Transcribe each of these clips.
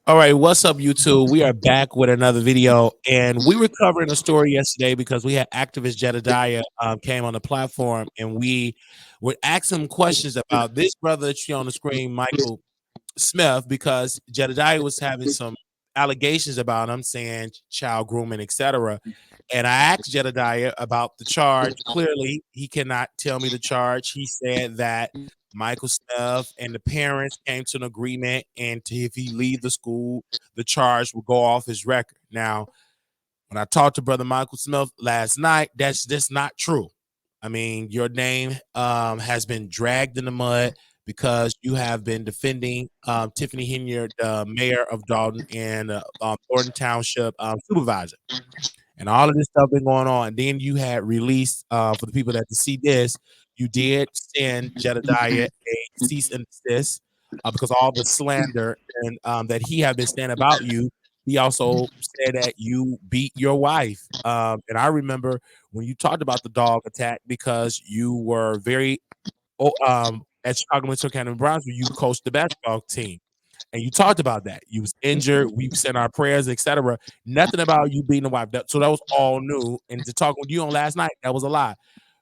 All right, what's up, YouTube? We are back with another video, and we were covering a story yesterday because we had activist Jedidiah came on the platform, and we would ask him questions about this brother that you see on the screen, Michael Smith, because Jedidiah was having some allegations about him, saying child grooming, etc. And I asked Jedidiah about the charge. Clearly, he cannot tell me the charge. He said that Michael Smith and the parents came to an agreement, and if he leave the school, the charge will go off his record. Now, when I talked to Brother Michael Smith last night, that's just not true. I mean, your name has been dragged in the mud because you have been defending Tiffany Henyard, the mayor of Dalton, and Thornton Township supervisor, and all of this stuff been going on. And then you had released for the people that to see this, you did send Jedidiah a cease and desist because all the slander and that he had been saying about you. He also said that you beat your wife. And I remember when you talked about the dog attack because you were very at Chicago Metro County Brownsville, you coached the basketball team and you talked about that. You was injured. We sent our prayers, etc. Nothing about you being a wife. So that was all new. And to talk with you on last night, that was a lie.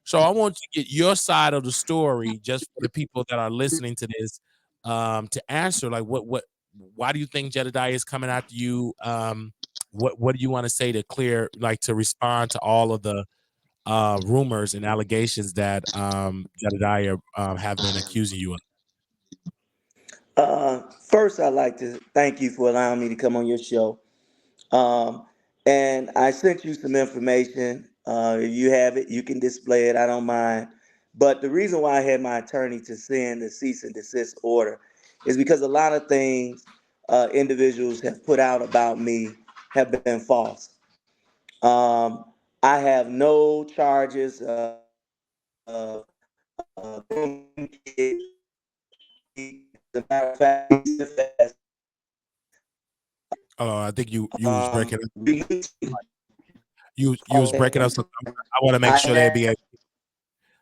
So I want to get your side of the story, just for the people that are listening to this, to answer like why do you think Jedidiah is coming after you? What do you want to say to clear, like to respond to all of the rumors and allegations that Jedidiah have been accusing you of? First, I'd like to thank you for allowing me to come on your show. Um, and I sent you some information. If you have it, you can display it. I don't mind. But the reason why I had my attorney to send the cease and desist order is because a lot of things individuals have put out about me have been false. Um, I have no charges of grooming kids. As a matter of fact, Oh, I think you was breaking up. released. You was breaking up. So I want to make I sure they had be able.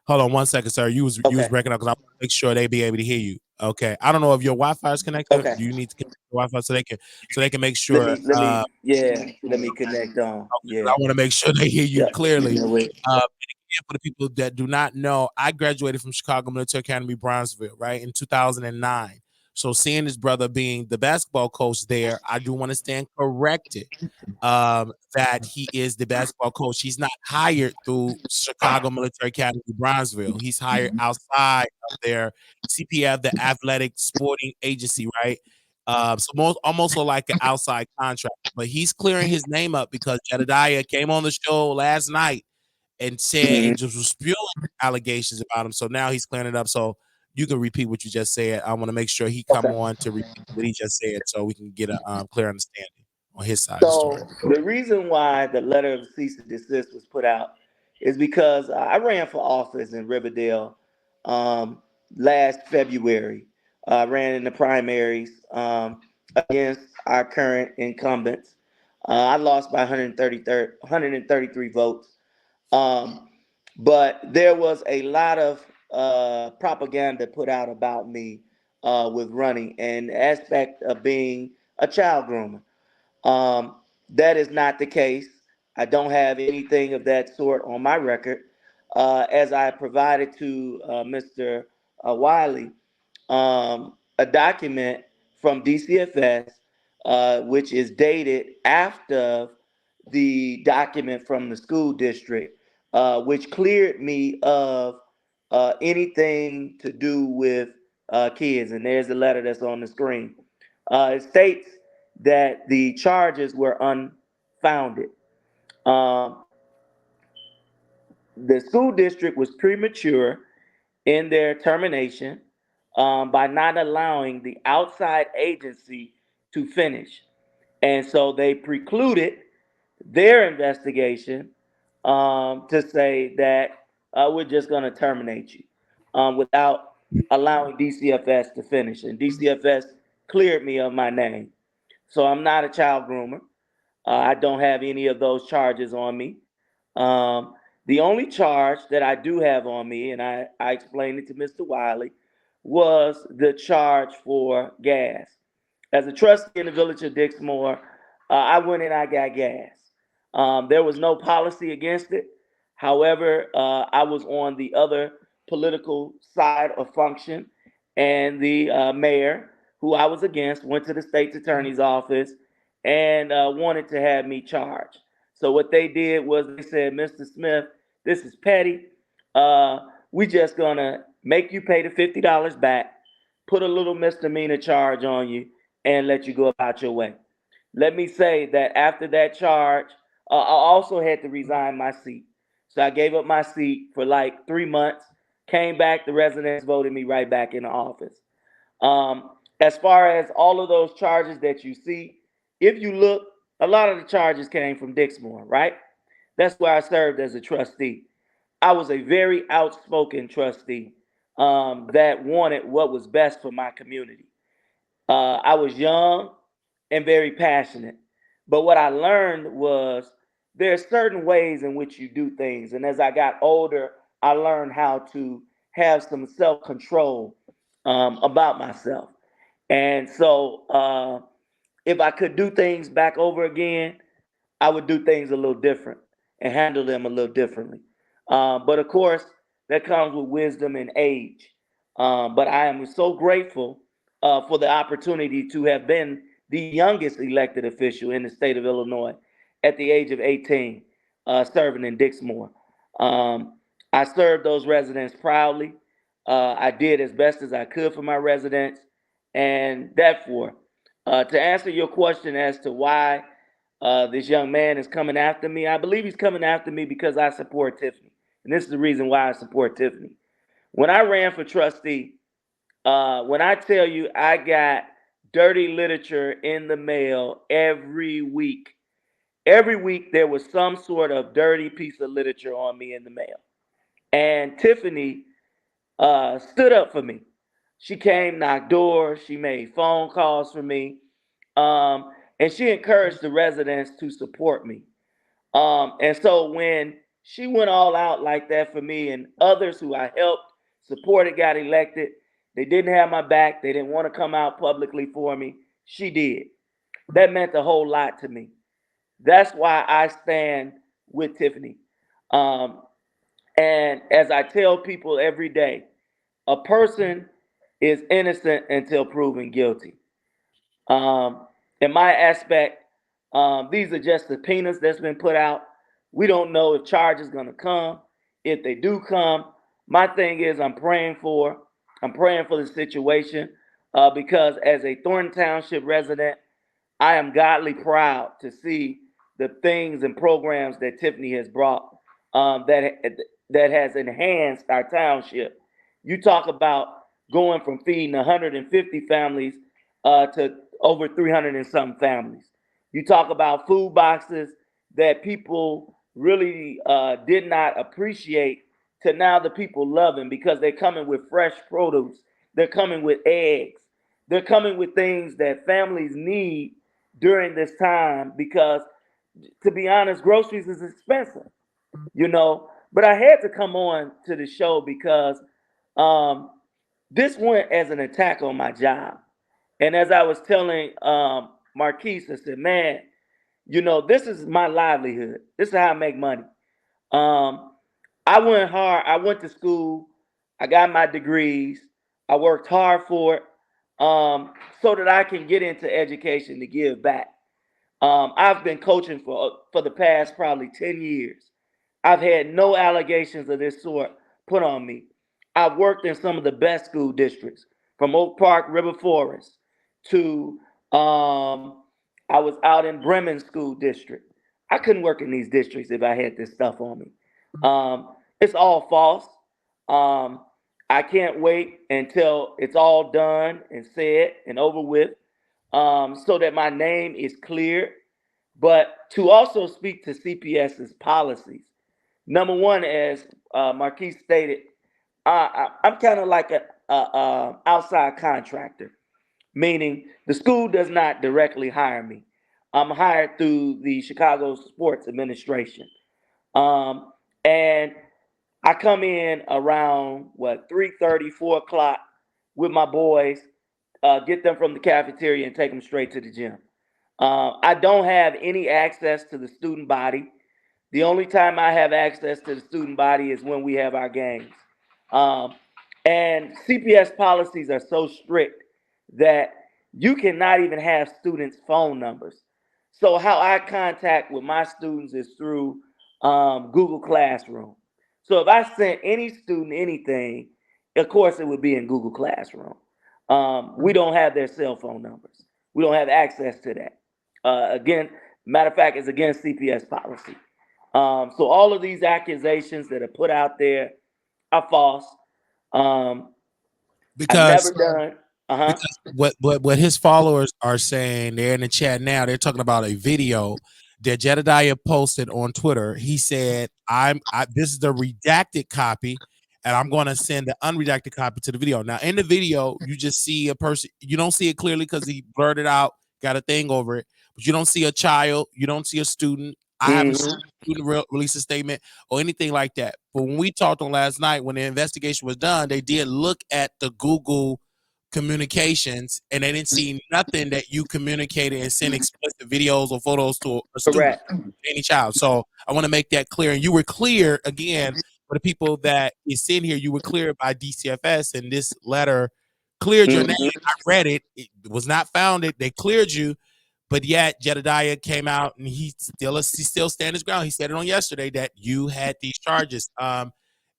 Hold on one second, sir. You was okay, breaking up because I want to make sure they be able to hear you. Okay. I don't know if your Wi-Fi is connected. okay. Do you need to connect your Wi-Fi so they can make Let sure? me let me yeah, let me connect on. I Yeah, want to make sure they hear you yeah. clearly. No, wait. And again, for the people that do not know, I graduated from Chicago Military Academy, Brownsville, right in 2009. So seeing this brother being the basketball coach there, I do want to stand corrected that he is the basketball coach. He's not hired through Chicago Military Academy, Brownsville. He's hired outside of their CPF, the Athletic Sporting Agency, right? So almost like an outside contract, but he's clearing his name up because Jedidiah came on the show last night and said and Mhm. just was spewing allegations about him. So now he's clearing it up. So you can repeat what you just said. I want to make sure he come Okay. on to repeat what he just said, so we can get a clear understanding on his side of the So story. the reason why the letter of cease and desist was put out is because I ran for office in Riverdale um, last February. I ran in the primaries against our current incumbents. I lost by 133 votes. Um, but there was a lot of propaganda put out about me with running and the aspect of being a child groomer. Um, that is not the case. I don't have anything of that sort on my record. As I provided to Mr. Wiley, a document from DCFS, which is dated after the document from the school district, which cleared me of anything to do with kids. And there's the letter that's on the screen. It states that the charges were unfounded. Um, the school district was premature in their termination by not allowing the outside agency to finish. And so they precluded their investigation to say that we're just going to terminate you without allowing DCFS to finish. And DCFS cleared me of my name. So I'm not a child groomer. I don't have any of those charges on me. Um, the only charge that I do have on me, and I explained it to Mr. Wiley, was the charge for gas. As a trustee in the village of Dixmoor, I went and I got gas. There was no policy against it. However, I was on the other political side of function, and the mayor, who I was against, went to the state's attorney's office and wanted to have me charged. So what they did was they said, Mr. Smith, this is petty. Uh, we just gonna make you pay the $50 back, put a little misdemeanor charge on you, and let you go about your way. Let me say that after that charge, I also had to resign my seat. So I gave up my seat for like 3 months, came back, the residents voted me right back in the office. As far as all of those charges that you see, if you look, a lot of the charges came from Dixmoor, right? That's where I served as a trustee. I was a very outspoken trustee that wanted what was best for my community. I was young and very passionate. But what I learned was there are certain ways in which you do things. And as I got older, I learned how to have some self control about myself. And so, if I could do things back over again, I would do things a little different and handle them a little differently. But of course, that comes with wisdom and age. But I am so grateful for the opportunity to have been the youngest elected official in the state of Illinois at the age of 18, serving in Dixmoor. Um, I served those residents proudly. I did as best as I could for my residents. And therefore, to answer your question as to why this young man is coming after me, I believe he's coming after me because I support Tiffany. And this is the reason why I support Tiffany. When I ran for trustee, when I tell you I got dirty literature in the mail every week there was some sort of dirty piece of literature on me in the mail. And Tiffany stood up for me. She came, knocked doors, she made phone calls for me, and she encouraged the residents to support me. And so when she went all out like that for me and others who I helped, supported, got elected, they didn't have my back, they didn't want to come out publicly for me. She did. That meant a whole lot to me. That's why I stand with Tiffany. Um, and as I tell people every day, a person is innocent until proven guilty. In my aspect, these are just subpoenas that's been put out. We don't know if charges going to come. If they do come, my thing is I'm praying for the situation because as a Thornton Township resident, I am godly proud to see the things and programs that Tiffany has brought that has enhanced our township. You talk about going from feeding 150 families to over 300 and some families. You talk about food boxes that people really did not appreciate to now the people loving because they're coming with fresh produce. They're coming with eggs. They're coming with things that families need during this time because, to be honest, groceries is expensive, you know. But I had to come on to the show because um, this went as an attack on my job. And as I was telling Marquise, I said, man, you know, this is my livelihood. This is how I make money. Um, I went hard. I went to school. I got my degrees. I worked hard for it so that I can get into education to give back. I've been coaching for the past probably 10 years. I've had no allegations of this sort put on me. I've worked in some of the best school districts, from Oak Park, River Forest, to I was out in Bremen School District. I couldn't work in these districts if I had this stuff on me. It's all false. Um, I can't wait until it's all done and said and over with so that my name is cleared, but to also speak to CPS's policies. Number one, as Marquise stated, I'm kind of like a outside contractor, meaning the school does not directly hire me. I'm hired through the Chicago Sports Administration, and I come in around what 3:30, 4 o'clock with my boys get them from the cafeteria and take them straight to the gym. I don't have any access to the student body. The only time I have access to the student body is when we have our games. Um, and CPS policies are so strict that you cannot even have students' phone numbers. So how I contact with my students is through Google Classroom. So if I sent any student anything, of course it would be in Google Classroom. We don't have their cell phone numbers. We don't have access to that. Again, matter of fact, it's against CPS policy. So all of these accusations that are put out there are false. Um, I've because never done. Uh huh. because what his followers are saying, they're in the chat now, they're talking about a video that Jedidiah posted on Twitter. He said, this is the redacted copy, and I'm going to send the unredacted copy to the video. Now in the video you just see a person, you don't see it clearly because he blurred it out, got a thing over it, but you don't see a child, you don't see a student. I haven't seen a student release a statement or anything like that. But when we talked on last night, when the investigation was done, they did look at the Google communications and they didn't see nothing that you communicated and sent explicit videos or photos to a student, Correct. any child. So I want to make that clear. And you were clear again for the people that is in here. You were clear by DCFS, and this letter cleared your name. I read it. It was not founded. They cleared you, but yet Jedidiah came out and he still stand his ground. He said it on yesterday that you had these charges.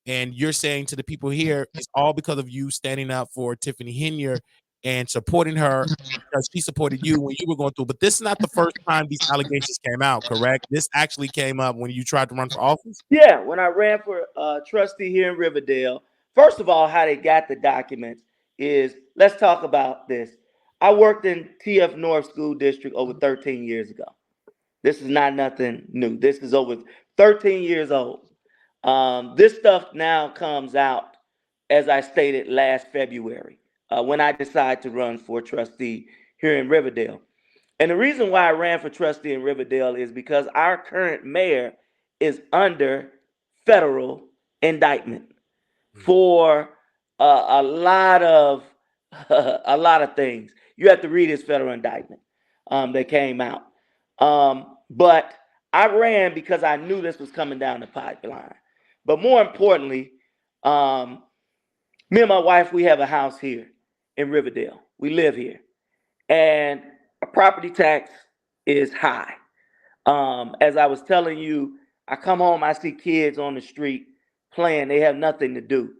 And you're saying to the people here, it's all because of you standing up for Tiffany Henier and supporting her because she supported you when you were going through. But this is not the first time these allegations came out, correct? This actually came up when you tried to run for office. Yeah, when I ran for trustee here in Riverdale, first of all, how they got the documents is, let's talk about this. I worked in TF North School District over 13 years ago. This is not nothing new. This is over 13 years old. This stuff now comes out, as I stated last February, when I decided to run for trustee here in Riverdale. And the reason why I ran for trustee in Riverdale is because our current mayor is under federal indictment for a lot of a lot of things. You have to read his federal indictment that came out. But I ran because I knew this was coming down the pipeline. But more importantly, me and my wife, we have a house here in Riverdale. We live here, and our property tax is high. As I was telling you, I come home, I see kids on the street playing. They have nothing to do.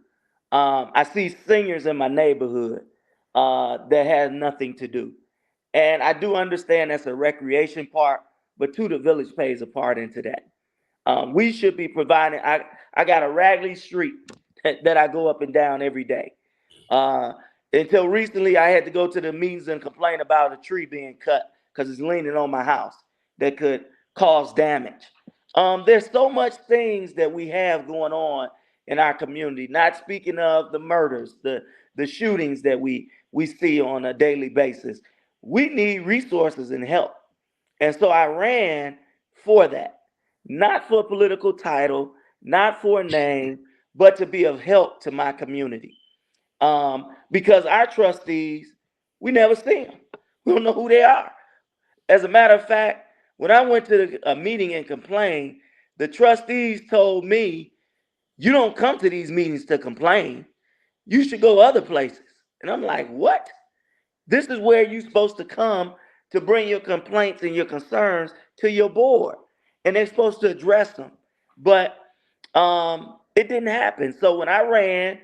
I see seniors in my neighborhood that have nothing to do. And I do understand that's a recreation part, but too, the village plays a part into that. We should be providing. I got a Ragley Street that I go up and down every day. Uh, until recently, I had to go to the meetings and complain about a tree being cut because it's leaning on my house that could cause damage. There's so much things that we have going on in our community. Not speaking of the murders, the shootings that we see on a daily basis. We need resources and help, and so I ran for that, not for a political title, not for a name, but to be of help to my community. Because our trustees, we never see them. We don't know who they are. As a matter of fact, when I went to a meeting and complained, the trustees told me, "You don't come to these meetings to complain. You should go other places." And I'm like, "What? This is where you're supposed to come to bring your complaints and your concerns to your board, and they're supposed to address them." But it didn't happen. So when I ran,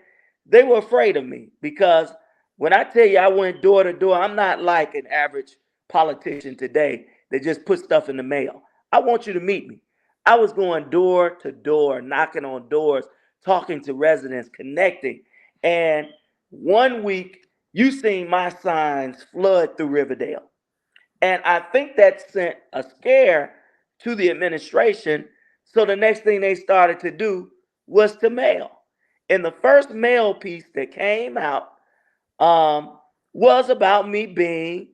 they were afraid of me because when I tell you I went door to door, I'm not like an average politician today that just put stuff in the mail. I want you to meet me. I was going door to door, knocking on doors, talking to residents, connecting. And one week, you seen my signs flood through Riverdale. And I think that sent a scare to the administration. So the next thing they started to do was to mail. And the first mail piece that came out was about me being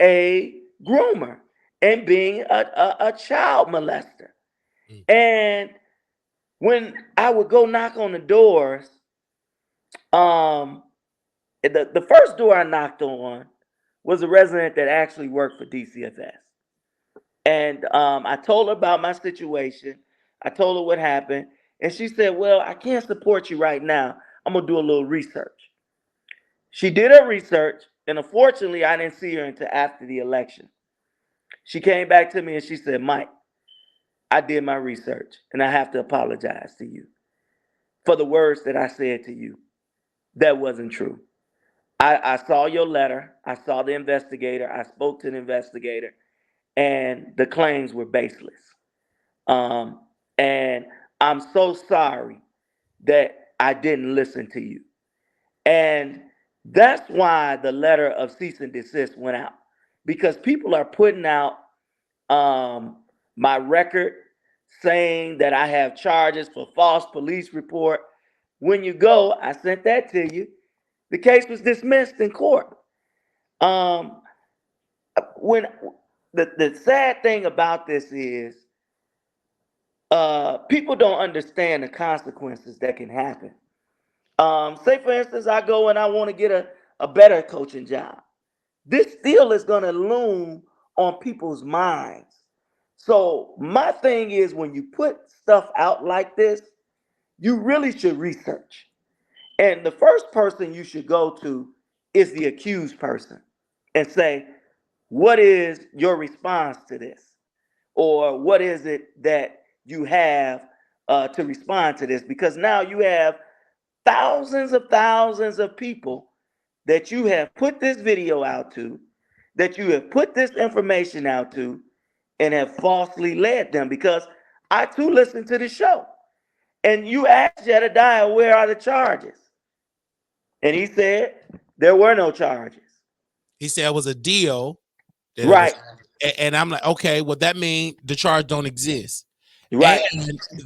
a groomer and being a child molester. And when I would go knock on the doors, um, The first door I knocked on was a resident that actually worked for DCFS. And I told her about my situation. I told her what happened. And she said, "Well, I can't support you right now. I'm going to do a little research." She did her research. And unfortunately, I didn't see her until after the election. She came back to me and she said, "Mike, I did my research and I have to apologize to you for the words that I said to you. That wasn't true. I saw your letter. I saw the investigator. I spoke to the investigator, and the claims were baseless. Um, and I'm so sorry that I didn't listen to you." And that's why the letter of cease and desist went out, because people are putting out um, my record saying that I have charges for false police report. When you go, I sent that to you. The case was dismissed in court. Um, when the sad thing about this is, people don't understand the consequences that can happen. Say for instance, I go and I want to get a better coaching job. This still is going to loom on people's minds. So my thing is, when you put stuff out like this, you really should research. And the first person you should go to is the accused person and say, "What is your response to this?" Or what is it that you have to respond to this? Because now you have thousands of people that you have put this video out to, that you have put this information out to, and have falsely led them. Because I too listened to the show, and you asked Jedidiah, "Where are the charges?" And he said there were no charges. He said it was a deal that it was, Right, and I'm like, okay, well that means the charge don't exist. And right,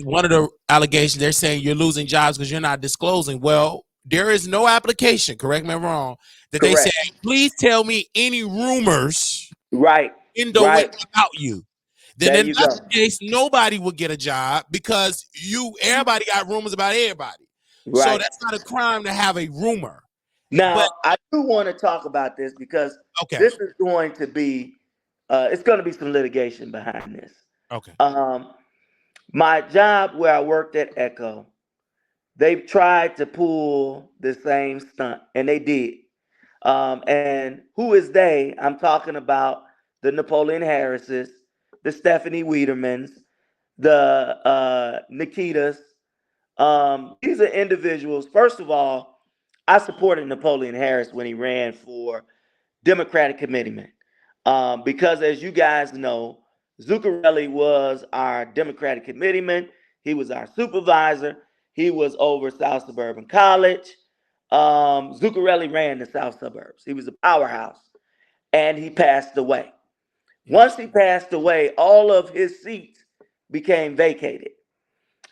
one of the allegations, they're saying you're losing jobs because you're not disclosing. Well, there is no application, correct me if I'm wrong, that they say, correct. please tell me any rumors Right, in the way right. about you. Then There in you that go. case, nobody will get a job because everybody got rumors about everybody. So Right. that's not a crime to have a rumor. But Now, I do want to talk about this because okay, this is going to be, it's going to be some litigation behind this. okay. Um, my job where I worked at Echo, they tried to pull the same stunt, and they did. And who is they? I'm talking about the Napoleon Harrises, the Stephanie Weidermans, the Nikitas. These are individuals. First of all, I supported Napoleon Harris when he ran for Democratic committeeman. Because as you guys know, Zuccarelli was our Democratic committeeman. He was our supervisor. He was over South Suburban College. Zuccarelli ran the South Suburbs. He was a powerhouse, and he passed away. Once he passed away, all of his seats became vacated.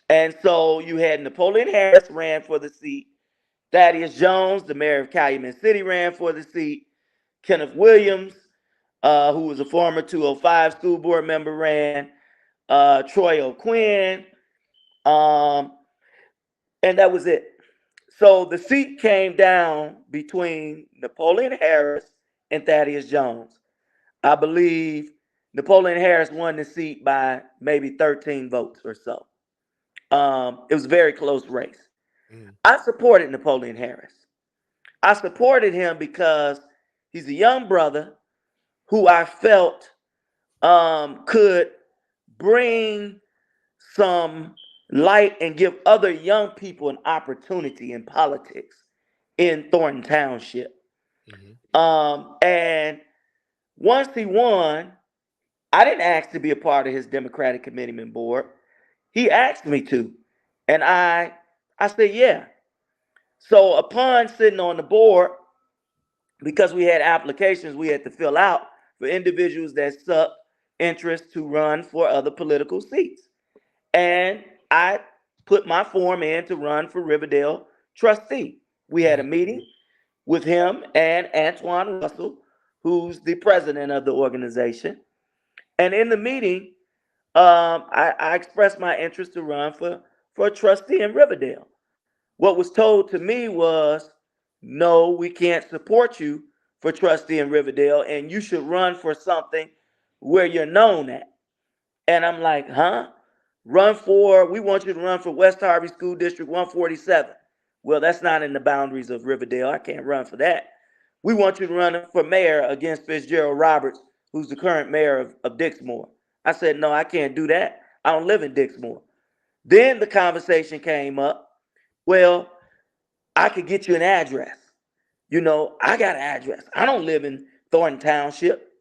And so you had Napoleon Harris ran for the seat. Thaddeus Jones, the mayor of Calumet City, ran for the seat. Kenneth Williams, who was a former 205 school board member, ran. Troy O'Quinn, um, and that was it. So the seat came down between Napoleon Harris and Thaddeus Jones. I believe Napoleon Harris won the seat by maybe 13 votes or so. It was a very close race. Mm, I supported Napoleon Harris. I supported him because he's a young brother who I felt could bring some light and give other young people an opportunity in politics in Thornton Township. mhm. And once he won, I didn't ask to be a part of his Democratic committeeman board. He asked me to, and I said yeah. So upon sitting on the board, because we had applications we had to fill out for individuals that suck interest to run for other political seats. And I put my form in to run for Riverdale trustee. We had a meeting with him and Antoine Russell, who's the president of the organization. And in the meeting, I expressed my interest to run for a trustee in Riverdale. What was told to me was, no, we can't support you for trustee in Riverdale, and you should run for something where you're known at. And I'm like, huh? We want you to run for West Harvey School District 147. Well, that's not in the boundaries of Riverdale. I can't run for that. We want you to run for mayor against Fitzgerald Roberts, who's the current mayor of Dixmoor. I said, no, I can't do that. I don't live in Dixmoor. Then the conversation came up. Well, I could get you an address. I got an address. I don't live in Thornton Township.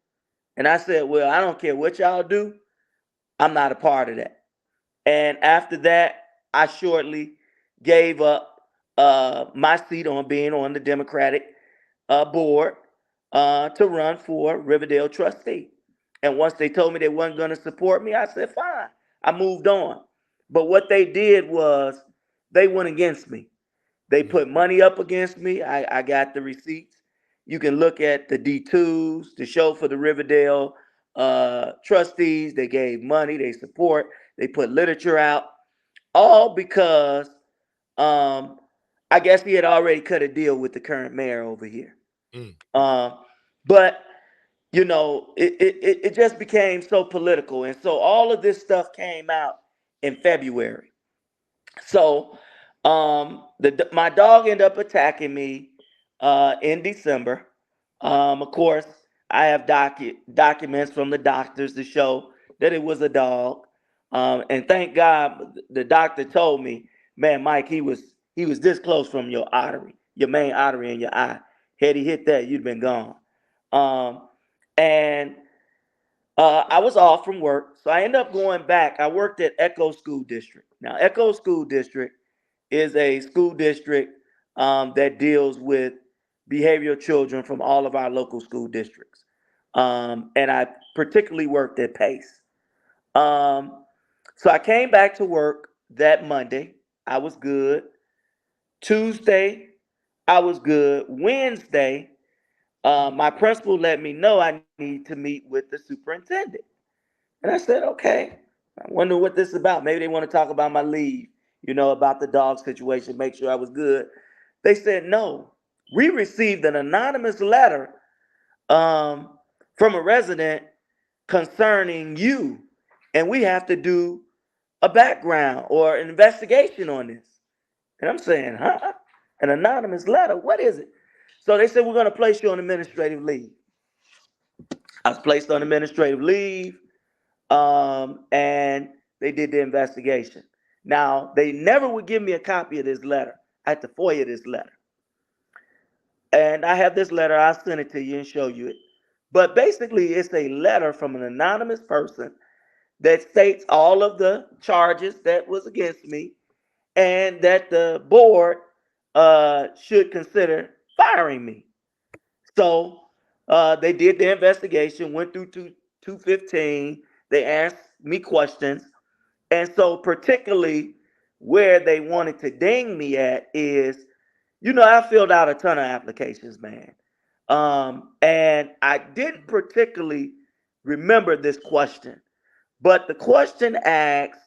And I said, well, I don't care what y'all do. I'm not a part of that. And after that, I shortly gave up my seat on being on the Democratic board to run for Riverdale trustee. And once they told me they weren't going to support me, I said, fine. I moved on. But what they did was they went against me. They put money up against me. I got the receipts. You can look at the D2s, the show for the Riverdale trustees. They gave money, they support, they put literature out, all because I guess he had already cut a deal with the current mayor over here. Mm. But it just became so political, and so all of this stuff came out in February. So my dog ended up attacking me in December. Of course, I have documents from the doctors to show that it was a dog. And thank God the doctor told me, man, Mike, he was this close from your artery, your main artery in your eye. Had he hit that, you'd been gone. And I was off from work, so I ended up going back. I worked at Echo School District. Now, Echo School District is a school district that deals with behavioral children from all of our local school districts. And I particularly worked at Pace. So I came back to work that Monday. I was good. Tuesday, I was good. Wednesday, my principal let me know I need to meet with the superintendent. And I said, okay. I wonder what this is about. Maybe they want to talk about my leave, about the dog situation, make sure I was good. They said, no. We received an anonymous letter from a resident concerning you, and we have to do a background or an investigation on this. And I'm saying, huh? An anonymous letter? What is it? So they said, we're going to place you on administrative leave. I was placed on administrative leave, and they did the investigation. Now, they never would give me a copy of this letter. I had to FOIA this letter. And I have this letter. I'll send it to you and show you it. But basically, it's a letter from an anonymous person that states all of the charges that was against me and that the board should consider firing me. So they did the investigation, went through 215. They asked me questions. And so particularly where they wanted to ding me at is, I filled out a ton of applications, man. And I didn't particularly remember this question, but the question asks,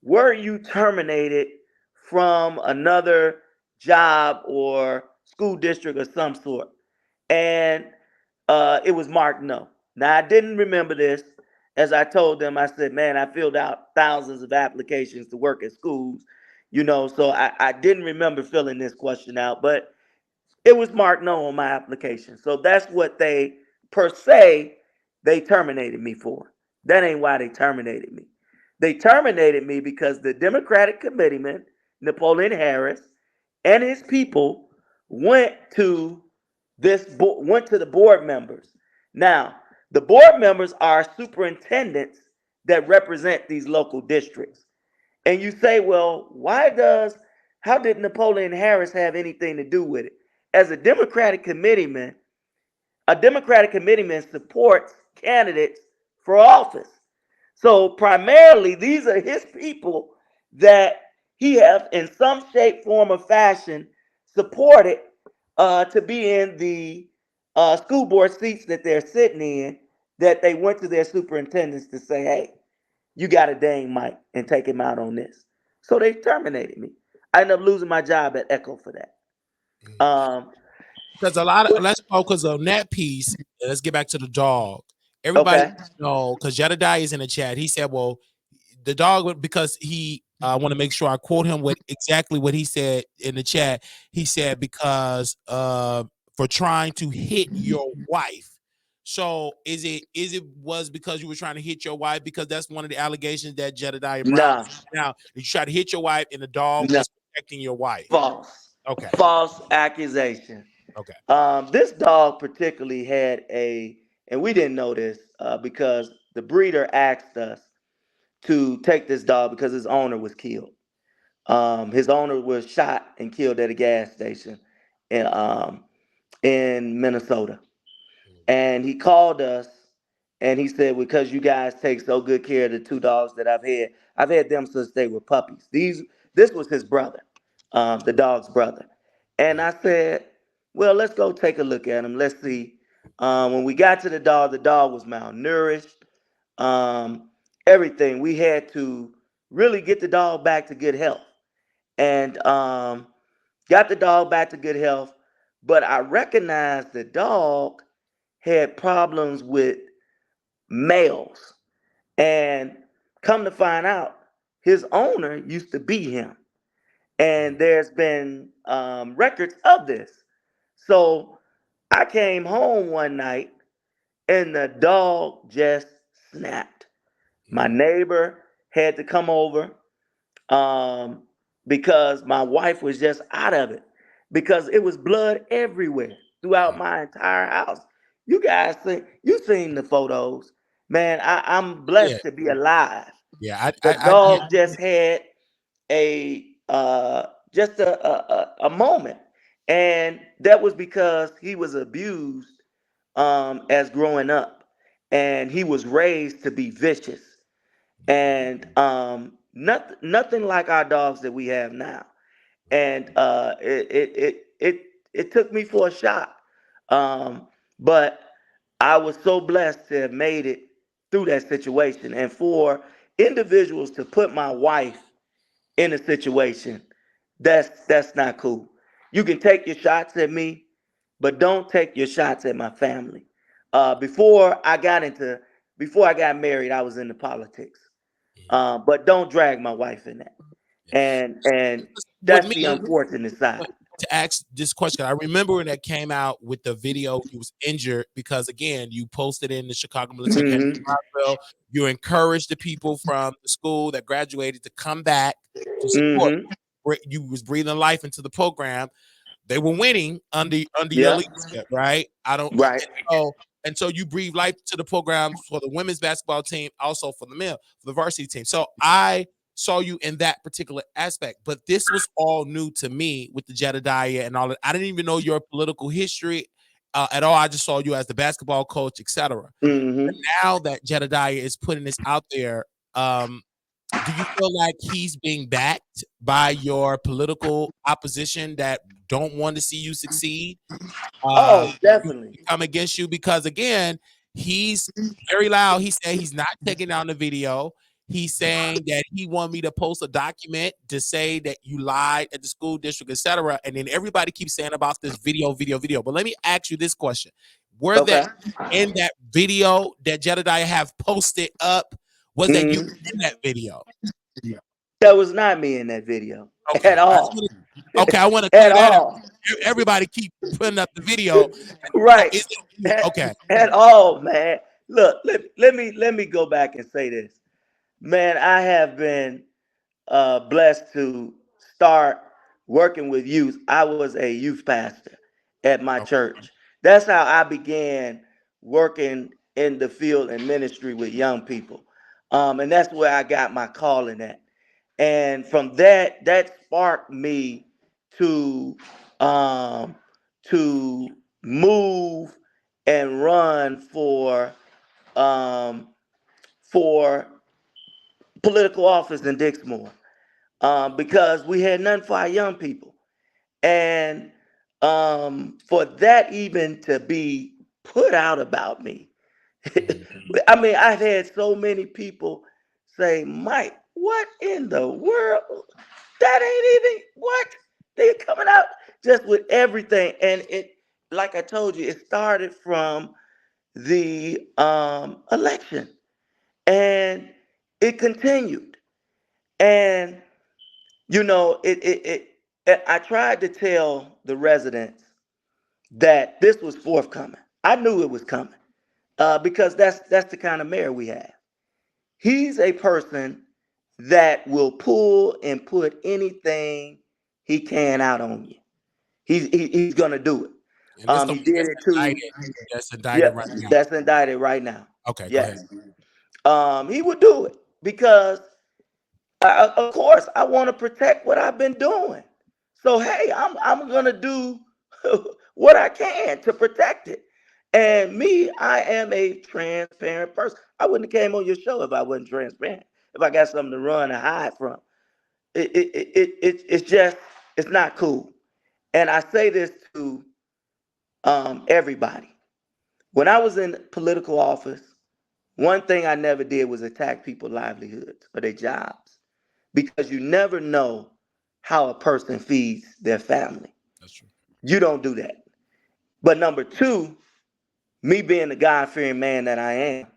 were you terminated from another job or school district of some sort? And it was marked no. Now, I didn't remember this. As I told them, I said, man, I filled out thousands of applications to work at schools, so I didn't remember filling this question out, but it was marked no on my application. So that's what per se, they terminated me for. That ain't why they terminated me. They terminated me because the Democratic committeeman, Napoleon Harris, and his people went to the board members. Now, the board members are superintendents that represent these local districts. And you say, well, how did Napoleon Harris have anything to do with it? As a Democratic committeeman supports candidates for office. So primarily, these are his people that he has, in some shape, form, or fashion, supported to be in the school board seats that they're sitting in, that they went to their superintendents to say, hey, you got to dang Mike and take him out on this. So they terminated me. I ended up losing my job at Echo for that. because a lot of let's focus on that piece. Let's get back to the dog. Everybody Okay. know because Jedidiah is in the chat. He said, "Well, the dog because he I want to make sure I quote him with exactly what he said in the chat. He said because for trying to hit your wife. So is it was because you were trying to hit your wife because that's one of the allegations that Jedidiah Brown No, now you try to hit your wife and the dog no, was protecting your wife. false, Okay. false accusation. Okay. This dog particularly had and we didn't know this because the breeder asked us to take this dog because his owner was killed. His owner was shot and killed at a gas station in in Minnesota. And he called us and he said, because you guys take so good care of the two dogs that I've had them since they were puppies. This was his brother, the dog's brother. And I said, well, let's go take a look at him. Let's see. When we got to the dog was malnourished. Um, Everything. We had to really get the dog back to good health. And got the dog back to good health. But I recognized the dog had problems with males. And come to find out, his owner used to beat him. And there's been records of this. So I came home one night and the dog just snapped. My neighbor had to come over um, because my wife was just out of it because it was blood everywhere throughout my entire house. You seen the photos, man. I'm Yeah. blessed to be alive. Yeah. The I yeah. dog just had a just a moment, and that was because he was abused as growing up, and he was raised to be vicious, and nothing like our dogs that we have now. And it took me for a shock, um, but I was so blessed to have made it through that situation, and for individuals to put my wife in a situation, that's not cool. You can take your shots at me, but don't take your shots at my family. Before before I got married, I was into politics. But don't drag my wife in that. And With that's me the unfortunate side. to ask this question, I remember when that came out with the video. He was injured because again, you posted in the Chicago Military Academy. Hmm. You encouraged the people from the school that graduated to come back to support. Hmm. You was breathing life into the program. They were winning under your Yep. leadership, right? I don't Right. and so you breathe life to the program for the women's basketball team, also for the varsity team. So I saw you in that particular aspect, but this was all new to me with the Jedidiah and all that. I didn't even know your political history at all. I just saw you as the basketball coach, etc. Hmm. Now that Jedidiah is putting this out there, um, do you feel like he's being backed by your political opposition that don't want to see you succeed? Oh, You definitely. come against you because again, he's very loud. He said he's not taking down the video. He's saying that he want me to post a document to say that you lied at the school district, etc. And then everybody keeps saying about this video. But let me ask you this question: Were that Okay. in that video that Jedidiah have posted up? Was that you Hmm. in that video? That was not me in that video Okay, at all. I want to At clear that up. all. Everybody keep putting up the video. So Right. is it you? At, Okay. at all, man. Look, let me go back and say this. Man, I have been blessed to start working with youth. I was a youth pastor at my church. That's how I began working in the field and ministry with young people. And that's where I got my calling at. And from that sparked me to um, to move and run um, for political office in Dixmoor because we had nothing for our young people. And for that even to be put out about me, Mhm. I mean, I've had so many people say, Mike, what in the world? That ain't even what? They're coming out just with everything. And like I told you, it started from the election, and it continued. And I tried to tell the residents that this was forthcoming. I knew it was coming, because that's the kind of mayor we have. He's a person that will pull and put anything he can out on you. He's gonna do it. And this the He one did that's it to. indicted. That's Yeah, indicted right now. that's indicted right now. Okay, go ahead. Yes. He would do it because, of course, I want to protect what I've been doing. So hey, I'm gonna do what I can to protect it. And me, I am a transparent person. I wouldn't have came on your show if I wasn't transparent. If I got something to run and hide from, it's just, it's not cool. And I say this to everybody. When I was in political office, one thing I never did was attack people's livelihoods or their jobs, because you never know how a person feeds their family. That's true. You don't do that. But number two, me being the God fearing man that I am,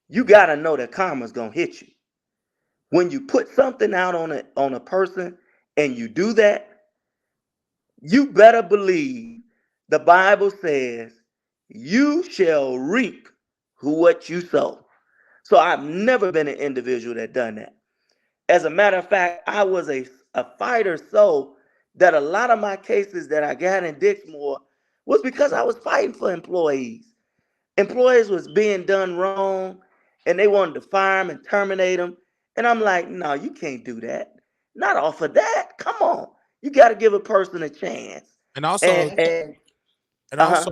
you got to know that karma's going to hit you. When you put something out on a person and you do that, you better believe the Bible says you shall reap what you sow. So I've never been an individual that done that. As a matter of fact, I was a fighter, so that a lot of my cases that I got in Dixmoor was because I was fighting for employees. Employees was being done wrong, and they wanted to fire them and terminate them. And I'm like, no, you can't do that. Not off of that. Come on. You got to give a person a chance. And also, And and uh-huh. also,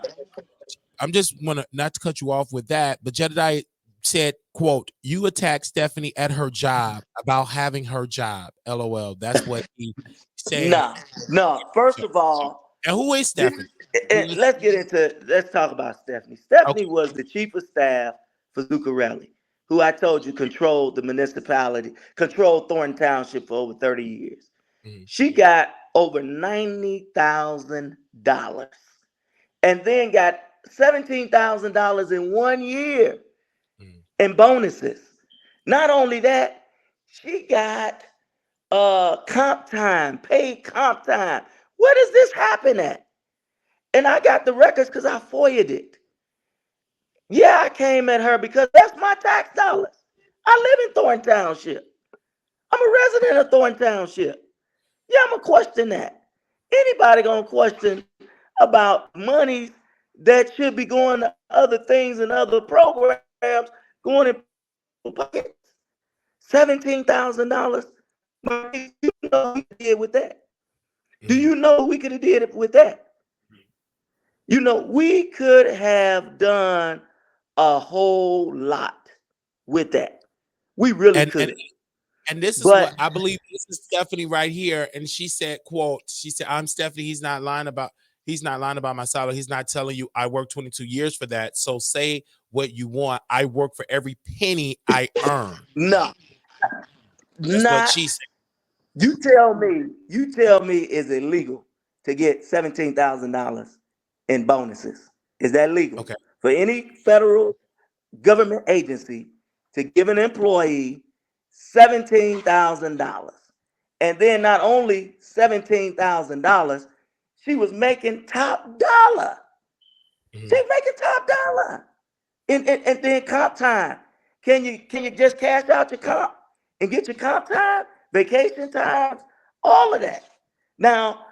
I'm just want to not to cut you off with that, but Jedidiah said, "quote You attacked Stephanie at her job about having her job." LOL. That's what he said. No, no. First of all, And who is Stephanie? let's talk about Stephanie. Okay. Stephanie was the chief of staff for Zuccarelli, who I told you controlled the municipality, controlled Thornton Township for over 30 years. Mhm. She got over $90,000 and then got $17,000 in 1 year in bonuses. Not only that, she got comp time, paid comp time. Where does this happen at? And I got the records because I FOIA'd it. Yeah, I came at her because that's my tax dollars. I live in Thornton Township. I'm a resident of Thornton Township. Yeah, I'm gonna question that. Anybody gonna question about money that should be going to other things and other programs going in pockets? $17,000. You know what we did with that? Do you know what we could have did it with that? We could have done a whole lot with that. We really could. And this is But what I believe. This is Stephanie right here. And she said, quote, she said, "I'm Stephanie. He's not lying about my salary. He's not telling you I worked 22 years for that. So say what you want. I work for every penny I earn." no, That's what not she said. you tell me is illegal to get $17,000 in bonuses. Is that legal? Okay. For any federal government agency to give an employee $17,000. And then not only $17,000, she was making top dollar. She's making top dollar. And then comp time. Can you just cash out your comp and get your comp time, vacation times, all of that? Now,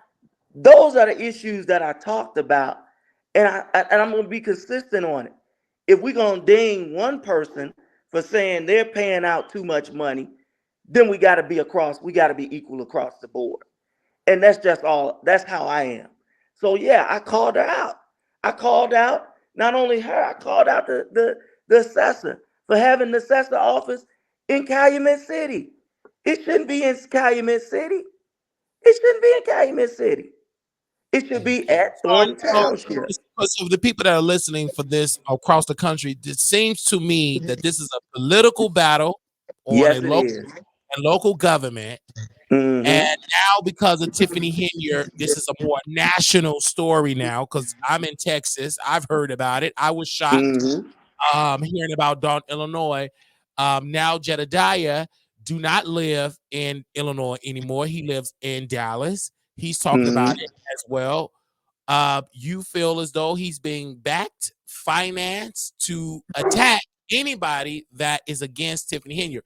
those are the issues that I talked about, and I'm going to be consistent on it. If we're going to ding one person for saying they're paying out too much money, then we got to be equal across the board. And that's how I am. So yeah, I called her out. I called out not only her, I called out the assessor for having the assessor office in Calumet City. It shouldn't be in Calumet City. It shouldn't be in Calumet City. It should be at Thornton Township. So the people that are listening for this across the country, it seems to me that this is a political battle on a Yes, it local is. and local government. And Mm-hmm. now, because of Tiffany Henyard, this is a more national story now because I'm in Texas. I've heard about it. I was shocked Mm-hmm. hearing about Don, Illinois. Now, Jedidiah do not live in Illinois anymore. He lives in Dallas. He's talking about Mm-hmm. it as well. You feel as though he's being backed, financed to attack anybody that is against Tiffany Henyard.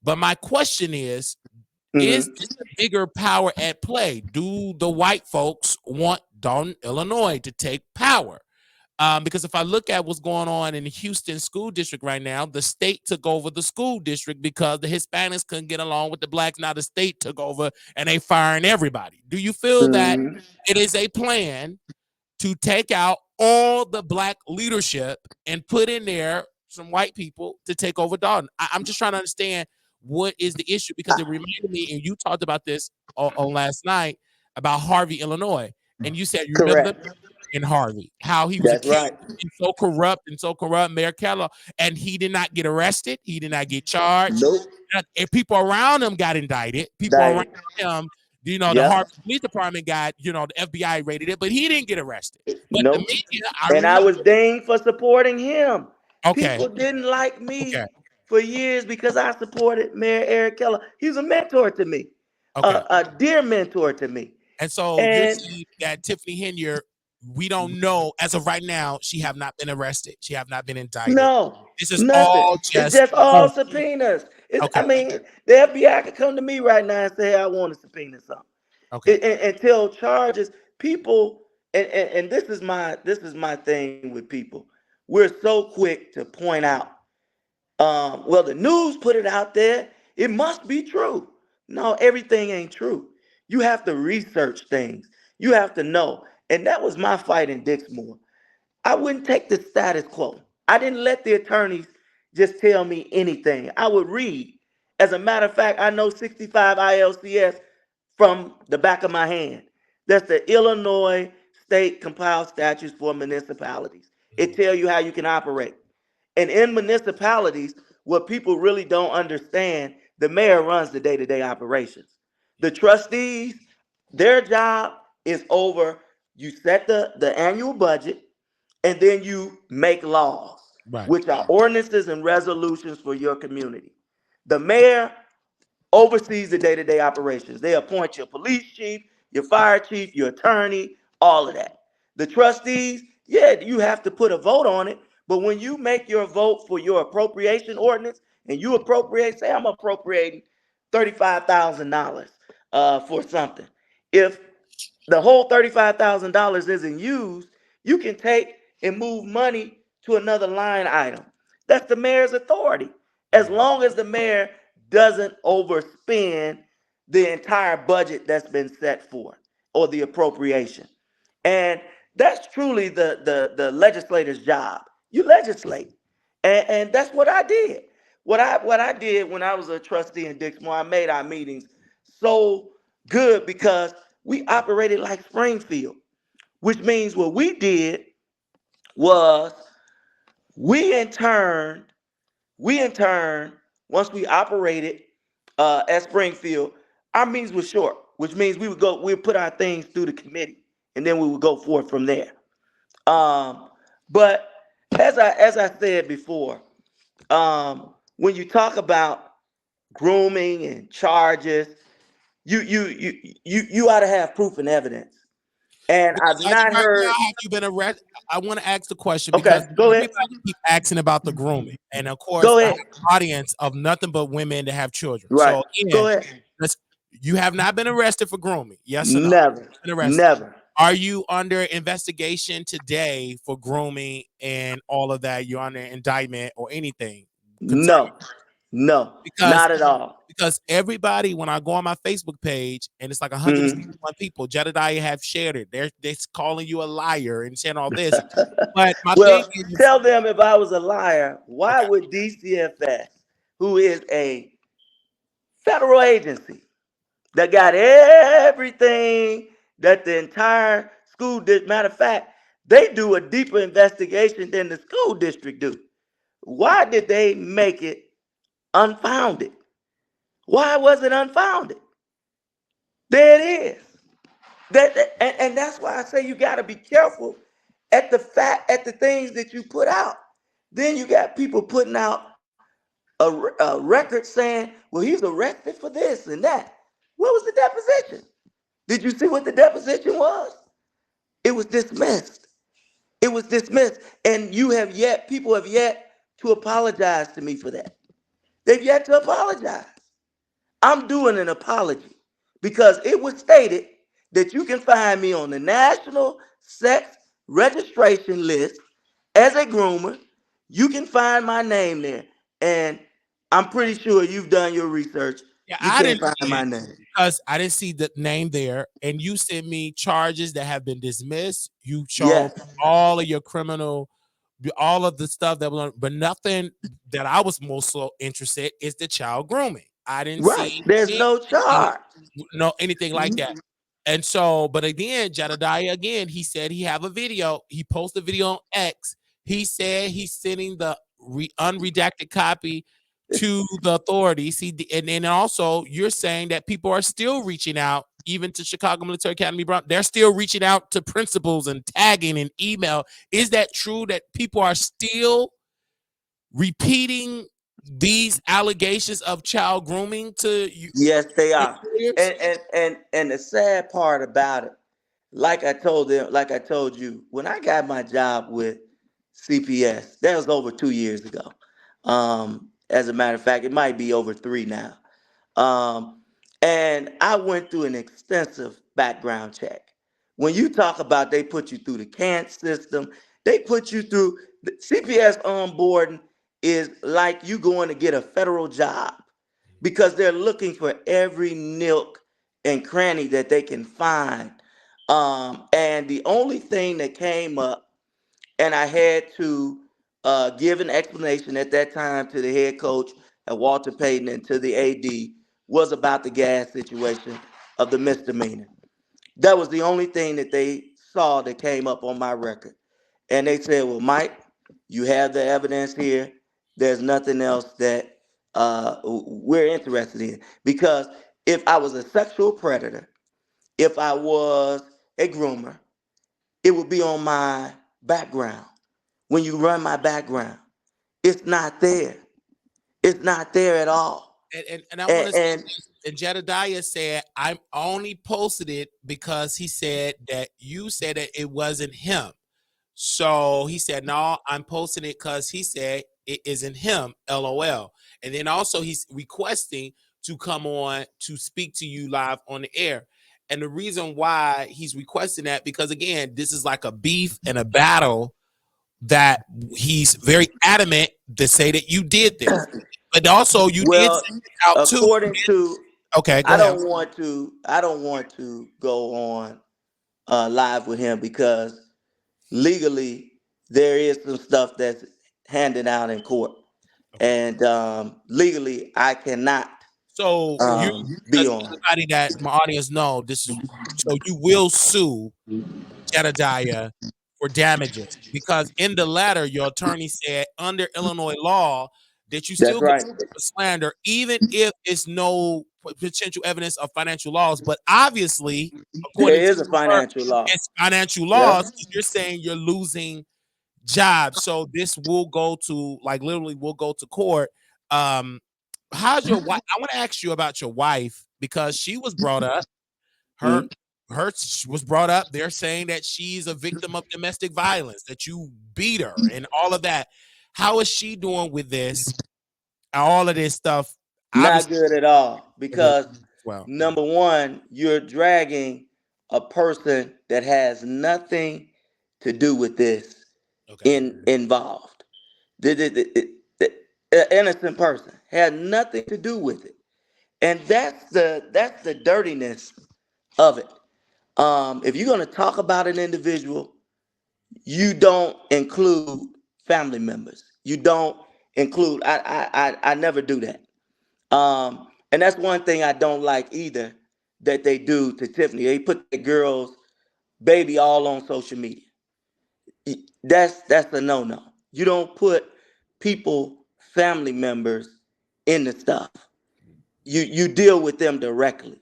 But my question is Mm-hmm. this a bigger power at play? Do the white folks want Don, Illinois to take power? Because if I look at what's going on in the Houston school district right now, the state took over the school district because the Hispanics couldn't get along with the blacks. Now the state took over and they firing everybody. Do you feel that Mm-hmm. it is a plan to take out all the black leadership and put in there some white people to take over Dalton? I'm just trying to understand what is the issue because it reminded me, and you talked about this on last night about Harvey, Illinois, and you said you remember the Correct. in Harvey, how he was That's accused right. of being so corrupt, Mayor Keller, and he did not get arrested, he did not get charged. Nope. And people around him got indicted. People around Died. him, the Yep. Harvey Police Department got, the FBI raided it, but he didn't get arrested. But the Nope. media, I And I remember. was dinged for supporting him. Okay, People didn't like okay, me for years because I supported Mayor Eric Keller. He's a mentor to me, okay. a dear mentor to me. And so you're And saying that Tiffany Henyard, we don't know as of right now, she have not been arrested, she have not been indicted. no, This is nothing. all It's just just all oh, subpoenas. I okay, mean, the FBI could come to me right now and say, "Hey, I want to subpoena something." okay, Until charges, people, and this is my thing with people. We're so quick to point out. Well, the news put it out there. It must be true. No, everything ain't true. You have to research things. You have to know. And that was my fight in Dixmoor. I wouldn't take the status quo. I didn't let the attorneys just tell me anything. I would read. As a matter of fact, I know 65 ILCS from the back of my hand. That's the Illinois State Compiled Statutes for Municipalities. It tells you how you can operate. And in municipalities, what people really don't understand, the mayor runs the day-to-day operations. The trustees, their job is over, you set the annual budget, and then you make laws, right. which are ordinances and resolutions for your community. The mayor oversees the day-to-day operations. They appoint your police chief, your fire chief, your attorney, all of that. The trustees, yeah, you have to put a vote on it, but when you make your vote for your appropriation ordinance and you appropriate, say I'm appropriating $35,000 for something. If the whole $35,000 isn't used, you can take and move money to another line item. That's the mayor's authority. As long as the mayor doesn't overspend the entire budget that's been set for or the appropriation. And that's truly the legislator's job. You legislate. And that's what I did. What I did when I was a trustee in Dixmoor, I made our meetings so good because we operated like Springfield, which means what we did was we in turn, once we operated at Springfield, our meetings were short, which means we'd put our things through the committee, and then we would go forth from there. But as I said before, when you talk about grooming and charges, you ought to have proof and evidence. And Because I've as of not right now, heard. have you been arrested? I want to ask the question because Okay, go ahead. everybody keep asking about the grooming, and of course, Go I have ahead. an audience of nothing but women that have children. Right. So again, Go ahead. you have not been arrested for grooming, yes or no? Never. Been arrested. Never. Are you under investigation today for grooming and all of that? You're under indictment or anything concerning No. No. because Not at all. everybody, when I go on my Facebook page and it's like Mhm. 161 people, Jedidiah have shared it. They're calling you a liar and saying all this. But my thing Well, is, tell them if I was a liar, why okay, would DCFS, who is a federal agency that got everything that the entire school did, matter of fact, they do a deeper investigation than the school district do. Why did they make it unfounded? Why was it unfounded? There it is. And that's why I say you got to be careful at the things that you put out. Then you got people putting out a record saying, "Well, he was arrested for this and that." What was the deposition? Did you see what the deposition was? It was dismissed. It was dismissed, and people have yet to apologize to me for that. They've yet to apologize. I'm doing an apology because it was stated that you can find me on the National Sex Registration List as a groomer. You can find my name there. And I'm pretty sure you've done your research. Yeah, You I can't didn't find see my it name. because I didn't see the name there, and you sent me charges that have been dismissed. You showed Yes. all of your criminal, all of the stuff that was on, but nothing that I was most so interested is the child grooming. I didn't Right. see There's no charge. anything like that. Mhm. And so, but again, Jedidiah, again, he said he have a video. He posted a video on X. He said he's sending the unredacted copy to the authorities. And then also you're saying that people are still reaching out, even to Chicago Military Academy. They're still reaching out to principals and tagging and email. Is that true that people are still repeating these allegations of child grooming to you? Yes, they are. Employers? And the sad part about it, like I told you, when I got my job with CPS, that was over 2 years ago. As a matter of fact, it might be over three now. Um, and I went through an extensive background check. When you talk about they put you through the CANT system, they put you through the CPS onboarding is like you going to get a federal job because they're looking for every nook and cranny that they can find. And the only thing that came up, and I had to give an explanation at that time to the head coach at Walter Payton and to the AD, was about the gas situation of the misdemeanor. That was the only thing that they saw that came up on my record. And they said, "Well, Mike, you have the evidence here. There's nothing else that we're interested in." Because if I was a sexual predator, if I was a groomer, it would be on my background. When you run my background, it's not there. It's not there at all. And I want And, to say and this. And Jedidiah said, I only posted it because he said that you said that it wasn't him. So he said, no, I'm posting it because he said it isn't him, LOL. And then also he's requesting to come on to speak to you live on the air. And the reason why he's requesting that, because again, this is like a beef and a battle that he's very adamant to say that you did this. But also you did well, send it out too. according to Okay, go I ahead. don't want to go on live with him because legally there is some stuff that's handed out in court, Okay. and legally I cannot So you, be because on. everybody that my audience know, this is so you will sue Jedidiah for damages because in the letter your attorney said under Illinois law that you That's still get right. sued for slander even if it's no potential evidence of financial laws. But obviously, There according to is a your word, financial law. it's financial Yeah. laws. You're saying you're losing jobs, so this will go to like literally will go to court. Um, how's your wife? I want to ask you about your wife because she was brought up her Mhm. her was brought up. They're saying that she's a victim of domestic violence, that you beat her and all of that. How is she doing with this? All of this stuff, Not obviously. good at all because Well, number one, you're dragging a person that has nothing to do with this okay. involved. The innocent person had nothing to do with it, and that's the dirtiness of it. If you're going to talk about an individual, you don't include family members. You don't include. I never do that. And that's one thing I don't like either that they do to Tiffany. They put the girl's baby all on social media. That's a no no. You don't put people, family members in the stuff. You deal with them directly.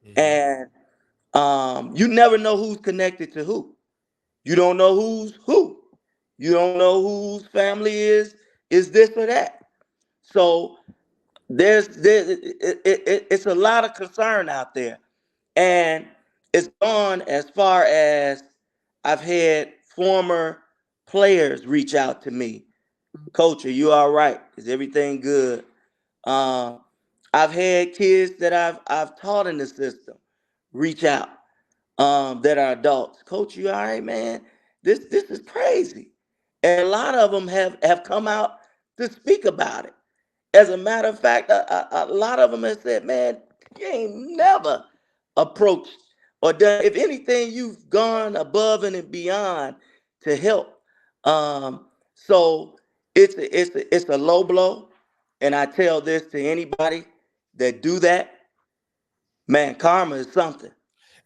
Mm-hmm. And you never know who's connected to who. You don't know who's who. You don't know whose family is this or that. So it's a lot of concern out there, and it's gone as far as I've had former players reach out to me. Coach, are you all right? Is everything good? Um, I've had kids that I've taught in the system reach out, that are adults. Coach, you all right, man? This is crazy. And a lot of them have come out to speak about it. As a matter of fact, a lot of them have said, man, you ain't never approached or done. If anything, you've gone above and beyond to help. So it's a low blow. And I tell this to anybody that do that, man, karma is something.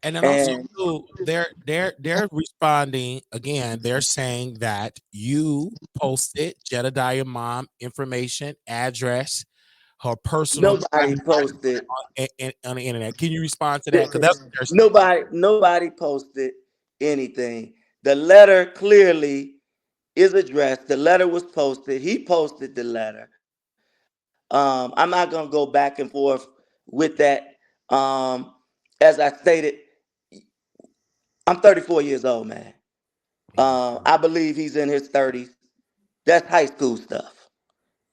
And then also And too, they're responding again. They're saying that you posted Jedidiah mom information, address, her personal nobody life posted. on the internet. Can you respond to that? Because that's what they're saying. Nobody posted anything. The letter clearly is addressed. The letter was posted. He posted the letter. I'm not gonna go back and forth with that. As I stated, I'm 34 years old, man. Mhm. I believe he's in his 30s. That's high school stuff.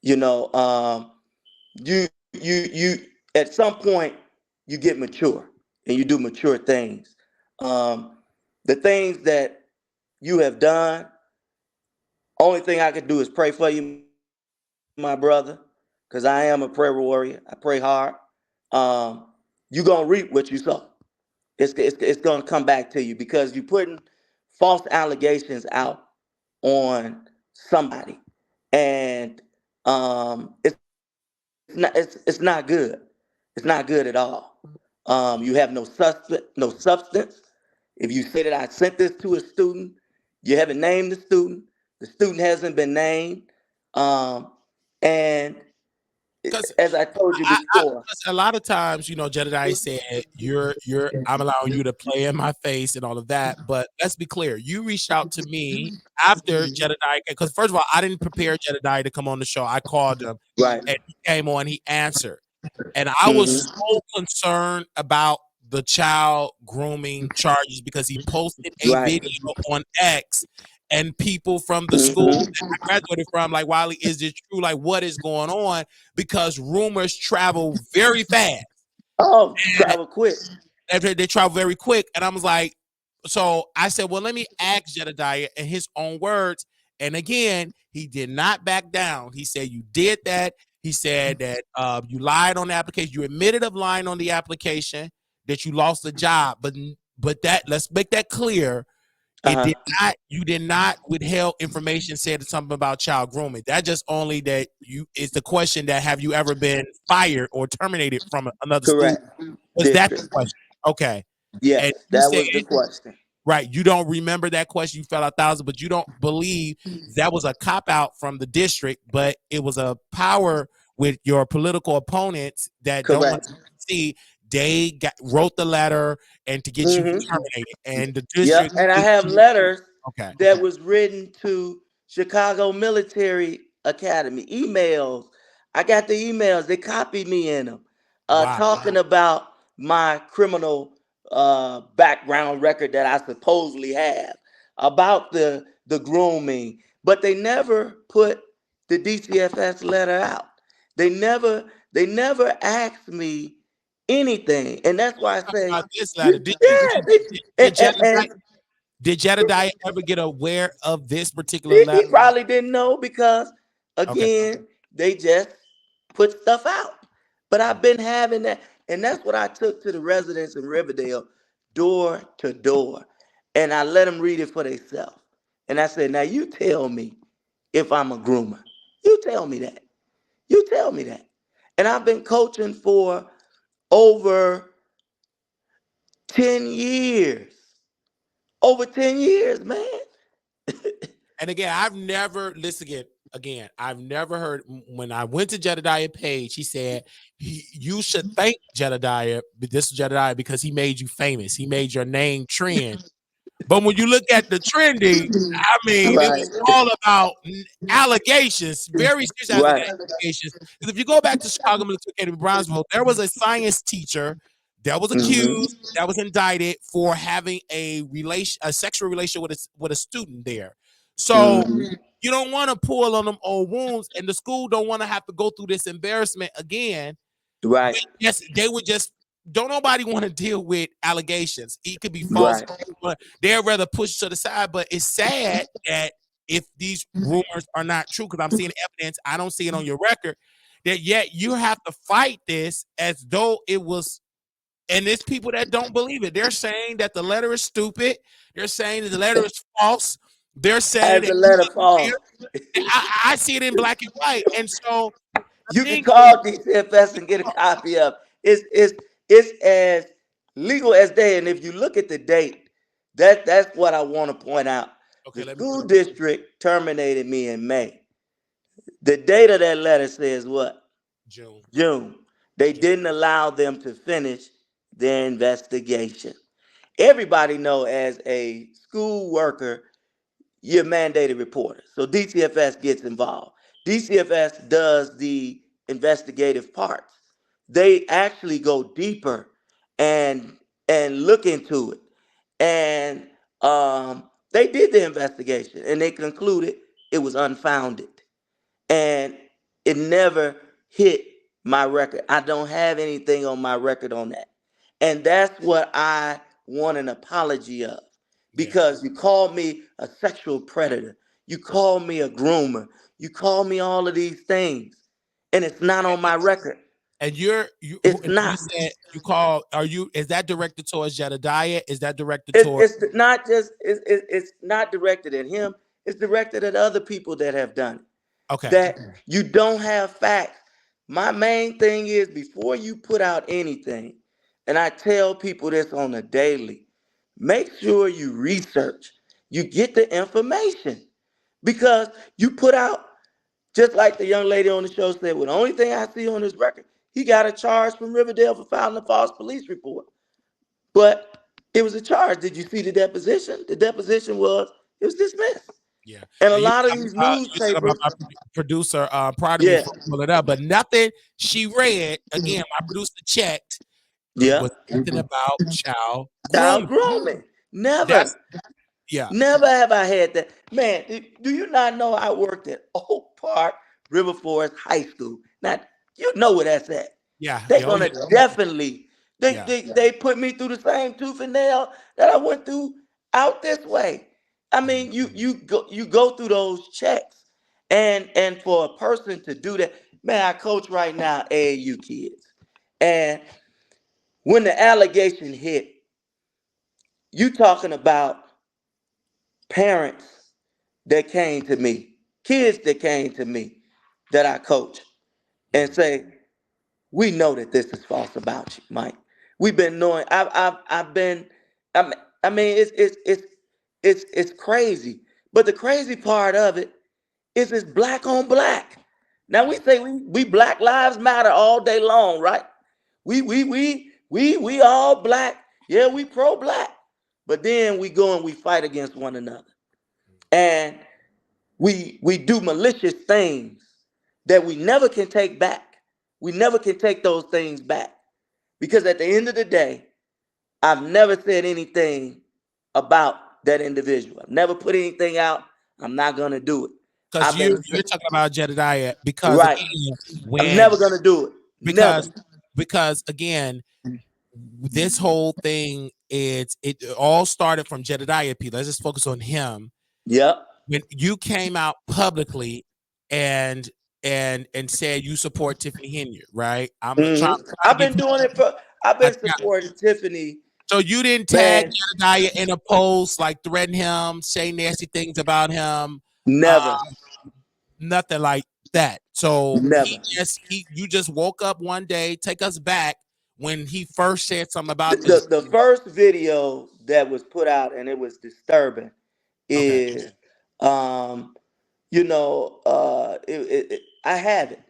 You know, you at some point you get mature and you do mature things. Um, the things that you have done, only thing I can do is pray for you, my brother, because I am a prayer warrior. I pray hard. You're gonna reap what you sow. It's gonna come back to you because you're putting false allegations out on somebody, and it's not good. It's not good at all. You have no substance. If you say that I sent this to a student, you haven't named the student. The student hasn't been named. Um, and Because as I told you before, a lot of times, Jedidiah said, I'm allowing you to play in my face and all of that. But let's be clear, you reached out to me after Jedidiah, because first of all, I didn't prepare Jedidiah to come on the show. I called him right? and he came on, he answered. And I was Hmm. so concerned about the child grooming charges because he posted a Right. video on X and people from the school Hmm. that I graduated from, like, Wiley, is this true? Like, what is going on? Because rumors travel very fast. Oh, travel quick. They travel very quick. And I was like, so I said, well, let me ask Jedidiah in his own words. And again, he did not back down. He said, you did that. He said that you lied on the application. You admitted of lying on the application, that you lost the job. But that, let's make that clear. Uh It did huh. not, you did not withheld information, said something about child grooming. That just only that you is the question that have you ever been fired or terminated from another school? Correct. Was that the District. question? Okay. And Yes, you that said, was the question. right, you don't remember that question. You fell 1,000, but you don't believe that was a cop out from the district, but it was a power with your political opponents that don't want to Correct. see. They wrote the letter and to get you Hmm. terminated, and the Yep. district And I is have letters okay. that was written to Chicago Military Academy. Emails. I got the emails. They copied me in them, Wow. talking about my criminal background record that I supposedly have, about the grooming, but they never put the DCFS letter out. They never asked me anything, and that's why I Talking say, about this letter. yeah, Did Jedediah, and did Jedediah ever get aware of this particular he letter? probably didn't know because, Okay. again, they just put stuff out. But I've been having that, and that's what I took to the residents in Riverdale, door to door, and I let them read it for themselves. And I said, "Now you tell me if I'm a groomer. You tell me that. You tell me that." And I've been coaching for over 10 years. Over 10 years, man. And again, I've never listen again. again, I've never heard when I went to Jedidiah page, he said you should thank Jedidiah, this Jedidiah, because he made you famous. He made your name trend. But when you look at the trending, I mean, it Right. was all about allegations, very serious Right. allegations. Because if you go back to Chicago Military Academy, Brownsville, there was a science teacher that was accused, that was indicted for having a sexual relation with a student there. So you don't want to pull on them old wounds, and the school don't want to have to go through this embarrassment again. Right. Yes, they would just don't nobody want to deal with allegations. It could be false. Right. But they'd rather push to the side. But it's sad that if these rumors are not true, because I'm seeing evidence, I don't see it on your record, that yet you have to fight this as though it was. And there's people that don't believe it. They're saying that the letter is stupid. They're saying that the letter is false. They're saying As that a letter falls. I see it in black and white. And so I You can think call DCFS and get a copy of it. It's as legal as day. And if you look at the date, that's what I want to point out. okay, The let me put school it district terminated me in May. The date of that letter says what? June. June. They didn't allow them to finish their investigation. Everybody know as a school worker, you're mandated reporter. So DCFS gets involved. DCFS does the investigative parts. They actually go deeper and look into it. And they did the investigation and they concluded it was unfounded. And it never hit my record. I don't have anything on my record on that. And that's what I want an apology of. Yeah. Because you called me a sexual predator. You called me a groomer. You called me all of these things. And it's not on my record. And you It's and you not. said you call is that directed towards Jedidiah? Is that directed toward It's not just it's not directed at him. It's directed at other people that have done it. okay. That you don't have facts. My main thing is before you put out anything, and I tell people this on a daily, make sure you research, you get the information. Because you put out, just like the young lady on the show said, well, the only thing I see on this record, he got a charge from Riverdale for filing a false police report. But it was a charge. Did you see the deposition? The deposition was, it was dismissed. Yeah. And a And lot of these you talking about newspapers, my producer pardon me yeah, for pulling it up, but nothing she read, again, my producer checked, it yeah, was nothing about child child grooming. grooming. That's Never, yeah. never have I had that. Man, do you not know I worked at Oak Park River Forest High School? Now, you know where that's at. Yeah. They're Yeah. Oh, gonna yeah. definitely, Yeah. they put me through the same tooth and nail that I went through out this way. I Mhm. mean, you go through those checks. And for a person to do that, man, I coach right now AAU kids. And when the allegation hit, you talking about parents that came to me, kids that came to me that I coach and Mhm. say, we know that this is false about you, Mike. We've been knowing. I've been. I mean, it's crazy. But the crazy part of it is it's black on black. Now we say we Black Lives Matter all day long, right? We all black. Yeah, we pro black. But then we go and we fight against one another, and we do malicious things that we never can take back. We never can take those things back. Because at the end of the day, I've never said anything about that individual. I've never put anything out. I'm not gonna do it. Because I've been you're talking about Jedidiah because right. again, I'm when never gonna do it. Never. because again, this whole thing it all started from Jedidiah P. Let's just focus on him. Yep. When you came out publicly and and said you support Tiffany Henyard, right? I'm trying to I've give been you doing it for. I've a, been supporting Tiffany, so you didn't tag man. Jedidiah in a post, like threaten him, say nasty things about him, uh, Never. nothing like that. So Never. you just woke up one day. Take us back when he first said something The, about this. the, the first video that was put out and it was disturbing Okay. is um I have it.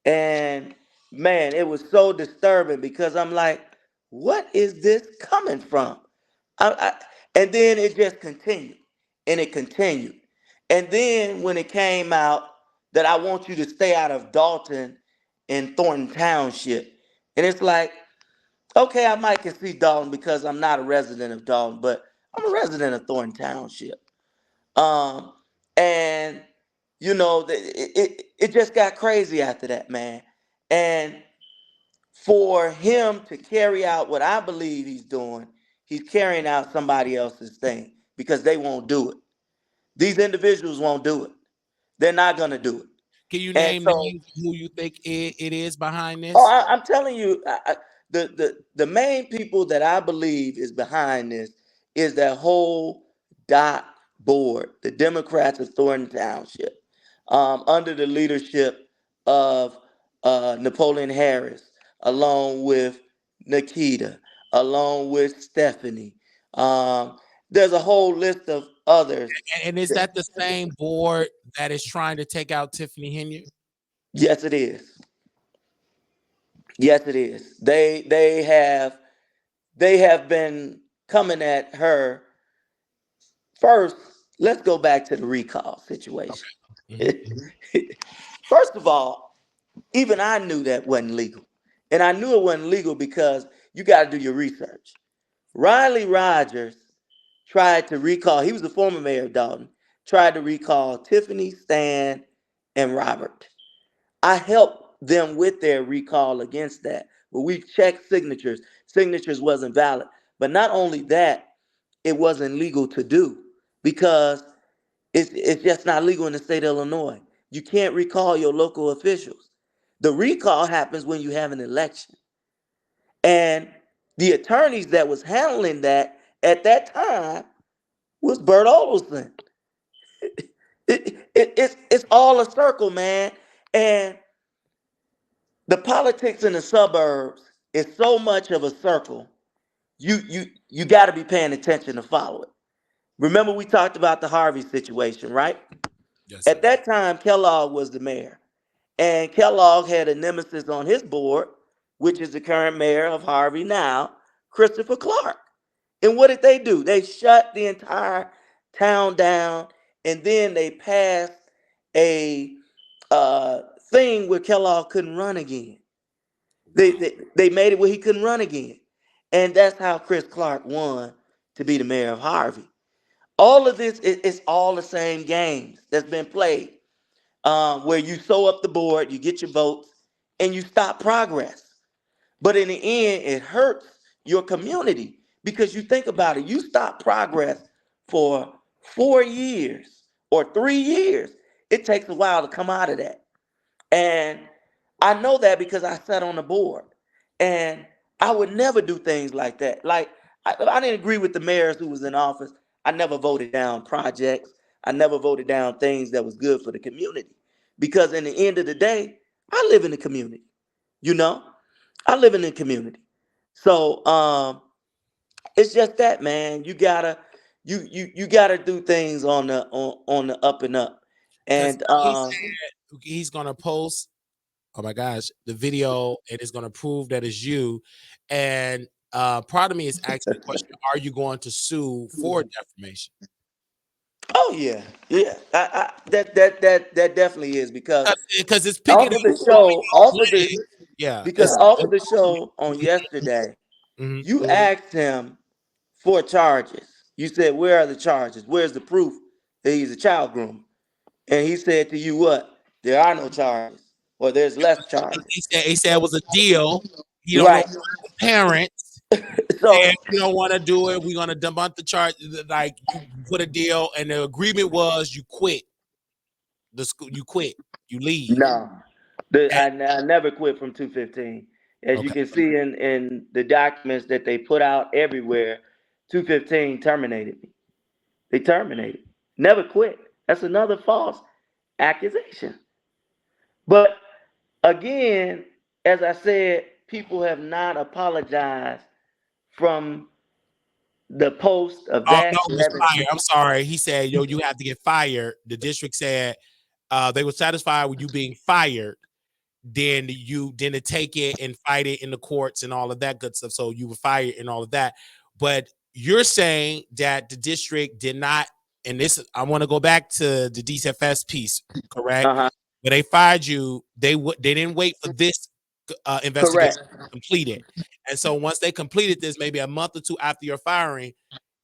And man, it was so disturbing because I'm like, what is this coming from? And then it just continued and it continued. And then when it came out that I want you to stay out of Dalton and Thornton Township, and it's like, okay, I might can see Dalton because I'm not a resident of Dalton, but I'm a resident of Thornton Township. Um, and it just got crazy after that, man. And for him to carry out what I believe he's doing, he's carrying out somebody else's thing because they won't do it. These individuals won't do it. They're not gonna do it. Can you And name so, names who you think it is behind oh, this? I'm telling you, the main people that I believe is behind this is that whole dot board, the Democrats of Thornton Township, under the leadership of Napoleon Harris, along with Nikita, along with Stephanie. Um, there's a whole list of others. And is that the same board that is trying to take out Tiffany Henyard? Yes, it is. Yes, it is. They have been coming at her. First, let's go back to the recall situation. Mhm. First of all, even I knew that wasn't legal. And I knew it wasn't legal because you got to do your research. Riley Rogers tried to recall, he was the former mayor of Dalton, tried to recall Tiffany, Stan, and Robert. I helped them with their recall against that, but we checked signatures. Signatures wasn't valid. But not only that, it wasn't legal to do because it's just not legal in the state of Illinois. You can't recall your local officials. The recall happens when you have an election. And the attorneys that was handling that at that time was Bert Olson. It's all a circle, man. And the politics in the suburbs is so much of a circle. You got to be paying attention to follow it. Remember we talked about the Harvey situation, right? Yes, sir. At that time, Kellogg was the mayor, and Kellogg had a nemesis on his board, which is the current mayor of Harvey now, Christopher Clark. And what did they do? They shut the entire town down, and then they passed a uh, thing where Kellogg couldn't run again. They made it where he couldn't run again. And that's how Chris Clark won to be the mayor of Harvey. All of this is all the same games that's been played, where you sew up the board, you get your votes, and you stop progress. But in the end, it hurts your community because you think about it, you stop progress for 4 years or 3 years. It takes a while to come out of that. And I know that because I sat on the board. And I would never do things like that. Like, I didn't agree with the mayors who was in office. I never voted down projects. I never voted down things that was good for the community. Because in the end of the day, I live in the community. You know? I live in the community. So it's just that, man. You gotta do things on the up and up. Because And he said he's gonna post, oh my gosh, the video, and it's gonna prove that it's you. And part of me is asking the question: are you going to sue for defamation? oh yeah, yeah. That definitely is because Because it's picking off up of the on show, off of the play. Yeah, because it's off of the show on yesterday, mhm. you asked him for charges. You said, "Where are the charges? Where's the proof that he's a child groomer?" And he said to you, "What? There are no charges, or there's less charges." He said it was a deal. He don't know Right. parents. And So if you don't want to do it, we're gonna debunk the charge. Like you put a deal, and the agreement was you quit the school. You quit. You leave. no, And, I never quit from 215. As you okay. can see in the documents that they put out everywhere, 215 terminated me. They terminated. Never quit. That's another false accusation. But again, as I said, people have not apologized from the post of Oh that no, it was 11. fired. I'm sorry. He said, "Yo, you have to get fired." The district said they were satisfied with you being fired, then to take it and fight it in the courts and all of that good stuff. So you were fired and all of that. But you're saying that the district did not, and this I want to go back to the DCFS piece, correct? Uh-huh. When they fired you, they didn't wait for this investigation Correct. completed. And so once they completed this, maybe a month or two after your firing,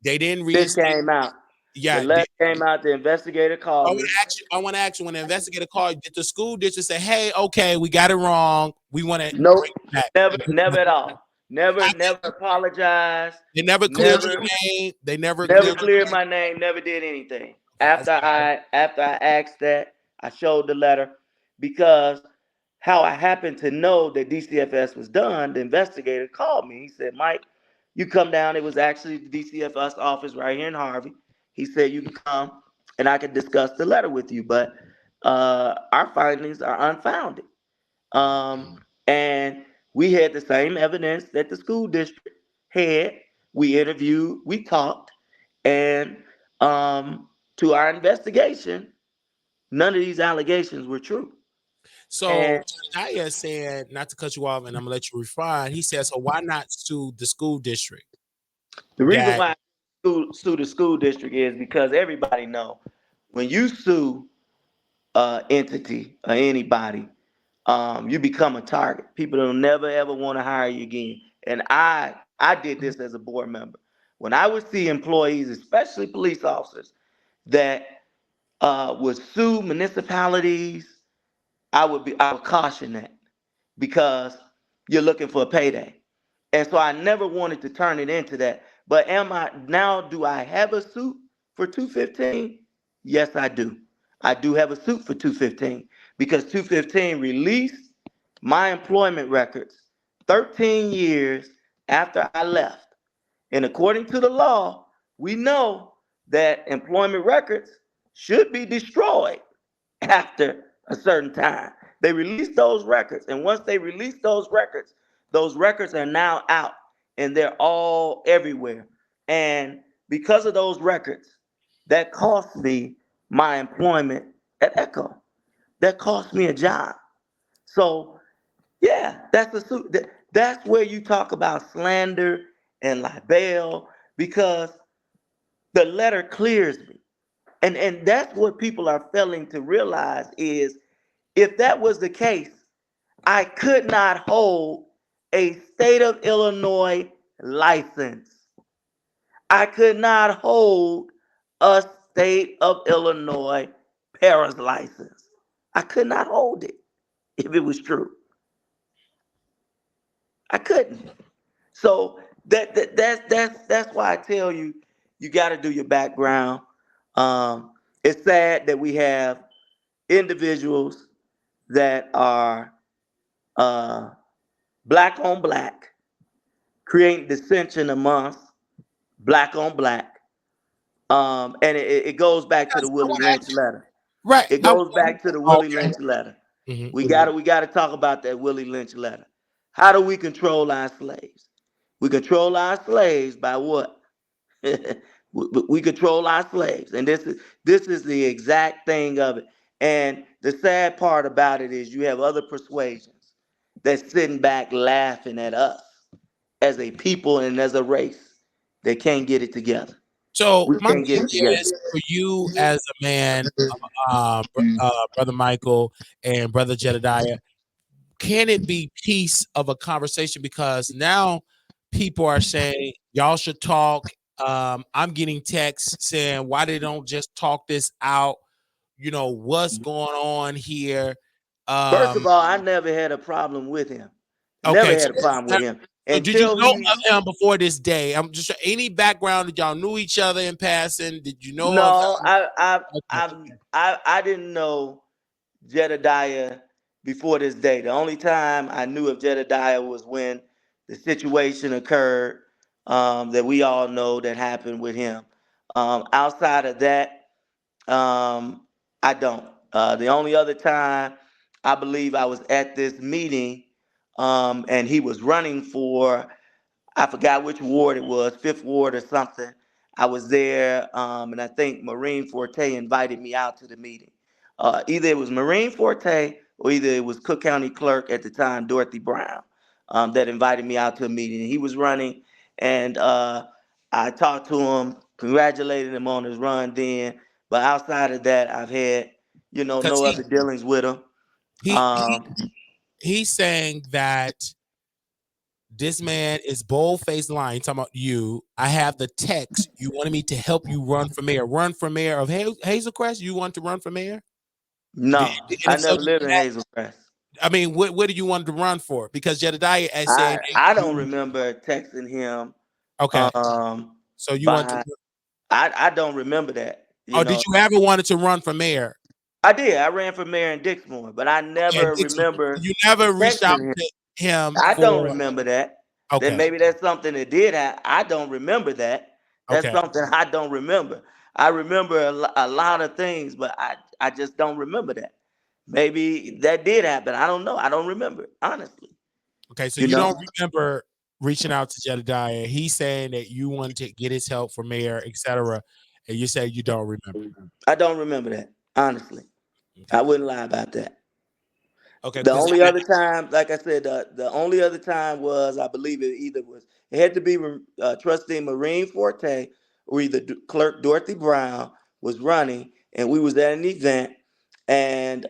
they didn't This reinstate. came out. The Yeah, letter came out. The investigator I called want me. to ask you. I want to ask you when the investigator called, did the school district say, "Hey, okay, we got it wrong. We want to Nope. bring it back"? Never at all. Never apologized. They never cleared your Never, name. They never never cleared cleared my name. Never did anything. your name. Okay, After I asked that, I showed the letter because how I happened to know that DCFS was done. The investigator called me. He said, "Mike, you come down." It was actually the DCFS office right here in Harvey. He said, "You can come and I can discuss the letter with you, but our findings are unfounded." And we had the same evidence that the school district had. We interviewed, we talked, and to our investigation, none of these allegations were true. so And Jedidiah said, not to cut you off, and I'm gonna let you respond. He said, "So why not sue the school district?" the reason That why I sue the school district is because everybody know when you sue entity or anybody, you become a target. People don't never ever want to hire you again. And I did this as a board member. When I would see employees, especially police officers, that would sue municipalities, I would caution that because you're looking for a payday. And so I never wanted to turn it into that. But am I now? Do I have a suit for 215? Yes, I do. I do have a suit for 215 because 215 released my employment records 13 years after I left. And according to the law, we know that employment records should be destroyed after a certain time. They released those records. And once they release those records are now out and they're all everywhere. And because of those records, that cost me my employment at Echo. That cost me a job. So, yeah, that's where you talk about slander and libel because the letter clears me. And that's what people are failing to realize is if that was the case, I could not hold a state of Illinois license. I could not hold a state of Illinois Paris license. I could not hold it if it was true. I couldn't. So that's why I tell you, you got to do your background. It's sad that we have individuals that are uh, black on black, creating dissension amongst black on black. And it goes back to the I Willie want to Lynch ask you, letter. right? It goes back to the Willie Okay. Lynch letter. Mhm. We gotta talk about that Willie Lynch letter. How do we control our slaves? We control our slaves by what? We control our slaves, and this is the exact thing of it. And the sad part about it is you have other persuasions that's sitting back laughing at us as a people and as a race that can't get it together. So We my can't thing get it together. is for you as a man, brother Micheal and brother Jedidiah, can it be piece of a conversation? Because now people are saying y'all should talk. I'm getting texts saying why they don't just talk this out. You know what's going on here. First of Um, all, I never had a problem with him. Never okay, had a problem with him so did you until know he. of him before this day? I'm just any background that y'all knew each other in passing. Did you know of No, him? Okay, I didn't know Jedidiah before this day. The only time I knew of Jedidiah was when the situation occurred that we all know that happened with him. Outside of that, I don't. The only other time I believe I was at this meeting and he was running for, I forgot which ward it was, Fifth Ward or something. I was there, and I think Maureen Forte invited me out to the meeting. Either it was Marine Forte or either it was Cook County Clerk at the time, Dorothy Brown, that invited me out to a meeting. He was running, and I talked to him, congratulated him on his run then. But outside of that, I've had, Because no other dealings with him. he he Um, he's saying that this man is bold faced lying, talking about you. I have the text. You wanted me to help you run for mayor. Run for mayor of Hazel Crest? You want to run for mayor? no, And I if so, never lived in Hazel Crest. I mean, what do you want to run for? Because Jedidiah is saying that I don't you remember texting him. okay. Um, So you want to by I don't remember that. oh, did you ever wanted to run for mayor? I did. I ran for mayor in Dixmoor, but I Okay, never Dixon, remember you never reached out texting him. to him I don't for remember that. Then okay, maybe that's something that did happen. I don't remember that. That's okay, something I don't remember. I remember a lot of things, but I just don't remember that. Maybe that did happen. I don't know. I don't remember, honestly. okay. So You you know, don't remember reaching out to Jedidiah. He's saying that you wanted to get his help for mayor, etc. And you say you don't remember. I don't remember that, honestly. Okay, I wouldn't lie about that. okay, The because only other time, like I said, the only other time was, I believe it had to be trustee Marine Forte or either clerk Dorothy Brown was running, and we was at an event, and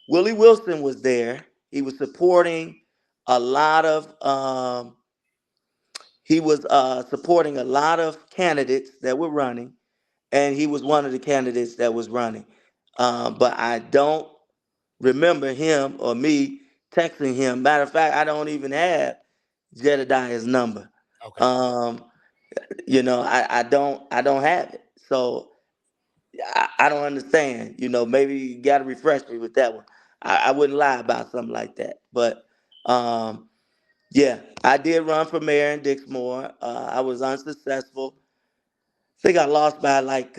Willie Wilson was there. He was supporting a lot of supporting a lot of candidates that were running, and he was one of the candidates that was running. But I don't remember him or me texting him. Matter of fact, I don't even have Jedidiah's number. okay, Um, I don't have it. So I don't understand. Maybe you got to refresh me with that one. I wouldn't lie about something like that. But yeah, I did run for mayor in Dixmoor. I was unsuccessful. I think I lost by like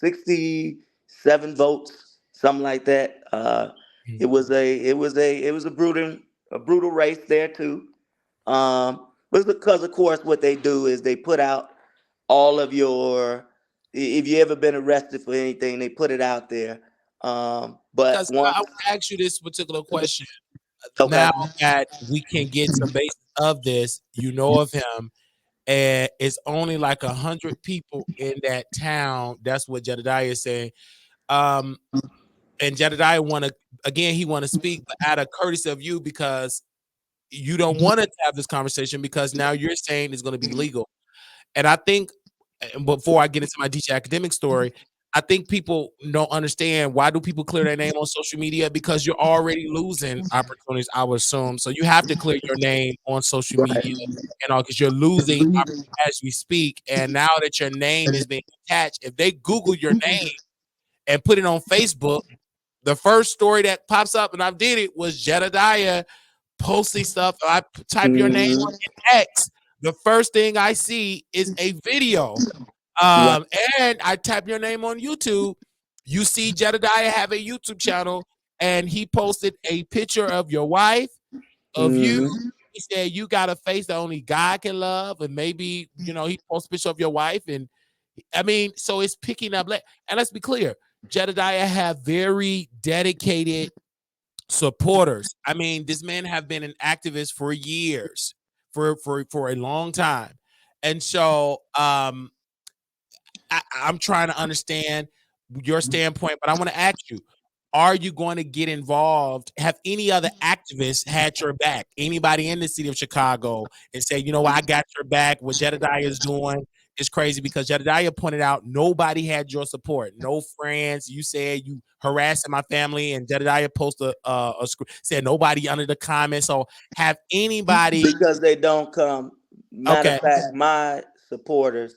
67 votes, something like that. It was a brutal race there too. But because of course what they do is they put out all of your, if you ever been arrested for anything, they put it out there. But because I once, want to ask you this particular question. okay. Now that we can get some basis of this, you know of him, and it's only like 100 people in that town. That's what Jedidiah is saying. Um, and Jedidiah want to again, he want to speak, but out of courtesy of you, because you don't want to have this conversation because now you're saying it's going to be legal. And I think, and before I get into my DJ academic story, I think people don't understand why do people clear their name on social media, because you're already losing opportunities, I would assume. So you have to clear your name on social Right. media and all because you're losing opportunities as we speak. And now that your name is being attached, if they Google your name and put it on Facebook, the first story that pops up, and I did it, was Jedidiah posting stuff. I type your name Hmm. on X. The first thing I see is a video. Right. Um, and I type your name on YouTube. You see Jedidiah have a YouTube channel, and he posted a picture of your wife, of you. Hmm. He said you got a face that only God can love, and maybe he posted a picture of your wife, and I mean, so it's picking up. And let's be clear, Jedidiah have very dedicated supporters. I mean, this man have been an activist for years, for a long time, and so I'm trying to understand your standpoint, but I want to ask you: are you going to get involved? Have any other activists had your back? Anybody in the city of Chicago and say, you know what, I got your back. What Jedidiah is doing is crazy, because Jedidiah pointed out nobody had your support, no friends. You said you harassing my family, and Jedidiah posted said nobody under the comments. So have anybody? Because they don't come. Matter of Okay, fact, my supporters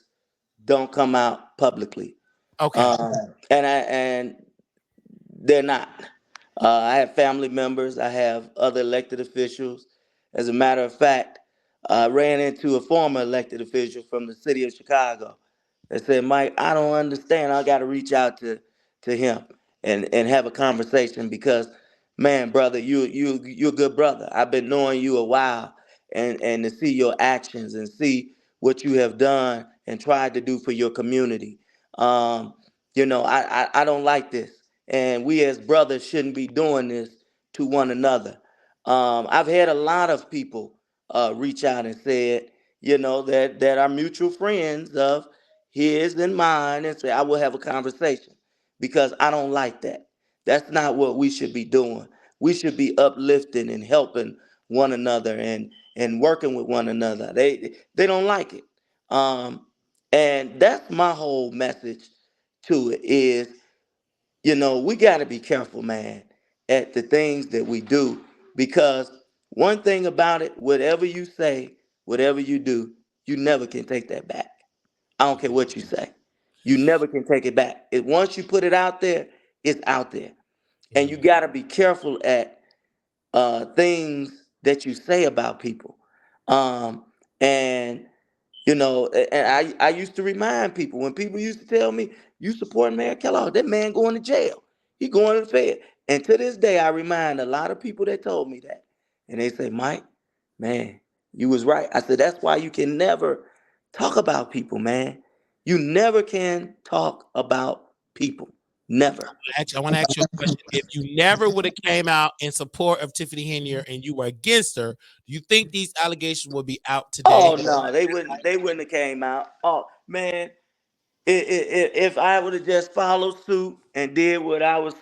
don't come out publicly. okay, Um, and they're not. I have family members. I have other elected officials. As a matter of fact, I ran into a former elected official from the city of Chicago that said, "Mike, I don't understand. I got to reach out to him and have a conversation because, man, brother, you're a good brother. I've been knowing you a while, and to see your actions and see what you have done and tried to do for your community." Um, I don't like this, and we as brothers shouldn't be doing this to one another. I've had a lot of people reach out and said, that are mutual friends of his and mine, and say I will have a conversation because I don't like that. That's not what we should be doing. We should be uplifting and helping one another and working with one another. They don't like it. Um, and that's my whole message to it is, we got to be careful, man, at the things that we do. Because one thing about it, whatever you say, whatever you do, you never can take that back. I don't care what you say. You never can take it back. Once you put it out there, it's out there. And you Mhm. got to be careful at things that you say about people. Um, and and I used to remind people when people used to tell me, "You support Mayor Kellogg? That man going to jail. He going to the Fed." And to this day, I remind a lot of people that told me that, and they say, "Mike, man, you was right." I said, "That's why you can never talk about people, man. You never can talk about people. Never." I want to ask you a question. If you never would have came out in support of Tiffany Henier and you were against her, do you think these allegations would be out today? Oh no, they wouldn't. They wouldn't have came out. Oh man, if I would have just followed suit and did what I was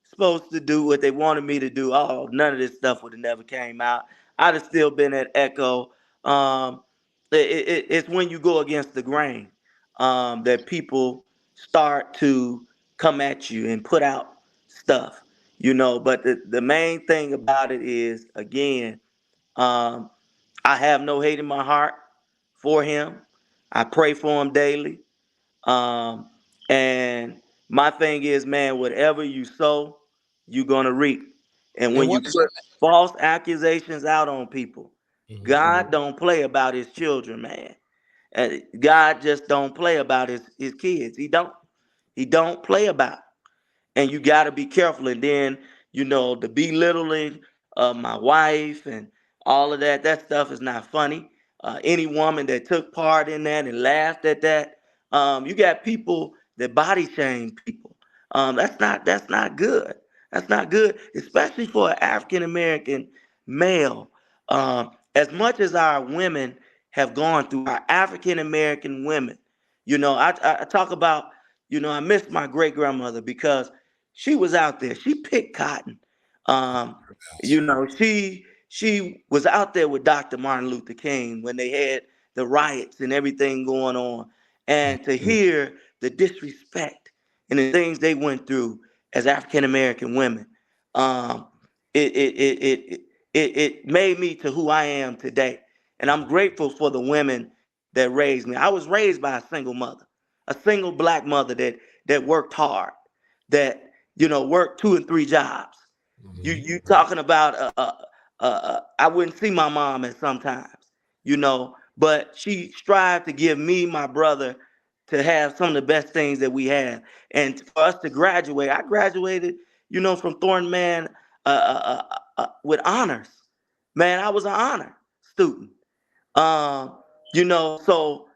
supposed to do, what they wanted me to do, oh, none of this stuff would have never came out. I'd have still been at Echo. Um, it's when you go against the grain that people start to come at you and put out stuff, But the main thing about it is, again, um, I have no hate in my heart for him. I pray for him daily. Um, and my thing is, man, whatever you sow, you're gonna reap. And And when you what is put false accusations out on people, Mhm. God don't play about his children, man. God just don't play about his kids. He don't play about. And you got to be careful. And then the belittling of my wife and all of that stuff is not funny. Any woman that took part in that and laughed at that, you got people that body shame people. That's not good. That's not good, especially for an African American male. As much as our women have gone through, our African American women, I talk about, I miss my great grandmother because she was out there. She picked cotton. Um, she was out there with Dr. Martin Luther King when they had the riots and everything going on, and to hear the disrespect and the things they went through as African American women, um, it, it it it it made me to who I am today, and I'm grateful for the women that raised me. I was raised by a single mother, a single black mother that worked hard, that worked 2 and 3 jobs. You talking about I wouldn't see my mom at sometimes, but she strived to give me, my brother, to have some of the best things that we have, and for us to graduate. I graduated, from Thornton, man, with honors. Man, I was an honor student. Um, so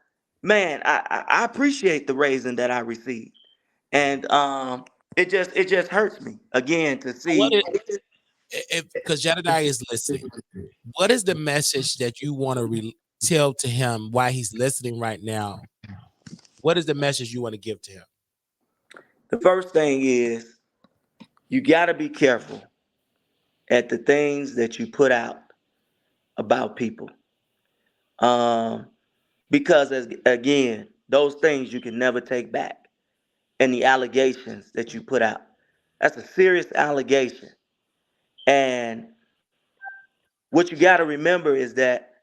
man, I appreciate the raising that I received, and it just hurts me again to What see. if because Jedidiah is listening? What is the message that you want to tell to him while he's listening right now? What is the message you want to give to him? The first thing is you got to be careful at the things that you put out about people, um, because again, those things you can never take back, and the allegations that you put out. That's a serious allegation, and what you got to remember is that,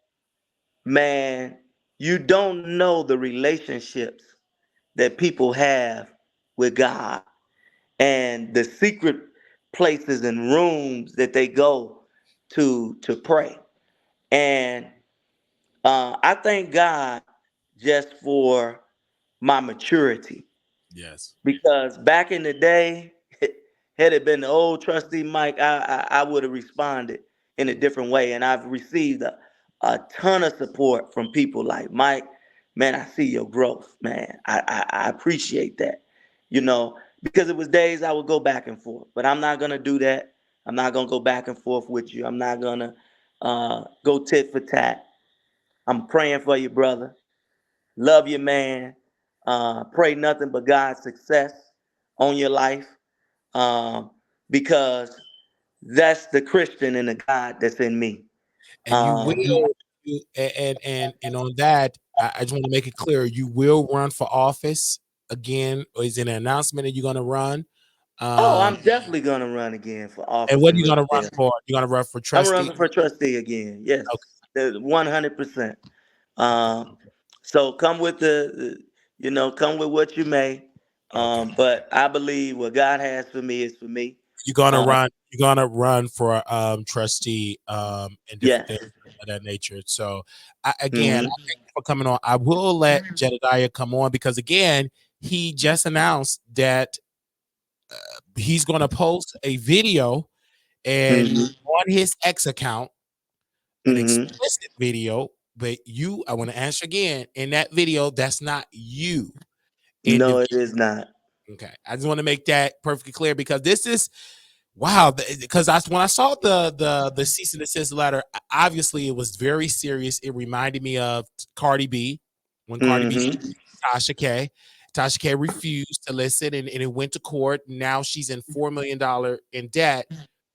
man, you don't know the relationships that people have with God and the secret places and rooms that they go to pray. And I thank God just for my maturity, Yes. because back in the day, had it been the old trustee Mike, I would have responded in a different way. And I've received a ton of support from people like Mike. Man, I see your growth, man. I appreciate that. you know, because it was days I would go back and forth. But I'm not gonna do that. I'm not gonna go back and forth with you. I'm not gonna go tit for tat. I'm praying for you, brother. Love you, man. Pray nothing but God's success on your life, um, because that's the Christian and the God that's in me. And you Um, will, and on that, I just want to make it clear, you will run for office again, or is it an announcement that you're going to run? oh, Um, I'm definitely gonna run again for and office what in are you going to run Riverdale. for? You're going to run for I'm trustee? running for trustee again. Yes, Okay, 100%. Um, so come with come with what you may. okay. But I believe what God has for me is for me. You're going to Um, run. You're going to run for trustee and different yes. things of that nature. So, again, Hmm. I thank you for coming on. I will let Jedidiah come on because again, he just announced that he's going to post a video and Hmm. on his X account, an Hmm. explicit video. But I want to answer again. In that video, that's not you in the No, video. it is not. Okay, I just want to make that perfectly clear because this is wow. Because when I saw the cease and desist letter, obviously it was very serious. It reminded me of Cardi B when Cardi B Hmm. Tasha K. Tasha K refused to listen, and it went to court. Now she's in $4 million in debt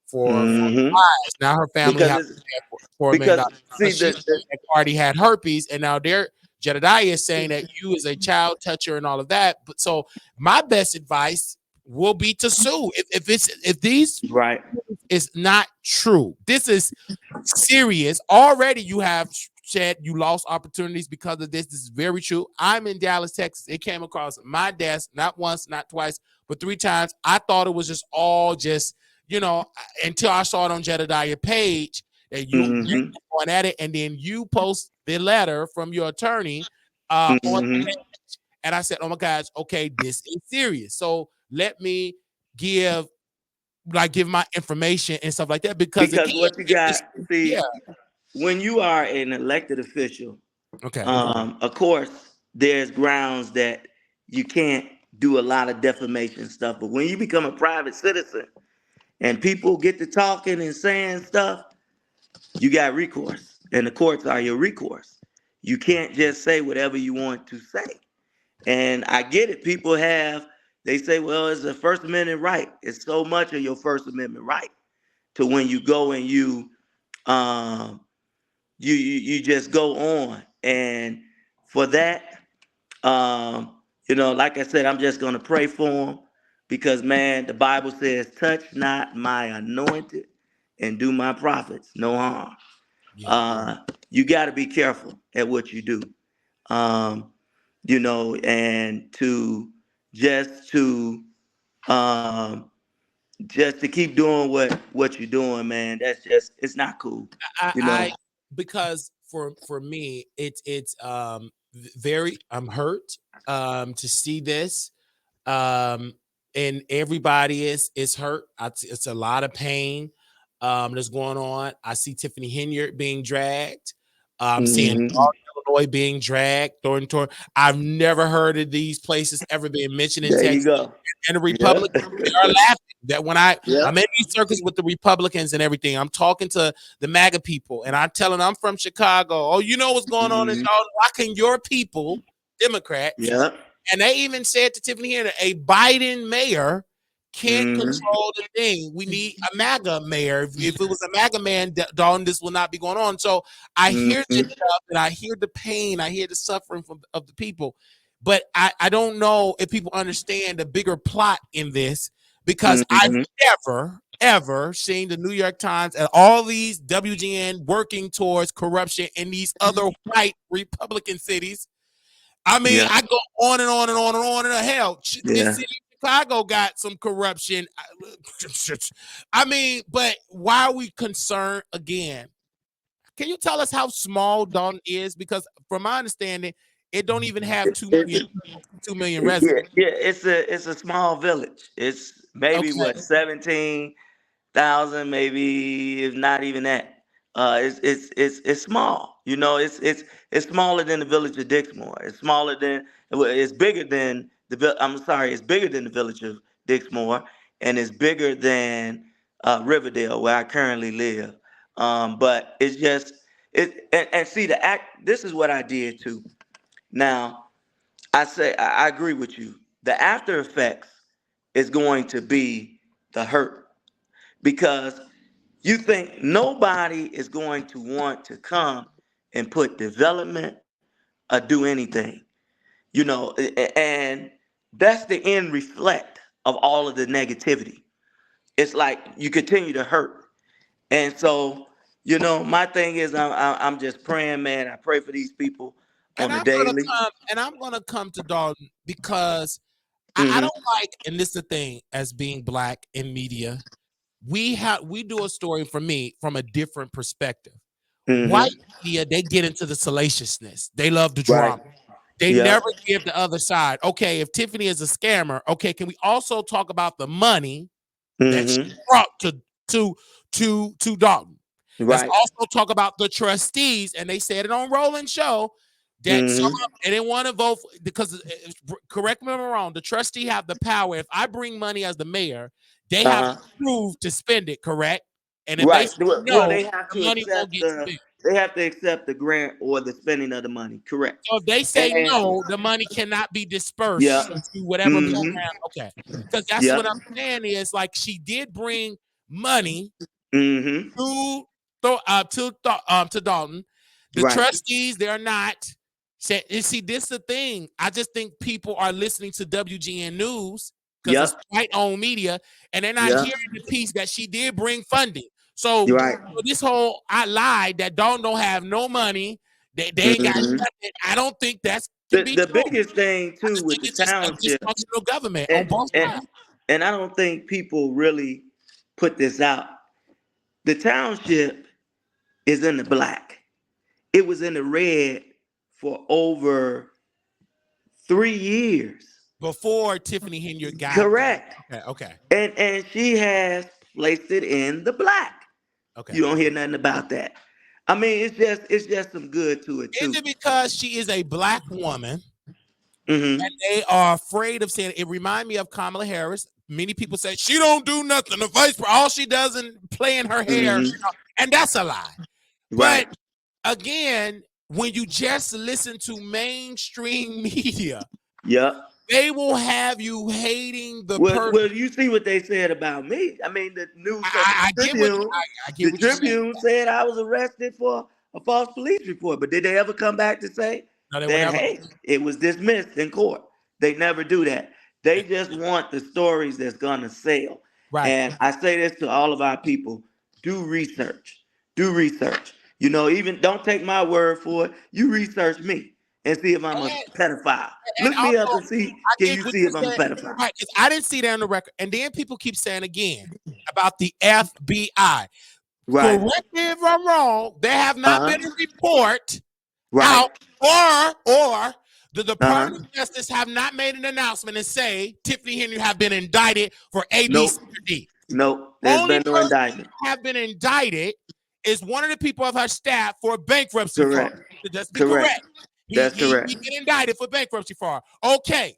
for Hmm. lies. Now her family Because have it's to pay $4 million because see because she's saying that Cardi had herpes, and now Jedidiah is saying that you is a child toucher and all of that. But so my best advice will be to sue if these right. is not true. This is serious. Already you have said you lost opportunities because of this. This is very true. I'm in Dallas, Texas. It came across my desk not once, not twice, but 3 times. I thought it was just all just, until I saw it on Jedidiah page that you Hmm. going at it, and then you post the letter from your attorney on the Hmm. page. And I said, oh my gosh, okay, this is serious. So let me give give my information and stuff like that because Because again, what you got, yeah, see, when you are an elected official, okay, of course, there's grounds that you can't do a lot of defamation stuff. But when you become a private citizen and people get to talking and saying stuff, you got recourse, and the courts are your recourse. You can't just say whatever you want to say. And I get it. They say, well, it's a First Amendment right. It's so much of your First Amendment right to when you go and um, you just go on. And for that, like I said, I'm just gonna pray for him because man, the Bible says, touch not my anointed and do my prophets no harm. yeah. uh, you got to be careful at what you do. Um, and just to um, just to keep doing what you're doing, man. That's just it's not cool. You know. I because for me, it's very I'm hurt to see this um and everybody is hurt. It's a lot of pain that's going on. I see Tiffany Henyard being dragged. I'm seeing Hmm. Illinois being dragged, Thornton. I've never heard of these places ever being mentioned in There you Texas. go. And the Yeah. Republicans, they are laughing that when Yeah. I'm in these circles with the Republicans and everything, I'm talking to the MAGA people and I'm telling them I'm from Chicago. Oh, you know what's going on in Hmm. Charlotte? Why can your people, Democrats, Yeah. and they even said to Tiffany here, a Biden mayor can't Hmm. control the thing. We need a MAGA mayor. If it was a MAGA man, Dawn, this will not be going on. So I hear this Hmm. stuff and I hear the pain, I hear the suffering of the people. But I don't know if people understand the bigger plot in this because I've Hmm. never, ever seen the New York Times and all these WGN working towards corruption in these other white Republican cities. I mean, Yeah. I go on and on and on and on. And hell, this Yeah. city of Chicago got some corruption. I mean, but why are we concerned again? Can you tell us how small Dalton is? Because from my understanding, it don't even have It, 2 million it, 2 million yeah. residents. Yeah. It's a small village. It's maybe Okay, what 17,000, maybe if not even that. It's small. It's smaller than the village of Dixmoor. It's smaller than well, it's bigger than I'm sorry, it's bigger than the village of Dixmoor, and it's bigger than Riverdale, where I currently live. But it's just and see the act. This is what I did too. Now I agree with you. The after effects is going to be the hurt because you think nobody is going to want to come and put development or do anything, and that's the end reflect of all of the negativity. It's like you continue to hurt. And so, my thing is, I'm just praying, man. I pray for these people And on the daily. I'm gonna come to Dalton because I Hmm. don't like, and this is the thing, as being black in media, we do a story for me from a different perspective. White Hmm. media, they get into the salaciousness. They love the Right. drama. They Yep. never give the other side. Okay, if Tiffany is a scammer, okay, can we also talk about the money that she Hmm. brought to Dalton? Let's Right. also talk about the trustees, and they said it on Roland Show that some Hmm. of they didn't want to vote because correct me if I'm wrong. The trustee have the power. If I bring money as the mayor, they have to Uh-huh. prove to spend it. Correct, and if they Right. say Well, no, they have the to money won't accept get spent. the grant or the spending of the money. Correct. So if they say And no, the money cannot be dispersed yeah. to whatever Hmm. program. Okay, because that's Yeah. what I'm saying is like she did bring money Hmm. to to Dalton. The Right. trustees, they're not. And see, this is the thing. I just think people are listening to WGN News because it's Yep. white-owned media, and they're not Yep. hearing the piece that she did bring funding. So You're right. this whole I lied that Dalton don't have no money, they ain't got Hmm. nothing. I don't think that's can The be the true. biggest thing I too just with think the it's just a township, dysfunctional government on and both and sides. and I don't think people really put this out. The township is in the black. It was in the red for over 3 years. Before Tiffany Henry got Correct. okay. And she has placed it in the black. Okay. You don't hear nothing about that. I mean, it's just some good to it Is too. it because she is a black woman and Hmm. they are afraid of saying it? Remind me of Kamala Harris. Many people say she don't do nothing. The vice president, all she does is play in her hair, Hmm. and that's a lie. Right. But again, when you just listen to mainstream media, Yep. they will have you hating the Well, person. well, you see what they said about me. I mean, the newspaper, I get what Tribune, I the get what you're saying. Tribune said I was arrested for a false police report. But did they ever come back to say No, they will that, never. hey, it was dismissed in court? They never do that. They just want the stories that's going to sell. Right. And I say this to all of our people: do research. Do research. Even don't take my word for it. You research me and see if I'm a And, pedophile. and Look me up also, and see, I can get you what see you if I'm a said. pedophile? Right, because I didn't see that on the record. And then people keep saying again about the FBI. Right. Correct me if I'm wrong. There have not Uh-huh. been a report Right. out, or the Uh-huh. Department of Justice have not made an announcement and say Tiffany Henry have been indicted for A, B, Nope. C, or D. Nope. There's Only been no person indictment. who have been indicted is one of the people of her staff for bankruptcy fraud. Correct. To just be Correct. correct. He, That's he correct. he get indicted for bankruptcy fraud. Okay.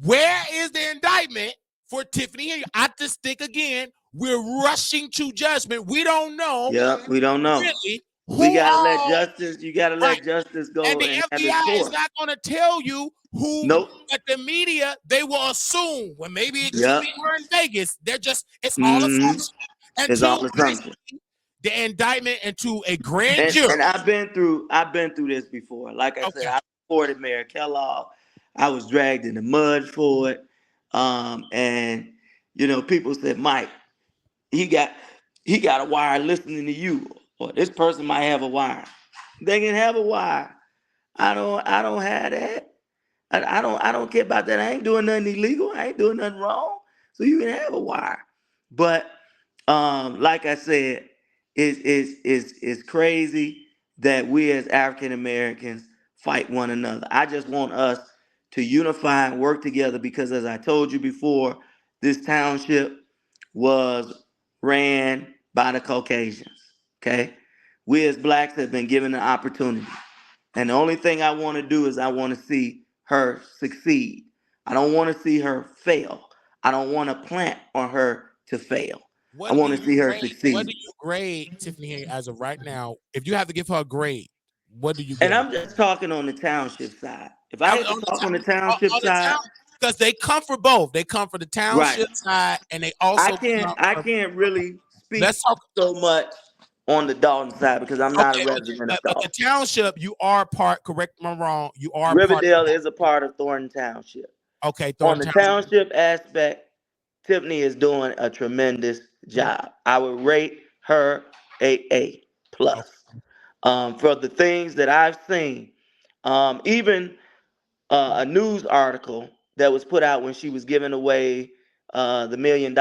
Where is the indictment for Tiffany Henry? I just think again, we're rushing to judgment. We don't know Yep. We don't know. really We who gotta let all justice. You gotta right. let justice And go the and have its FBI is course. not going to tell you who, Nope. but the media, they will assume, well, maybe it could Yep. be her in Vegas. They're just, it's all Mm-hmm. assumption. It's Until all I assumption. see the indictment into a grand jury. And I've been through this before. Like I said, Okay. I supported Mayor Kellogg. I was dragged in the mud for it. And people said, Mike, he got he got a wire listening to you, or this person might have a wire. They can have a wire. I don't have that. I don't care about that. I ain't doing nothing illegal. I ain't doing nothing wrong. So you can have a wire. But like I said, it's crazy that we as African Americans fight one another. I just want us to unify and work together because, as I told you before, this township was ran by the Caucasians. Okay, we as blacks have been given the opportunity, and the only thing I want to do is I want to see her succeed. I don't want to see her fail. I don't want to plant on her to fail. I What do want to you see her grade? What do succeed. you grade Tiffany Henry as of right now? If you have to give her a grade, what do you And give her? I'm just talking on the township side. If I had to talk on the township On the side, town, because they come for both. They come for the right. township side, and they I also can't come I for. can't really Let's speak talk. so much on the Dalton side because I'm not a Okay, resident of but the Dalton. township, you are part. Correct me if I'm wrong. You are part. Riverdale is a part of Thornton Township. Okay, On Thornton the Township. township aspect, Tiffany is doing a tremendous Mm, job. I would rate her A plus. okay. For the things that I've seen, even a news article that was put out when she was giving away the $1 million.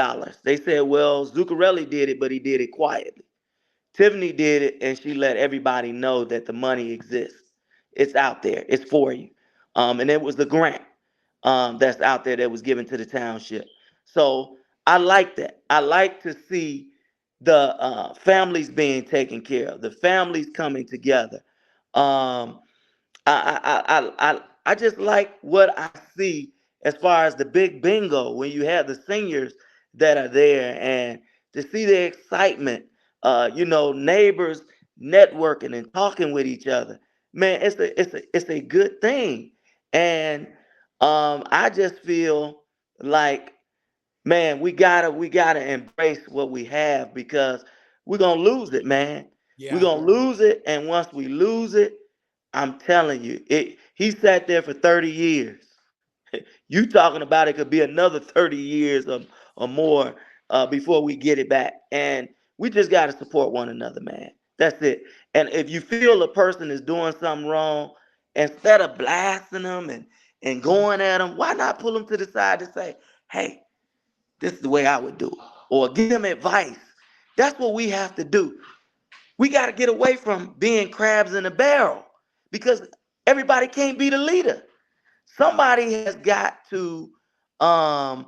They said, well, Zuccarelli did it, but he did it quietly. Tiffany did it, and she let everybody know that the money exists. It's out there. It's for you. And it was the grant that's out there that was given to the township. So I like that. I like to see the families being taken care of, the families coming together. Um, I just like what I see as far as the big bingo when you have the seniors that are there and to see the excitement, neighbors networking and talking with each other. Man, it's a good thing. And I just feel like, man, we gotta embrace what we have because we're gonna lose it, man. We're Yeah, gonna lose it, and once we lose it, I'm telling you, he sat there for 30 years. You talking about it could be another 30 years or more before we get it back. And we just got to support one another, man. That's it. And if you feel a person is doing something wrong, instead of blasting them and going at them, why not pull them to the side and say, hey, this is the way I would do it? Or give them advice. That's what we have to do. We got to get away from being crabs in a barrel because everybody can't be the leader. Somebody has got to um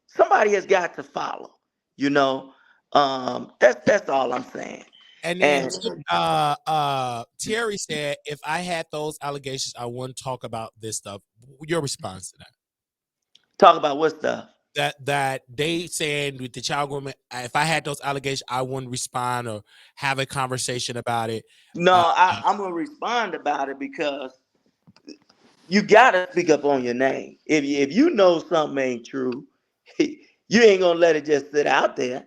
somebody has got to follow, you know. That's all I'm saying. and then And Terry said, if I had those allegations, I wouldn't talk about this stuff. Your response to that? talk about what stuff. That they saying with the child grooming, if I had those allegations, I wouldn't respond or have a conversation about it. No, Uh, I'm gonna respond about it because you gotta speak up on your name. If you know something ain't true, you ain't gonna let it just sit out there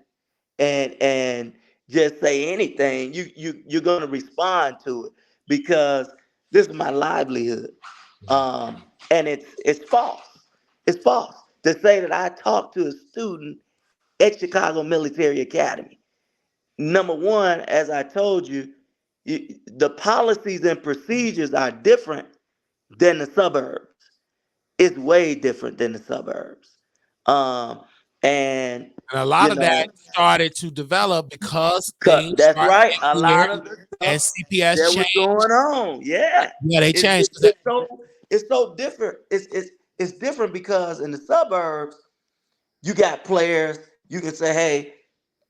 and just say anything. You're gonna respond to it because this is my livelihood. And it's false. It's false to say that I talked to a student at Chicago Military Academy. Number one, as I told you, the policies and procedures are different than the suburbs. It's way different than the suburbs. Um, and and a lot you of that know, started to develop because things that's started right. A getting weird lot of the and stuff CPS that was changed. going on, yeah, Yeah, they it's changed it's, because it's so it's so different. It's different because in the suburbs you got players. You can say, hey,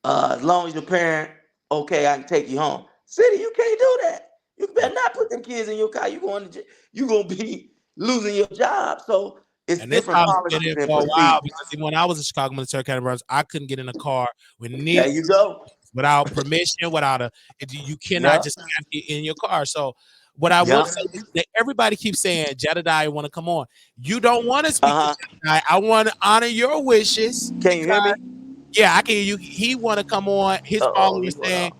as long as your parent, okay, I can take you home. City, you can't do that. You better not put them kids in your car. You gonna be losing your job. So it's and this different problem been policies in and for a while procedures. because even when I was in Chicago Military Academy, I couldn't get in a car with There neither you go. without permission, without a you cannot Yep. just get in your car. So what I will Yep. say is that everybody keeps saying Jedidiah want to come on. You don't want to speak to Uh huh. Jedidiah. I want to honor your wishes Can you hear because me? yeah, I can hear you. He want to come on. His Uh oh, followers you went saying,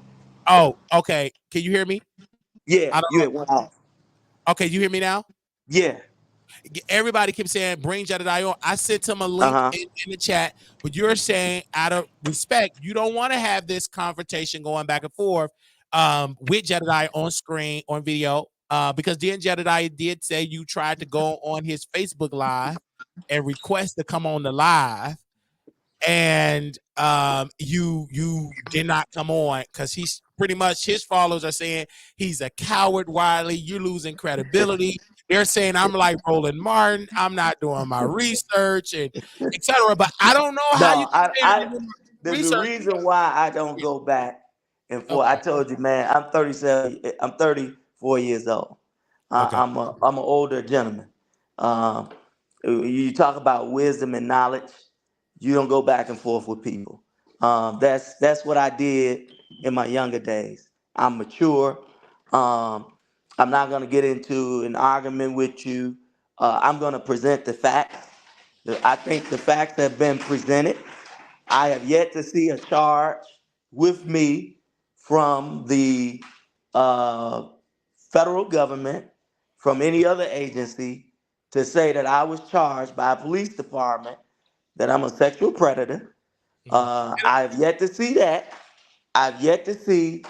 off. "Oh, okay. Can you hear me? Yeah, I don't you know. had went off. Okay, you hear me now? Yeah. Everybody keeps saying bring Jedidiah on. I sent him a Uh link huh. in the chat, but you're saying out of respect, you don't want to have this confrontation going back and forth with Jedidiah on screen on video. Because then Jedidiah did say you tried to go on his Facebook live and request to come on the live, and you did not come on because he's pretty much his followers are saying he's a coward, Wiley. You're losing credibility. They're saying I'm like Roland Martin. I'm not doing my research and etc. But I don't know how you No, can say you I didn't do the research. reason why I don't go back and forth. I Okay, told you, man. I'm 37. I'm 34 years old. okay. I'm an older gentleman. Um, You talk about wisdom and knowledge. You don't go back and forth with people. That's what I did in my younger days. I'm mature. Um, I'm not going to get into an argument with you. I'm going to present the facts. I think the facts have been presented. I have yet to see a charge with me from the uh, federal government, from any other agency, to say that I was charged by a police department that I'm a sexual predator. Mhm. I have yet to see that. I've yet to see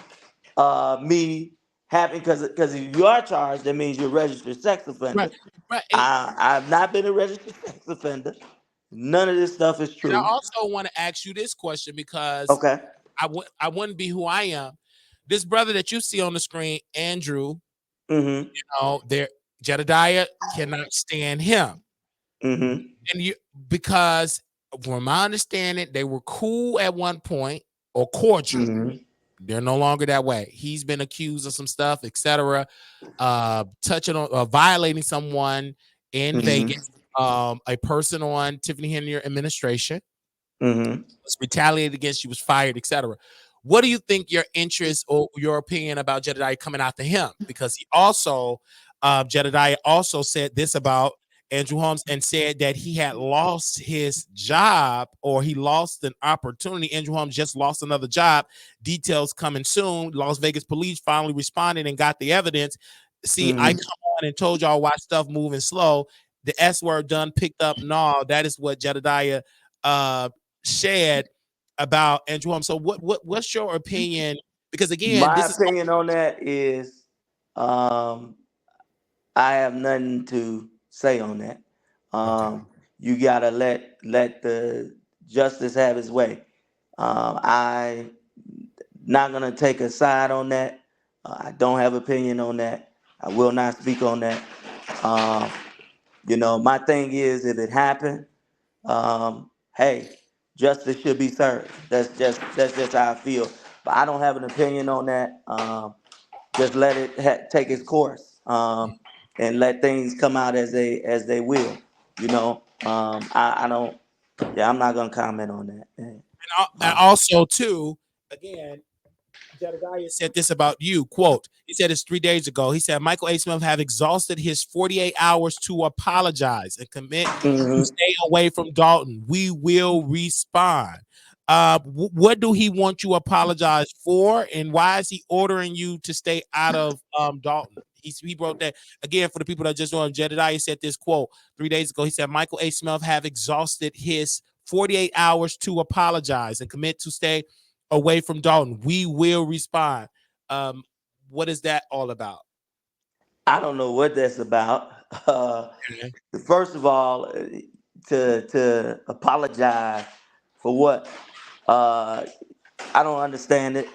me having, because if you are charged, that means you're a registered sex Right, offender. right. I've not been a registered sex offender. None of this stuff is And I true. also want to ask you this question because Okay. I wouldn't be who I am. This brother that you see on the screen, Andrew, Mm-hmm. there Jedidiah cannot stand him. Mm-hmm. And you because from my understanding, they were cool at one point or cordial. Mm-hmm. They're no longer that way. He's been accused of some stuff, etc. Touching on violating someone in Mm-hmm. Vegas, a person on Tiffany Henry administration Mm-hmm. was retaliated against, she was fired, etc. What do you think your interest or your opinion about Jedidiah coming out to him? Because he also, Jedidiah also said this about Andrew Holmes and said that he had lost his job or he lost an opportunity. Andrew Holmes just lost another job. Details coming soon. Las Vegas police finally responded and got the evidence. See, I Mm-hmm. come on and told y'all why stuff moving slow. The S word done picked up. No, that is what Jedidiah shared about Andrew Holmes. So what's your opinion? Because again, My this is opinion on that is, um, I have nothing to say on that. okay. You gotta let the justice have its way. I not gonna take a side on that. I don't have opinion on that. I will not speak on that. Um, my thing is, if it happened, hey, justice should be served. That's just how I feel. But I don't have an opinion on that. Just let it take its course, and let things come out as they will. I don't. Yeah, I'm not gonna comment on that. And Uh, also too, again, Jedidiah said this about you. Quote, he said this 3 days ago. He said Michael A. Smith have exhausted his 48 hours to apologize and commit to mhm. stay away from Dalton. We will respond. What do he want you to apologize for, and why is he ordering you to stay out of Dalton? He wrote that again for the people that just joined. Jedidiah said this quote 3 days ago. He said Michael A. Smith have exhausted his 48 hours to apologize and commit to stay away from Dalton. We will respond. Um, what is that all about? I don't know what that's about. Okay. First of all, to apologize for what? Uh, I don't understand it.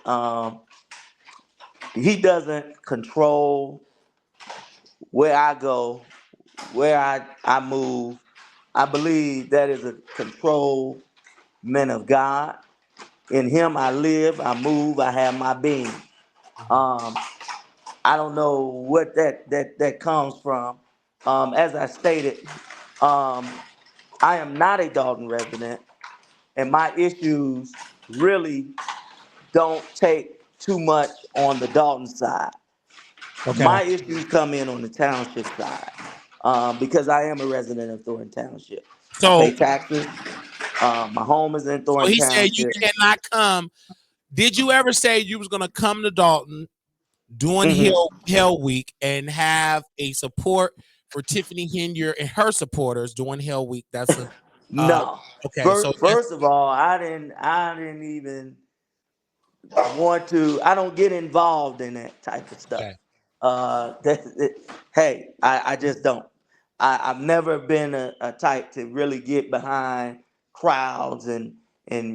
He doesn't control where I go, where I move. I believe that is a control man of God. In him I live, I move, I have my being. Mhm. Um, I don't know what that comes from. As I stated, um, I am not a Dalton resident, and my issues really don't take too much on the Dalton side. Okay. My issues come in on the township side, because I am a resident of Thornton Township. I pay So, taxes. My home is in so Thornton he said you Township. cannot come. Did you ever say you was gonna come to Dalton during Hmm. Hell Week and have a support for Tiffany Henry and her supporters during Hell Week? That's a uh No. okay. So First, that's first of all, I didn't even want to. I don't get involved in that type of stuff. okay. Hey, I just don't. I've never been a type to really get behind crowds and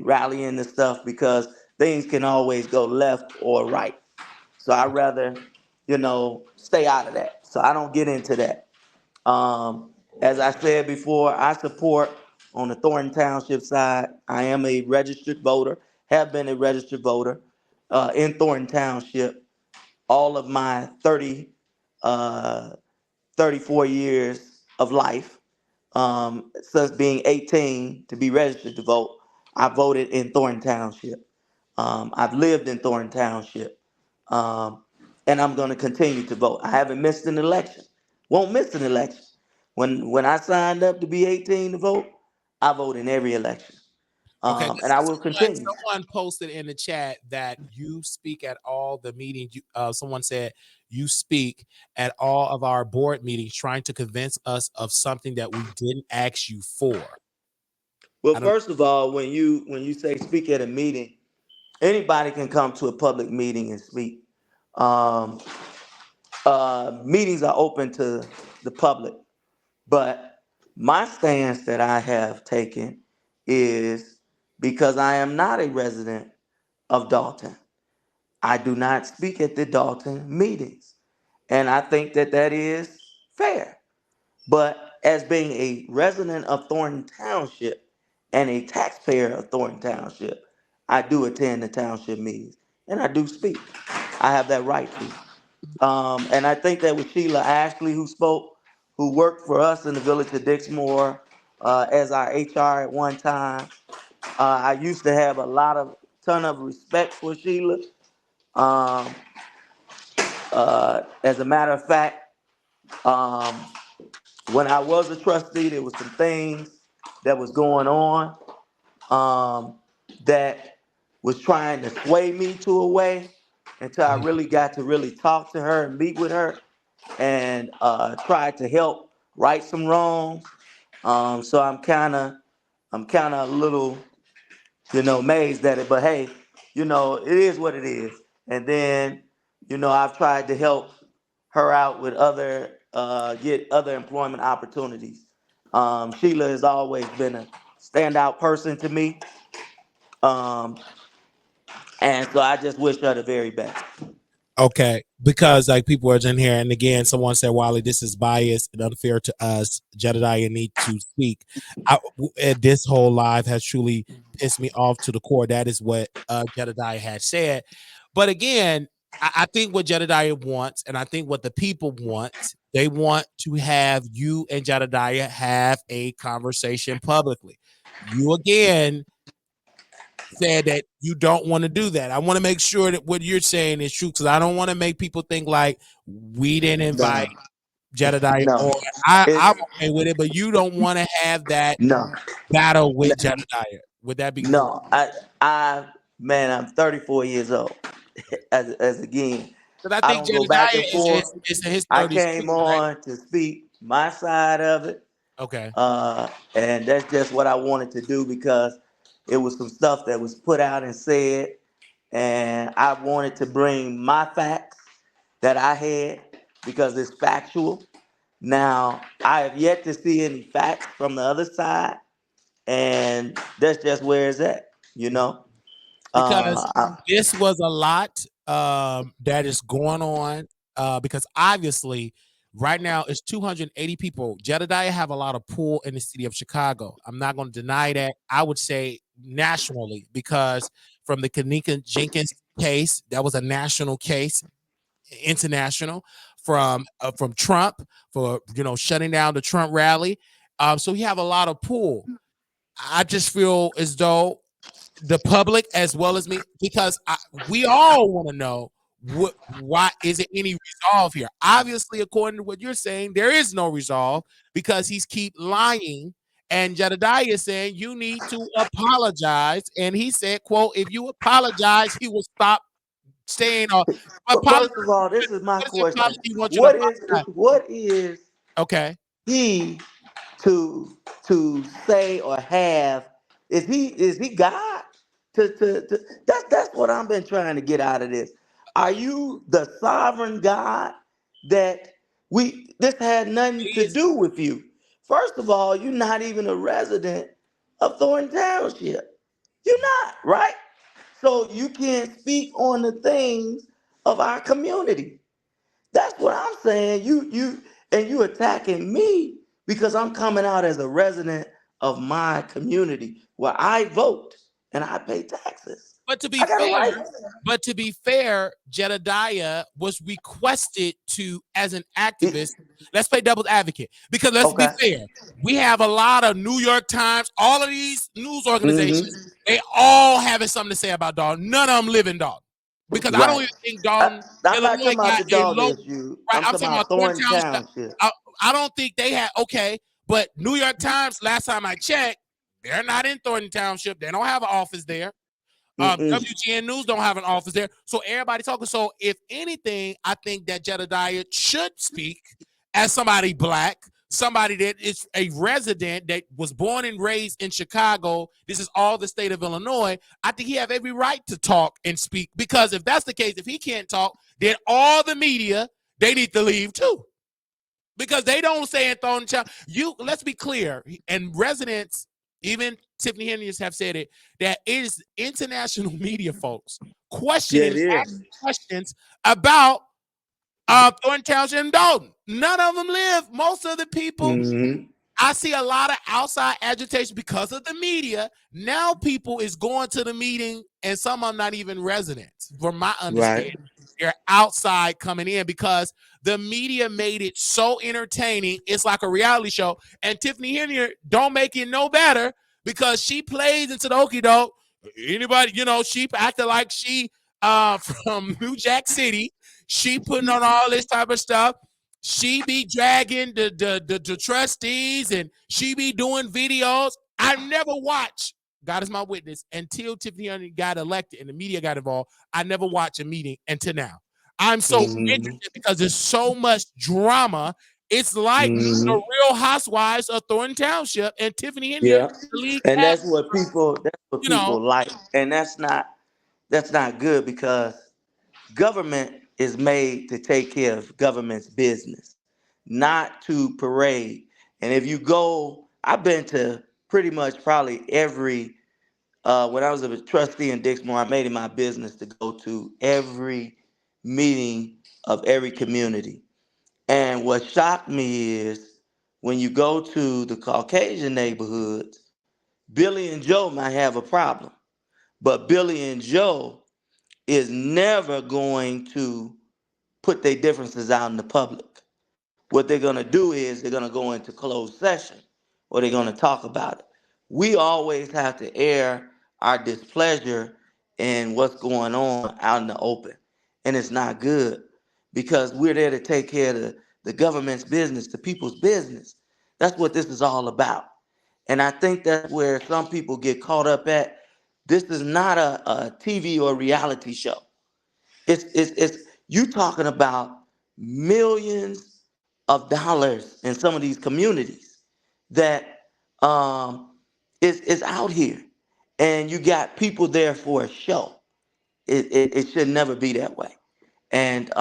rallying the stuff, because things can always go left or right. So I rather, stay out of that. So I don't get into that. Um, as I said before, I support on the Thornton Township side. I am a registered voter, have been a registered voter in Thornton Township all of my uh, 34 years of life. Since being 18 to be registered to vote, I voted in Thornton Township. I've lived in Thornton Township, um, and I'm going to continue to vote. I haven't missed an election. Won't miss an election. When I signed up to be 18 to vote, I vote in every election, Okay, and I will continue. someone posted in the chat that you speak at all the meetings. Someone said you speak at all of our board meetings, trying to convince us of something that we didn't ask you for. Well, I don't. first of all, when you say speak at a meeting, anybody can come to a public meeting and speak. Um, Meetings are open to the public, but my stance that I have taken is because I am not a resident of Dalton. I do not speak at the Dalton meetings, and I think that that is fair. But as being a resident of Thornton Township and a taxpayer of Thornton Township, I do attend the township meetings and I do speak. I have that right to. And I think that with Sheila Ashley, who spoke, who worked for us in the village of Dixmoor as our HR at one time, I used to have ton of respect for Sheila. Um, as a matter of fact, um, when I was a trustee, there was some things that was going on um, that was trying to sway me to a way until I really got to really talk to her and meet with her and try to help right some wrongs. So I'm kind of a little, amazed at it. But hey, it is what it is. And then, I've tried to help her out with get other employment opportunities. Sheila has always been a standout person to me. Um, and so I just wish her the very best. Okay, because like people are in here, and again, someone said, "Wiley, this is biased and unfair to us." Jedidiah need to speak. This whole live has truly pissed me off to the core. That is what Jedidiah had said. But again, I think what Jedidiah wants, and I think what the people want, they want to have you and Jedidiah have a conversation publicly. You again said that you don't want to do that. I want to make sure that what you're saying is true because I don't want to make people think like we didn't invite No, Jedidiah no, or I'm it's okay with it, but you don't want to have that no, battle with no, Jedidiah. Would that be correct? no. Man, I'm 34 years old. As again, Because I I think don't go back Jedidiah and forth. is in his I 30s too, came right? on to speak my side of it, Okay. and that's just what I wanted to do because it was some stuff that was put out and said, and I wanted to bring my facts that I had because it's factual. Now, I have yet to see any facts from the other side, and that's just where it's at, you know? Because I, this was a lot that is going on because obviously right now it's 280 people. Jedidiah have a lot of pull in the city of Chicago. I'm not going to deny that. I would say nationally because from the Kanika Jenkins case, that was a national case, international from Trump for shutting down the Trump rally. So we have a lot of pull. I just feel as though the public as well as me because we all want to know why is it any resolve here. Obviously, according to what you're saying, there is no resolve because he's keep lying. And Jedidiah is saying you need to apologize, and he said, "quote If you apologize, he will stop saying or apologize." First of all, this is my What is the question. apology you want you to What is apologize? what is Okay, he to say or have? Is he God? To that's what I've been trying to get out of this. Are you the sovereign God that this had nothing to please. do with you? First of all, you're not even a resident of Thornton Township. You're not, right? So you can't speak on the things of our community. That's what I'm saying. You attacking me because I'm coming out as a resident of my community where I vote and I pay taxes. but to be I got a fair, right. Jedidiah was requested to, as an It, activist, let's play devil's advocate, because let's be okay. fair, we have a lot of New York Times, all of these news organizations, Mm-hmm. they all having something to say about Dalton. None of them live in Dalton. Because I don't Right. even think Dalton, I'm not Illinois talking about got the a dog low, issue. right? I'm I'm talking talking about about Thornton Thornton Township. Township. I don't think they had, okay, but New York Times, last time I checked, they're not in Thornton Township. They don't have an office there. Mm-mm. WGN News don't have an office there. So everybody talking. So if anything, I think that Jedidiah should speak as somebody black, somebody that is a resident that was born and raised in Chicago. This is all the state of Illinois. I think he have every right to talk and speak, because if that's the case, if he can't talk, then all the media, they need to leave too. Because they don't say in Thornton Town. Let's be clear, and residents, even Tiffany Henry's have said it, that it is international media folks Yeah, questioning it and asking is. questions about Thornton Township and Dalton. None of them live. Most of the people, Mm-hmm. I see a lot of outside agitation because of the media. Now people is going to the meeting, and some of them not even residents, from my understanding. Right. They're outside coming in because the media made it so entertaining. It's like a reality show. And Tiffany Henry don't make it no better, because she plays into the okie doke. Anybody, she acted like she from New Jack City. She putting on all this type of stuff. She be dragging the trustees, and she be doing videos. I never watched, God is my witness, until Tiffany Henry got elected and the media got involved. I never watched a meeting until now. I'm so Mm-hmm. interested because there's so much drama. It's like the Mm-hmm. Real Housewives of Thornton Township, and Tiffany Henry is Yeah. the lead And cat. that's what You know, people like. And that's not good, because government is made to take care of government's business, not to parade. And if you go, I've been to pretty much probably every, when I was a trustee in Dixmoor, I made it my business to go to every meeting of every community. And what shocked me is when you go to the Caucasian neighborhoods, Billy and Joe might have a problem, but Billy and Joe is never going to put their differences out in the public. What they're going to do is they're going to go into closed session, or they're going to talk about it. We always have to air our displeasure in what's going on out in the open. And it's not good, because we're there to take care of the government's business, the people's business. That's what this is all about. And I think that's where some people get caught up at. This is not a TV or reality show. It's you talking about millions of dollars in some of these communities that is out here, and you got people there for a show. It should never be that way. And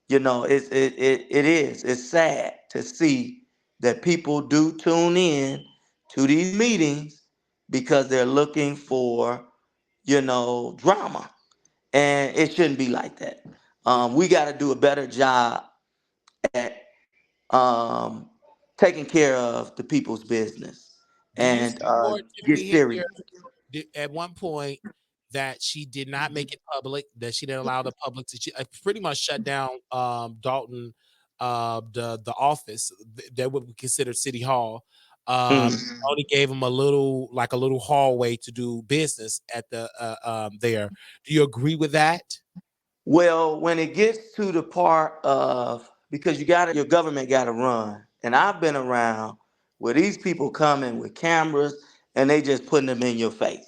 it's sad to see that people do tune in to these meetings because they're looking for drama, and it shouldn't be like that. We got to do a better job at um, taking care of the people's business do you and support get Tiffany Henry serious. at one point that she did not make it public, that she didn't allow the public to pretty much shut down Dalton, the office that would be considered City Hall. Mhm. Only gave him a little hallway to do business at the there. Do you agree with that? Well, when it gets to the part of, because your government got to run, and I've been around where these people coming with cameras and they just putting them in your face.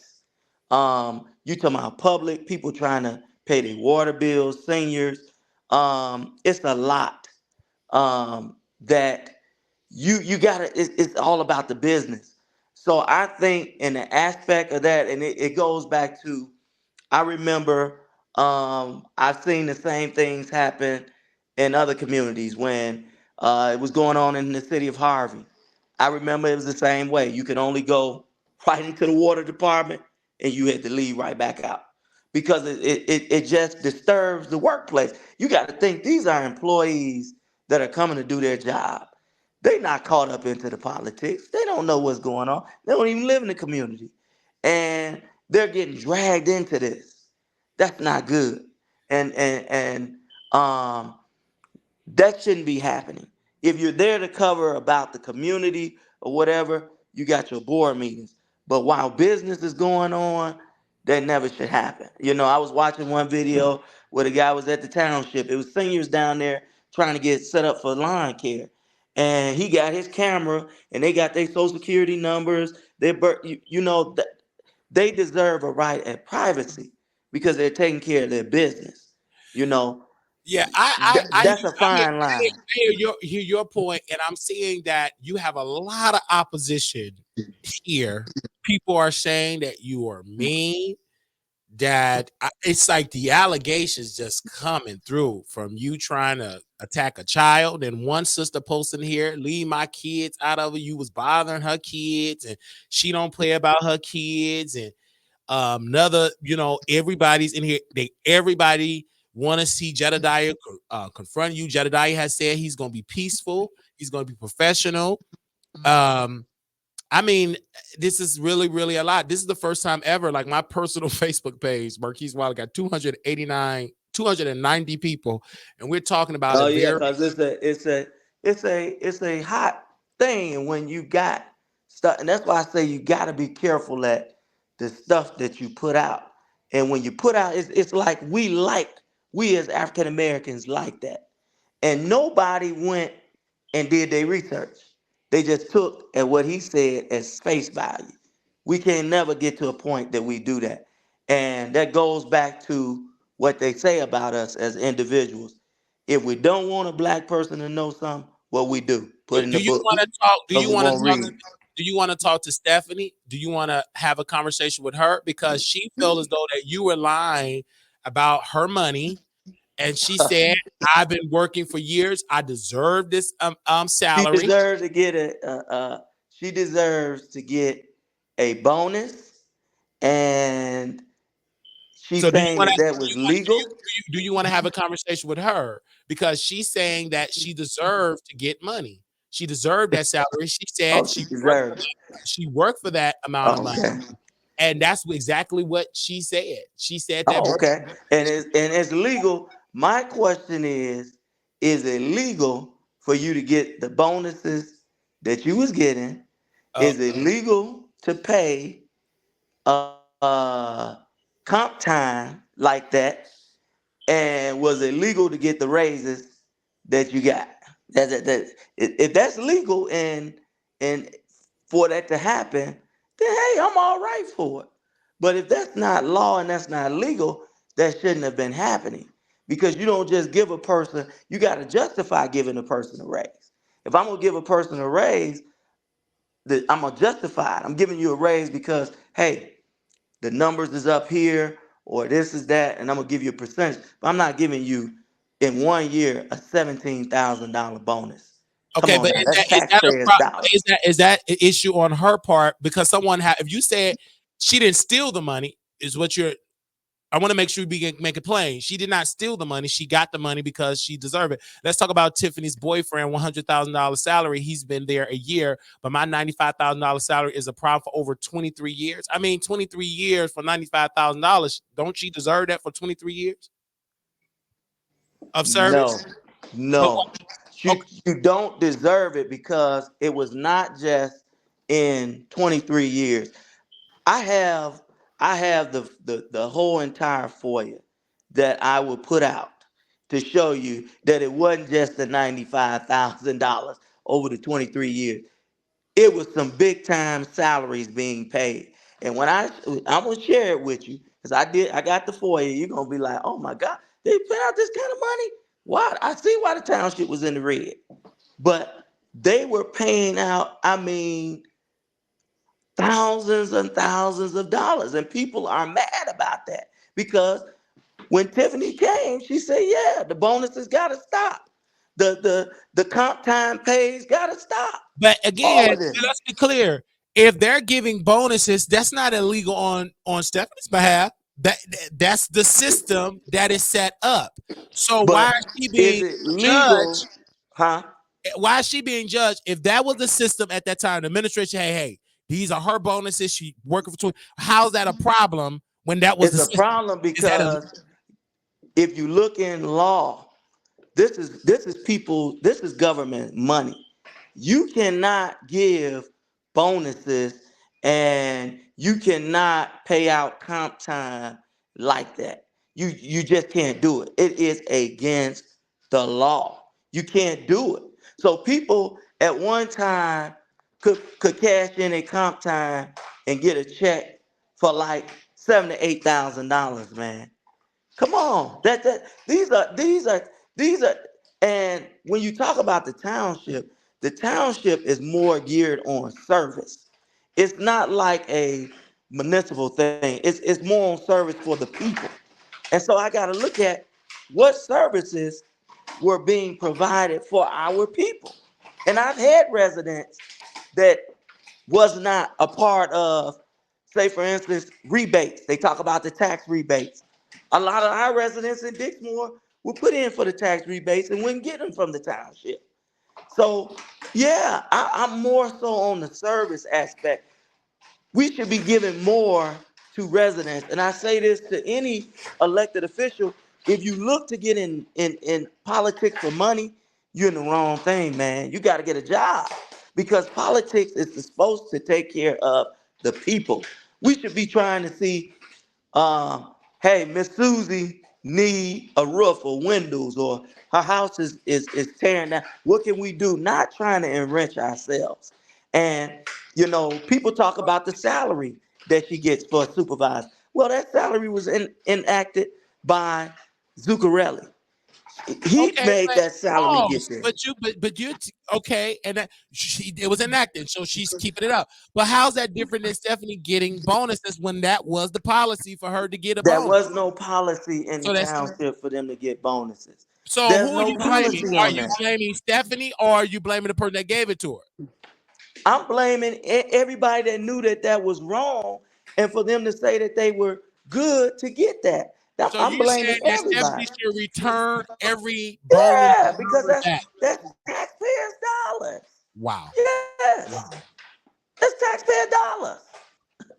You talking about public people trying to pay their water bills, seniors. It's a lot that you gotta. It's all about the business. So I think in the aspect of that, and it goes back to, I remember I've seen the same things happen in other communities when it was going on in the city of Harvey. I remember it was the same way. You could only go right into the water department, and you had to leave right back out, because it just disturbs the workplace. You got to think these are employees that are coming to do their job. They're not caught up into the politics. They don't know what's going on. They don't even live in the community. And They're getting dragged into this. That's not good. And um that shouldn't be happening. If you're there to cover about the community or whatever, you got your board meetings. But while business is going on, that never should happen. You know, I was watching one video where the guy was at the township. It was seniors down there trying to get set up for lawn care. And he got his camera and they got their social security numbers. You know, they deserve a right at privacy because they're taking care of their business. You know, Yeah, I that's a fine line. hear your point, and I'm seeing that you have a lot of opposition here. People are saying that you are mean. It's like the allegations just coming through from you trying to attack a child. And one sister posting here, leave my kids out of it. You was bothering her kids, and she don't play about her kids, and another, everybody's in here. Everybody want to see Jedidiah confront you. Jedidiah has said he's going to be peaceful. He's going to be professional. I mean, this is really, really a lot. This is the first time ever, like my personal Facebook page, Marquise Wiley, got 290 people, and we're talking about Oh a yeah, very. because it's a hot thing when you got stuff, and that's why I say you got to be careful at the stuff that you put out. And when you put out, it's like we as African Americans like that, and nobody went and did their research. They just took at what he said as face value. We can never get to a point that we do that, and that goes back to what they say about us as individuals. If we don't want a black person to know something, what we do, put in Do the you book, want to talk? Do because you we're want to gonna talk? read. Do you want to talk to Stephanie? Do you want to have a conversation with her because she felt as though that you were lying about her money, and she said, "I've been working for years. I deserve this She salary." deserves to get she deserves to get a bonus, and she's So do you saying want that to that was legal. do you want to have a conversation with her because she's saying that she deserved to get money. She deserved that salary. She Oh, said she deserves. she worked for that amount of Oh, money, okay. and that's exactly what she said. She said that Oh, okay. And it's legal. My question is it legal for you to get the bonuses that you was getting? uh, Is it legal to pay comp time like that? And was it legal to get the raises that you got? If that's legal and for that to happen, then hey, I'm all right for it. But if that's not law and that's not legal, that shouldn't have been happening. Because you don't just give a person, you got to justify giving a person a raise. If I'm gonna give a person a raise, I'm gonna justify it. I'm giving you a raise because hey, the numbers is up here or this is that, and I'm gonna give you a percentage. But I'm not giving you in 1 year a $17,000 bonus. Come okay, on but now, that's is that a taxpayers' dollars. is that an issue on her part because someone if you said she didn't steal the money is what you're. I want to make sure we make it plain. She did not steal the money. She got the money because she deserved it. Let's talk about Tiffany's boyfriend, $100,000 salary. He's been there a year, but my $95,000 salary is a problem for over 23 years. I mean, 23 years for $95,000. Don't she deserve that for 23 years of No, service? But no. You okay, you don't deserve it because it was not just in 23 years. I have I have the whole entire FOIA that I will put out to show you that it wasn't just the $95,000 over the 23 years. It was some big time salaries being paid. And I'm gonna share it with you because I got the FOIA. You're gonna be like, oh my God, they put out this kind of money. Why? I see why the township was in the red. But they were paying out, I mean, thousands and thousands of dollars. And people are mad about that because when Tiffany came, she said, yeah, the bonuses gotta stop. The comp time pays gotta stop. but All again, of this. let's be clear. If they're giving bonuses, that's not illegal on Stephanie's behalf. That's the system that is set up. So why But is she is being it legal? judged? Huh? Why is she being judged? If that was the system at that time, the administration, hey, These are her bonuses. She working for 20. How's that a problem when that was It's the a system? problem Is that a because if you look in law, this is people, this is government money. You cannot give bonuses and you cannot pay out comp time like that. You just can't do it. It is against the law. You can't do it. So people at one time could cash in a comp time and get a check for like $7,000 to $8,000, man. Come on, that these are, and when you talk about the township is more geared on service. It's not like a municipal thing. It's more on service for the people. And so I got to look at what services were being provided for our people. And I've had residents that was not a part of, say, for instance, rebates. They talk about the tax rebates. A lot of our residents in Dixmoor will put in for the tax rebates and wouldn't get them from the township. So, yeah, I'm more so on the service aspect. We should be giving more to residents. And I say this to any elected official. If you look to get in politics for money, you're in the wrong thing, man. You got to get a job because politics is supposed to take care of the people. We should be trying to see, hey, Miss Susie need a roof or windows, or her house is tearing down. What can we do? Not trying to enrich ourselves. And people talk about the salary that she gets for a supervisor. Well, that salary was enacted by Zuccarelli. He okay? made But that salary get pause. there. But you okay? And that it was enacted, so she's keeping it up. But how's that different than Stephanie getting bonuses when that was the policy for her to get a There bonus? was no policy in the So that's township for them to get bonuses. so. There's Who are no you blaming? policy Are on you that. blaming Stephanie or are you blaming the person that gave it to her? I'm blaming everybody that knew that that was wrong, and for them to say that they were good to get that. So I'm you blaming saying that Stephanie everybody. should return every bonus Yeah, because back? that's taxpayers' dollars. Wow. Yes, that's taxpayer dollars.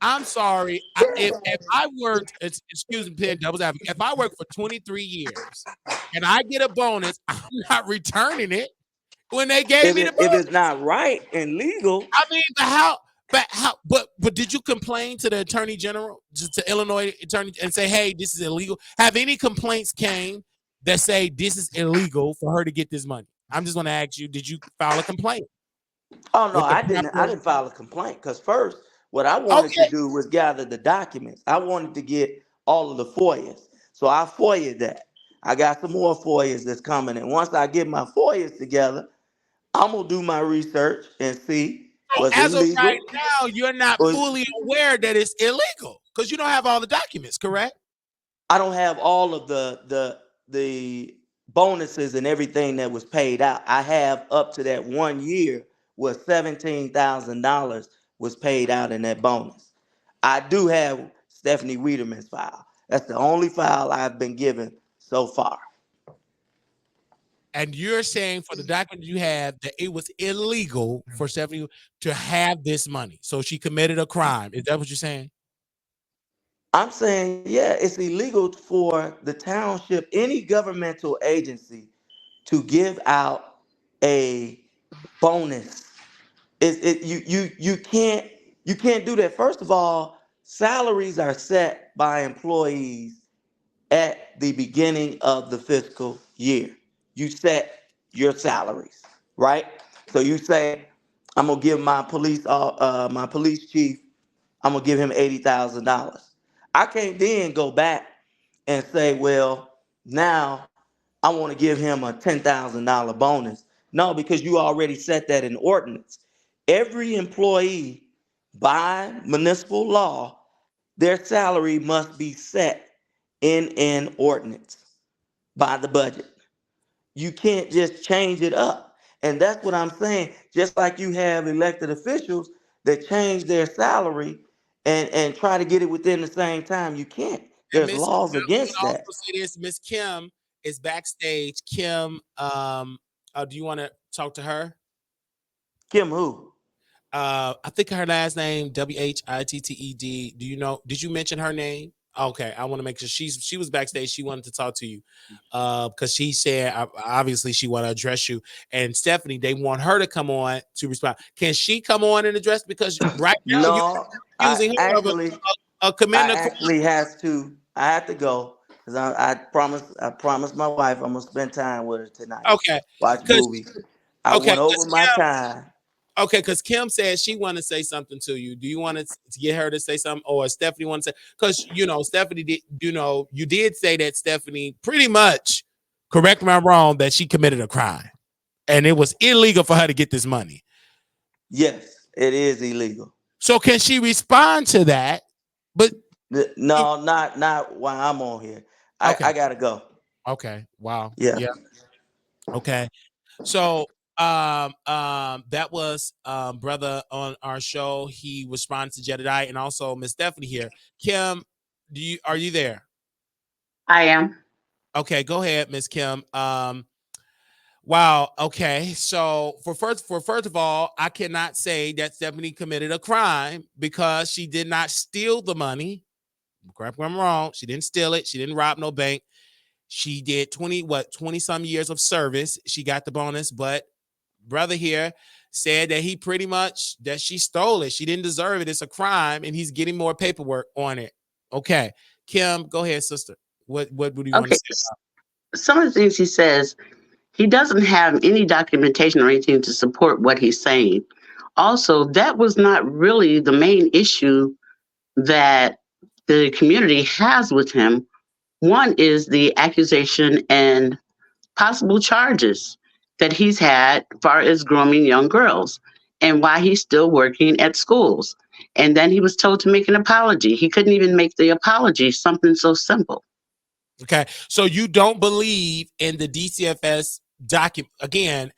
I'm sorry. If I worked, excuse me, playing devil's advocate, if I worked for 23 years and I get a bonus, I'm not returning it when they gave me the If it's bonus. not right and legal, I mean, but did you complain to the attorney general, just to Illinois attorney, and say, hey, this is illegal? Have any complaints came that say this is illegal for her to get this money? I'm just going to ask you, did you file a complaint oh no, with the I didn't. I proper? didn't file a complaint because first, what I wanted to Okay. do was gather the documents. I wanted to get all of the FOIAs, so I FOIA'd that. I got some more FOIAs that's coming, and once I get my FOIAs together, I'm gonna do my research and see So was it as of right legal. now, you're not Or fully aware that it's illegal because you don't have all the documents, correct? I don't have all of the bonuses and everything that was paid out. I have up to that 1 year where $17,000 was paid out in that bonus. I do have Stephanie Wiederman's file. That's the only file I've been given so far. And you're saying for the document you have that it was illegal for Stephanie to have this money. So she committed a crime. Is that what you're saying? I'm saying, yeah, it's illegal for the township, any governmental agency, to give out a bonus. You can't do that. First of all, salaries are set by employees at the beginning of the fiscal year. You set your salaries, right? So you say, I'm gonna give my police chief, I'm gonna give him $80,000. I can't then go back and say, well, now I want to give him a $10,000 bonus. No, because you already set that in ordinance. Every employee, by municipal law, their salary must be set in an ordinance by the budget. You can't just change it up. And that's what I'm saying. Just like you have elected officials that change their salary and try to get it within the same time, you can't. And There's laws I want against to that. also say this: Miss Kim is backstage. Kim, do you want to talk to her? Kim who? I think her last name Whitted. Do you know? Did you mention her name? Okay, I want to make sure she was backstage. She wanted to talk to you, because she said obviously she want to address you. And Stephanie, they want her to come on to respond. Can she come on and address? Because right now you're No, I accusing her of actually, I committing a crime. actually has to. I have to go because I promised my wife I'm gonna spend time with her tonight. Okay, Watch because movies. I okay, went over my time. okay, because Kim said she want to say something to you. Do you want to get her to say something, or Stephanie want to say? Because Stephanie did. You did say that Stephanie pretty much, correct me if I'm wrong, that she committed a crime and it was illegal for her to get this money. Yes, it is illegal. So can she respond to that? But No, not while I'm on here. I okay, I gotta go. okay, wow, Yeah. yeah, okay. So that was brother on our show. He responded to Jedidiah and also Miss Stephanie here. Kim, are you there? I am. Okay, go ahead, Miss Kim. Wow. Okay. So first of all, I cannot say that Stephanie committed a crime because she did not steal the money. Correct me if I'm wrong. She didn't steal it. She didn't rob no bank. She did 20 some years of service. She got the bonus, but brother here said that he pretty much that she stole it. She didn't deserve it. It's a crime, and he's getting more paperwork on it. Okay. Kim, go ahead, sister. What do you want to Okay. say? Some of the things he says, he doesn't have any documentation or anything to support what he's saying. Also, that was not really the main issue that the community has with him. One is the accusation and possible charges that he's had far as grooming young girls and why he's still working at schools. And then he was told to make an apology. He couldn't even make the apology, something so simple. Okay. So you don't believe in the DCFS document. Again,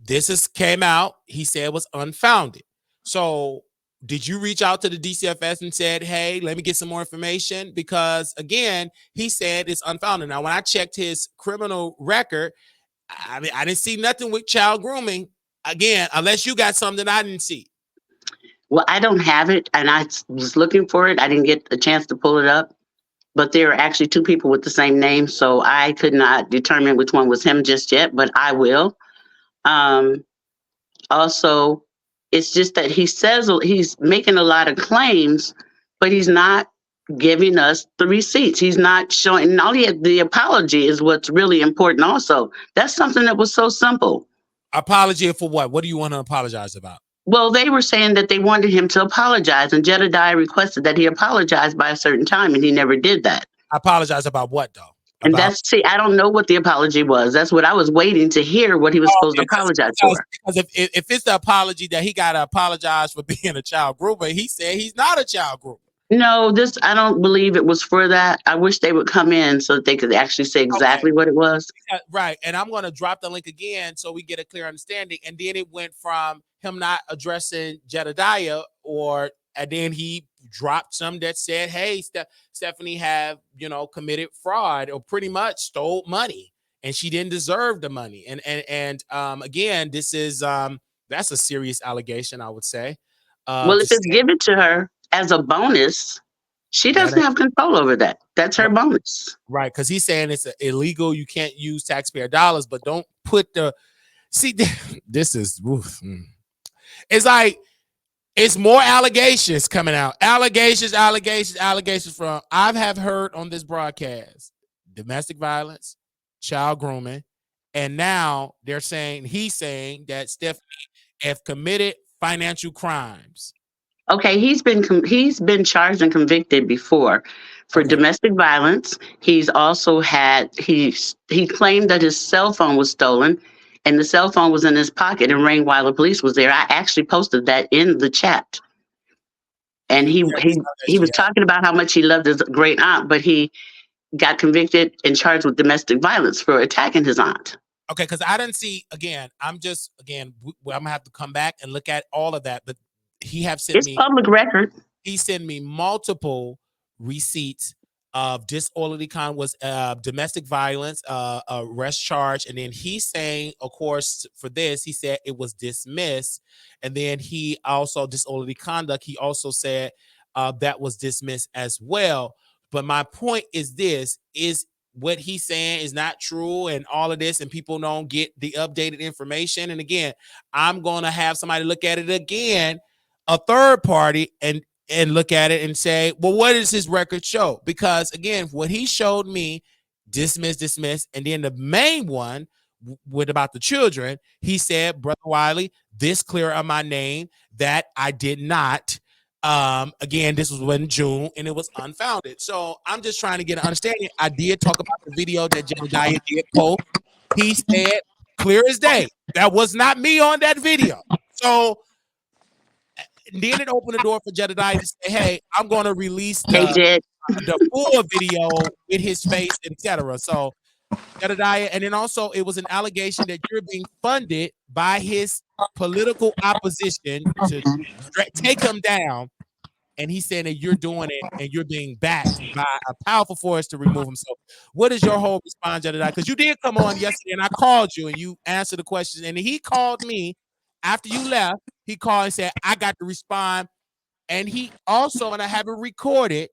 this came out, he said was unfounded. So did you reach out to the DCFS and said, hey, let me get some more information? Because again, he said it's unfounded. Now, when I checked his criminal record, I mean, I didn't see nothing with child grooming. Again, unless you got something I didn't see. Well, I don't have it, and I was looking for it. I didn't get a chance to pull it up, but there are actually two people with the same name, so I could not determine which one was him just yet, but I will. Um, Also, it's just that he says he's making a lot of claims, but he's not giving us the receipts. He's not showing. And all he had, the apology is what's really important. Also, that's something that was so simple. Apology for what? What do you want to apologize about? Well, they were saying that they wanted him to apologize, and Jedidiah requested that he apologize by a certain time, and he never did that. I apologize about what though? And About I don't know what the apology was. That's what I was waiting to hear what he was supposed to apologize for. because if it's the apology that he got to apologize for being a child groomer, he said he's not a child groomer. No, I don't believe it was for that. I wish they would come in so that they could actually say Okay. exactly what it was. Right. And I'm going to drop the link again so we get a clear understanding. And then it went from him not addressing Jedidiah, and then he dropped some that said, hey, Stephanie have, committed fraud or pretty much stole money and she didn't deserve the money. And again, this is, that's a serious allegation, I would say. Well, if it's given to her as a bonus, she doesn't have control over that. That's her bonus. Right, because he's saying it's illegal. You can't use taxpayer dollars, but don't put this is, it's like, it's more allegations coming out. Allegations from, I have heard on this broadcast, domestic violence, child grooming, and now he's saying that Stephanie have committed financial crimes. Okay, he's been charged and convicted before for domestic violence. He's also he claimed that his cell phone was stolen and the cell phone was in his pocket and rang while the police was there. I actually posted that in the chat. And he was talking about how much he loved his great aunt, but he got convicted and charged with domestic violence for attacking his aunt. Okay, because I didn't see, I'm gonna have to come back and look at all of that, but it's public record. He sent me multiple receipts of disorderly conduct was domestic violence, arrest charge, and then he's saying, of course, for this, he said it was dismissed, and then he also disorderly conduct. He also said that was dismissed as well. But my point is this: is what he's saying is not true, and all of this, and people don't get the updated information. And again, I'm going to have somebody look at it again, a third party, and look at it and say, well, what does his record show? Because again, what he showed me, dismiss, and then the main one with about the children, he said, Brother Wiley, this clear on my name that I did not. Again, this was in June and it was unfounded. So I'm just trying to get an understanding. I did talk about the video that Jedidiah did post. He said, clear as day, that was not me on that video. So then it opened the door for Jedidiah to say, hey, I'm going to release the full video with his face, etc. So Jedidiah, and then also it was an allegation that you're being funded by his political opposition to take him down. And he's saying that you're doing it and you're being backed by a powerful force to remove him. So what is your whole response, Jedidiah? Because you did come on yesterday and I called you and you answered the questions. And he called me after you left. He called and said, I got to respond. And he also, and I have it recorded,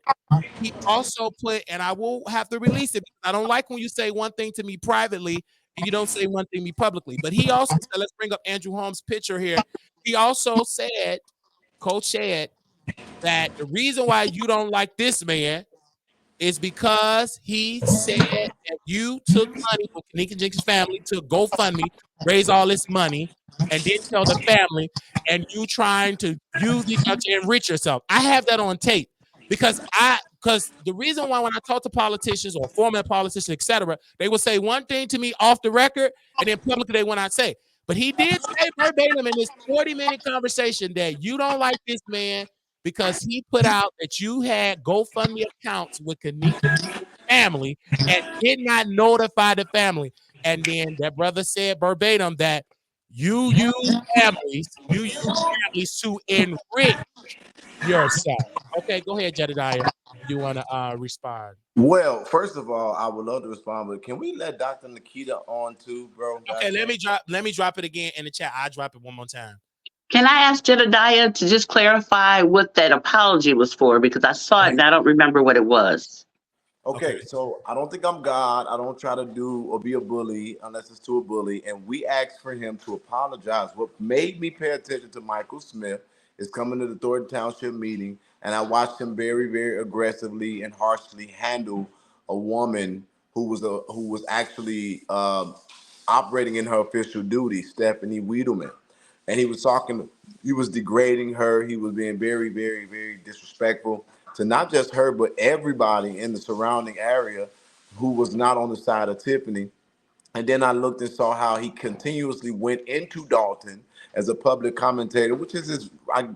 he also put, and I will have to release it because I don't like when you say one thing to me privately and you don't say one thing to me publicly. But he also said, let's bring up Andrew Holmes' picture here. He also said, Coach said, that the reason why you don't like this man is because he said that you took money from Kanika Jenkins' family to GoFundMe, raise all this money, and didn't tell the family, and you trying to use these to enrich yourself. I have that on tape because the reason why when I talk to politicians or former politicians, etc., they will say one thing to me off the record, and then publicly they will not say. But he did say verbatim in this 40-minute conversation that you don't like this man because he put out that you had GoFundMe accounts with Kanika's family and did not notify the family. And then that brother said verbatim that you use families to enrich yourself. Okay, go ahead, Jedidiah. You want to respond? Well, first of all, I would love to respond, but can we let Dr. Nikita on too, bro? Okay, let me drop it again in the chat. I'll drop it one more time. Can I ask Jedidiah to just clarify what that apology was for? Because I saw it and I don't remember what it was. Okay, so I don't think I'm God. I don't try to do or be a bully unless it's to a bully. And we asked for him to apologize. What made me pay attention to Michael Smith is coming to the Thornton Township meeting, and I watched him very, very aggressively and harshly handle a woman who was actually operating in her official duty, Stephanie Wiedemann. And he was degrading her. He was being very, very, very disrespectful to not just her, but everybody in the surrounding area who was not on the side of Tiffany. And then I looked and saw how he continuously went into Dalton as a public commentator, which is his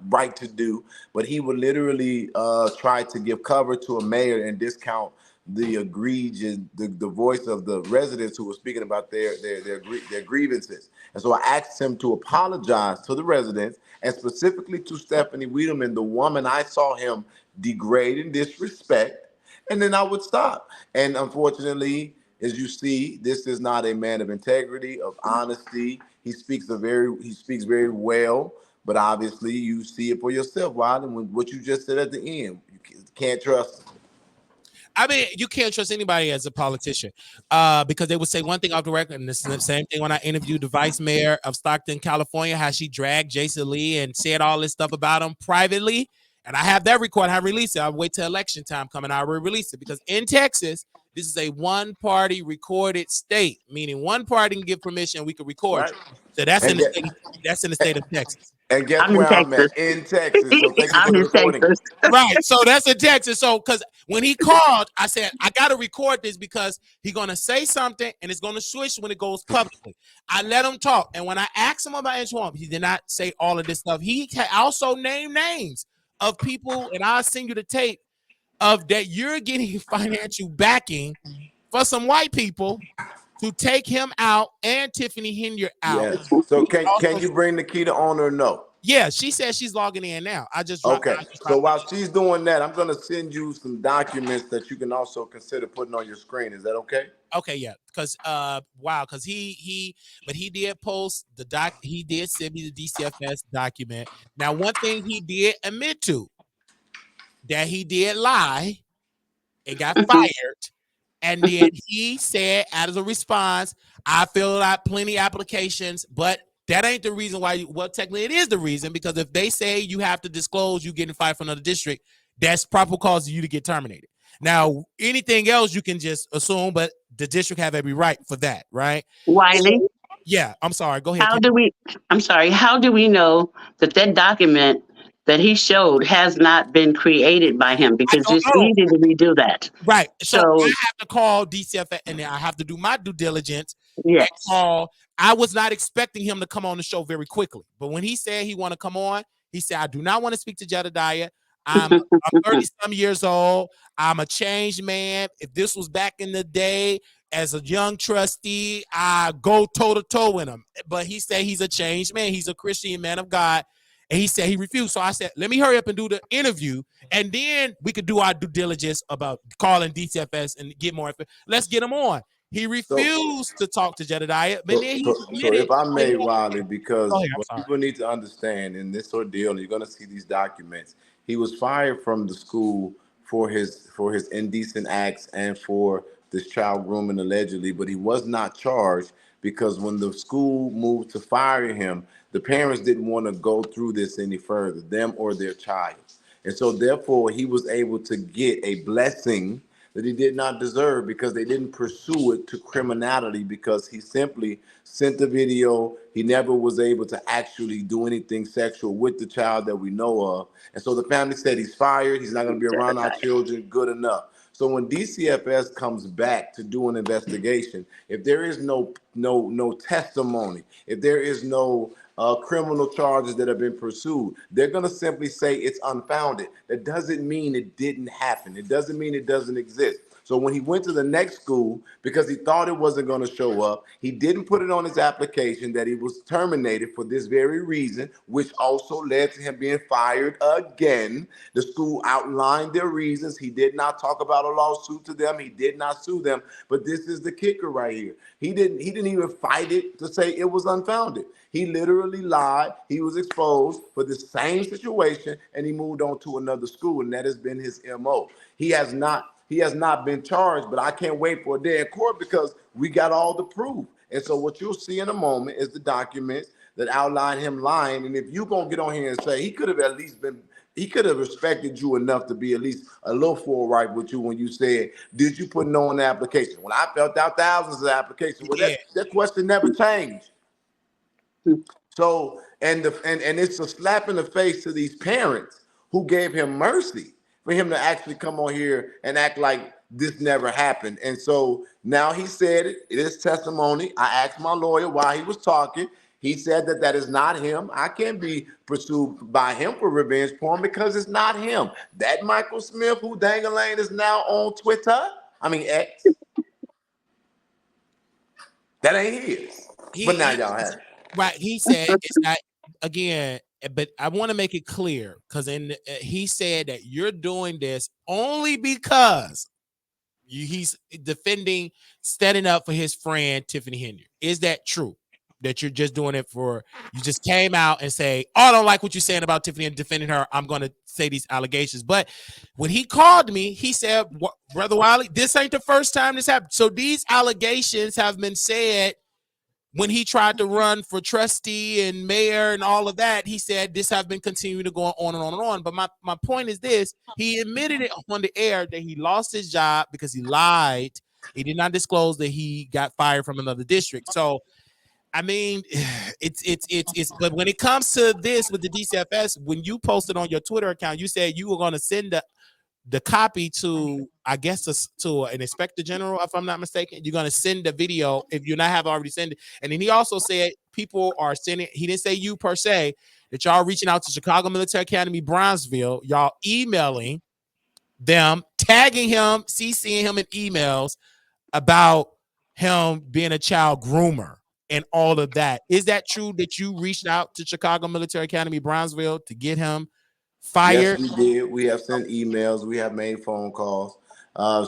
right to do. But he would literally try to give cover to a mayor and discount the egregious, the voice of the residents who were speaking about their grievances. And so I asked him to apologize to the residents and specifically to Stephanie Wiedemann, the woman I saw him degrade and disrespect, and then I would stop. And unfortunately, as you see, this is not a man of integrity, of honesty. He speaks very well, but obviously you see it for yourself, Wiley, and what you just said at the end. You can't trust him. I mean, you can't trust anybody as a politician because they would say one thing off the record, and this is the same thing when I interviewed the vice mayor of Stockton, California, how she dragged Jason Lee and said all this stuff about him privately. And I have that record. I release it. I'll wait till election time coming. I will release it because in Texas, this is a one-party recorded state, meaning one party can give permission, we can record. Right. So that's in the state of Texas. And guess where I'm at? In Texas. So thank you for the recording. Right. So that's in Texas. So because when he called, I said, I got to record this because he's going to say something and it's going to switch when it goes publicly. I let him talk. And when I asked him about Andrew Holmes, he did not say all of this stuff. He also named names of people, and I'll send you the tape of that you're getting financial backing for some white people to take him out and Tiffany Henry out. Yes. So can you bring Nikita on or no? Yeah, she says she's logging in now. I just dropped. Okay. So while she's doing that, I'm gonna send you some documents that you can also consider putting on your screen. Is that okay? Okay, yeah, because wow, because but he did post the doc. He did send me the DCFS document. Now, one thing he did admit to that he did lie and got fired. And then he said, as a response, I filled out plenty applications, but that ain't the reason why. Well, technically, it is the reason, because if they say you have to disclose you getting fired from another district, that's proper cause for you to get terminated. Now, anything else you can just assume, but the district have every right for that, right? Wiley, Yeah, I'm sorry. Go ahead. how do we, I'm sorry, how do we know that that document that he showed has not been created by him? I Because don't it's know. easy to redo that. Right. So I So, have to call DCF and then I have to do my due diligence and yes. call. I was not expecting him to come on the show very quickly, but when he said he want to come on, he said, I do not want to speak to Jedidiah. I'm 30 some years old. I'm a changed man. If this was back in the day as a young trustee, I go toe to toe with him. But he said he's a changed man. He's a Christian man of God. And he said he refused. So I said, let me hurry up and do the interview. And then we could do our due diligence about calling DCFS and get more. Let's get him on. He So, refused to talk to Jedidiah, but then he so admitted. if I Oh, may, Riley, go because ahead. I'm what sorry. people need to understand in this ordeal, and you're going to see these documents, he was fired from the school for his indecent acts and for this child grooming allegedly, but he was not charged because when the school moved to fire him, the parents didn't want to go through this any further, them or their child. And so therefore he was able to get a blessing that he did not deserve because they didn't pursue it to criminality because he simply sent the video. He never was able to actually do anything sexual with the child that we know of. And so the family said he's fired. He's not going to be around our children. Good enough. So when DCFS comes back to do an investigation, if there is no testimony, if there is no criminal charges that have been pursued, they're going to simply say it's unfounded. That doesn't mean it didn't happen. It doesn't mean it doesn't exist. So when he went to the next school, because he thought it wasn't going to show up, he didn't put it on his application that he was terminated for this very reason, which also led to him being fired again. The school outlined their reasons. He did not talk about a lawsuit to them. He did not sue them. But this is the kicker right here. He didn't even fight it to say it was unfounded. He literally lied. He was exposed for the same situation, and he moved on to another school, and that has been his MO. He has not been charged, but I can't wait for a day in court because we got all the proof. And so what you'll see in a moment is the documents that outline him lying. And if you're going to get on here and say he could have at least been, he could have respected you enough to be at least a little forthright with you when you said, did you put no on the application? Well, I filled out thousands of applications. Well, Yeah. that question never changed. So, and it's a slap in the face to these parents who gave him mercy for him to actually come on here and act like this never happened. And so now he said it. It is testimony. I asked my lawyer while he was talking. He said that that is not him. I can't be pursued by him for revenge porn because it's not him. That Michael Smith, who Dangalane is now on Twitter, I mean X, that ain't his. But now y'all have it. Right. He said it's not again, but I want to make it clear because he said that you're doing this only because he's defending, standing up for his friend Tiffany Henry. Is that true? That you're just doing it for you just came out and say, oh, I don't like what you're saying about Tiffany and defending her. I'm going to say these allegations. But when he called me, he said, Brother Wiley, this ain't the first time this happened. So these allegations have been said when he tried to run for trustee and mayor and all of that. He said this have been continuing to go on and on and on. But my point is this: he admitted it on the air that he lost his job because he lied. He did not disclose that he got fired from another district. So I mean, it's but when it comes to this with the DCFS, when you posted on your Twitter account, you said you were going to send the copy to, I guess, to an inspector general, if I'm not mistaken. You're going to send the video if you not have already sent it. And then he also said people are sending, he didn't say you per se, that y'all reaching out to Chicago Military Academy, Brownsville, y'all emailing them, tagging him, CCing him in emails about him being a child groomer and all of that. Is that true that you reached out to Chicago Military Academy, Brownsville, to get him Yes, fired? we did. We have sent emails. We have made phone calls.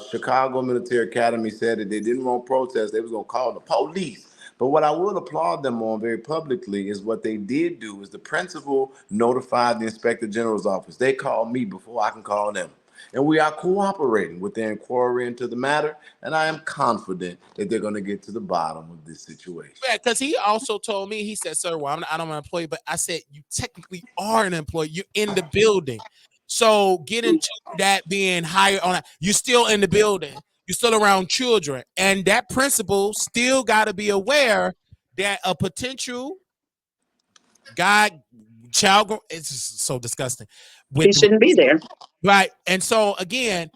Chicago Military Academy said that they didn't want protests. They was going to call the police. But what I will applaud them on very publicly is what they did do is the principal notified the inspector general's office. They called me before I can call them. And we are cooperating with their inquiry into the matter. And I am confident that they're going to get to the bottom of this situation. Yeah, because he also told me, he said, sir, well, I don't want to employee, but I said, you technically are an employee. You're in the building. So get into that being hired on, you're still in the building. You're still around children. And that principal still got to be aware that a potential child, it's so disgusting. He shouldn't be there. Right. And so again,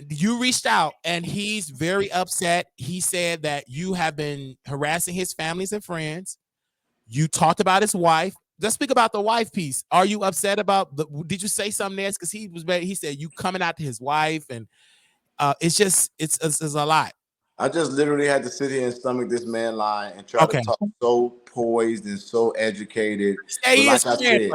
you reached out and he's very upset. He said that you have been harassing his families and friends. You talked about his wife. Let's speak about the wife piece. Are you upset about did you say something there? Because he said you coming out to his wife, and it's a lot. I just literally had to sit here and stomach this man line and try to talk so poised and so educated. But like I said,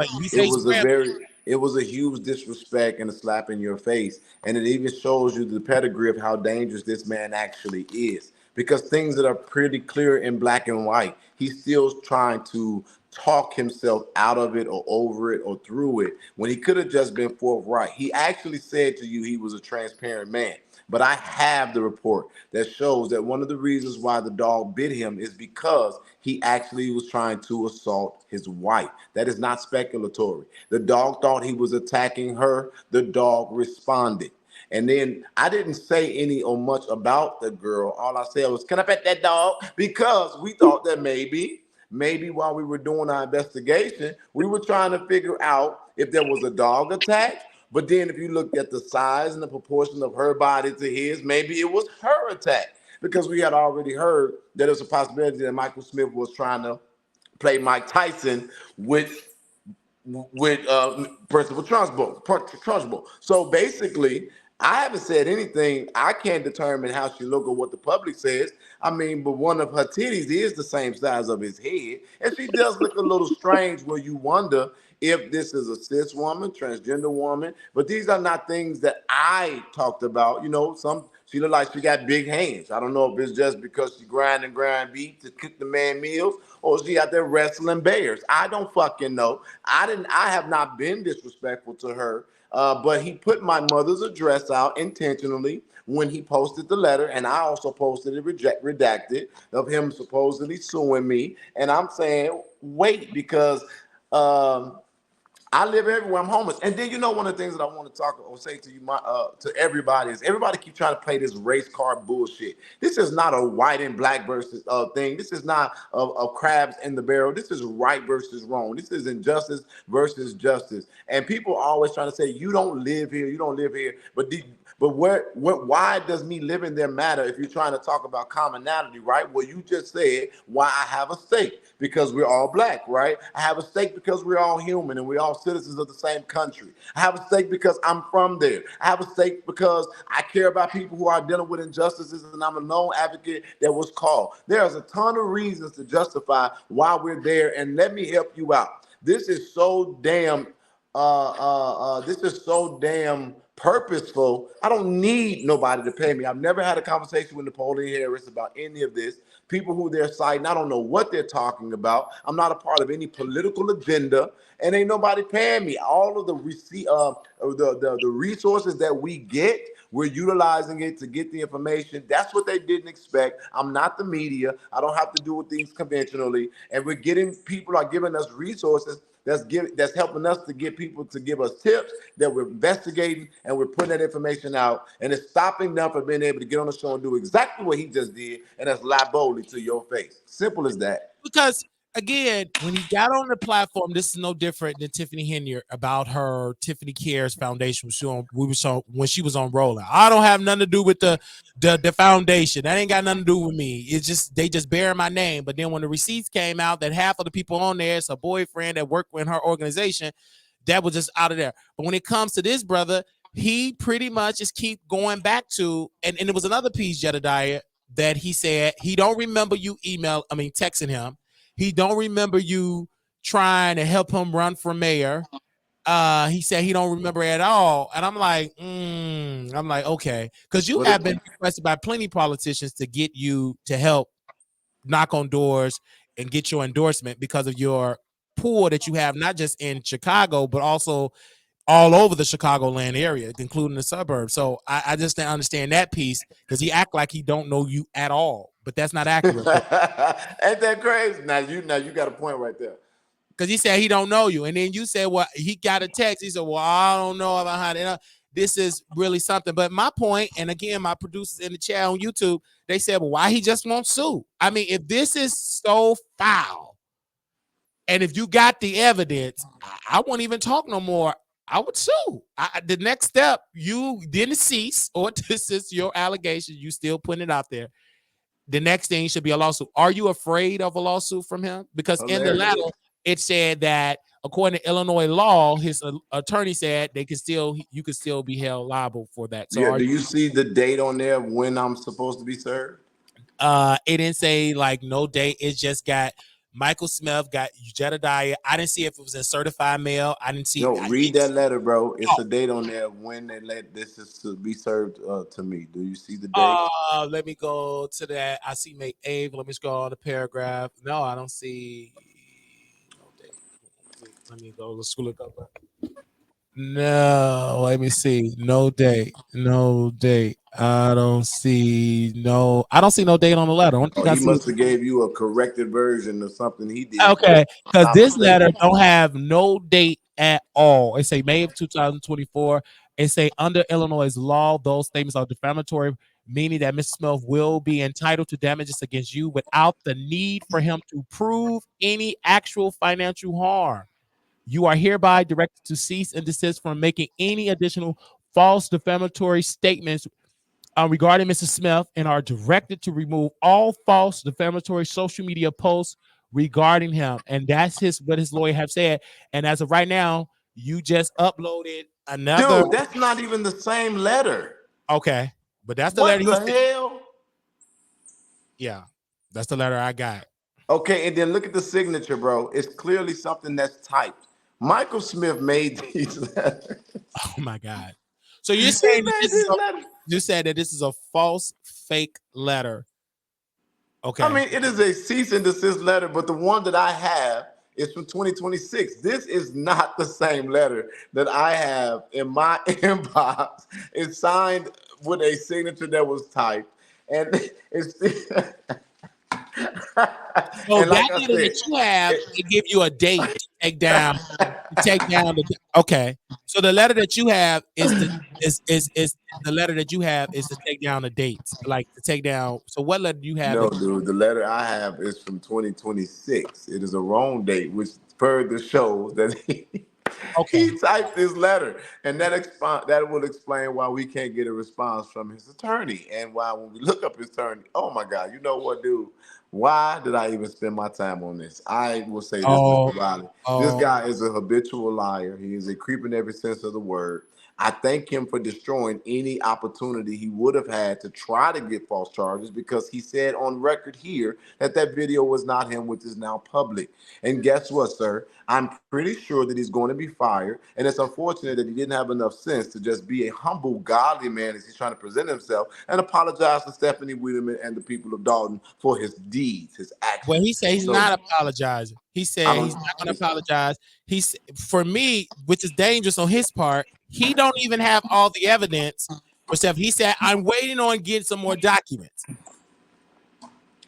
it was a huge disrespect and a slap in your face. And it even shows you the pedigree of how dangerous this man actually is. Because things that are pretty clear in black and white, he's still trying to talk himself out of it or over it or through it when he could have just been forthright. He actually said to you he was a transparent man. But I have the report that shows that one of the reasons why the dog bit him is because he actually was trying to assault his wife. That is not speculatory. The dog thought he was attacking her. The dog responded. And then I didn't say any or much about the girl. All I said was, can I pet that dog? Because we thought that maybe while we were doing our investigation, we were trying to figure out if there was a dog attack. But then if you look at the size and the proportion of her body to his, maybe it was her attack, because we had already heard that there's a possibility that Michael Smith was trying to play Mike Tyson with Principal Trunchbull. So basically, I haven't said anything. I can't determine how she look or what the public says. I mean, but one of her titties is the same size of his head. And she does look a little strange where you wonder if this is a cis woman, transgender woman. But these are not things that I talked about. You know, she look like she got big hands. I don't know if it's just because she grind beef to cook the man meals, or she out there wrestling bears. I don't fucking know. I have not been disrespectful to her. But he put my mother's address out intentionally when he posted the letter, and I also posted it redacted of him supposedly suing me. And I'm saying, wait, because I live everywhere. I'm homeless. And then, you know, one of the things that I want to talk or say to you, to everybody, is everybody keep trying to play this race card bullshit. This is not a white and black versus thing. This is not a crabs in the barrel. This is right versus wrong. This is injustice versus justice. And people are always trying to say, you don't live here. You don't live here. But why does me living there matter if you're trying to talk about commonality, right? Well, you just said why I have a stake, because we're all black, right? I have a stake because we're all human and we're all citizens of the same country. I have a stake because I'm from there. I have a stake because I care about people who are dealing with injustices, and I'm a known advocate that was called. There's a ton of reasons to justify why we're there, and let me help you out. This is so damn purposeful. I don't need nobody to pay me. I've never had a conversation with Napoleon Harris about any of this. People who they're citing, I don't know what they're talking about. I'm not a part of any political agenda, and ain't nobody paying me. All of the the resources that we get, we're utilizing it to get the information. That's what they didn't expect. I'm not the media. I don't have to do things conventionally, and people are giving us resources that's helping us to get people to give us tips that we're investigating, and we're putting that information out, and it's stopping them from being able to get on the show and do exactly what he just did, and that's lie boldly to your face. Simple as that. Because again, when he got on the platform, this is no different than Tiffany Henry about her Tiffany Cares Foundation. When she was on Rolling. I don't have nothing to do with the foundation. That ain't got nothing to do with me. It's just they just bear my name. But then when the receipts came out that half of the people on there is a boyfriend that worked with her organization, that was just out of there. But when it comes to this brother, he pretty much just keep going back to, and it was another piece, Jedidiah, that he said he don't remember you texting him. He don't remember you trying to help him run for mayor. He said he don't remember at all. And I'm like, okay. Because you have been requested by plenty of politicians to get you to help knock on doors and get your endorsement because of your pool that you have, not just in Chicago, but also all over the Chicagoland area, including the suburbs. So I just didn't understand that piece because he act like he don't know you at all, but that's not accurate. Ain't that crazy? Now you got a point right there. Because he said he don't know you, and then you said, well, he got a text. He said, well, I don't know about how to. This is really something. But my point, and again, my producers in the chat on YouTube, they said, well, why he just won't sue? I mean, if this is so foul, and if you got the evidence, I won't even talk no more. I would sue. The next step, you didn't cease, or this is your allegation. You still putting it out there. The next thing should be a lawsuit. Are you afraid of a lawsuit from him? Because in the letter, it said that according to Illinois law, his attorney said you could still be held liable for that. So do you see the date on there when I'm supposed to be served? It didn't say like no date. It just got Michael Smith, got Jedidiah. I didn't see if it was in certified mail. I didn't see. No, read that letter, bro. It's a date on there when they let this is to be served to me. Do you see the date? Let me go to that. I see May 8th. Let me scroll on the paragraph. No, I don't see no date. Let me go. Let's look up. No, let me see. No date. No date. I don't see no date on the letter. He must have gave you a corrected version of something he did. Okay, because this letter don't have no date at all. It say May of 2024. It say under Illinois law, those statements are defamatory, meaning that Mr. Smith will be entitled to damages against you without the need for him to prove any actual financial harm. You are hereby directed to cease and desist from making any additional false defamatory statements regarding Mr. Smith and are directed to remove all false defamatory social media posts regarding him. And that's what his lawyer have said. And as of right now, you just uploaded another. Dude, that's not even the same letter. Okay, but that's the letter. What the hell? Yeah, that's the letter I got. Okay, and then look at the signature, bro. It's clearly something that's typed. Michael Smith made these letters. Oh my God! So you're saying you said that this is a false, fake letter? Okay. I mean, it is a cease and desist letter, but the one that I have is from 2026. This is not the same letter that I have in my inbox. It's signed with a signature that was typed, and it's. So that letter that you have, it give you a date to take down. Okay. So the letter that you have is the letter that you have is to take down the dates, like to take down. So what letter do you have? No, dude. The letter I have is from 2026. It is a wrong date, which further shows that he typed this letter, and that will explain why we can't get a response from his attorney, and why when we look up his attorney, oh my God, you know what, dude? Why did I even spend my time on this? I will say this, Mr. Wiley. This guy is a habitual liar. He is a creep in every sense of the word. I thank him for destroying any opportunity he would have had to try to get false charges, because he said on record here that video was not him, which is now public. And guess what, sir? I'm pretty sure that he's going to be fired. And it's unfortunate that he didn't have enough sense to just be a humble, godly man as he's trying to present himself, and apologize to Stephanie Wiedemann and the people of Dalton for his deeds, his actions. Well, he said he's not apologizing. He said he's not going to apologize. For me, which is dangerous on his part, he don't even have all the evidence for stuff. He said, I'm waiting on getting some more documents.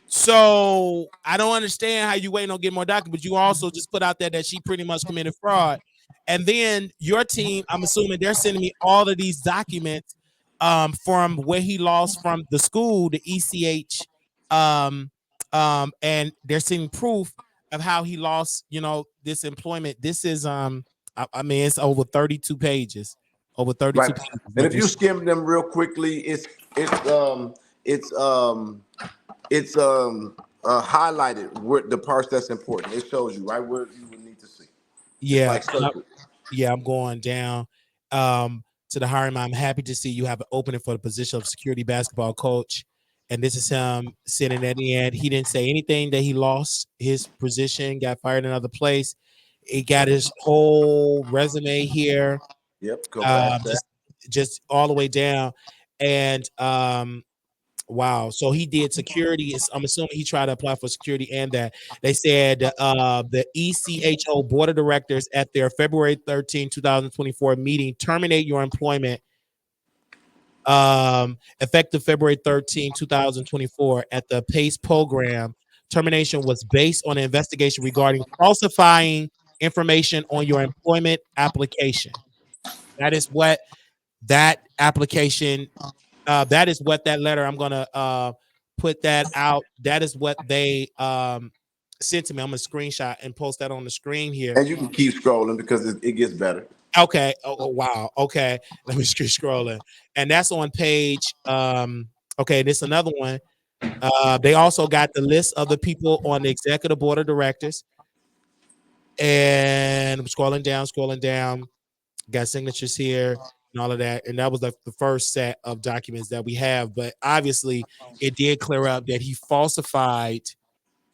So I don't understand how you waiting on getting more documents. You also just put out there that she pretty much committed fraud. And then your team, I'm assuming they're sending me all of these documents from where he lost from the school, the ECH, and they're seeing proof of how he lost, this employment. This is I mean, it's over 32 pages. Over 32 right. pages. And if you skim them real quickly, it's highlighted where the parts that's important. It shows you right where you would need to see. Yeah, I'm going down to the hiring. I'm happy to see you have an opening for the position of security basketball coach And this is him sitting at the end. He didn't say anything that he lost his position, got fired in another place. He got his whole resume here, Yep, go past that. just all the way down. And wow, so he did security. I'm assuming he tried to apply for security and that. They said the ECHO board of directors at their February 13, 2024 meeting terminate your employment effective February 13, 2024 at the PACE program. Termination was based on an investigation regarding falsifying information on your employment application. That is what that application, that is what that letter, I'm going to put that out. That is what they sent to me. I'm going to screenshot and post that on the screen here. And you can keep scrolling because it gets better. Okay. Oh, wow. Okay. Let me keep scrolling. And that's on page. Okay, this is another one. They also got the list of the people on the executive board of directors. And I'm scrolling down. Got signatures here and all of that. And that was the first set of documents that we have. But obviously, it did clear up that he falsified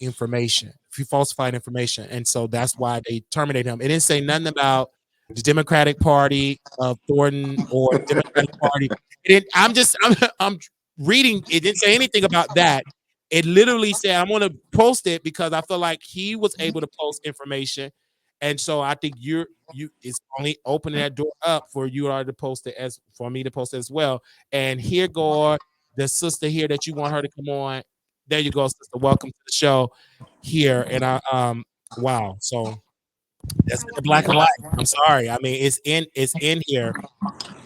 information. And so that's why they terminated him. It didn't say nothing about the Democratic Party of Thornton or the Democratic Party. I'm reading. It didn't say anything about that. It literally said, I'm going to post it because I feel like he was able to post information. And so I think it's only opening that door up for you to post it, as for me to post it as well. And here go the sister here that you want her to come on. There you go, sister. Welcome to the show here. And wow. So that's in the black and white. I'm sorry. I mean, it's in here.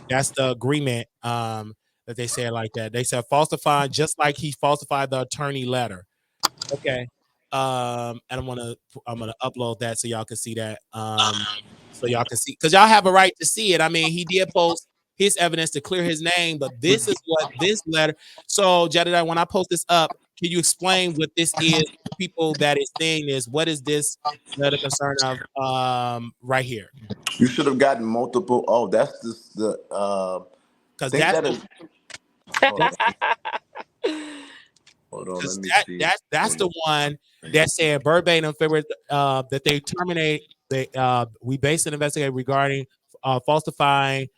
That's the agreement that they said like that. They said falsifying, just like he falsified the attorney letter. Okay. And I'm gonna upload that so y'all can see that. So y'all can see, because y'all have a right to see it. I mean, he did post his evidence to clear his name, but this is what this letter. So Jedidiah, when I post this up, can you explain what this is to people that is seeing this? What is this letter concern of right here? You should have gotten multiple. Oh, that's the because that's hold on, let me see. That's the one that said verbatim February that they terminate. We based an investigation regarding falsifying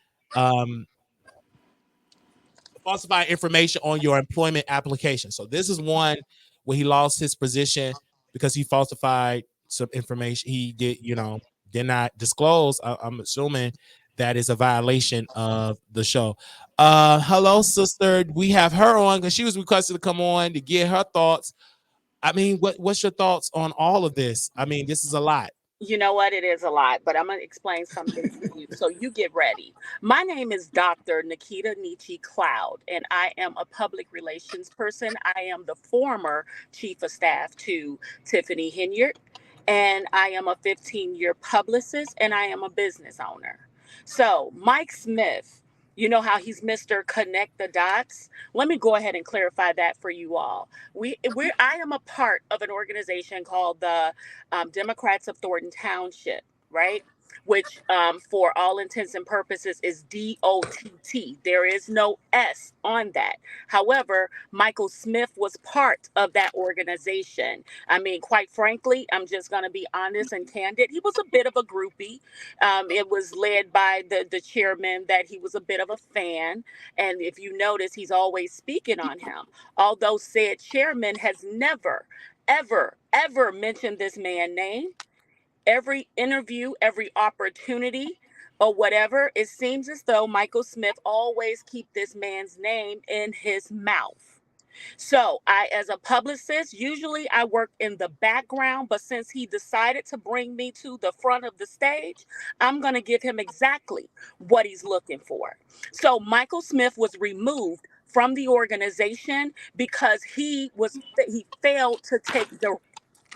information on your employment application. So this is one where he lost his position because he falsified some information. He did not disclose. I'm assuming that is a violation of the show. Hello, sister. We have her on because she was requested to come on to get her thoughts. I mean, what's your thoughts on all of this? I mean, this is a lot. You know what? It is a lot, but I'm going to explain something to you. So you get ready. My name is Dr. Nikita Nietzsche Cloud, and I am a public relations person. I am the former chief of staff to Tiffany Henyard, and I am a 15-year publicist, and I am a business owner. So Mike Smith, you know how he's Mr. Connect the Dots? Let me go ahead and clarify that for you all. I am a part of an organization called the Democrats of Thornton Township, right? Which, for all intents and purposes, is DOTT. There is no S on that. However, Michael Smith was part of that organization. I mean, quite frankly, I'm just going to be honest and candid. He was a bit of a groupie. It was led by the chairman that he was a bit of a fan. And if you notice, he's always speaking on him. Although said chairman has never, ever mentioned this man's name. Every interview, every opportunity, or whatever, it seems as though Michael Smith always keep this man's name in his mouth. So as a publicist, usually I work in the background, but since he decided to bring me to the front of the stage, I'm going to give him exactly what he's looking for. So Michael Smith was removed from the organization because he failed to take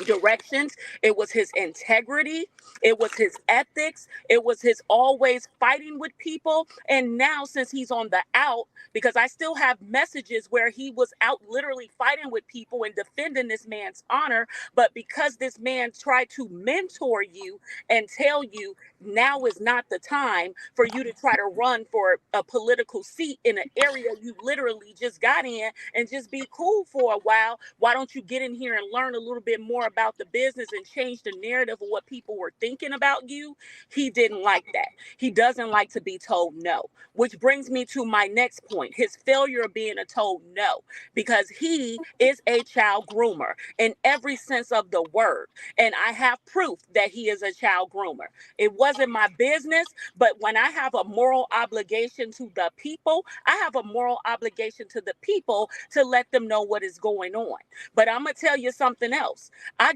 directions. It was his integrity. It was his ethics. It was his always fighting with people. And now, since he's on the out, because I still have messages where he was out literally fighting with people and defending this man's honor. But because this man tried to mentor you and tell you now is not the time for you to try to run for a political seat in an area you literally just got in and just be cool for a while, why don't you get in here and learn a little bit more about the business and change the narrative of what people were thinking about you? He didn't like that. He doesn't like to be told no, which brings me to my next point, his failure of being a told no, because he is a child groomer in every sense of the word. And I have proof that he is a child groomer. It wasn't my business, but when I have a moral obligation to the people, I have a moral obligation to the people to let them know what is going on. But I'm gonna tell you something else. I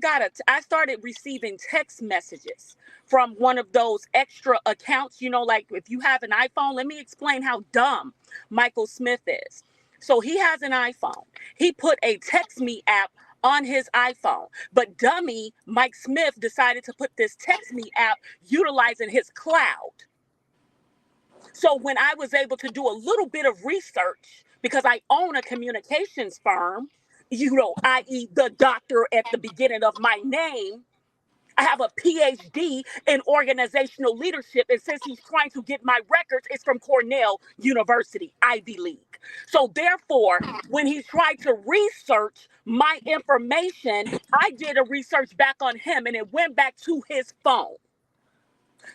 started receiving text messages from one of those extra accounts, like if you have an iPhone, let me explain how dumb Michael Smith is. So he has an iPhone. He put a text me app on his iPhone, but dummy Mike Smith decided to put this text me app utilizing his cloud. So when I was able to do a little bit of research, because I own a communications firm, i.e. the doctor at the beginning of my name, I have a PhD in organizational leadership. And since he's trying to get my records, it's from Cornell University, Ivy League. So therefore, when he tried to research my information, I did a research back on him and it went back to his phone.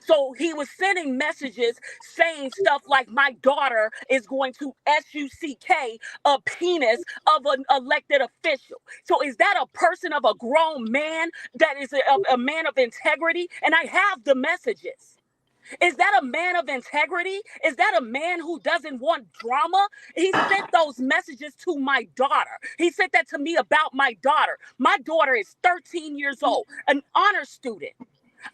So he was sending messages saying stuff like my daughter is going to SUCK a penis of an elected official. So is that a person of a grown man that is a man of integrity? And I have the messages. Is that a man of integrity? Is that a man who doesn't want drama? He sent those messages to my daughter. He sent that to me about my daughter. My daughter is 13 years old, an honor student.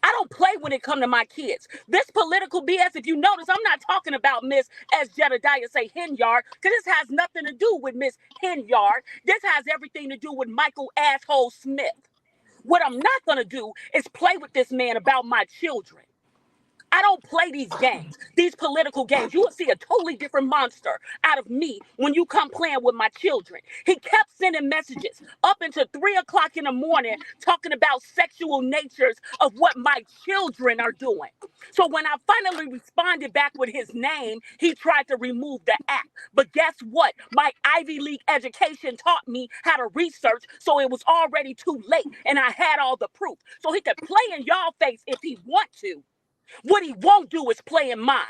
I don't play when it comes to my kids. This political BS, if you notice, I'm not talking about Miss, as Jedidiah say, Henyard, because this has nothing to do with Miss Henyard. This has everything to do with Michael Asshole Smith. What I'm not going to do is play with this man about my children. I don't play these games, these political games. You will see a totally different monster out of me when you come playing with my children. He kept sending messages up until 3 o'clock in the morning talking about sexual natures of what my children are doing. So when I finally responded back with his name, he tried to remove the app. But guess what? My Ivy League education taught me how to research, so it was already too late, and I had all the proof. So he could play in y'all face if he want to. What he won't do is play in mine.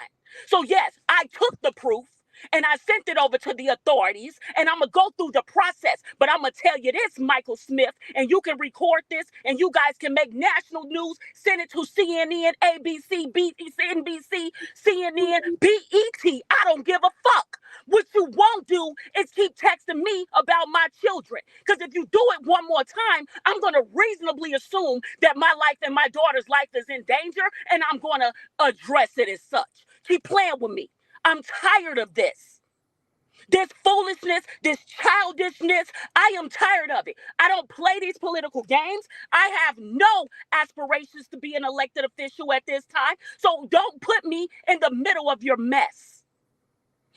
So yes, I took the proof and I sent it over to the authorities and I'm going to go through the process. But I'm going to tell you this, Michael Smith, and you can record this and you guys can make national news, send it to CNN, ABC, NBC, CNN, BET. I don't give a fuck. What you won't do is keep texting me about my children. Because if you do it one more time, I'm going to reasonably assume that my life and my daughter's life is in danger, and I'm going to address it as such. Keep playing with me. I'm tired of this. This foolishness, this childishness, I am tired of it. I don't play these political games. I have no aspirations to be an elected official at this time. So don't put me in the middle of your mess.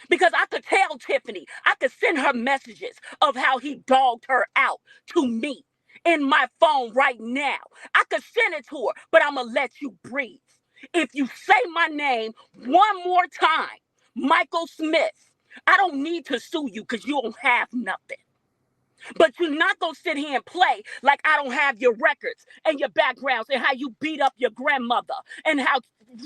Because I could tell Tiffany, I could send her messages of how he dogged her out to me in my phone right now. I could send it to her, but I'm going to let you breathe. If you say my name one more time, Michael Smith, I don't need to sue you because you don't have nothing. But you're not going to sit here and play like I don't have your records and your backgrounds and how you beat up your grandmother and how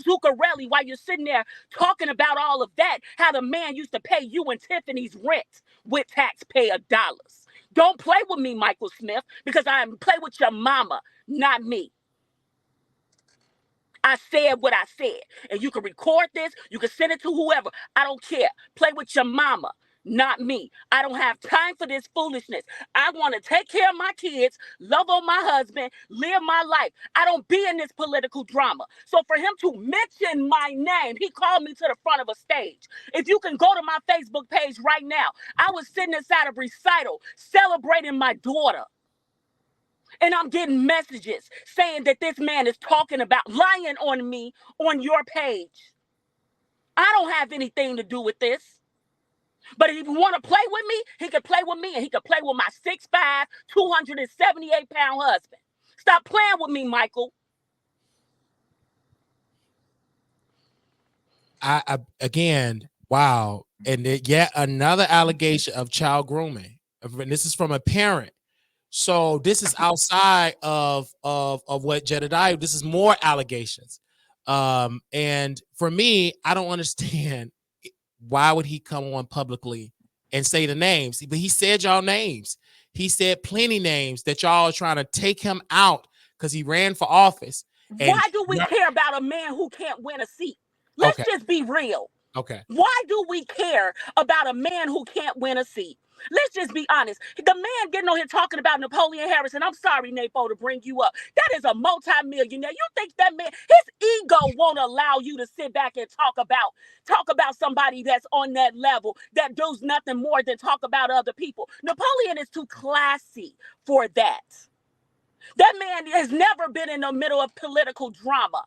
Zuccarelli, while you're sitting there talking about all of that, how the man used to pay you and Tiffany's rent with taxpayer dollars. Don't play with me, Michael Smith, because I play with your mama, not me. I said what I said. And you can record this. You can send it to whoever. I don't care. Play with your mama, not me. I don't have time for this foolishness. I want to take care of my kids, love on my husband, live my life. I don't be in this political drama. So for him to mention my name, he called me to the front of a stage. If you can go to my Facebook page right now, I was sitting inside a recital celebrating my daughter. And I'm getting messages saying that this man is talking about lying on me on your page. I don't have anything to do with this. But if you want to play with me, he can play with me, and he can play with my 6'5", 278-pound husband. Stop playing with me, Micheal. Again, wow. And yet another allegation of child grooming. And this is from a parent. So this is outside of what Jedidiah, this is more allegations. And for me, I don't understand why would he come on publicly and say the names? But he said y'all names. He said plenty names that y'all are trying to take him out because he ran for office. And why do we care about a man who can't win a seat? Let's just be real. Okay. Why do we care about a man who can't win a seat? Let's just be honest. The man getting on here talking about Napoleon Harrison. I'm sorry, Napo, to bring you up. That is a multimillionaire. You think that man, his ego won't allow you to sit back and talk about somebody that's on that level that does nothing more than talk about other people. Napoleon is too classy for that. That man has never been in the middle of political drama.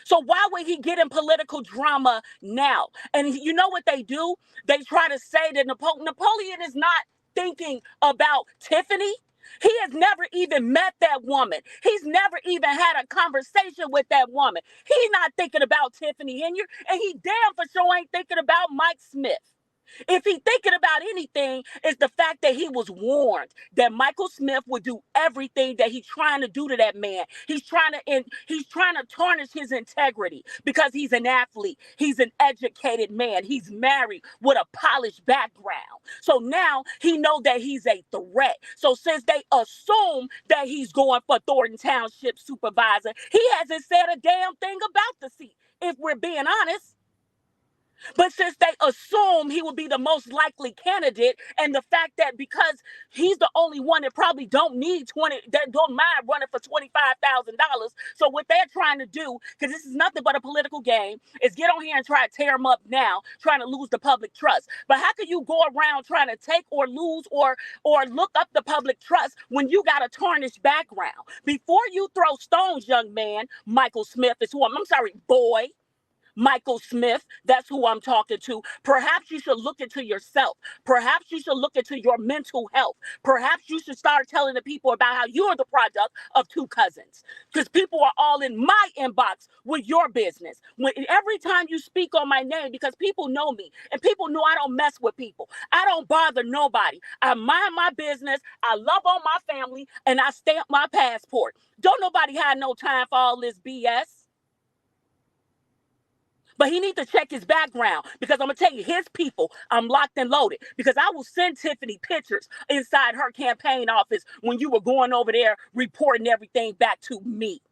So why would he get in political drama now? And you know what they do? They try to say that Napoleon is not thinking about Tiffany. He has never even met that woman. He's never even had a conversation with that woman. He's not thinking about Tiffany Henry, and he damn for sure ain't thinking about Mike Smith. If he's thinking about anything, it's the fact that he was warned that Michael Smith would do everything that he's trying to do to that man. He's trying to tarnish his integrity because he's an athlete. He's an educated man. He's married with a polished background. So now he knows that he's a threat. So since they assume that he's going for Thornton Township supervisor, he hasn't said a damn thing about the seat, if we're being honest. But since they assume he would be the most likely candidate, and the fact that because he's the only one that probably don't mind running for $25,000. So what they're trying to do, because this is nothing but a political game, is get on here and try to tear him up now, trying to lose the public trust. But how can you go around trying to take or lose or look up the public trust when you got a tarnished background? Before you throw stones, young man, Michael Smith is who I'm sorry, boy. Michael Smith, that's who I'm talking to. Perhaps you should look into yourself. Perhaps you should look into your mental health. Perhaps you should start telling the people about how you're the product of two cousins. Because people are all in my inbox with your business. Every time you speak on my name, because people know me and people know I don't mess with people. I don't bother nobody. I mind my business. I love on my family and I stamp my passport. Don't nobody have no time for all this BS. But he needs to check his background because I'm going to tell you, his people, I'm locked and loaded because I will send Tiffany pictures inside her campaign office when you were going over there reporting everything back to me.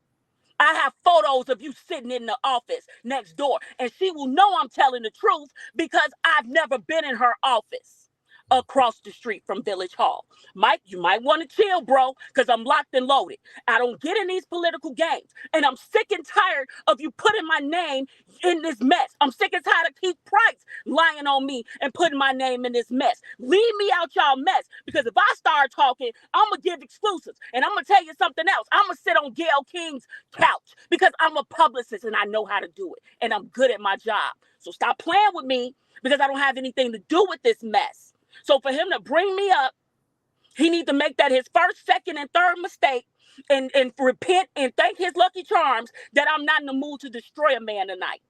I have photos of you sitting in the office next door, and she will know I'm telling the truth because I've never been in her office across the street from Village Hall. Mike, you might want to chill, bro, because I'm locked and loaded. I don't get in these political games, and I'm sick and tired of you putting my name in this mess. I'm sick and tired of Keith Price lying on me and putting my name in this mess. Leave me out y'all mess, because if I start talking, I'm going to give exclusives, and I'm going to tell you something else. I'm going to sit on Gayle King's couch because I'm a publicist, and I know how to do it, and I'm good at my job. So stop playing with me because I don't have anything to do with this mess. So for him to bring me up, he needs to make that his first, second, and third mistake and repent and thank his lucky charms that I'm not in the mood to destroy a man tonight.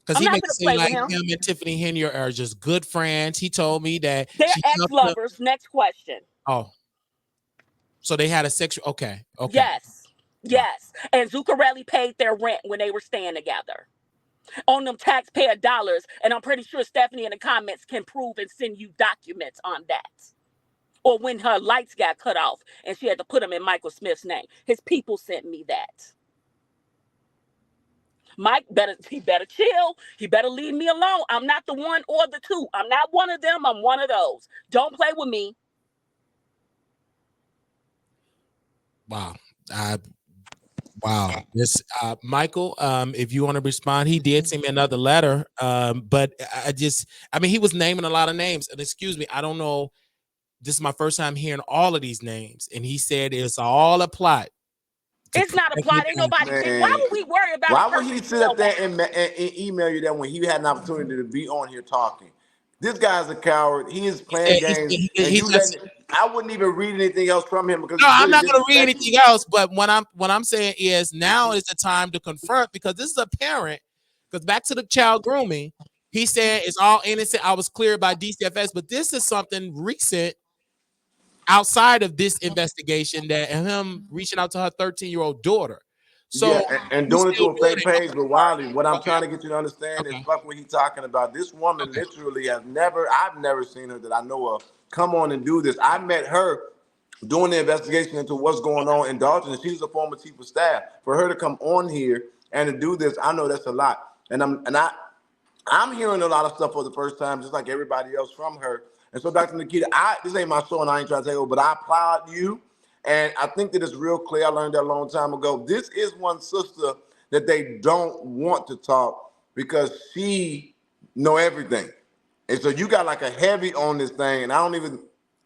Because he makes it seem like him and Tiffany Henry are just good friends. He told me that they're ex-lovers. Next question. Oh. So they had a sexual, okay. Yes. And Zuccarelli paid their rent when they were staying together on them taxpayer dollars, and I'm pretty sure Stephanie in the comments can prove and send you documents on that. Or when her lights got cut off and she had to put them in Michael Smith's name. His people sent me that. Mike he better chill. He better leave me alone. I'm not the one or the two. I'm not one of them. I'm one of those. Don't play with me. Wow. Wow. This Michael, if you want to respond, he did send me another letter. But he was naming a lot of names. And excuse me, I don't know this is my first time hearing all of these names. And he said it's all a plot. It's not a plot. Ain't nobody. Why would we worry about? Why would he sit up there and email you that when he had an opportunity to be on here talking? This guy's a coward. He is playing games. I wouldn't even read anything else from him because no, I'm not going to read anything else. But what I'm saying is now is the time to confront, because this is a parent. Because back to the child grooming, he said it's all innocent. I was cleared by DCFS, but this is something recent outside of this investigation, that him reaching out to her 13-year-old daughter. So yeah, and doing it to a fake page. But Wiley, what I'm trying to get you to understand is fuck what he's talking about. This woman literally I've never seen her that I know of come on and do this. I met her doing the investigation into what's going on in Dalton, and she's a former chief of staff. For her to come on here and to do this, I know that's a lot. And I'm hearing a lot of stuff for the first time, just like everybody else from her. And so, Dr. Nikita, this ain't my show, and I ain't trying to take over, but I applaud you. And I think that it's real clear. I learned that a long time ago. This is one sister that they don't want to talk because she know everything. And so you got like a heavy on this thing, and I don't even.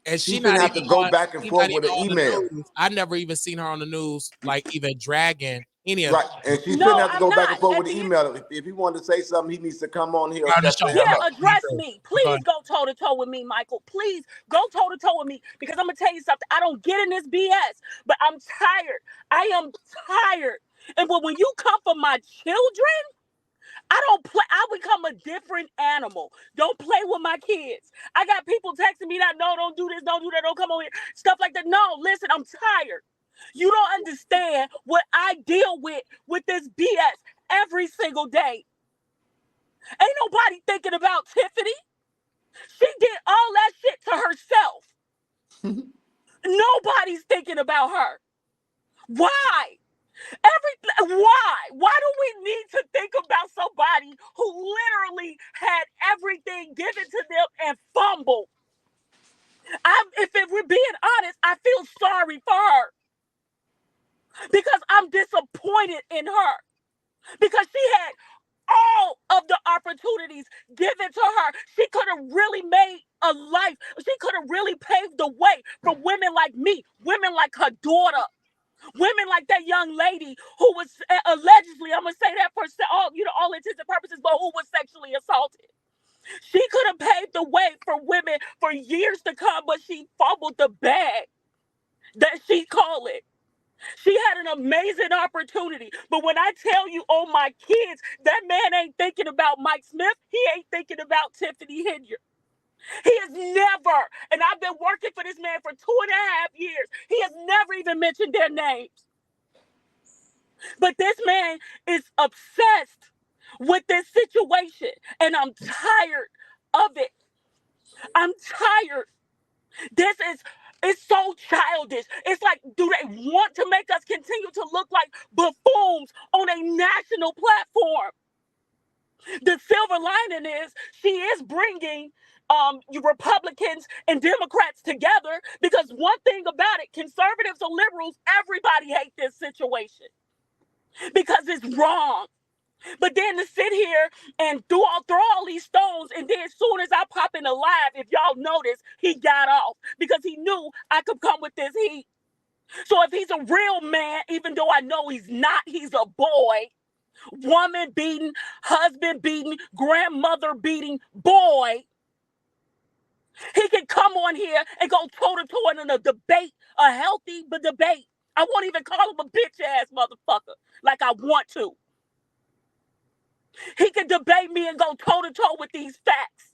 And she didn't have to go back and forth with an email. I never even seen her on the news, like even dragging any of right. And she shouldn't have to go back and forth with the email. If he wanted to say something, he needs to come on here. Address me. Please go toe to toe with me, Michael. Please go toe to toe with me, because I'm gonna tell you something. I don't get in this BS, but I'm tired. I am tired. And when you come for my children, I don't play. I become a different animal. Don't play with my kids. I got people texting me that, no, don't do this, don't do that, don't come over here. Stuff like that. No, listen, I'm tired. You don't understand what I deal with this BS every single day. Ain't nobody thinking about Tiffany. She did all that shit to herself. Nobody's thinking about her. Why? Why do we need to think about somebody who literally had everything given to them and fumbled? If we're being honest, I feel sorry for her, because I'm disappointed in her, because she had all of the opportunities given to her. She could have really made a life. She could have really paved the way for women like me, women like her daughter. Women like that young lady who was allegedly, I'm gonna say that for all intents and purposes, but who was sexually assaulted. She could have paved the way for women for years to come, but she fumbled the bag, that she called it. She had an amazing opportunity. But when I tell you, oh my kids, that man ain't thinking about Mike Smith. He ain't thinking about Tiffany Hilliard. He has never, and I've been working for this man for 2.5 years, he has never even mentioned their names. But this man is obsessed with this situation, and I'm tired of it. I'm tired. It's so childish. It's like, do they want to make us continue to look like buffoons on a national platform? The silver lining is she is bringing you Republicans and Democrats together, because one thing about it, conservatives or liberals, everybody hate this situation because it's wrong. But then to sit here and throw all these stones, and then as soon as I pop in a live, if y'all notice, he got off because he knew I could come with this heat. So if he's a real man, even though I know he's not, he's a boy, woman beating, husband beating, grandmother beating boy, he can come on here and go toe-to-toe in a debate, a healthy debate. I won't even call him a bitch-ass motherfucker like I want to. He can debate me and go toe-to-toe with these facts.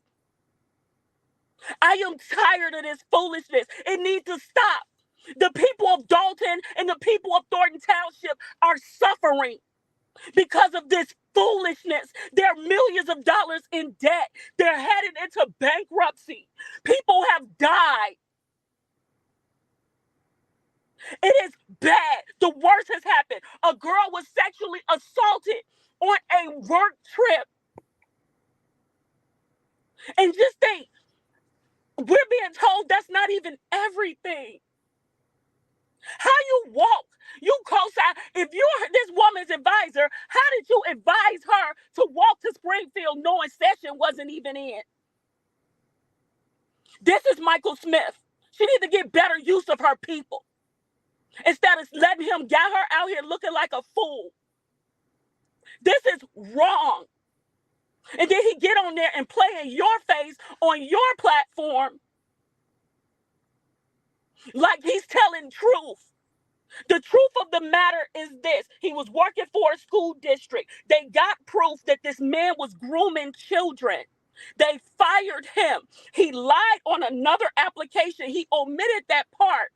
I am tired of this foolishness. It needs to stop. The people of Dalton and the people of Thornton Township are suffering because of this foolishness. They're millions of dollars in debt. They're headed into bankruptcy. People have died. It is bad. The worst has happened. A girl was sexually assaulted on a work trip. And just think, we're being told that's not even everything. How you walk, you co-sign. If you're this woman's advisor, how did you advise her to walk to Springfield knowing session wasn't even in? This is Michael Smith. She needs to get better use of her people instead of letting him get her out here looking like a fool. This is wrong. And then he get on there and play in your face on your platform like he's telling truth. The truth of the matter is this. He was working for a school district. They got proof that this man was grooming children. They fired him. He lied on another application. He omitted that part.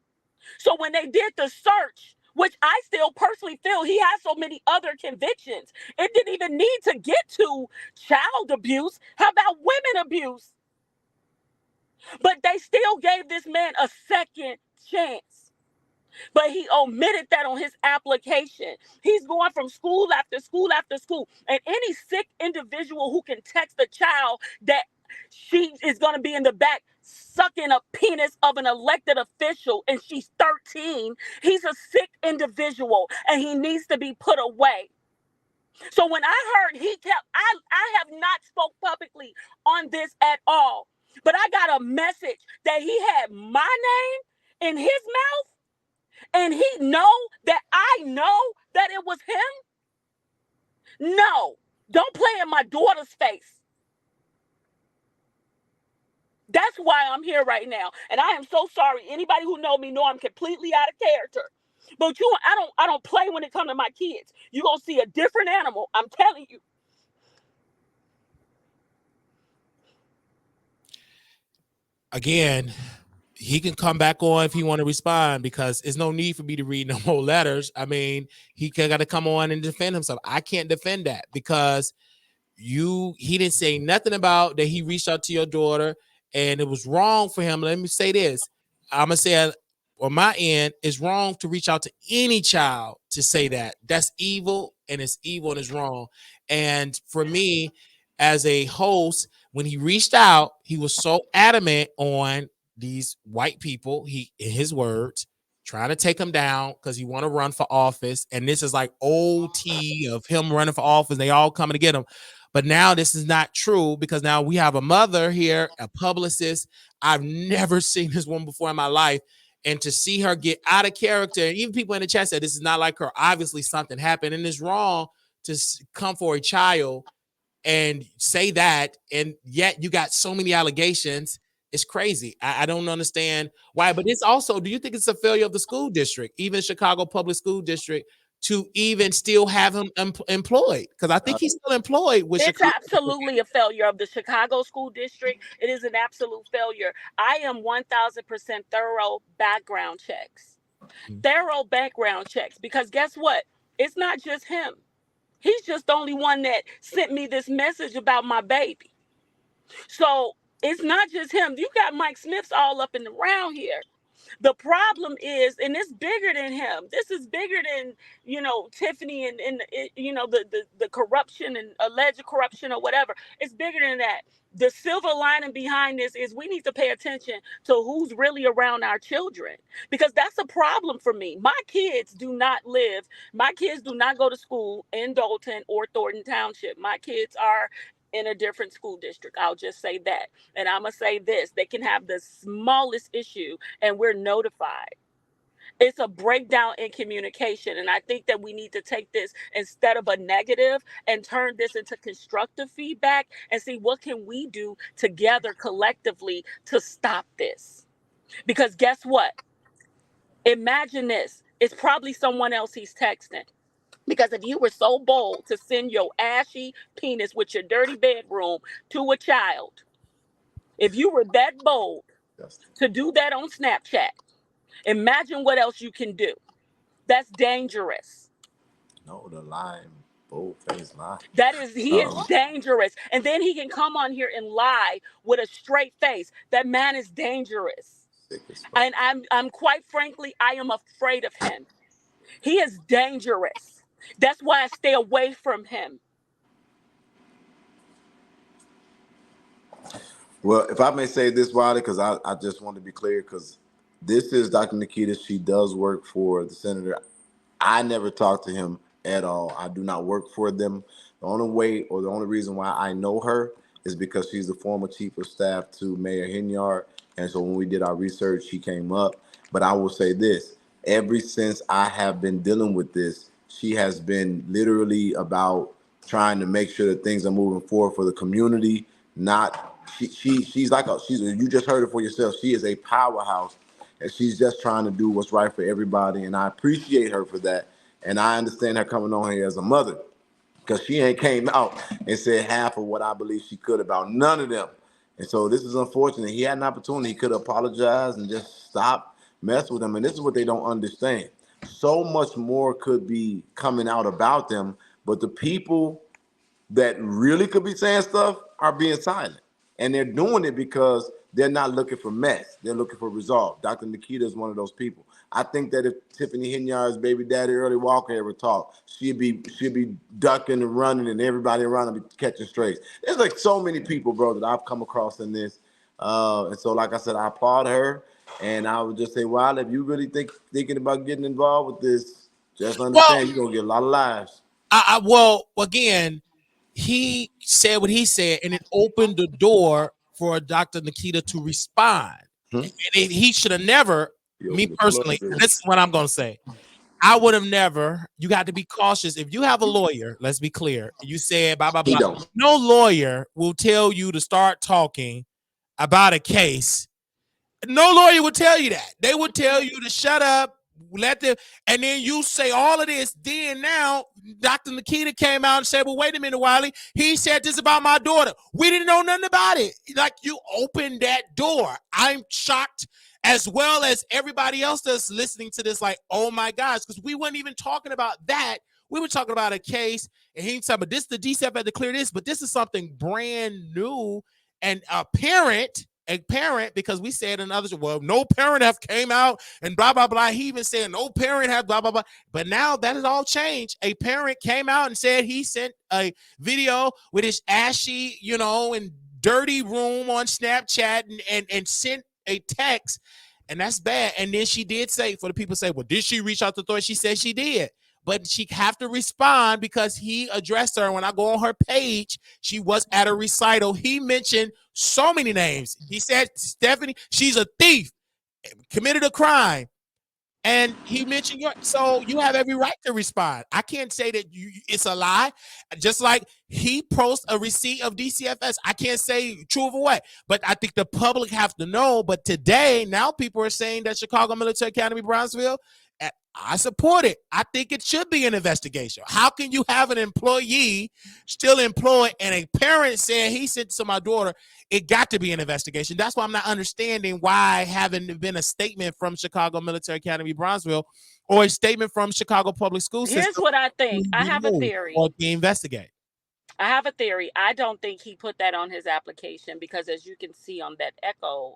So when they did the search, which I still personally feel he has so many other convictions, it didn't even need to get to child abuse. How about women abuse? But they still gave this man a second chance. But he omitted that on his application. He's going from school after school after school. And any sick individual who can text a child that she is going to be in the back sucking a penis of an elected official and she's 13, he's a sick individual and he needs to be put away. So when I heard I have not spoke publicly on this at all, but I got a message that he had my name in his mouth. And he know that I know that it was him? No, don't play in my daughter's face. That's why I'm here right now. And I am so sorry. Anybody who know me know I'm completely out of character. But I don't play when it comes to my kids. You're going to see a different animal. I'm telling you. Again, he can come back on if he want to respond, because there's no need for me to read no more letters. I mean, he got to come on and defend himself. I can't defend that because he didn't say nothing about that he reached out to your daughter and it was wrong for him. Let me say this. I'm going to say on my end, it's wrong to reach out to any child to say that. That's evil, and it's evil and it's wrong. And for me, as a host, when he reached out, he was so adamant on these white people, in his words, trying to take him down because he want to run for office. And this is like OT of him running for office. They all coming to get him. But now this is not true, because now we have a mother here, a publicist. I've never seen this woman before in my life. And to see her get out of character, and even people in the chat said this is not like her. Obviously something happened, and it's wrong to come for a child and say that. And yet you got so many allegations. It's crazy. I don't understand why. But it's also, do you think it's a failure of the school district, even Chicago Public School District, to even still have him employed? Because I think he's still employed with It's Chicago. absolutely a failure of the Chicago School District. It is an absolute failure. I am 1,000% thorough background checks. Thorough background checks. Because guess what? It's not just him. He's just the only one that sent me this message about my baby. So it's not just him. You got Mike Smiths all up and around here. The problem is, and it's bigger than him. This is bigger than, Tiffany and the corruption and alleged corruption or whatever. It's bigger than that. The silver lining behind this is we need to pay attention to who's really around our children, because that's a problem for me. My kids do not go to school in Dalton or Thornton Township. My kids are in a different school district. I'll just say that. And I'm going to say this. They can have the smallest issue and we're notified. It's a breakdown in communication. And I think that we need to take this instead of a negative and turn this into constructive feedback and see what can we do together collectively to stop this. Because guess what? Imagine this. It's probably someone else he's texting. Because if you were so bold to send your ashy penis with your dirty bedroom to a child, if you were that bold to do that on Snapchat, imagine what else you can do. That's dangerous. No, the line, bold-faced lie. He is dangerous. And then he can come on here and lie with a straight face. That man is dangerous. And I'm quite frankly, I am afraid of him. He is dangerous. That's why I stay away from him. Well, if I may say this, Wiley, because I just want to be clear, because this is Dr. Nikita. She does work for the senator. I never talked to him at all. I do not work for them. The only way the only reason why I know her is because she's the former chief of staff to Mayor Hinyard, And so when we did our research, she came up. But I will say this, ever since I have been dealing with this, she has been literally about trying to make sure that things are moving forward for the community. Not she's like she's, you just heard it for yourself. She is a powerhouse, and she's just trying to do what's right for everybody. And I appreciate her for that. And I understand her coming on here as a mother, because she ain't came out and said half of what I believe she could about none of them. And so this is unfortunate. He had an opportunity. He could apologize and just stop mess with them. And this is what they don't understand. So much more could be coming out about them, but the people that really could be saying stuff are being silent. And they're doing it because they're not looking for mess. They're looking for resolve. Dr. Nikita is one of those people. I think that if Tiffany Henyard's baby daddy, Early Walker, ever talked, she'd be ducking and running, and everybody around her be catching strays. There's like so many people, bro, that I've come across in this. And so, like I said, I applaud her. And I would just say, wow, if you really thinking about getting involved with this, just understand you're going to get a lot of lives. Well, again, he said what he said, and it opened the door for Dr. Nikita to respond. And he should have never, me personally, this is what I'm going to say. I would have never, you got to be cautious. If you have a lawyer, let's be clear, you said blah, blah, blah. No lawyer will tell you to start talking about a case. No lawyer would tell you that. They would tell you to shut up, let them, and then you say all of this. Then now, Dr. Nikita came out and said, well, wait a minute, Wiley. He said this about my daughter. We didn't know nothing about it. Like, you opened that door. I'm shocked, as well as everybody else that's listening to this, like, oh my gosh, because we weren't even talking about that. We were talking about a case, and he said, but this, the DCF had to clear this, but this is something brand new. And a parent, because we said in others, well, no parent have came out and blah, blah, blah. He even said no parent have blah, blah, blah. But now that has all changed. A parent came out and said he sent a video with his ashy, and dirty room on Snapchat and sent a text. And that's bad. And then she did say, for the people say, well, did she reach out to authority? She said she did. But she have to respond because he addressed her. When I go on her page, she was at a recital. He mentioned so many names. He said, Stephanie, she's a thief, committed a crime. And he mentioned so you have every right to respond. I can't say that it's a lie. Just like he posts a receipt of DCFS. I can't say true of what, but I think the public have to know. But today, now people are saying that Chicago Military Academy, Brownsville, I support it. I think it should be an investigation. How can you have an employee still employed and a parent saying he sent to my daughter? It got to be an investigation. That's why I'm not understanding why haven't been a statement from Chicago Military Academy, Brownsville, or a statement from Chicago Public School System. Here's what I think. I have a theory. Or be investigate. I have a theory. I don't think he put that on his application because, as you can see on that echo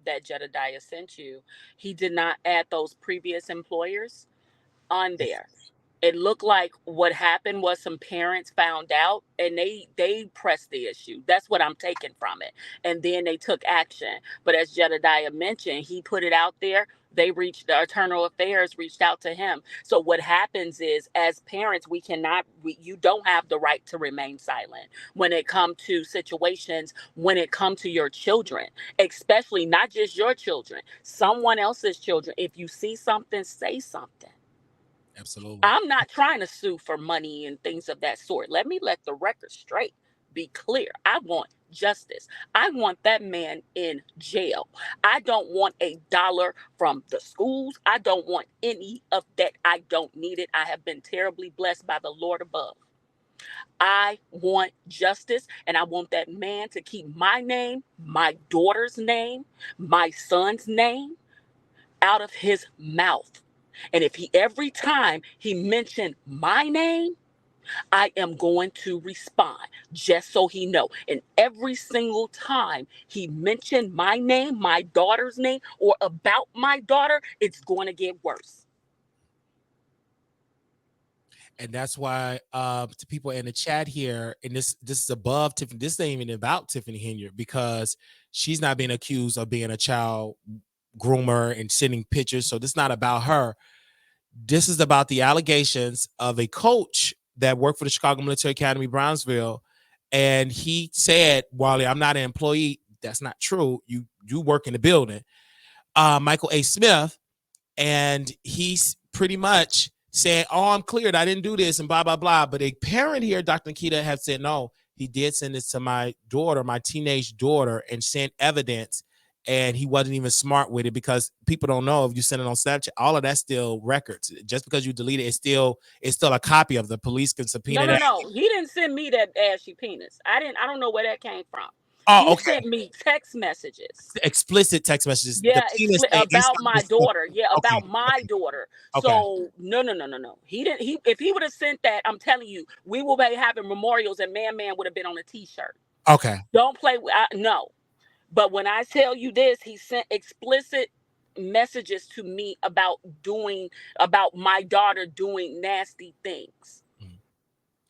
that Jedidiah sent you, he did not add those previous employers on there. It looked like what happened was some parents found out and they pressed the issue. That's what I'm taking from it. And then they took action. But as Jedidiah mentioned, he put it out there. The Internal Affairs reached out to him. So what happens is, as parents, you don't have the right to remain silent when it comes to situations, when it comes to your children, especially not just your children, someone else's children. If you see something, say something. Absolutely. I'm not trying to sue for money and things of that sort. Let the record straight be clear. I want justice. I want that man in jail. I don't want $1 from the schools. I don't want any of that. I don't need it. I have been terribly blessed by the Lord above. I want justice, and I want that man to keep my name, my daughter's name, my son's name out of his mouth. And if every time he mentioned my name, I am going to respond, just so he know. And every single time he mentioned my name, my daughter's name, or about my daughter, it's going to get worse. And that's why to people in the chat here, and this is above Tiffany. This ain't even about Tiffany Henyard, because she's not being accused of being a child groomer and sending pictures. So this is not about her. This is about the allegations of a coach that worked for the Chicago Military Academy, Brownsville. And he said, Wiley, I'm not an employee. that's not true. You work in the building. Michael A. Smith, and he's pretty much saying, "Oh, I'm cleared. I didn't do this," and blah blah blah. But a parent here, Dr. Nikita, have said, "No, he did send this to my daughter, my teenage daughter, and sent evidence." And he wasn't even smart with it, because people don't know, if you send it on Snapchat, all of that's still records. Just because you delete it, it's still a copy of the police can subpoena that. No. He didn't send me that ashy penis. I don't know where that came from. Oh, He okay. sent me text messages. Explicit text messages. The Yeah, penis thing about inside my the phone. daughter. Yeah, Okay. about my daughter. Okay. So no. He didn't. If he would have sent that, I'm telling you, we will be having memorials, and Man would have been on a T-shirt. Okay. Don't play with. No. But when I tell you this, he sent explicit messages to me about my daughter doing nasty things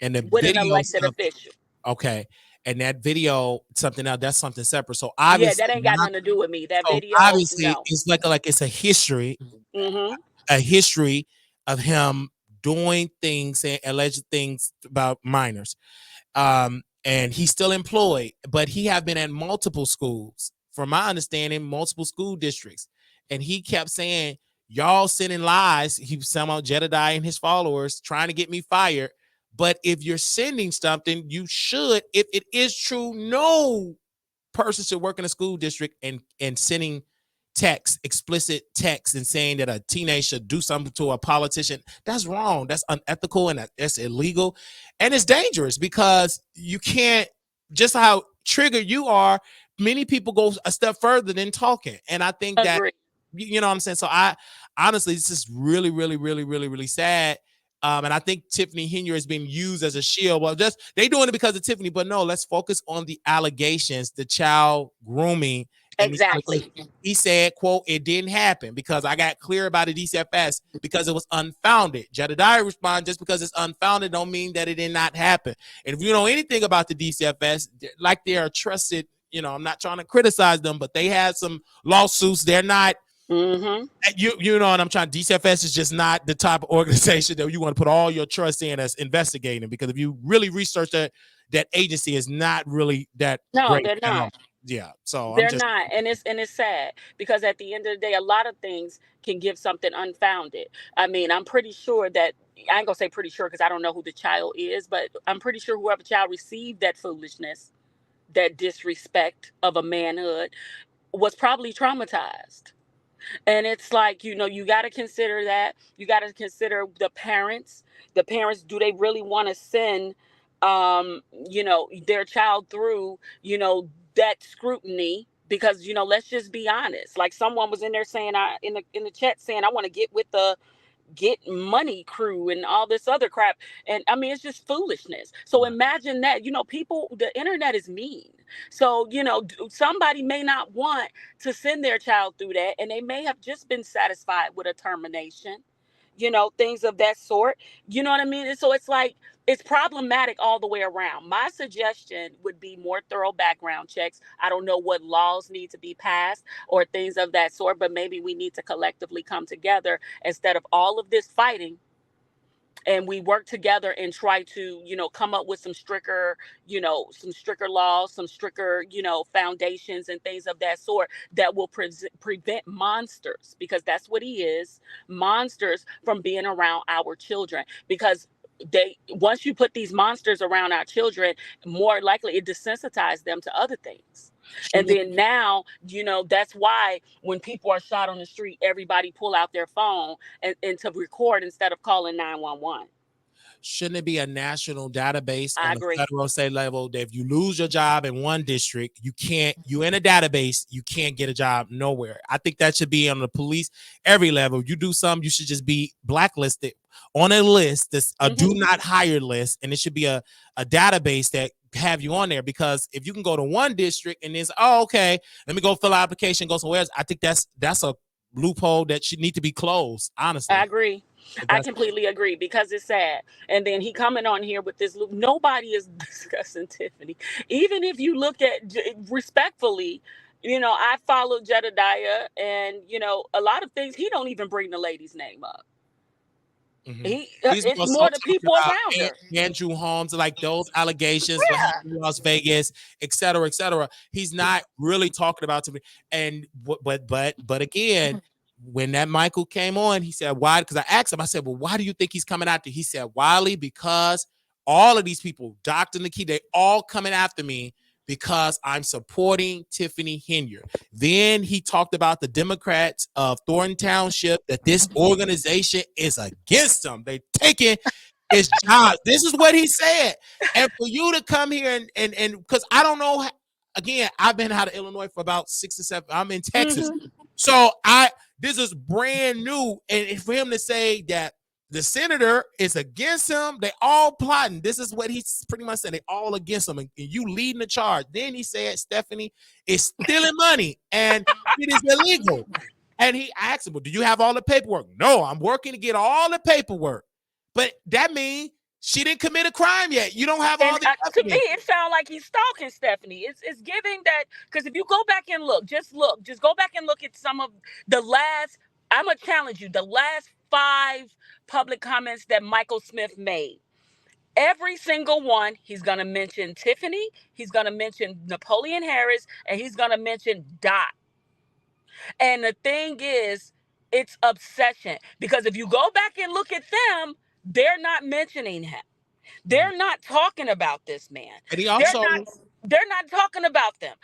And the with an video elected official. Okay. And that video, something else, that's something separate. So Yeah, obviously, that ain't got nothing to do with me. That so video, obviously no. it's like it's a history, Mm-hmm. a history of him doing things and alleged things about minors. And he's still employed, but he have been at multiple schools, from my understanding, multiple school districts. And he kept saying, "Y'all sending lies." He was talking about Jedidiah and his followers trying to get me fired. But if you're sending something, you should, if it is true, no person should work in a school district and sending text, explicit text, and saying that a teenager should do something to a politician. That's wrong. That's unethical, and that's illegal, and it's dangerous, because you can't, just how triggered you are, many people go a step further than talking. And I think that, Agree. you know what I'm saying? So I honestly, this is really, really, really, really, really sad. And I think Tiffany Henry is being used as a shield. Well, just they doing it because of Tiffany, but no, let's focus on the allegations, the child grooming, and the Exactly. he said, quote, "It didn't happen because I got clear about the DCFS because it was unfounded." Jedidiah responded, "Just because it's unfounded don't mean that it did not happen." And if you know anything about the DCFS, like they are trusted, I'm not trying to criticize them, but they had some lawsuits. They're not, Mm-hmm. you know what I'm trying. DCFS is just not the type of organization that you want to put all your trust in as investigating, because if you really research that agency is not really that No, great they're at all. not. Yeah. So I'm They're just, not, and it's sad, because at the end of the day, a lot of things can give something unfounded. I mean, I'm pretty sure that I ain't gonna say pretty sure because I don't know who the child is, but I'm pretty sure whoever child received that foolishness, that disrespect of a manhood, was probably traumatized. And it's like, you got to consider that. You got to consider the parents. The parents, do they really want to send, their child through, that scrutiny? Because, let's just be honest. Like, someone was in there saying, in the chat saying, "I want to get with the get money crew and all this other crap." And I mean, it's just foolishness. So imagine that, the internet is mean. So, somebody may not want to send their child through that, and they may have just been satisfied with a termination, things of that sort. You know what I mean? And so it's like, it's problematic all the way around. My suggestion would be more thorough background checks. I don't know what laws need to be passed or things of that sort, but maybe we need to collectively come together instead of all of this fighting, and we work together and try to, come up with some stricter laws, some stricter, foundations and things of that sort that will prevent monsters, because that's what he is, monsters, from being around our children. Because once you put these monsters around our children, more likely it desensitizes them to other things. And then now, that's why when people are shot on the street, everybody pull out their phone and to record instead of calling 911. shouldn't it be a national database I on the agree. federal state level that if you lose your job in one district, you in a database, you can't get a job nowhere? I think that should be on the police, every level. You do something, you should just be blacklisted on a list, that's a do not hire list, and it should be a database that have you on there. Because if you can go to one district and then say, "Oh, okay, let me go fill out application, go somewhere else," I think that's a loophole that should need to be closed, honestly. I agree. I completely agree, because it's sad. And then he coming on here with this. Nobody is discussing Tiffany. Even if you look at respectfully, I follow Jedidiah, and a lot of things he don't even bring the lady's name up. He's It's also more the talking people about around her. Andrew Holmes, like those allegations, what happened in Las Vegas, et cetera, et cetera. He's not really talking about to me. And but again, when that Michael came on, he said, why? Because I asked him, I said, well, why do you think he's coming after? He said, Wiley, because all of these people, Dr. Nikki, they all coming after me because I'm supporting Tiffany Henyard. Then he talked about the Democrats of Thornton Township, that this organization is against them. They taking his job. This is what he said. And for you to come here and because I don't know, again, I've been out of Illinois for about 6 or 7. I'm in Texas. So this is brand new. And for him to say that the senator is against him, they all plotting. This is what he's pretty much said. They all against him, and you leading the charge. Then he said Stephanie is stealing money and it is illegal. And he asked him, well, do you have all the paperwork? No, I'm working to get all the paperwork. But that means she didn't commit a crime yet. You don't have all the to me, it sounds like he's stalking Stephanie. It's giving that, because if you go back and look, just go back and look at some of the last. I'm gonna challenge you. The last 5 public comments that Michael Smith made. Every single one, he's going to mention Tiffany, he's going to mention Napoleon Harris, and he's going to mention Dot. And the thing is, it's obsession. Because if you go back and look at them, they're not mentioning him. They're not talking about this man. And he also they're not talking about them.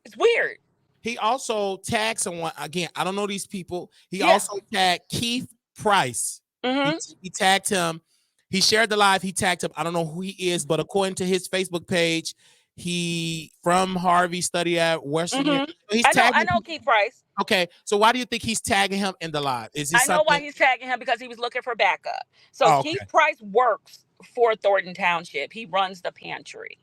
It's weird. He also tagged someone. Again, I don't know these people. He also tagged Keith Price. He tagged him. He shared the live. He tagged him. I don't know who he is, but according to his Facebook page, he from Harvey, studied at Western. I know Keith Price. Okay, so why do you think he's tagging him in the live? Is he? I know why he's tagging him, because he was looking for backup. So Keith Price works for Thornton Township. He runs the pantry.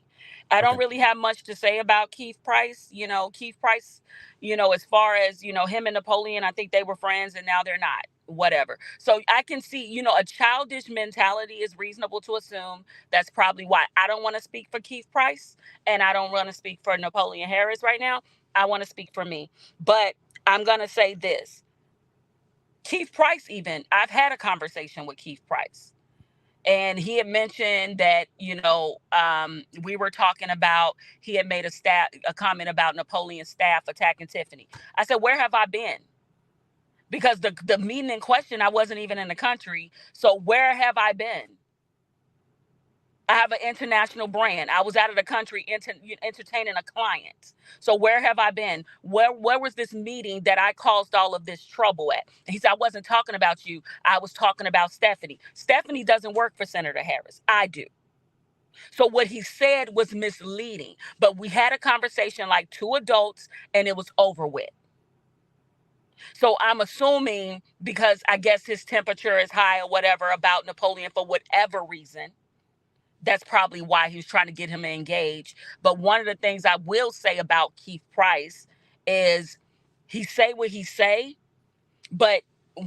I don't really have much to say about Keith Price. Keith Price, as far as, him and Napoleon, I think they were friends and now they're not. Whatever. So I can see, a childish mentality is reasonable to assume. That's probably why. I don't want to speak for Keith Price, and I don't want to speak for Napoleon Harris right now. I want to speak for me. But I'm going to say this. Keith Price, I've had a conversation with Keith Price. And he had mentioned that, we were talking about, he had made a comment about Napoleon's staff attacking Tiffany. I said, where have I been? Because the meeting in question, I wasn't even in the country. So where have I been? I have an international brand. I was out of the country entertaining a client. So where have I been? Where was this meeting that I caused all of this trouble at? And he said, I wasn't talking about you. I was talking about Stephanie. Stephanie doesn't work for Senator Harris. I do. So what he said was misleading. But we had a conversation like 2 adults, and it was over with. So I'm assuming, because I guess his temperature is high or whatever about Napoleon for whatever reason, that's probably why he was trying to get him engaged. But one of the things I will say about Keith Price is he say what he say, but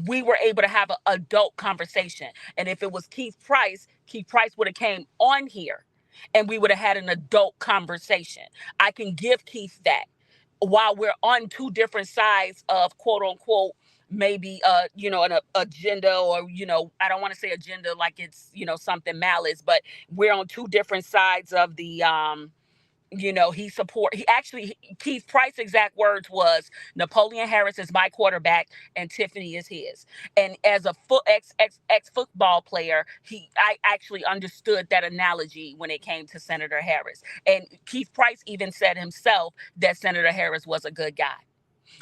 we were able to have an adult conversation. And if it was Keith Price would have came on here and we would have had an adult conversation. I can give Keith that. While we're on 2 different sides of quote unquote, maybe, an agenda, or, I don't want to say agenda like it's, something malice, but we're on 2 different sides of the, Keith Price's exact words was, Napoleon Harris is my quarterback and Tiffany is his. And as a ex football player, I actually understood that analogy when it came to Senator Harris. And Keith Price even said himself that Senator Harris was a good guy.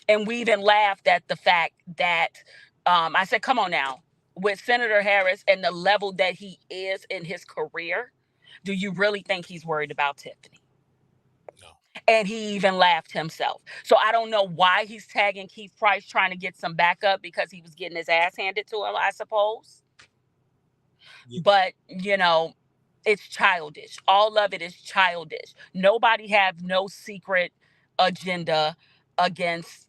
And we even laughed at the fact that, I said, come on now, with Senator Harris and the level that he is in his career, do you really think he's worried about Tiffany? And he even laughed himself. So I don't know why he's tagging Keith Price, trying to get some backup, because he was getting his ass handed to him, I suppose. Yeah. But, it's childish. All of it is childish. Nobody have no secret agenda against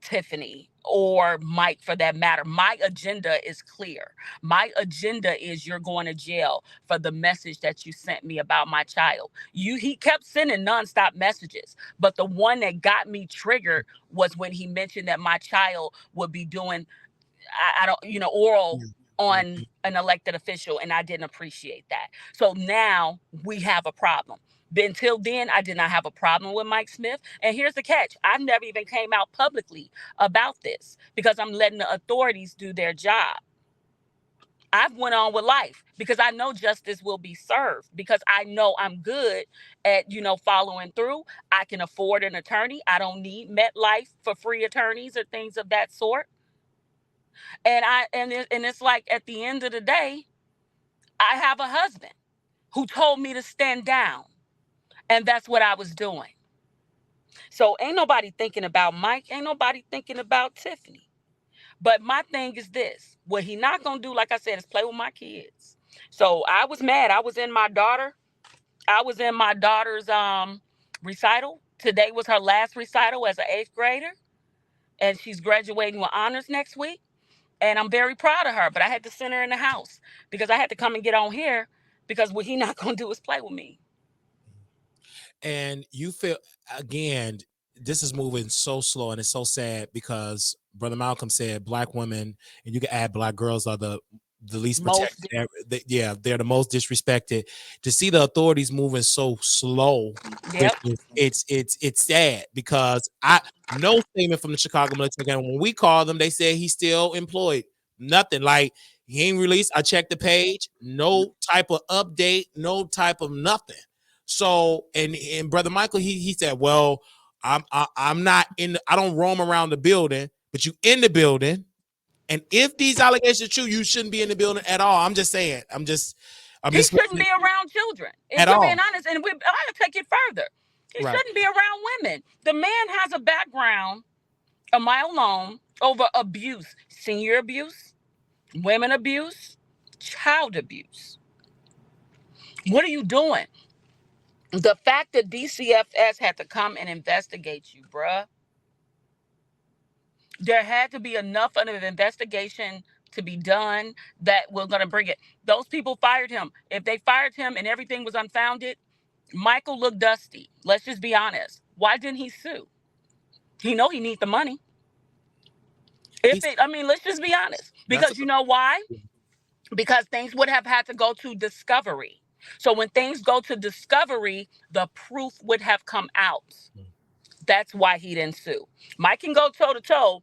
Tiffany or Mike, for that matter. My agenda is clear. My agenda is you're going to jail for the message that you sent me about my child. He kept sending nonstop messages, but the one that got me triggered was when he mentioned that my child would be doing, oral on an elected official, and I didn't appreciate that. So now we have a problem. But until then, I did not have a problem with Mike Smith. And here's the catch. I've never even came out publicly about this because I'm letting the authorities do their job. I've went on with life because I know justice will be served, because I know I'm good at, following through. I can afford an attorney. I don't need MetLife for free attorneys or things of that sort. And it's like, at the end of the day, I have a husband who told me to stand down, and that's what I was doing. So ain't nobody thinking about Mike. Ain't nobody thinking about Tiffany. But my thing is this: what he not gonna do, like I said, is play with my kids. So I was mad. I was in my daughter's recital. Today was her last recital as an 8th grader, and she's graduating with honors next week. And I'm very proud of her. But I had to send her in the house because I had to come and get on here, because what he not gonna do is play with me. And you feel, again, this is moving so slow, and it's so sad because Brother Malcolm said Black women, and you can add Black girls, are the least protected. They're the most disrespected. To see the authorities moving so slow, Yep. it's sad, because no statement from the Chicago Military Academy. When we call them, they say he's still employed. Nothing. Like, he ain't released. I checked the page. No type of update. No type of nothing. So, and Brother Michael, he said, well, I'm not in. I don't roam around the building, but you in the building. And if these allegations are true, you shouldn't be in the building at all. I'm just saying. He shouldn't be around children. At all. Being honest, and I gotta take it further. He shouldn't be around women. The man has a background a mile long over abuse, senior abuse, women abuse, child abuse. What are you doing? The fact that DCFS had to come and investigate you, bruh. There had to be enough of an investigation to be done that we're going to bring it. Those people fired him. If they fired him and everything was unfounded, Michael looked dusty. Let's just be honest. Why didn't he sue? He know he need the money. Let's just be honest. Because you know why? Because things would have had to go to discovery. So when things go to discovery, the proof would have come out. That's why he didn't sue. Mike can go toe to toe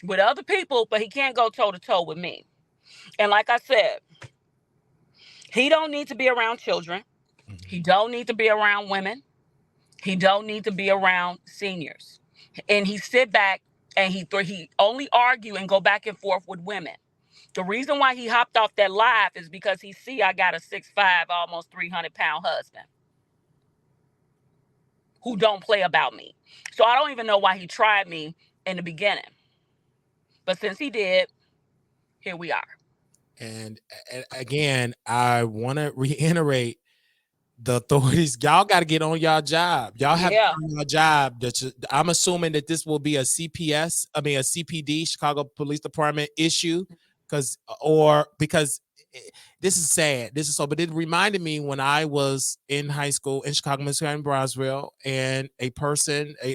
with other people, but he can't go toe to toe with me. And like I said, he don't need to be around children. He don't need to be around women. He don't need to be around seniors. And he sit back and he only argue and go back and forth with women. The reason why he hopped off that live is because he see I got a 6'5", almost 300-pound husband who don't play about me. So I don't even know why he tried me in the beginning. But since he did, here we are. And again, I want to reiterate, the authorities, y'all got to get on y'all job. Y'all have to get on your job. I'm assuming that this will be a CPD, Chicago Police Department issue, because this is sad. But it reminded me when I was in high school in Chicago, Michigan, in Brownsville, and an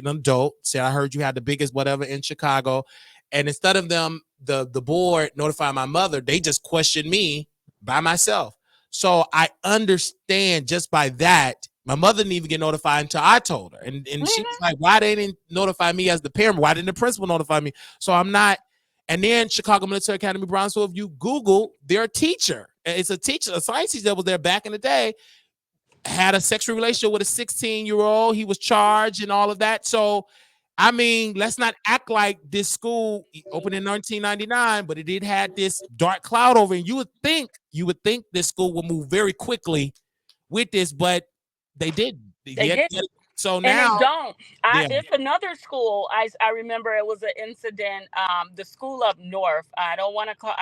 adult, said, I heard you had the biggest whatever in Chicago. And instead of them, the board notifying my mother, they just questioned me by myself. So I understand just by that, my mother didn't even get notified until I told her. And she was like, why they didn't notify me as the parent? Why didn't the principal notify me? So I'm not. And then Chicago Military Academy, Brownsville, if you Google, their teacher, it's a teacher, a science teacher that was there back in the day, had a sexual relationship with a 16-year-old. He was charged and all of that. So, I mean, let's not act like this school opened in 1999, but it did have this dark cloud over it. And you would think this school would move very quickly with this, but they didn't. They didn't. So now, and they don't. It's another school. I remember it was an incident. The school up north. I don't want to call.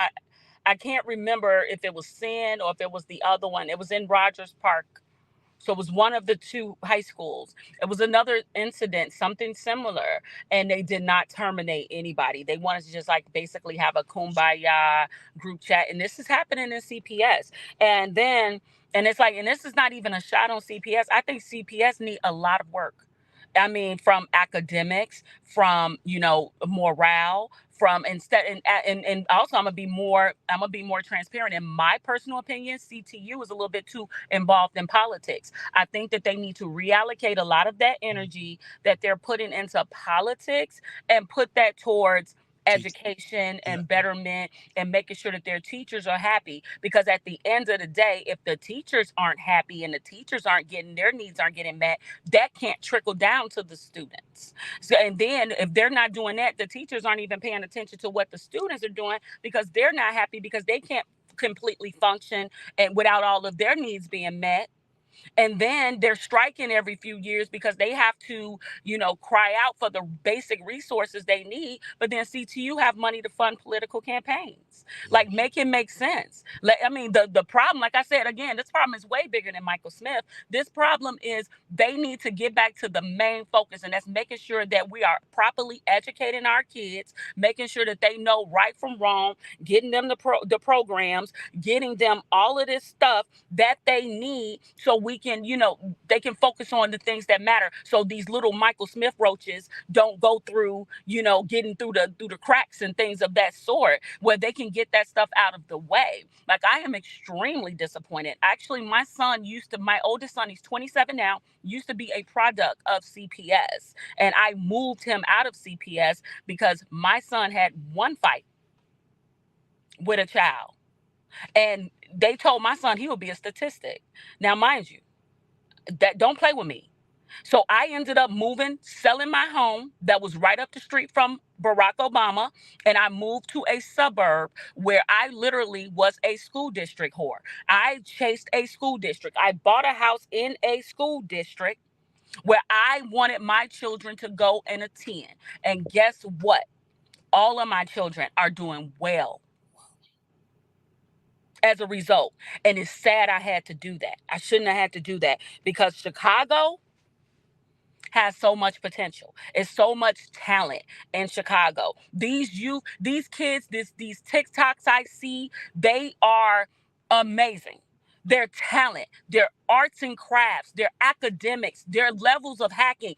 I can't remember if it was Sin or if it was the other one. It was in Rogers Park. So it was one of the two high schools. It was another incident, something similar, and they did not terminate anybody. They wanted to just basically have a kumbaya group chat, and this is happening in CPS. And then, and it's and this is not even a shot on CPS. I think CPS need a lot of work. I mean, from academics, from morale, from instead, and also I'm gonna be more transparent. In my personal opinion, CTU is a little bit too involved in politics. I think that they need to reallocate a lot of that energy that they're putting into politics and put that towards education Yeah. and betterment and making sure that their teachers are happy, because at the end of the day, if the teachers aren't happy and the teachers aren't getting their needs aren't getting met, that can't trickle down to the students. So, and then if they're not doing that, the teachers aren't even paying attention to what the students are doing, because they're not happy because they can't completely function and without all of their needs being met. And then they're striking every few years because they have to, cry out for the basic resources they need. But then CTU have money to fund political campaigns. Like, make it make sense. I mean, the problem, like I said, again, this problem is way bigger than Michael Smith. This problem is they need to get back to the main focus, and that's making sure that we are properly educating our kids, making sure that they know right from wrong, getting them the programs, getting them all of this stuff that they need, so we can, they can focus on the things that matter. So these little Michael Smith roaches don't go through, getting through the cracks and things of that sort, where they can get that stuff out of the way. Like, I am extremely disappointed. Actually, my oldest son, he's 27 now, used to be a product of CPS. And I moved him out of CPS because my son had one fight with a child. And they told my son he would be a statistic. Now, mind you, that don't play with me. So I ended up selling my home that was right up the street from Barack Obama, and I moved to a suburb where I literally was a school district whore. I chased a school district. I bought a house in a school district where I wanted my children to go and attend. And guess what? All of my children are doing well as a result. And it's sad I had to do that. I shouldn't have had to do that, because Chicago has so much potential. It's so much talent in Chicago. These youth, these kids, these TikToks I see, they are amazing. Their talent, their arts and crafts, their academics, their levels of hacking.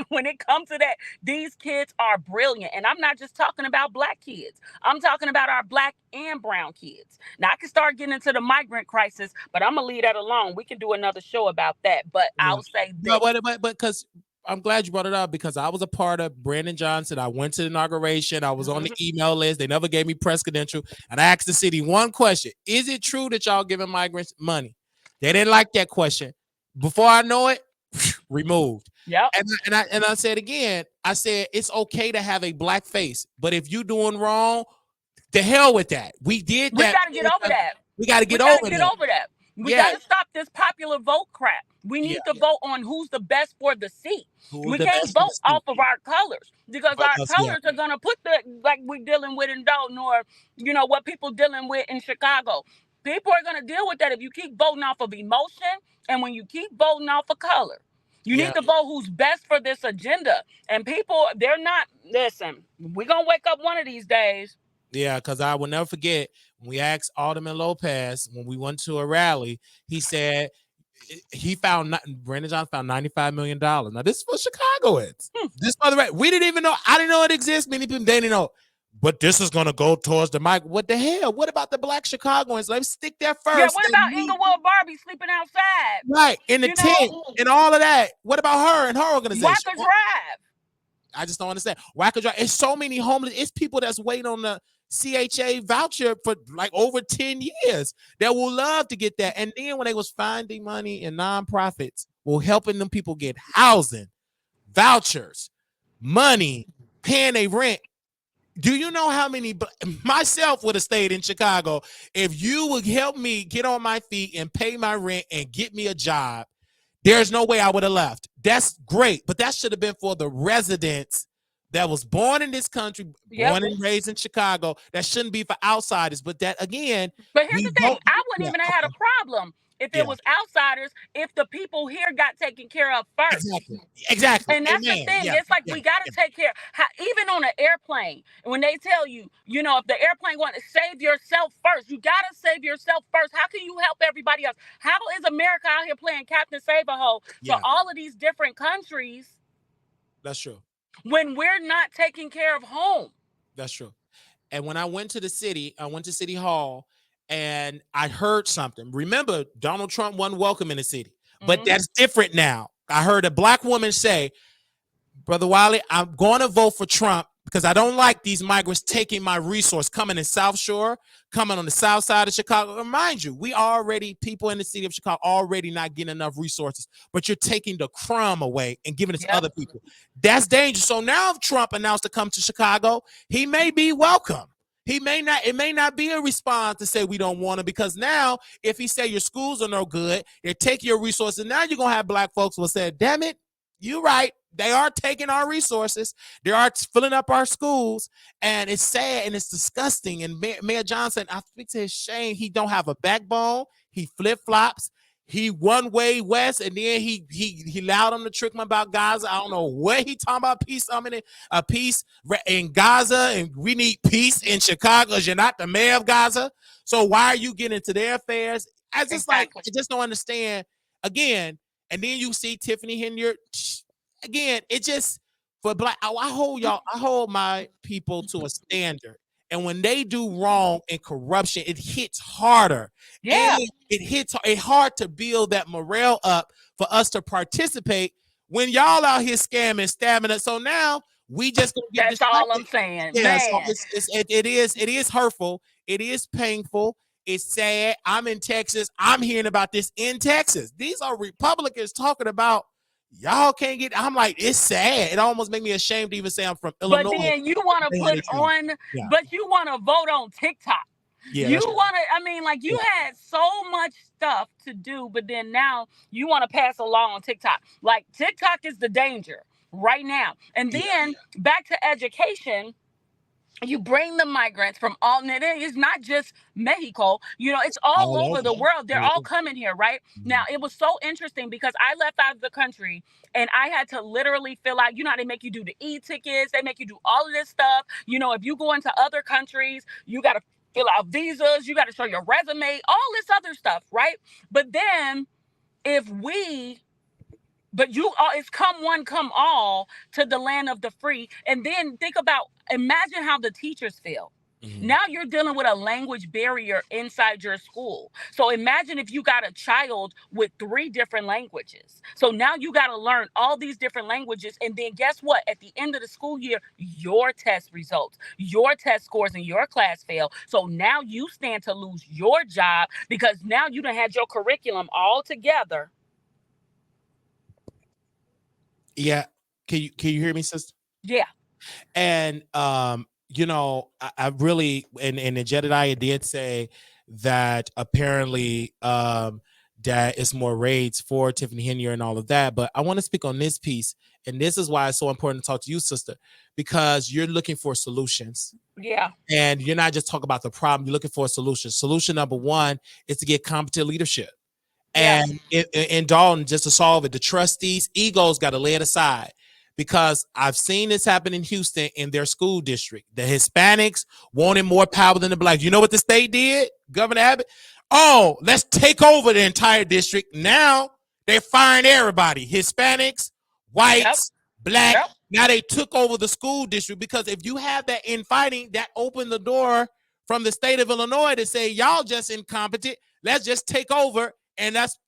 When it comes to that, these kids are brilliant. And I'm not just talking about Black kids. I'm talking about our Black and brown kids. Now, I can start getting into the migrant crisis, but I'm going to leave that alone. We can do another show about that. But I'll say this. But because I'm glad you brought it up, because I was a part of Brandon Johnson. I went to the inauguration. I was on the email list. They never gave me press credential. And I asked the city one question: is it true that y'all giving migrants money? They didn't like that question. Before I know it, removed. Yep. And I said again, I said it's okay to have a Black face, but if you doing wrong, the hell with that. We did that. We got to get over that. We got to get over that. We got to stop this popular vote crap. We need to vote on who's the best for the seat. We can't vote off of our colors, because our colors are going to put like we're dealing with in Dalton, or, what people dealing with in Chicago. People are going to deal with that if you keep voting off of emotion, and when you keep voting off of color. You need to vote who's best for this agenda. And people, listen, we're going to wake up one of these days. Yeah, because I will never forget when we asked Alderman Lopez when we went to a rally, he said Brandon Johnson found $95 million. Now, this is for Chicagoans. This we didn't even know. I didn't know it exists. Many people didn't know. But this is going to go towards the mic. What the hell? What about the Black Chicagoans? Let's stick there first. Yeah, what about Inglewood Barbie sleeping outside? Right, in the tent and all of that. What about her and her organization? Wacker Drive. I just don't understand. Wacker Drive. It's so many homeless. It's people that's waiting on the CHA voucher for like over 10 years that will love to get that. And then when they was finding money in nonprofits, will helping them people get housing, vouchers, money, paying a rent. Do you know how many myself would have stayed in Chicago if you would help me get on my feet and pay my rent and get me a job? There's no way I would have left. That's great, but that should have been for the residents that was born in this country, born and raised in Chicago. That shouldn't be for outsiders. But that, again. But here's the thing. I wouldn't even have had a problem if it was outsiders, if the people here got taken care of first. Exactly. And that's the Amen. thing. Yeah. It's like Yeah. we got to take care. Even on an airplane, when they tell you, you know, if the airplane want to save yourself first, you got to save yourself first. How can you help everybody else? How is America out here playing Captain Save-A-Hole to all of these different countries? That's true. When we're not taking care of home. That's true. And when I went to the city, I went to City Hall and I heard something. Remember, Donald Trump wasn't welcome in the city, but that's different now. I heard a black woman say, Brother Wiley, I'm going to vote for Trump because I don't like these migrants taking my resource, coming in South Shore, coming on the south side of Chicago. Remind you, we already, people in the city of Chicago, already not getting enough resources, but you're taking the crumb away and giving it to other people. That's dangerous. So now if Trump announced to come to Chicago, he may be welcome. He may not, it may not be a response to say we don't want him, because now if he say your schools are no good, they're taking your resources, now you're going to have black folks who will say, damn it, you're right. They are taking our resources. They are filling up our schools. And it's sad and it's disgusting. And Mayor Johnson, I think to his shame, he don't have a backbone. He flip-flops. He one way west, and then he allowed him to trick him about Gaza. I don't know what he talking about peace. Peace in Gaza, and we need peace in Chicago. You're not the mayor of Gaza, so why are you getting into their affairs? I just like, I just don't understand. Again, and then you see Tiffany Henyard. Again, it just for black. I hold my people to a standard. And when they do wrong and corruption, it hits harder. Yeah. And it's hard to build that morale up for us to participate when y'all out here scamming, stabbing us. So now we just gonna get That's all I'm saying. Yeah, Man. so it is hurtful. It is painful. It's sad. I'm in Texas. I'm hearing about this in Texas. These are Republicans talking about y'all can't get. I'm like, it's sad. It almost made me ashamed to even say I'm from Illinois. But then you want to put on, but you want to vote on TikTok. Yeah, you want to, I mean, like you had so much stuff to do, but then now you want to pass a law on TikTok. Like TikTok is the danger right now. And then back to education. You bring the migrants from all, and it's not just Mexico, you know, it's all over the world. They're all coming here, right? Now, it was so interesting because I left out of the country and I had to literally fill out, you know how they make you do the e-tickets, they make you do all of this stuff. You know, if you go into other countries, you got to fill out visas, you got to show your resume, all this other stuff, right? But then but it's come one, come all to the land of the free. And then imagine how the teachers feel. Now you're dealing with a language barrier inside your school. So imagine if you got a child with 3 different languages. So now you got to learn all these different languages. And then guess what? At the end of the school year, your test results, your test scores in your class fail. So now you stand to lose your job because now you done had your curriculum all together. Yeah. Can you hear me, sister? Yeah. And you know, I really and the Jedidiah did say that apparently that it's more raids for Tiffany Henyard and all of that. But I want to speak on this piece, and this is why it's so important to talk to you, sister, because you're looking for solutions. Yeah. And you're not just talking about the problem, you're looking for a solution. Solution number 1 is to get competent leadership. And in Dalton, just to solve it, the trustees' egos got to lay it aside, because I've seen this happen in Houston in their school district. The Hispanics wanted more power than the blacks. You know what the state did, Governor Abbott? Oh, let's take over the entire district. Now they're firing everybody, Hispanics, whites, black. Now they took over the school district, because if you have that infighting, that opened the door from the state of Illinois to say, y'all just incompetent. Let's just take over. And that's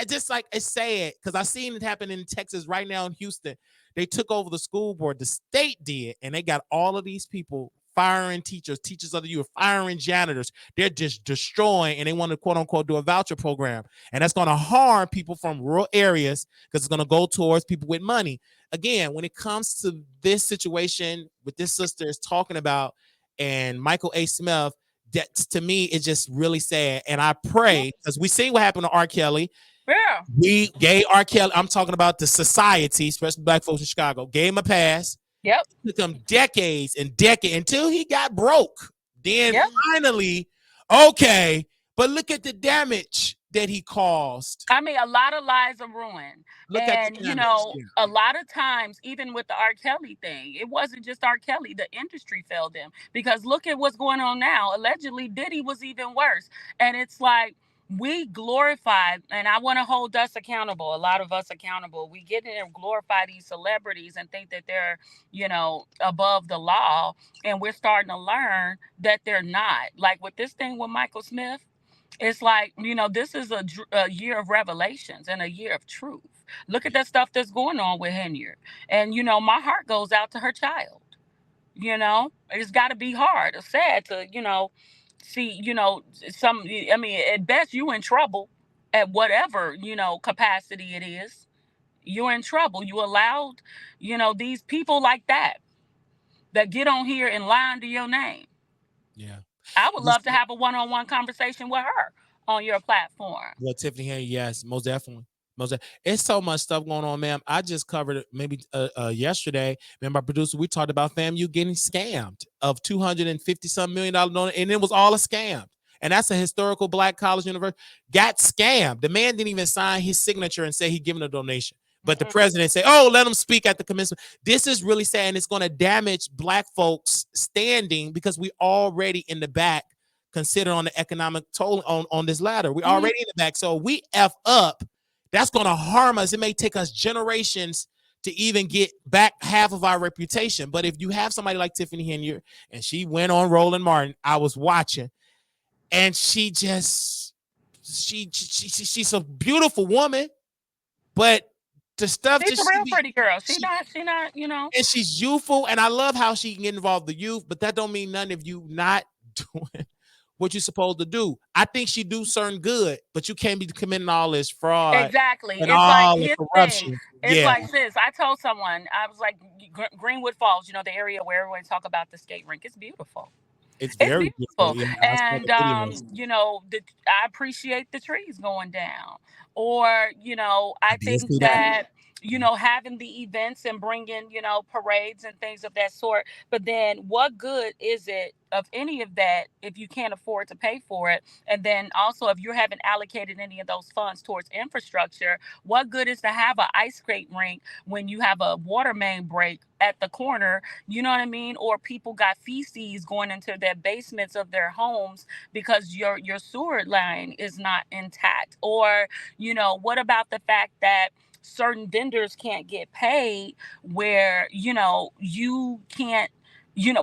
just like, it's sad, because I've seen it happen in Texas right now in Houston. They took over the school board, the state did, and they got all of these people firing teachers of the year, firing janitors. They're just destroying, and they want to quote unquote do a voucher program. And that's going to harm people from rural areas, because it's going to go towards people with money. Again, when it comes to this situation with this sister is talking about, and Michael A. Smith, that to me is just really sad. And I pray, because we see what happened to R. Kelly. Yeah. We gave R. Kelly, I'm talking about the society, especially black folks in Chicago, gave him a pass. Yep. It took him decades and decades until he got broke. Then finally, okay, but look at the damage that he caused. I mean, a lot of lives are ruined. Look at the And, damage. Yeah. a lot of times, even with the R. Kelly thing, it wasn't just R. Kelly. The industry failed them. Because look at what's going on now. Allegedly, Diddy was even worse. And it's like, we glorify, and I want to hold us accountable, a lot of us accountable. We get in and glorify these celebrities and think that they're, above the law. And we're starting to learn that they're not. Like with this thing with Michael Smith, it's like, this is a year of revelations and a year of truth. Look at the stuff that's going on with Henyard. And, my heart goes out to her child. It's got to be hard or sad to, see, I mean, at best, you in trouble at whatever, capacity it is. You're in trouble. You allowed, these people like that get on here and lie under your name. Yeah. I would love to have a one-on-one conversation with her on your platform. Well, Tiffany here, yes, most definitely. It's so much stuff going on, ma'am. I just covered it maybe yesterday. Remember, our producer, we talked about FAMU getting scammed of $250-some million donor, and it was all a scam. And that's a historical black college university. Got scammed. The man didn't even sign his signature and say he'd given a donation. But the president said, "Oh, let him speak at the commencement." This is really sad, and it's going to damage black folks' standing because we already in the back, considered on the economic toll on this ladder. We already in the back. So we F up. That's going to harm us. It may take us generations to even get back half of our reputation. But if you have somebody like Tiffany Henyard, and she went on Roland Martin, I was watching, and she's a beautiful woman, but the stuff she's a real pretty girl. She not, and she's youthful, and I love how she can get involved with the youth, but that don't mean nothing if you not doing what you're supposed to do. I think she do certain good, but you can't be committing all this fraud. Exactly. And it's like all the his corruption. thing. It's Yeah. like, sis, I told someone, I was like, Greenwood Falls, the area where everyone talk about the skate rink. It's beautiful. It's very beautiful. Yeah, And, I appreciate the trees going down. Or, I think that, having the events and bringing, parades and things of that sort. But then what good is it of any of that if you can't afford to pay for it? And then also, if you haven't allocated any of those funds towards infrastructure, what good is to have an ice skate rink when you have a water main break at the corner? You know what I mean? Or people got feces going into their basements of their homes because your sewer line is not intact. Or, what about the fact that certain vendors can't get paid, where you can't,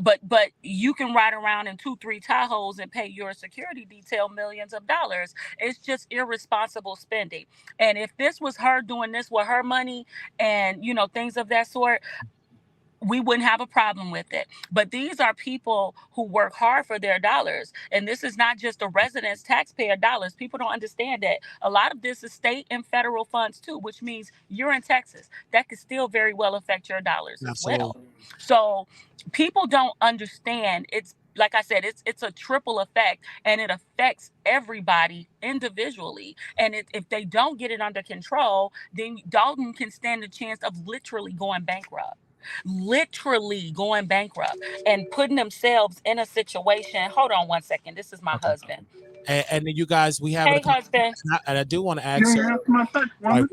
but you can ride around in 2-3 Tahoes and pay your security detail millions of dollars. It's just irresponsible spending. And if this was her doing this with her money and things of that sort, we wouldn't have a problem with it. But these are people who work hard for their dollars. And this is not just the residents' taxpayer dollars. People don't understand that a lot of this is state and federal funds too, which means you're in Texas. That could still very well affect your dollars as well. So people don't understand. It's like I said, it's a triple effect, and it affects everybody individually. And if they don't get it under control, then Dalton can stand a chance of literally going bankrupt and putting themselves in a situation. Hold on one second. This is my husband. And you guys, we have Hey, husband. and I do want to ask her I'm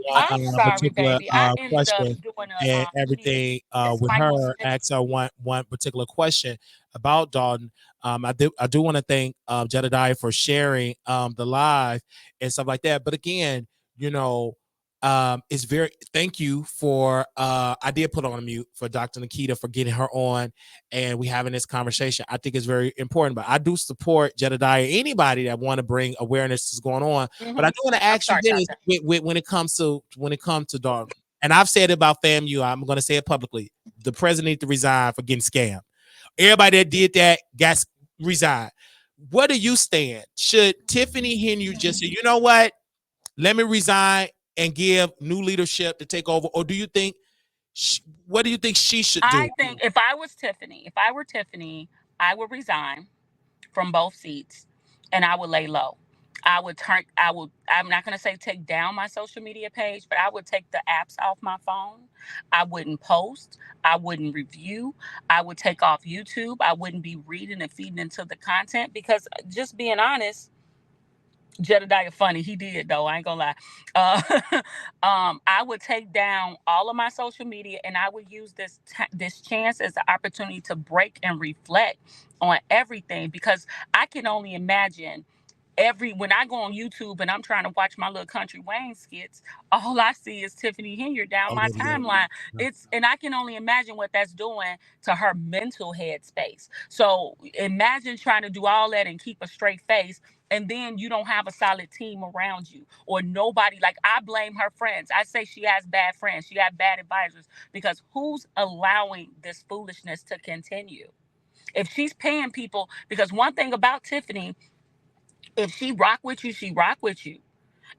sorry, particular baby. I ended up question doing and everything with her. Ask her one particular question about Dalton. I do want to thank Jedidiah for sharing the live and stuff like that. But again, it's very thank you for I did put on mute for Dr. Nikita for getting her on and we having this conversation. I think it's very important, but I do support Jedidiah, anybody that want to bring awareness is going on. But I do want to ask you this when it comes to Dalton, and I've said it about FAMU, I'm going to say it publicly. The president needs to resign for getting scammed. Everybody that did that got resigned. Where do you stand? Should Tiffany Henyard just say, you know what, let me resign and give new leadership to take over? Or do you think, what do you think she should do? I think if I were Tiffany, I would resign from both seats and I would lay low. I'm not going to say take down my social media page, but I would take the apps off my phone. I wouldn't post. I wouldn't review. I would take off YouTube. I wouldn't be reading and feeding into the content because, just being honest, Jedidiah funny. He did though. I ain't gonna lie. Uh, I would take down all of my social media, and I would use this chance as an opportunity to break and reflect on everything, because I can only imagine when I go on YouTube and I'm trying to watch my little country Wayne skits, all I see is Tiffany Henry down Oh, my yeah, timeline. yeah. And I can only imagine what that's doing to her mental headspace. So imagine trying to do all that and keep a straight face, and then you don't have a solid team around you or nobody. Like, I blame her friends. I say she has bad friends. She got bad advisors, because who's allowing this foolishness to continue? If she's paying people, because one thing about Tiffany, if she rock with you, she rock with you.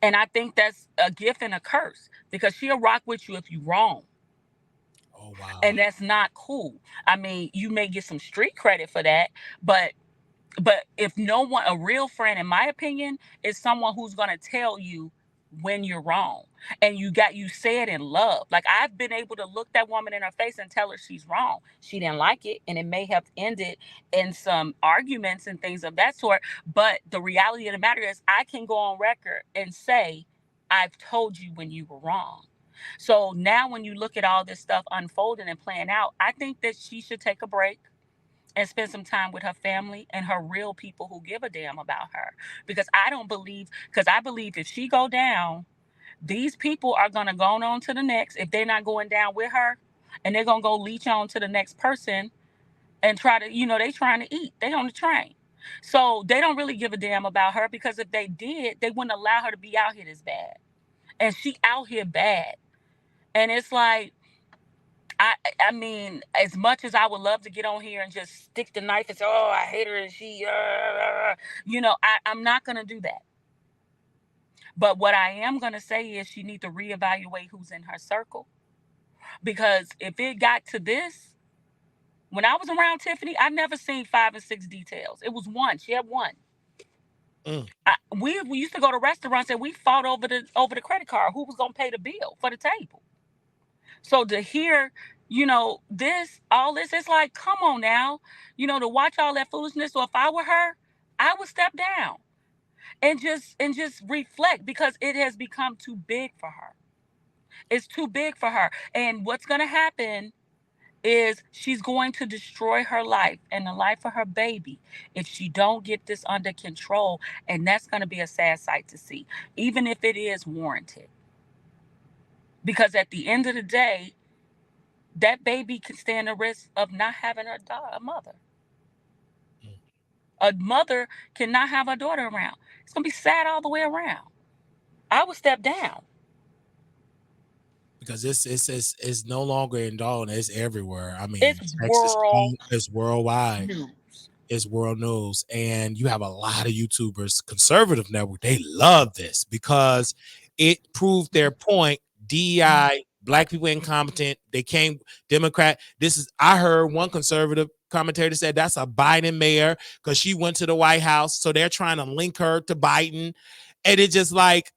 And I think that's a gift and a curse, because she'll rock with you if you wrong. Oh, wow. And that's not cool. I mean, you may get some street credit for that, but if no one, a real friend, in my opinion, is someone who's going to tell you when you're wrong, and you say it in love. Like, I've been able to look that woman in her face and tell her she's wrong. She didn't like it, and it may have ended in some arguments and things of that sort. But the reality of the matter is, I can go on record and say, I've told you when you were wrong. So now when you look at all this stuff unfolding and playing out, I think that she should take a break and spend some time with her family and her real people who give a damn about her. Because I believe if she go down, these people are going to go on to the next, if they're not going down with her, and they're going to go leech on to the next person and try to, they trying to eat. They on the train. So they don't really give a damn about her, because if they did, they wouldn't allow her to be out here this bad. And she out here bad. And it's like, I mean, as much as I would love to get on here and just stick the knife and say, oh, I hate her and I'm not going to do that. But what I am going to say is she needs to reevaluate who's in her circle. Because if it got to this, when I was around Tiffany, I never seen 5 and 6 details. It was one. She had one. Mm. We used to go to restaurants and we fought over the credit card. Who was going to pay the bill for the table? So to hear, all this, it's like, come on now, to watch all that foolishness. So if I were her, I would step down and just reflect, because it has become too big for her. It's too big for her. And what's going to happen is she's going to destroy her life and the life of her baby if she don't get this under control. And that's going to be a sad sight to see, even if it is warranted. Because at the end of the day, that baby can stand the risk of not having a mother. A mother cannot have her daughter around. It's going to be sad all the way around. I would step down. Because it's no longer in Dalton, it's everywhere. I mean, It's Texas, world it's worldwide. news. It's world news. And you have a lot of YouTubers, conservative network, they love this because it proved their point. DEI, black people incompetent. They came Democrat. I heard one conservative commentator said that's a Biden mayor because she went to the White House. So they're trying to link her to Biden. And it's just like,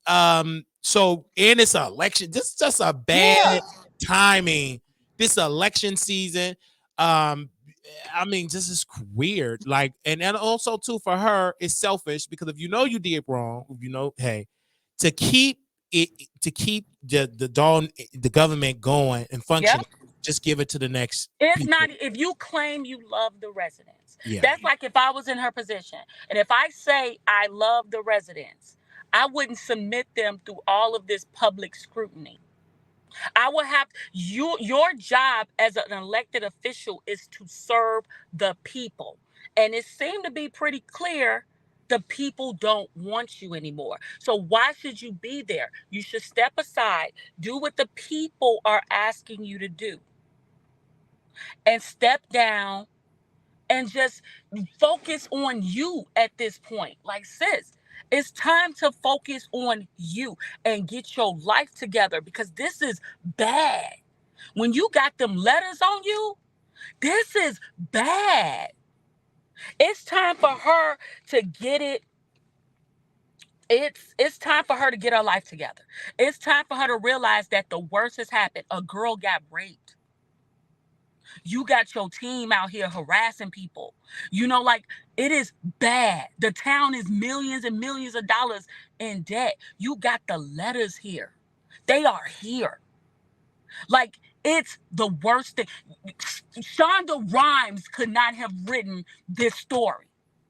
so in this election, this is just a bad timing. This election season. I mean, this is weird. Like, and also too for her, it's selfish because if you know you did wrong, hey, to keep the government going and functioning, just give it to the next. It's people. not, if you claim you love the residents. Yeah. That's like if I was in her position. And if I say I love the residents, I wouldn't submit them through all of this public scrutiny. I will have your job as an elected official is to serve the people. And it seemed to be pretty clear the people don't want you anymore. So why should you be there? You should step aside, do what the people are asking you to do, and step down and just focus on you at this point. Like, sis, it's time to focus on you and get your life together, because this is bad. When you got them letters on you, this is bad. It's time for her to get it. It's time for her to get her life together. It's time for her to realize that the worst has happened. A girl got raped. You got your team out here harassing people. You know, like, it is bad. The town is millions and millions of dollars in debt. You got the letters here. They are here. Like, it's the worst thing. Shonda Rhimes could not have written this story.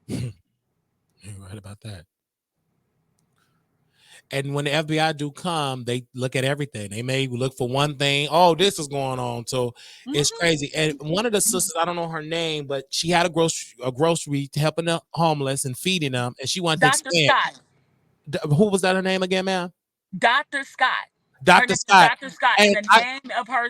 You're right about that. And when the FBI do come, they look at everything. They may look for one thing. Oh, this is going on. So it's crazy. And one of the sisters, I don't know her name, but she had a grocery helping the homeless and feeding them. And she wanted to Dr. expand. Scott. Who was that her name again, ma'am? Dr. Scott. Dr. Scott. Dr. Scott. And the name of her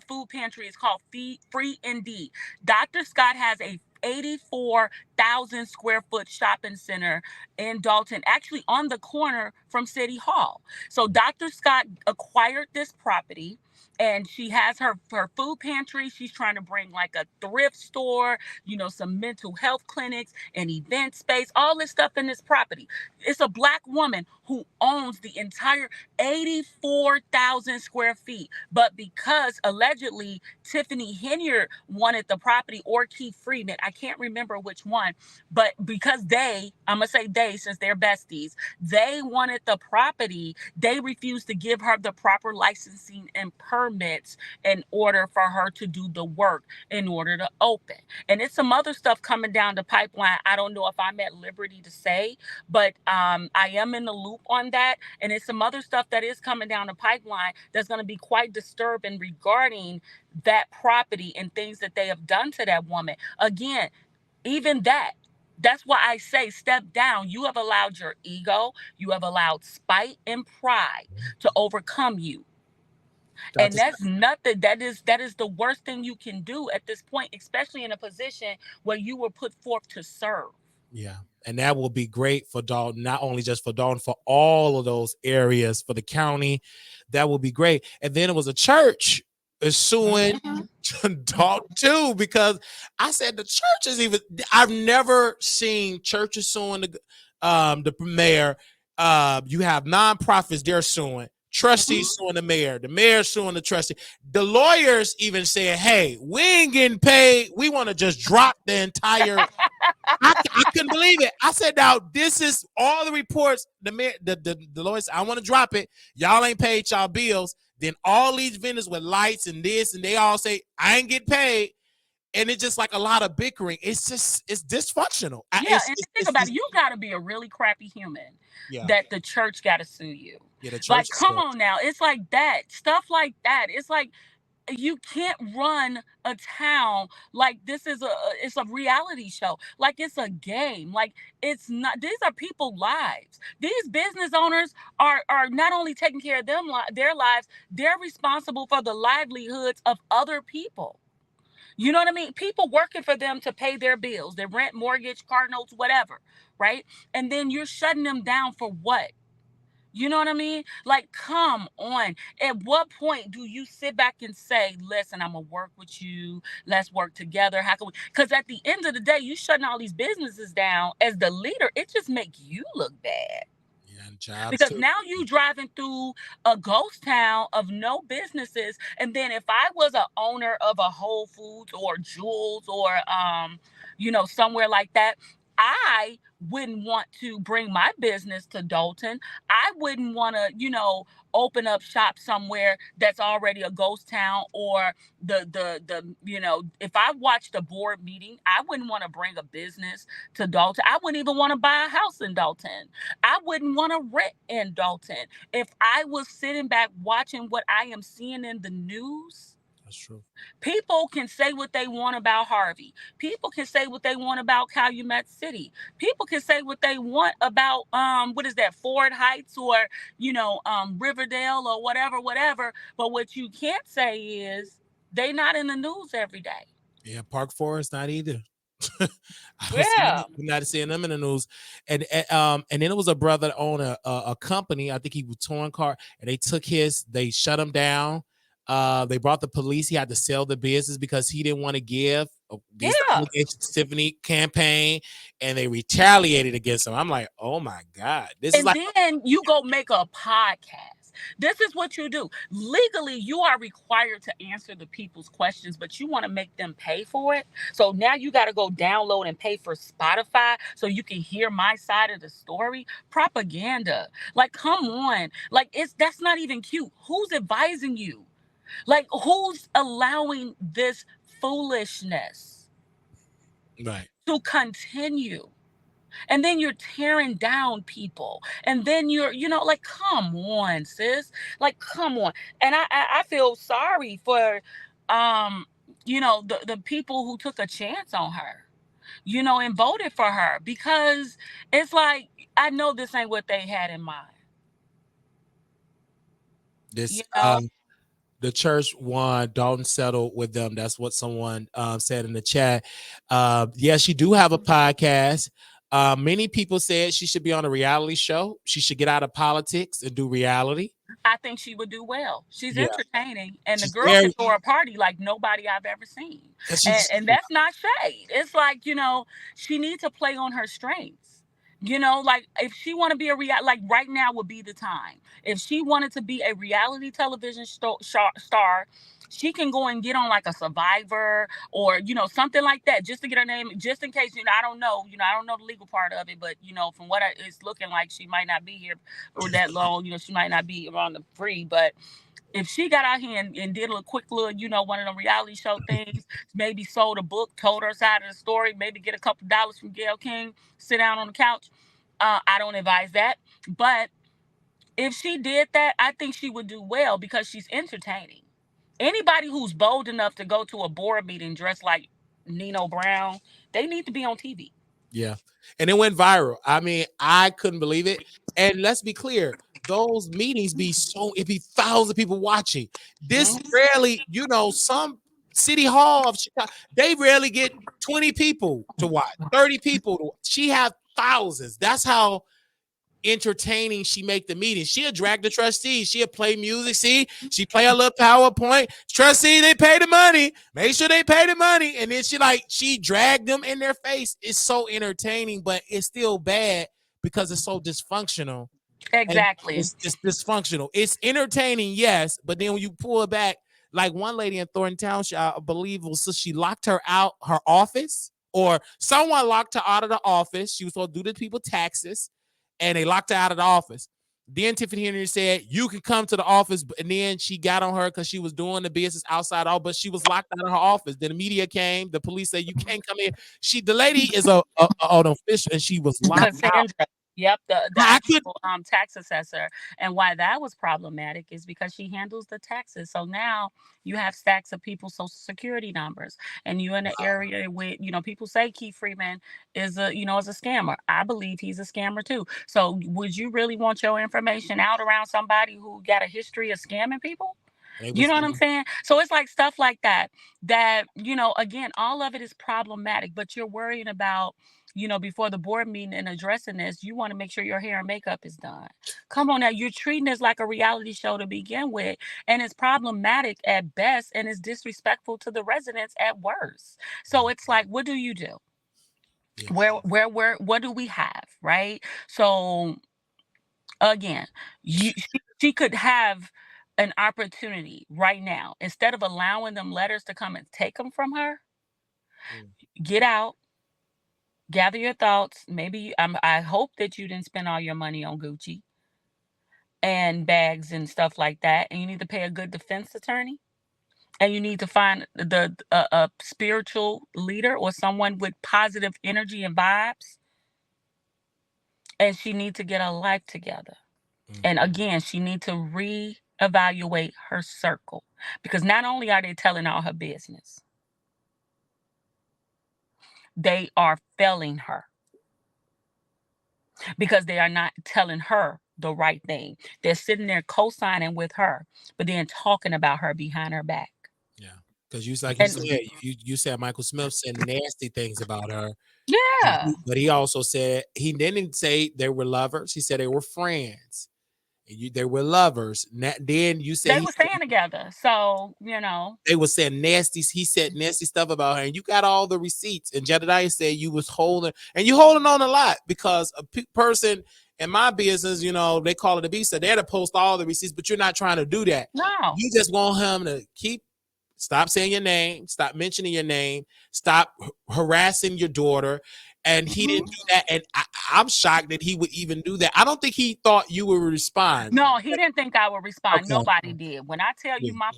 food pantry is called Free ND. Dr. Scott has a 84,000 square foot shopping center in Dalton, actually on the corner from City Hall. So Dr. Scott acquired this property, and she has her food pantry. She's trying to bring like a thrift store, you know, some mental health clinics, an event space, all this stuff in this property. It's a Black woman who owns the entire 84,000 square feet. But because allegedly Tiffany Henyard wanted the property, or Keith Freeman, I can't remember which one, but because I'm going to say they, since they're besties, they wanted the property, they refused to give her the proper licensing and permits in order for her to do the work in order to open. And it's some other stuff coming down the pipeline. I don't know if I'm at liberty to say, but I am in the loop on that. And it's some other stuff that is coming down the pipeline that's going to be quite disturbing regarding that property and things that they have done to that woman. Again, even that's why I say step down. You have allowed your ego, you have allowed spite and pride to overcome you. And that's nothing. That is the worst thing you can do at this point, especially in a position where you were put forth to serve. Yeah. And that will be great for Dalton, not only just for Dalton, for all of those areas, for the county. That will be great. And then it was a church is suing Dalton too, because I said the church is even, I've never seen churches suing the mayor. You have nonprofits, they're suing. Trustees suing the mayor suing the trustee. The lawyers even said, hey, we ain't getting paid. We want to just drop the entire. I couldn't believe it. I said, now, this is all the reports. The lawyers, I want to drop it. Y'all ain't paid y'all bills. Then all these vendors with lights and this, and they all say, I ain't get paid. And it's just like a lot of bickering. It's dysfunctional. Yeah, and think about it. You got to be a really crappy human that the church got to sue you. Yeah, the church, like, come on now. It's like that. Stuff like that. It's like, you can't run a town like this is it's a reality show. Like, it's a game. Like, it's not. These are people's lives. These business owners are not only taking care of their lives, they're responsible for the livelihoods of other people. You know what I mean? People working for them to pay their bills, their rent, mortgage, car notes, whatever, right? And then you're shutting them down for what? You know what I mean? Like, come on. At what point do you sit back and say, listen, I'm going to work with you. Let's work together. How can we? Because at the end of the day, you shutting all these businesses down as the leader. It just makes you look bad. Because now you driving through a ghost town of no businesses. And then if I was an owner of a Whole Foods or Jewels or, somewhere like that, I wouldn't want to bring my business to Dalton. I wouldn't want to, open up shop somewhere that's already a ghost town, or if I watched a board meeting, I wouldn't want to bring a business to Dalton. I wouldn't even want to buy a house in Dalton. I wouldn't want to rent in Dalton. If I was sitting back watching what I am seeing in the news. That's true. People can say what they want about Harvey. People can say what they want about Calumet City. People can say what they want about Ford Heights or Riverdale or whatever. But what you can't say is they not in the news every day. Yeah, Park Forest not either. Yeah, we're not seeing them in the news. And then it was a brother that owned a company. I think he was touring car, and they shut him down. They brought the police. He had to sell the business because he didn't want to give these obligations to Tiffany campaign, and they retaliated against him. I'm like, oh my God. Then you go make a podcast This is what you do. Legally, you are required to answer the people's questions, but you want to make them pay for it. So now you got to go download and pay for Spotify so you can hear my side of the story. Propaganda. Like, come on. Like, that's not even cute. Who's advising you? Like, who's allowing this foolishness Right. to continue? And then you're tearing down people, and then you're, like, come on, sis. Like, come on. And I feel sorry for the people who took a chance on her, and voted for her, because it's like, I know this ain't what they had in mind. This You know, the church won, Dalton settled with them. That's what someone said in the chat. Yeah, she do have a podcast. Many people said she should be on a reality show. She should get out of politics and do reality. I think she would do well. She's Yeah. entertaining, and the She's girl very, can throw a party like nobody I've ever seen. 'cause she's And that's not shade. It's like, she needs to play on her strengths. Like, if she want to be like, right now would be the time. If she wanted to be a reality television star, she can go and get on like a Survivor, or something like that, just to get her name, just in case. I don't know. I don't know the legal part of it, but from what it's looking like, she might not be here for that long. She might not be around the free, but if she got out here and did a quick little, one of the reality show things, maybe sold a book, told her side of the story, maybe get a couple dollars from Gayle King, sit down on the couch. I don't advise that. But if she did that, I think she would do well, because she's entertaining. Anybody who's bold enough to go to a board meeting dressed like Nino Brown, they need to be on TV. Yeah. And it went viral. I mean, I couldn't believe it. And let's be clear, those meetings it'd be thousands of people watching. This rarely, some city hall of Chicago, they rarely get 20 people to watch, 30 people. She have thousands. That's how entertaining she make the meeting. She'll drag the trustees. She'll play music. See, she play a little PowerPoint. Trustees, they pay the money. Make sure they pay the money. And then she dragged them in their face. It's so entertaining, but it's still bad because it's so dysfunctional. Exactly. It's dysfunctional. It's entertaining, yes, but then when you pull it back, like one lady in Thornton Township, I believe, she locked her out her office, or someone locked her out of the office. She was supposed to do the people taxes, and they locked her out of the office. Then Tiffany Henry said, you can come to the office. And then she got on her because she was doing the business outside, but she was locked out of her office. Then the media came. The police said, you can't come in. The lady is an official, and she was locked out. Yep, the actual tax assessor. And why that was problematic is because she handles the taxes. So now you have stacks of people's social security numbers, and you're in an area where, people say Keith Freeman is a scammer. I believe he's a scammer too. So would you really want your information out around somebody who got a history of scamming people? You know what I'm saying? So it's like stuff like that, again, all of it is problematic, but you're worrying about, before the board meeting and addressing this, you want to make sure your hair and makeup is done. Come on now, you're treating this like a reality show to begin with, and it's problematic at best, and it's disrespectful to the residents at worst. So it's like, what do you do? Yeah. What do we have, right? So again, she could have an opportunity right now, instead of allowing them letters to come and take them from her. Get out, gather your thoughts. Maybe I hope that you didn't spend all your money on Gucci and bags and stuff like that, and you need to pay a good defense attorney, and you need to find a spiritual leader or someone with positive energy and vibes, and she needs to get her life together. And again, she needs to reevaluate her circle, because not only are they telling all her business, they are failing her, because they are not telling her the right thing. They're sitting there co-signing with her, but then talking about her behind her back. Yeah, because you said you said Michael Smith said nasty things about her. Yeah, but he also said he didn't say they were lovers. He said they were friends. They were lovers. Then you said they were staying together. So, they were saying nasty. He said nasty stuff about her, and you got all the receipts. And Jedidiah said you was holding on a lot, because a person in my business, you know, they call it a visa. They're to post all the receipts, but you're not trying to do that. No. You just want him to stop saying your name, stop mentioning your name, stop harassing your daughter. And he didn't do that. And I'm shocked that he would even do that. I don't think he thought you would respond. No, he didn't think I would respond. Okay. Nobody did. When I tell you my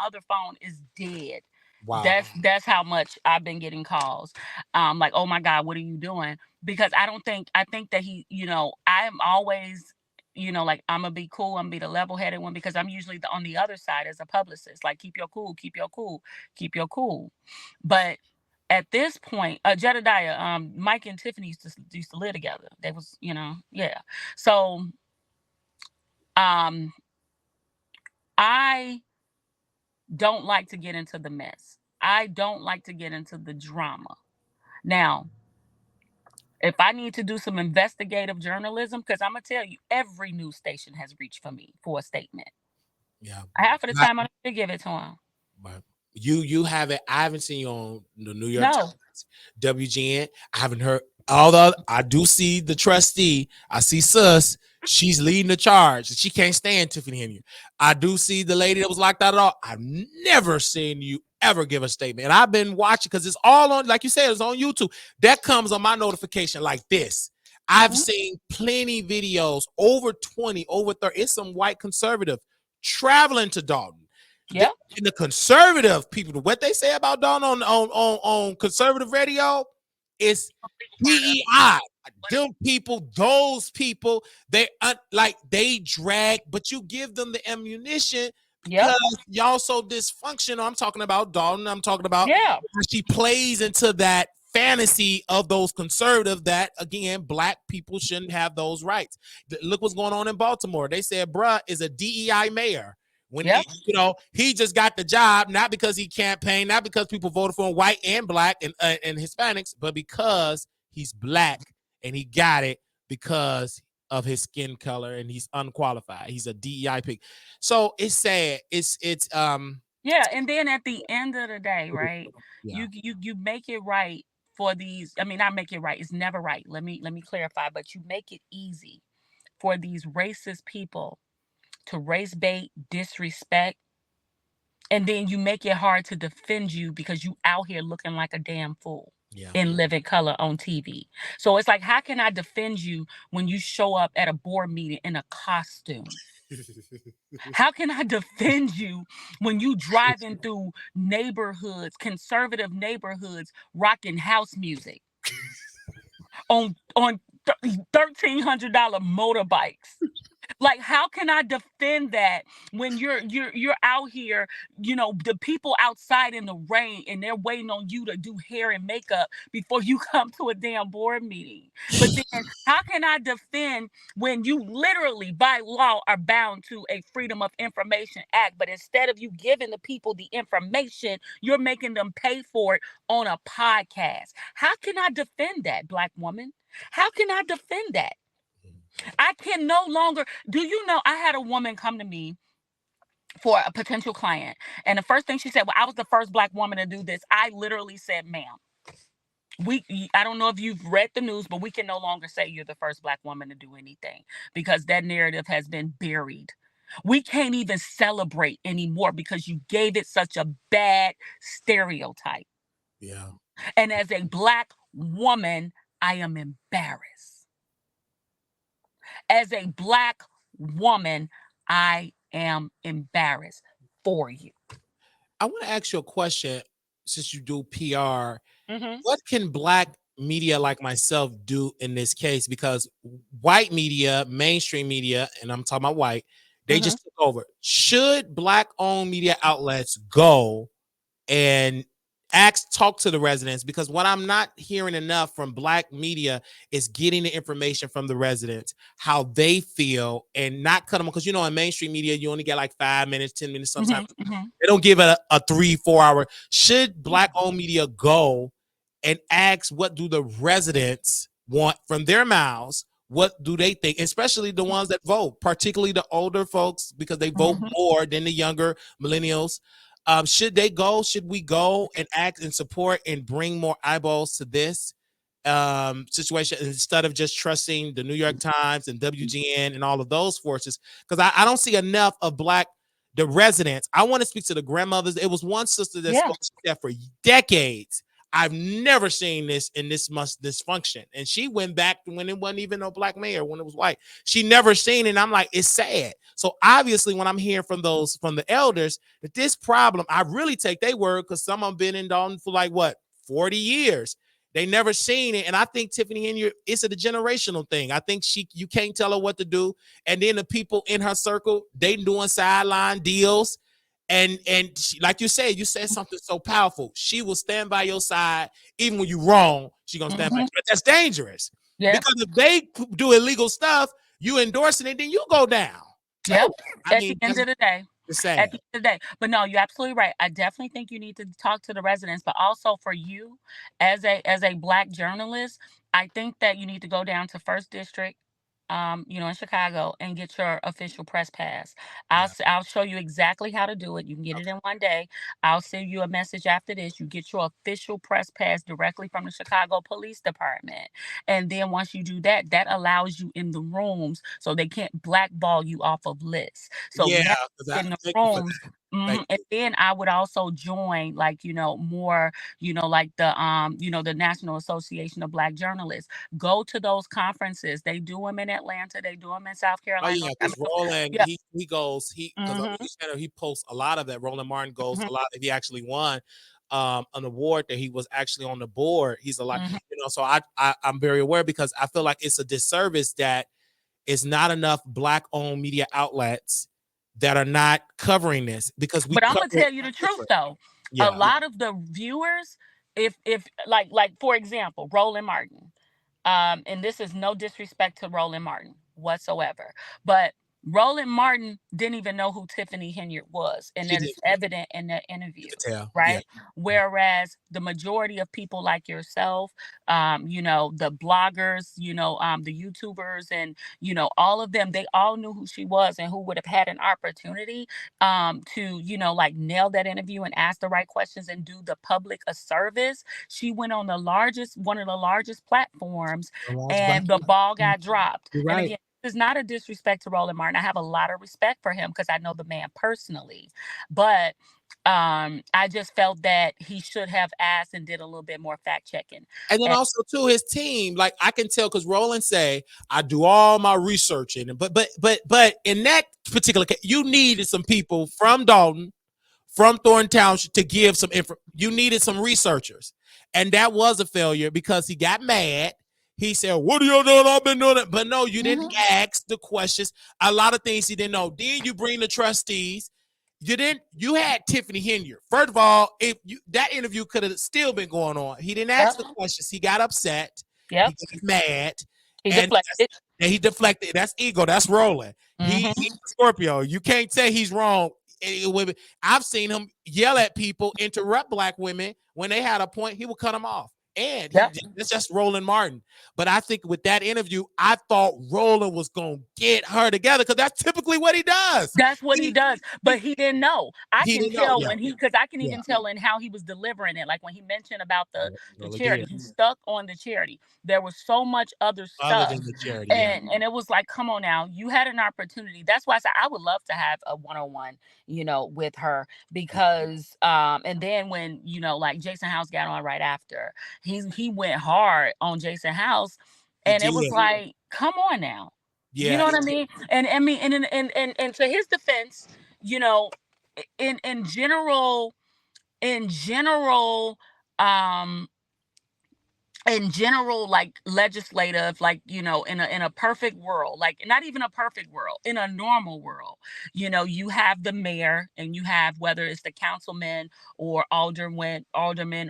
other phone is dead. Wow. That's how much I've been getting calls. Like, oh my God, what are you doing? Because I think that he, you know, I'm always, you know, like, I'm gonna be cool, I'm gonna be the level-headed one, because I'm usually on the other side as a publicist. Like, keep your cool, keep your cool, keep your cool. But at this point, Jedidiah, Mike and Tiffany used to live together. They was, you know, yeah. So I don't like to get into the mess. I don't like to get into the drama. Now, if I need to do some investigative journalism, because I'm gonna tell you, every news station has reached for me for a statement. Yeah. Half of the time, I don't have to give it to them. But you haven't. I haven't seen you on the New York Times, WGN. I haven't heard all the. I do see the trustee. I see Sus. She's leading the charge. She can't stand Tiffany Henry. I do see the lady that was locked out at all. I've never seen you ever give a statement. And I've been watching because it's all on, like you said, it's on YouTube. That comes on my notification like this. I've seen plenty videos, over 20, over 30. It's some white conservative traveling to Dalton. Yeah. The conservative people, what they say about Dalton on conservative radio is DEI. Them people, those people, they they drag, but you give them the ammunition because y'all so dysfunctional. I'm talking about Dalton. I'm talking about she plays into that fantasy of those conservative that, again, black people shouldn't have those rights. Look what's going on in Baltimore. They said bruh is a DEI mayor. When he just got the job, not because he campaigned, not because people voted for him, white and black and Hispanics, but because he's black. And he got it because of his skin color, and he's unqualified. He's a DEI pick. So it's sad. It's yeah. And then at the end of the day, right? Yeah. You make it right for these. I mean, not make it right. It's never right. Let me clarify. But you make it easy for these racist people to race bait, disrespect, and then you make it hard to defend you because you out here looking like a damn fool. In living color on TV. So it's like, how can I defend you when you show up at a board meeting in a costume? How can I defend you when you driving through neighborhoods, conservative neighborhoods, rocking house music on $1,300 motorbikes? Like, how can I defend that when you're out here, you know, the people outside in the rain and they're waiting on you to do hair and makeup before you come to a damn board meeting? But then how can I defend when you literally by law are bound to a Freedom of Information Act, but instead of you giving the people the information, you're making them pay for it on a podcast? How can I defend that, Black woman? How can I defend that? I can no longer. Do you know, I had a woman come to me for a potential client, and the first thing she said, well, I was the first Black woman to do this. I literally said, ma'am, I don't know if you've read the news, but we can no longer say you're the first Black woman to do anything because that narrative has been buried. We can't even celebrate anymore because you gave it such a bad stereotype. Yeah. And as a Black woman, I am embarrassed. As a Black woman, I am embarrassed for you. I want to ask you a question since you do PR. What can Black media like myself do in this case? Because white media, mainstream media, and I'm talking about white, they just took over. Should Black-owned media outlets go and talk to the residents? Because what I'm not hearing enough from Black media is getting the information from the residents, how they feel, and not cut them. Because, you know, in mainstream media, you only get like 5 minutes, 10 minutes sometimes. They don't give it a 3-4 hour. Should Black-owned media go and ask what do the residents want from their mouths? What do they think? Especially the ones that vote, particularly the older folks, because they vote more than the younger millennials. Should they go? Should we go and act and support and bring more eyeballs to this? situation instead of just trusting the New York Times and WGN and all of those forces. Because I don't see enough of the residents. I want to speak to the grandmothers. It was one sister that spoke to that for decades. I've never seen this in this much dysfunction. And she went back when it wasn't even no black mayor, when it was white. She never seen it. And I'm like, it's sad. So obviously, when I'm hearing from the elders that this problem, I really take their word, because some of them been in Dalton for like what, 40 years. They never seen it. And I think Tiffany Henry, it's a generational thing. I think you can't tell her what to do. And then the people in her circle, they doing sideline deals. And she, like you said something so powerful. She will stand by your side. Even when you're wrong, she's going to stand by you. But that's dangerous. Because if they do illegal stuff, you endorsing it, then you go down. Yep. At the end of the day. At the end of the day. But no, you're absolutely right. I definitely think you need to talk to the residents, but also for you as a black journalist, I think that you need to go down to First District, in Chicago, and get your official press pass. I'll show you exactly how to do it. You can get it in one day. I'll send you a message after this. You get your official press pass directly from the Chicago Police Department. And then once you do that, that allows you in the rooms so they can't blackball you off of lists. So in the rooms. And then I would also join, like, more, like the National Association of Black Journalists. Go to those conferences. They do them in Atlanta. They do them in South Carolina. Oh yeah, because Roland, he goes, he posts a lot of that. Roland Martin goes a lot. If he actually won an award that he was actually on the board, he's a lot. So I'm very aware, because I feel like it's a disservice that it's not enough Black-owned media outlets that are not covering this, because But I'm gonna tell you the truth though. A lot of the viewers, if like for example, Roland Martin, and this is no disrespect to Roland Martin whatsoever, but Roland Martin didn't even know who Tiffany Henry was, and that is evident in the interview, right? Whereas the majority of people like yourself, the bloggers, the YouTubers, and all of them, they all knew who she was and who would have had an opportunity to nail that interview and ask the right questions and do the public a service. She went on one of the largest platforms, and the ball got dropped. And again, is not a disrespect to Roland Martin. I have a lot of respect for him because I know the man personally. But I just felt that he should have asked and did a little bit more fact checking. And then also to his team, like I can tell, because Roland say, I do all my researching, but in that particular case, you needed some people from Dalton, from Thornton Township to give some info. You needed some researchers, and that was a failure because he got mad. He said, what are you doing? I've been doing it. But no, you didn't ask the questions. A lot of things he didn't know. Then you bring the trustees. You had Tiffany Henry. First of all, that interview could have still been going on. He didn't ask the questions. He got upset. He got mad. He deflected. That's ego. That's Roland. He's a Scorpio. You can't say he's wrong. I've seen him yell at people, interrupt Black women when they had a point. He would cut them off. And it's just Roland Martin. But I think with that interview, I thought Roland was going to get her together because that's typically what he does. That's what he does. But he didn't know. I can tell because I can even tell in how he was delivering it. Like when he mentioned about the charity, he stuck on the charity. There was so much other stuff. Other than the charity, and it was like, come on now. You had an opportunity. That's why I said I would love to have a one-on-one, with her because, and then when, like Jason House got on right after, he went hard on Jason House, and it was like, come on now. You know what I mean? And to his defense, in general, like legislative, like, in a perfect world, like not even a perfect world, in a normal world, you have the mayor and you have whether it's the councilman or alderman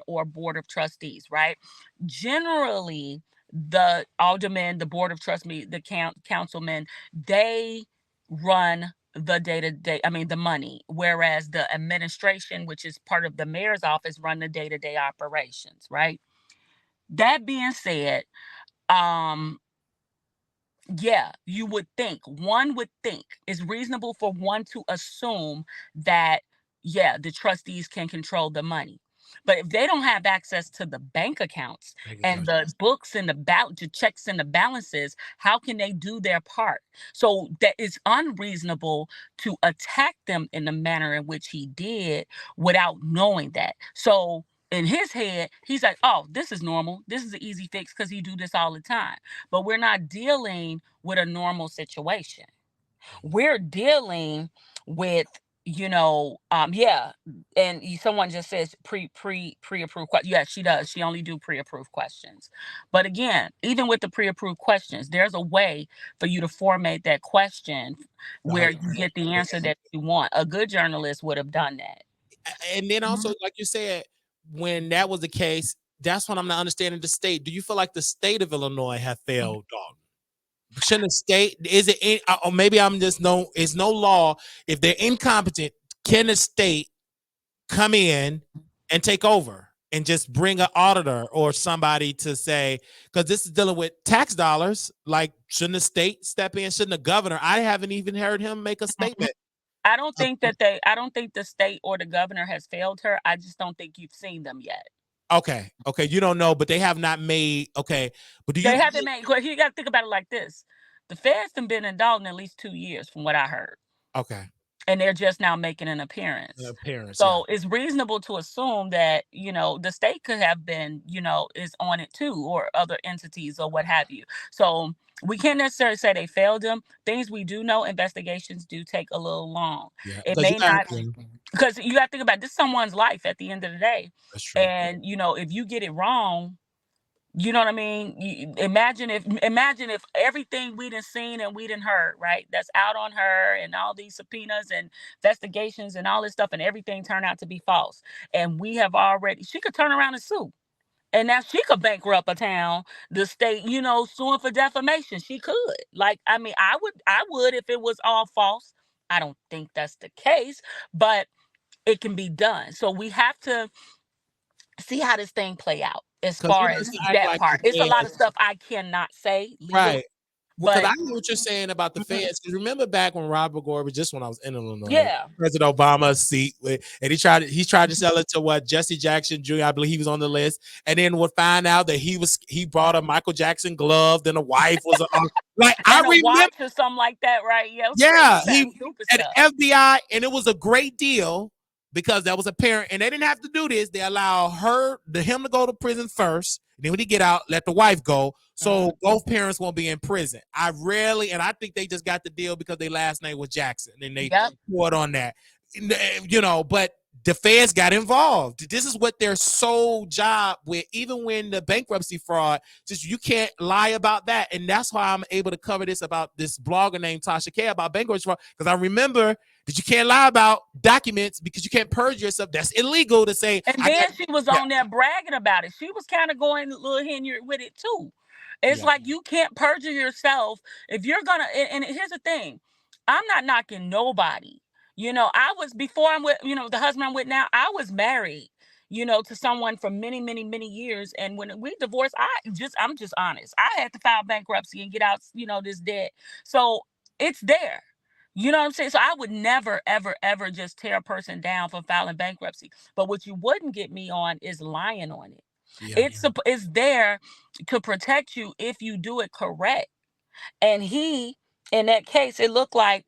or board of trustees, right? Generally, the alderman, the board of trustees, the councilman, they run the day-to-day, the money, whereas the administration, which is part of the mayor's office, run the day-to-day operations, right? That being said, one would think it's reasonable for one to assume that, the trustees can control the money. But if they don't have access to the bank accounts and the books and the checks and the balances, how can they do their part? So that is unreasonable to attack them in the manner in which he did without knowing that. So in his head, he's like, oh, this is normal. This is an easy fix because he do this all the time. But we're not dealing with a normal situation. We're dealing with, yeah. And someone just says pre-approved questions. Yeah, she does. She only do pre-approved questions. But again, even with the pre-approved questions, there's a way for you to format that question where you get the answer that you want. A good journalist would have done that. And then also, like you said, when that was the case, that's when I'm not understanding the state. Do you feel like the state of Illinois have failed, dog? Shouldn't the state, is it, or maybe I'm just it's no law. If they're incompetent, can the state come in and take over and just bring an auditor or somebody to say, because this is dealing with tax dollars, like, shouldn't the state step in? Shouldn't the governor? I haven't even heard him make a statement. I don't think the state or the governor has failed her. I just don't think you've seen them yet. Okay. You don't know, but they have not made. Okay, but they haven't made. You got to think about it like this: the feds have been in Dalton at least 2 years, from what I heard. Okay. And they're just now making an appearance. So it's reasonable to assume that, the state could have been, is on it too, or other entities or what have you. So we can't necessarily say they failed them. Things we do know, investigations do take a little long. Yeah, it may not, because you got to think about this, someone's life at the end of the day. That's true. And, if you get it wrong, you know what I mean? Imagine if everything we done seen and we done heard, right, that's out on her, and all these subpoenas and investigations and all this stuff, and everything turned out to be false. And she could turn around and sue. And now she could bankrupt a town, the state, suing for defamation. She could. Like, I mean, I would if it was all false. I don't think that's the case, but it can be done. So we have to see how this thing play out as far as that part. It's a lot of stuff I cannot say legally. Right. Because I know what you're saying about the feds. Because remember back when Robert Gore was just when I was in Illinois, President Obama's seat, and he tried to sell it to Jesse Jackson Jr. I believe he was on the list, and then we'll find out that he brought a Michael Jackson glove, then a wife was like I remember or something like that, right? Yeah, he at FBI, and it was a great deal. Because that was apparent, and they didn't have to do this. They allow him to go to prison first. Then when he get out, let the wife go. So both parents won't be in prison. And I think they just got the deal because their last name was Jackson, and they poured on that. But the feds got involved. This is what their sole job with, even when the bankruptcy fraud, just you can't lie about that. And that's why I'm able to cover this about this blogger named Tasha K about bankruptcy fraud. Because I remember that you can't lie about documents because you can't purge yourself. That's illegal to say. And then she was on there bragging about it. She was kind of going a little henry with it too. It's like you can't perjure yourself if you're gonna. And here's the thing, I'm not knocking nobody. I was, before I'm with, the husband I'm with now, I was married, to someone for many, many, many years. And when we divorced, I'm just honest. I had to file bankruptcy and get out, this debt. So it's there. You know what I'm saying? So I would never, ever, ever just tear a person down for filing bankruptcy. But what you wouldn't get me on is lying on it. Yeah. It's there to protect you if you do it correct. And in that case, it looked like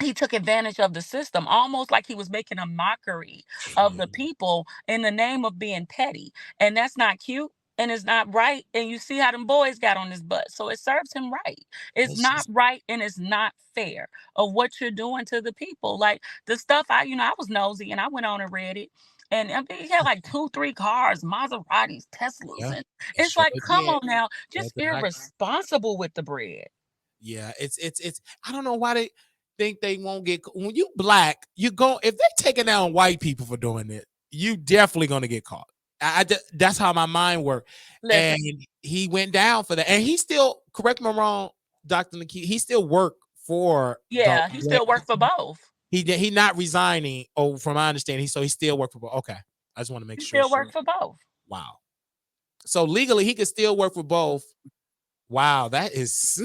he took advantage of the system, almost like he was making a mockery of the people in the name of being petty. And that's not cute. And it's not right. And you see how them boys got on his butt. So it serves him right. It's not right, and it's not fair of what you're doing to the people. Like the stuff I was nosy, and I went on and read it. And I mean, he had like 2-3 cars, Maseratis, Teslas. And it's like, come on now, just irresponsible with the bread. Yeah, it's I don't know why they think they won't get, when you black, you go, if they're taking down white people for doing it, you definitely gonna get caught. That's how my mind worked. And he went down for that, and he still, correct me if I'm wrong, Dr. Nikita, he still worked for he still worked for both. He not resigning. Oh, from my understanding, he still work for both. Okay, I just want to make sure. Still work for both. Wow. So legally, he could still work for both. Wow, that is.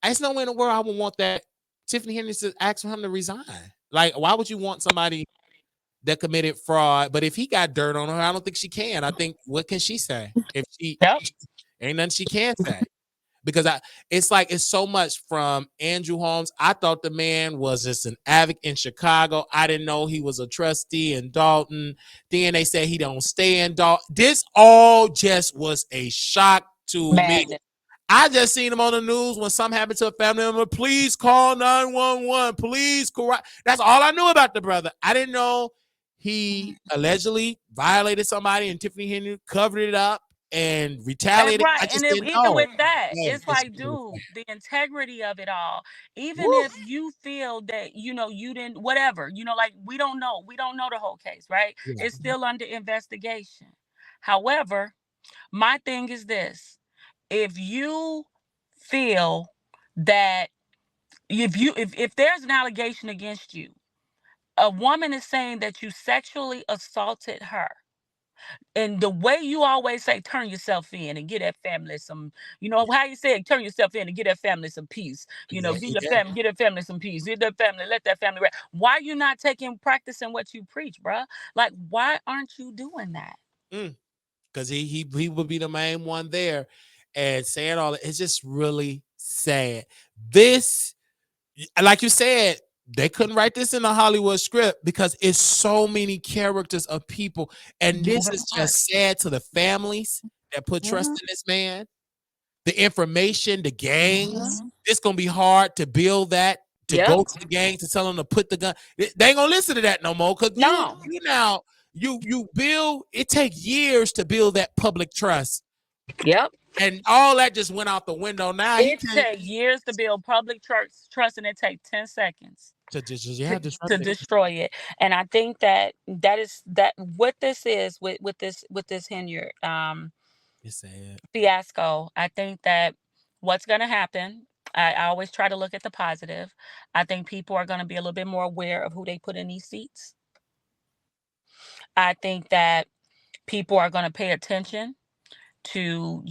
There's no way in the world I would want that. Tiffany Henry to ask for him to resign. Like, why would you want somebody that committed fraud. But if he got dirt on her, I don't think she can. I think what can she say if she Yep. ain't nothing she can say? Because it's so much from Andrew Holmes. I thought the man was just an advocate in Chicago. I didn't know he was a trustee in Dalton. Then they said he don't stay in Dalton. This all just was a shock to me. Madness. I just seen him on the news when something happened to a family member. Please call 911. Please correct. That's all I knew about the brother. I didn't know he allegedly violated somebody, and Tiffany Henry covered it up and retaliated. Right. I And just didn't even know. with that, Yeah, it's it's like, dude, the integrity of it all. Even woo. if you feel that, you didn't, whatever, like we don't know. We don't know the whole case, right? Yeah. It's still under investigation. However, my thing is this. If you feel that if there's an allegation against you, a woman is saying that you sexually assaulted her, and the way you always say, turn yourself in and get that family some, how you say it, turn yourself in and get that family some peace. Exactly. Get that family some peace. Get that family, let that family rest. Why you not practicing what you preach, bruh? Like, why aren't you doing that? Because he would be the main one there, and saying all that. It's just really sad. This, like you said, they couldn't write this in a Hollywood script because it's so many characters of people, and this is just sad to the families that put trust in this man. The information, the gangs, it's gonna be hard to build that, to Yep. go to the gangs to tell them to put the gun. They ain't gonna listen to that no more. Cause No. you build, it takes years to build that public trust. Yep. And all that just went out the window. Now he It can't takes years to build public trust, and it takes 10 seconds to disrupt it. destroy it. And I think that what this is with this Henyard It's sad. fiasco. I think that what's going to happen. I always try to look at the positive. I think people are going to be a little bit more aware of who they put in these seats. I think that people are going to pay attention to,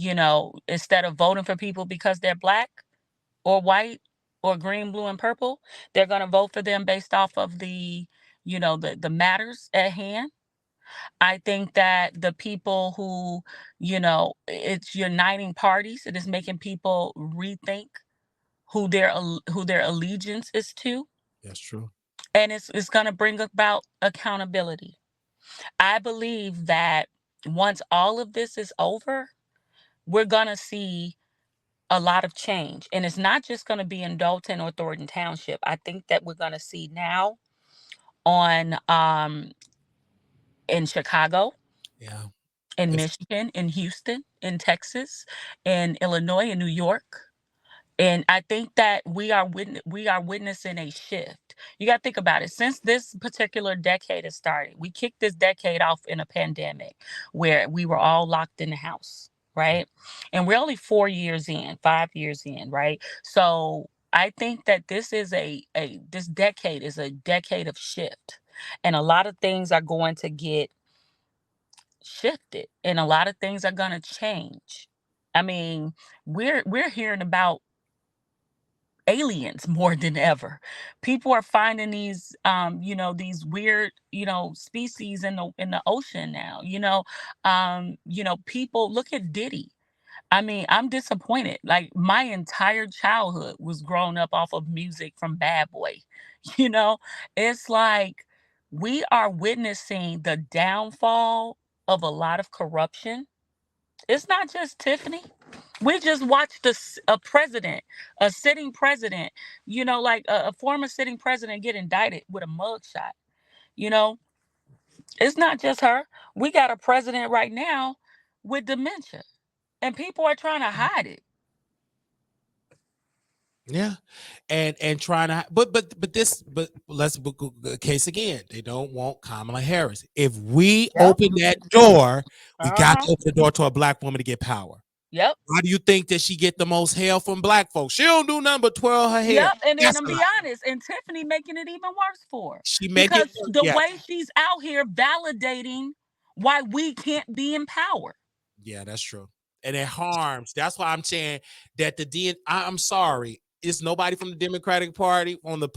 instead of voting for people because they're black or white or green, blue, and purple, they're going to vote for them based off of the matters at hand. I think that the people who, it's uniting parties. It is making people rethink who their allegiance is to, That's true. and it's going to bring about accountability. I believe that once all of this is over, we're going to see a lot of change. And it's not just going to be in Dalton or Thornton Township. I think that we're going to see now on in Chicago, Yeah. in It's, Michigan, in Houston, in Texas, in Illinois, in New York. And I think that we are witnessing a shift. You got to think about it. Since this particular decade has started, we kicked this decade off in a pandemic where we were all locked in the house, right? And we're only 4 years in, 5 years in, right? So I think that this decade is a decade of shift, and a lot of things are going to get shifted, and a lot of things are going to change. I mean, we're hearing about aliens more than ever. People are finding these weird, species in the ocean now. People look at Diddy. I mean, I'm disappointed. Like, my entire childhood was grown up off of music from Bad Boy. You know, it's like we are witnessing the downfall of a lot of corruption. It's not just Tiffany. We just watched a president, a sitting president, like a former sitting president get indicted with a mugshot. You know, it's not just her. We got a president right now with dementia, and people are trying to hide it. yeah. And trying to, but let's book the case again. They don't want Kamala Harris. If we Yep. open that door, we got to Uh-huh. open the door to a black woman to get power. Yep. Why do you think that she get the most hell from black folks? She don't do nothing but twirl her hair. Yep. And then That's I'm a be lie. honest, and Tiffany making it even worse for her She make it because work. the Yeah, way she's out here validating why we can't be in power. yeah, that's true. And it harms. That's why I'm saying that I'm sorry. It's nobody from the Democratic Party on the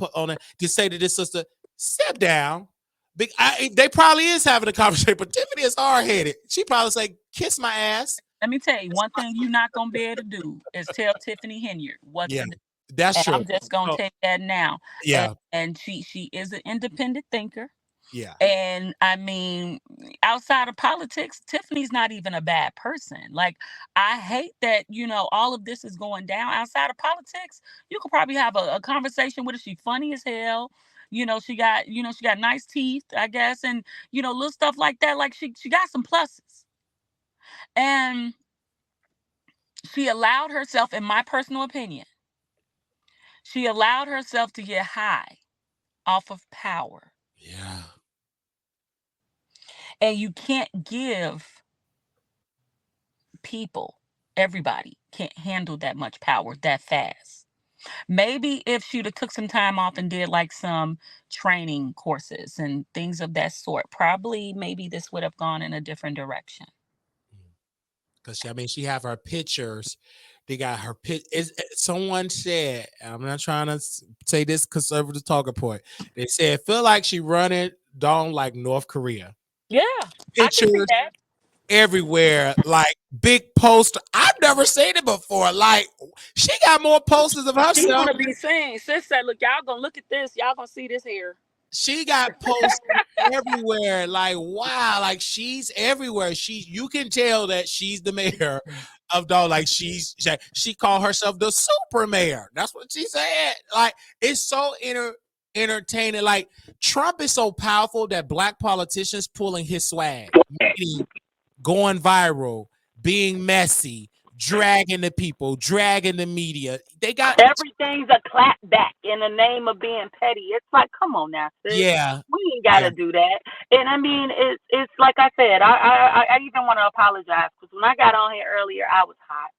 to say to this sister, step down. They probably is having a conversation, but Tiffany is hard headed. She probably say, "Kiss my ass." Let me tell you, one thing you're not gonna be able to do is tell Tiffany Henyard what Yeah, to do. that's And true. I'm just gonna So, tell you that now. yeah, And she is an independent thinker. yeah. And I mean, outside of politics, Tiffany's not even a bad person. Like, I hate that, all of this is going down outside of politics. You could probably have a conversation with her. She's funny as hell. She got nice teeth, I guess, and little stuff like that. Like she got some pluses. And she allowed herself, in my personal opinion, she allowed herself to get high off of power. Yeah. And you can't give people, everybody can't handle that much power that fast. Maybe if she'd have took some time off and did like some training courses and things of that sort, probably maybe this would have gone in a different direction. Because she have her pictures. They got her someone said, I'm not trying to say this conservative talking point. They said, feel like she running down like North Korea. Yeah, I can see Pictures that. everywhere, like big poster. I've never seen it before. Like, she got more posters of She's herself. gonna be saying, sis said, look, y'all gonna look at this, y'all gonna see this here. She got posters everywhere. Like, wow, like she's everywhere. You can tell that she's the mayor of Dog. Like she called herself the super mayor. That's what she said. Like, it's so entertaining. Like, Trump is so powerful that black politicians pulling his swag, meaning going viral, being messy, dragging the people, dragging the media. They got everything's a clapback in the name of being petty. It's like, come on now, sis. yeah. We ain't gotta do that. And I mean, it's like I said, I even want to apologize because when I got on here earlier, I was hot.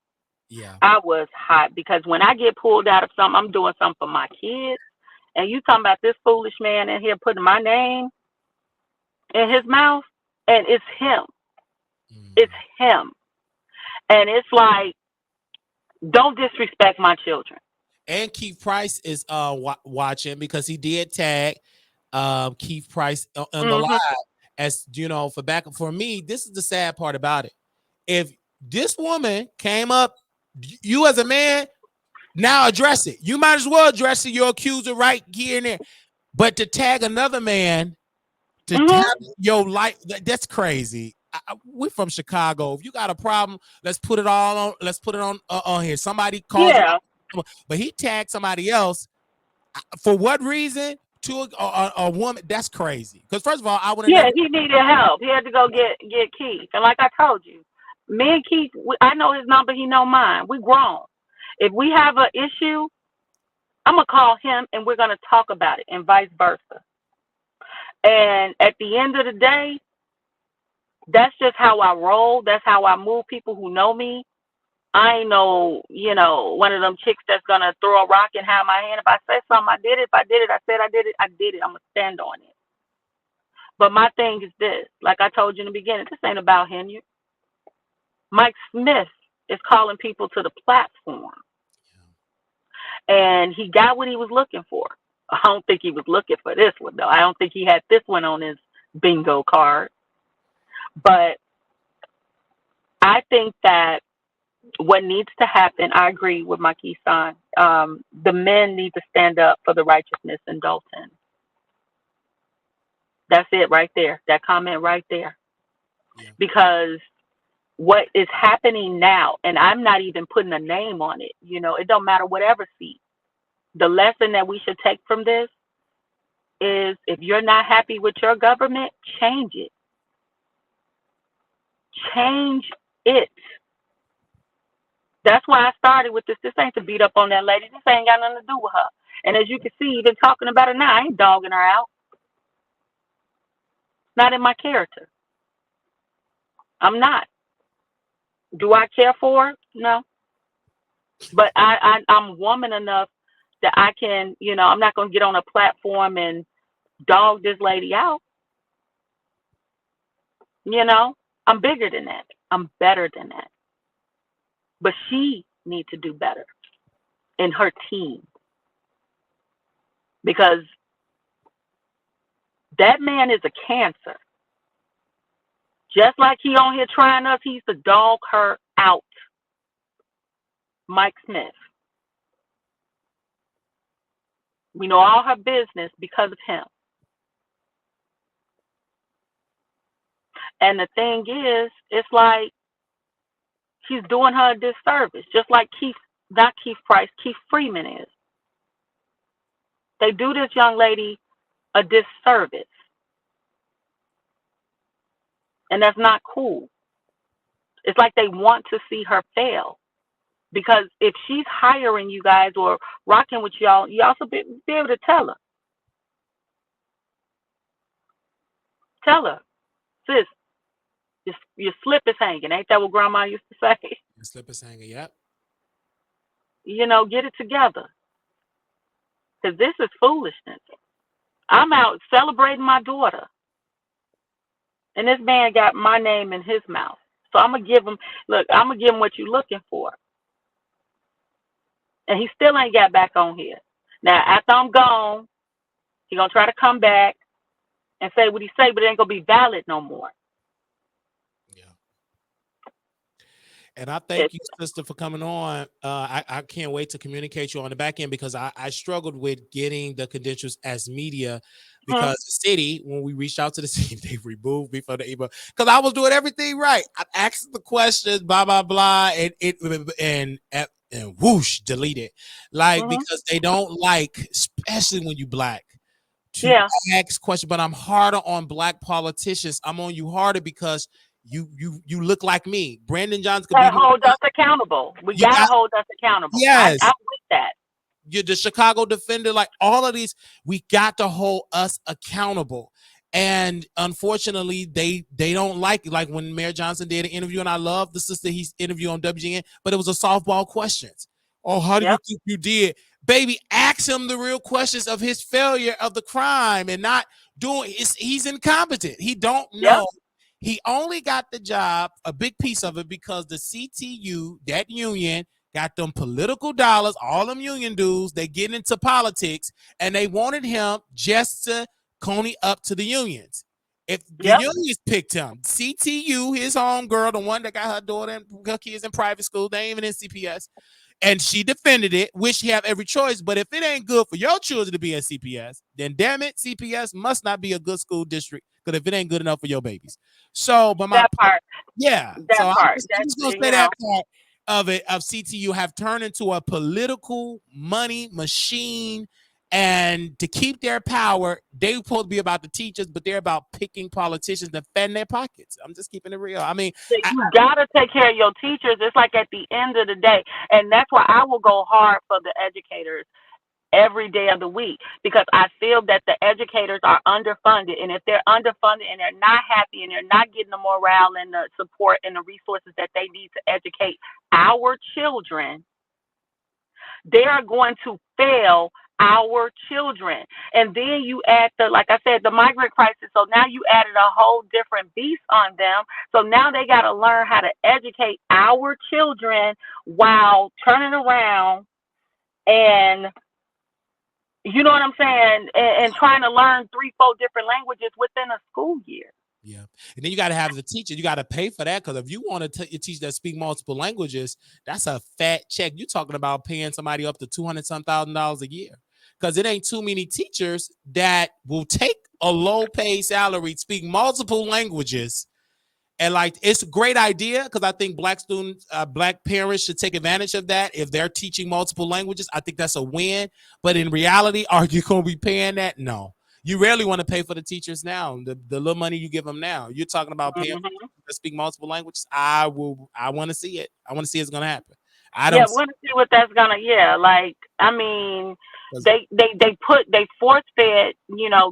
Yeah. I was hot because when I get pulled out of something, I'm doing something for my kids. And you talking about this foolish man in here putting my name in his mouth, and it's him. It's him. And it's like, don't disrespect my children. And Keith Price is watching because he did tag Keith Price on the live. As for me, this is the sad part about it. If this woman came up, you as a man, now address it. You might as well address it, your accuser right here and there. But to tag another man, to tag your life, that's crazy. We're from Chicago. If you got a problem, let's put it all on. Let's put it on here. Somebody calls, but he tagged somebody else. For what reason? To a woman? That's crazy. Because first of all, I would have. Yeah, he needed help. He had to go get Keith. And like I told you, me and Keith, I know his number. He know mine. We grown. If we have an issue, I'm gonna call him and we're gonna talk about it, and vice versa. And at the end of the day, that's just how I roll. That's how I move. People who know me, I ain't no, one of them chicks that's gonna throw a rock and have my hand. If I say something, I did it. If I did it, I said I did it. I did it. I'm gonna stand on it. But my thing is this: like I told you in the beginning, this ain't about Henyard. Mike Smith is calling people to the platform, and he got what he was looking for. I don't think he was looking for this one though. I don't think he had this one on his bingo card. But I think that what needs to happen, I agree with my key son. The men need to stand up for the righteousness in Dalton. That's it right there. That comment right there. Yeah. Because what is happening now, and I'm not even putting a name on it, it don't matter whatever seat. The lesson that we should take from this is if you're not happy with your government, change it. Change it. That's why I started with this. This ain't to beat up on that lady. This ain't got nothing to do with her. And as you can see, even talking about it now, I ain't dogging her out. Not in my character. I'm not. Do I care for her? No. But I'm woman enough that I can, I'm not going to get on a platform and dog this lady out. I'm bigger than that. I'm better than that. But she needs to do better in her team. Because That man is a cancer. Just like he on here trying us, he's to dog her out. Mike Smith. We know all her business because of him. And the thing is, it's like he's doing her a disservice, just like not Keith Price, Keith Freeman is. They do this young lady a disservice. And that's not cool. It's like they want to see her fail. Because if she's hiring you guys or rocking with y'all, you also be able to tell her. Tell her, sis, your slip is hanging. Ain't that what grandma used to say? Your slip is hanging, yep. Get it together. Because this is foolishness. I'm out celebrating my daughter. And this man got my name in his mouth. So I'm going to give him what you're looking for. And he still ain't got back on here. Now, after I'm gone, he going to try to come back and say what he say, but it ain't going to be valid no more. Yeah. And I thank you, sister, for coming on. I can't wait to communicate you on the back end because I struggled with getting the credentials as media because the city, when we reached out to the city, they removed me from the email because I was doing everything right. I asked the questions, blah, blah, blah, and whoosh, delete it. Because they don't like, especially when you black, to ask questions. But I'm harder on black politicians. I'm on you harder because you look like me. Brandon Johns could hold us accountable. We gotta hold us accountable. Yes, I'm with that. You're the Chicago Defender, like all of these. We got to hold us accountable. And unfortunately, they don't like it. Like when Mayor Johnson did an interview, and I love the sister he's interviewed on WGN, but it was a softball questions. Oh, how do you think you did? Baby, ask him the real questions of his failure of the crime and not doing. He's incompetent. He don't know. He only got the job, a big piece of it, because the CTU, that union, got them political dollars, all them union dudes, they get into politics, and they wanted him just to coney up to the unions. If the unions picked him, CTU, his home girl, the one that got her daughter and her kids in private school, they ain't even in CPS, and she defended it, which she have every choice, but if it ain't good for your children to be at CPS, then damn it, CPS must not be a good school district, because if it ain't good enough for your babies. So, but my part. I'm just going to say that part of CTU have turned into a political money machine, and to keep their power, they supposed to be about the teachers, but they're about picking politicians to fend their pockets. I'm just keeping it real. I mean, you gotta take care of your teachers. It's like at the end of the day, and that's why I will go hard for the educators every day of the week, because I feel that the educators are underfunded, and if they're underfunded and they're not happy and they're not getting the morale and the support and the resources that they need to educate our children, they are going to fail our children. And then you add like I said, the migrant crisis. So now you added a whole different beast on them. So now they got to learn how to educate our children while turning around and, you know what I'm saying, and trying to learn 3-4 different languages within a school year. Yeah. And then you got to have the teacher. You got to pay for that, because if you want to teach that speak multiple languages, that's a fat check. You're talking about paying somebody up to $200,000 a year, because it ain't too many teachers that will take a low paid salary, speak multiple languages. And like, it's a great idea, because I think black students, black parents should take advantage of that. If they're teaching multiple languages, I think that's a win. But in reality, are you going to be paying that? No. You rarely want to pay for the teachers now. The little money you give them now. You're talking about paying to speak multiple languages. I want to see it. I want to see it's going to happen. I want to see what that's gonna. Like, I mean, they force fed,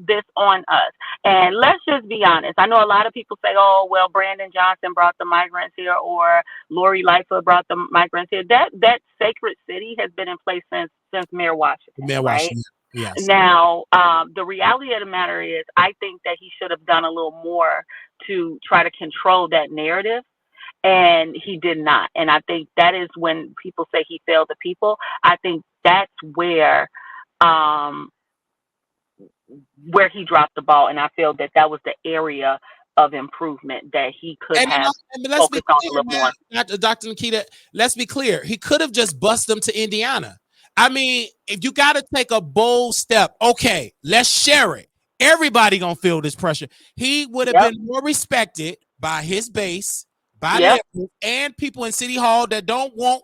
this on us. And let's just be honest. I know a lot of people say, "Oh, well, Brandon Johnson brought the migrants here, or Lori Lightfoot brought the migrants here." That sacred city has been in place since Mayor Washington, right? Yes. Now, the reality of the matter is, I think that he should have done a little more to try to control that narrative. And he did not. And I think that is when people say he failed the people. I think that's where where he dropped the ball, and I feel that that was the area of improvement that he could And, have let's be focused on a clear, little more. man, Dr. Nikita, let's be clear. He could have just bussed them to Indiana. I mean, if you got to take a bold step, okay, let's share it. Everybody gonna feel this pressure. He would have Yep. been more respected by his base, by Yep. liberals, and people in City Hall that don't want.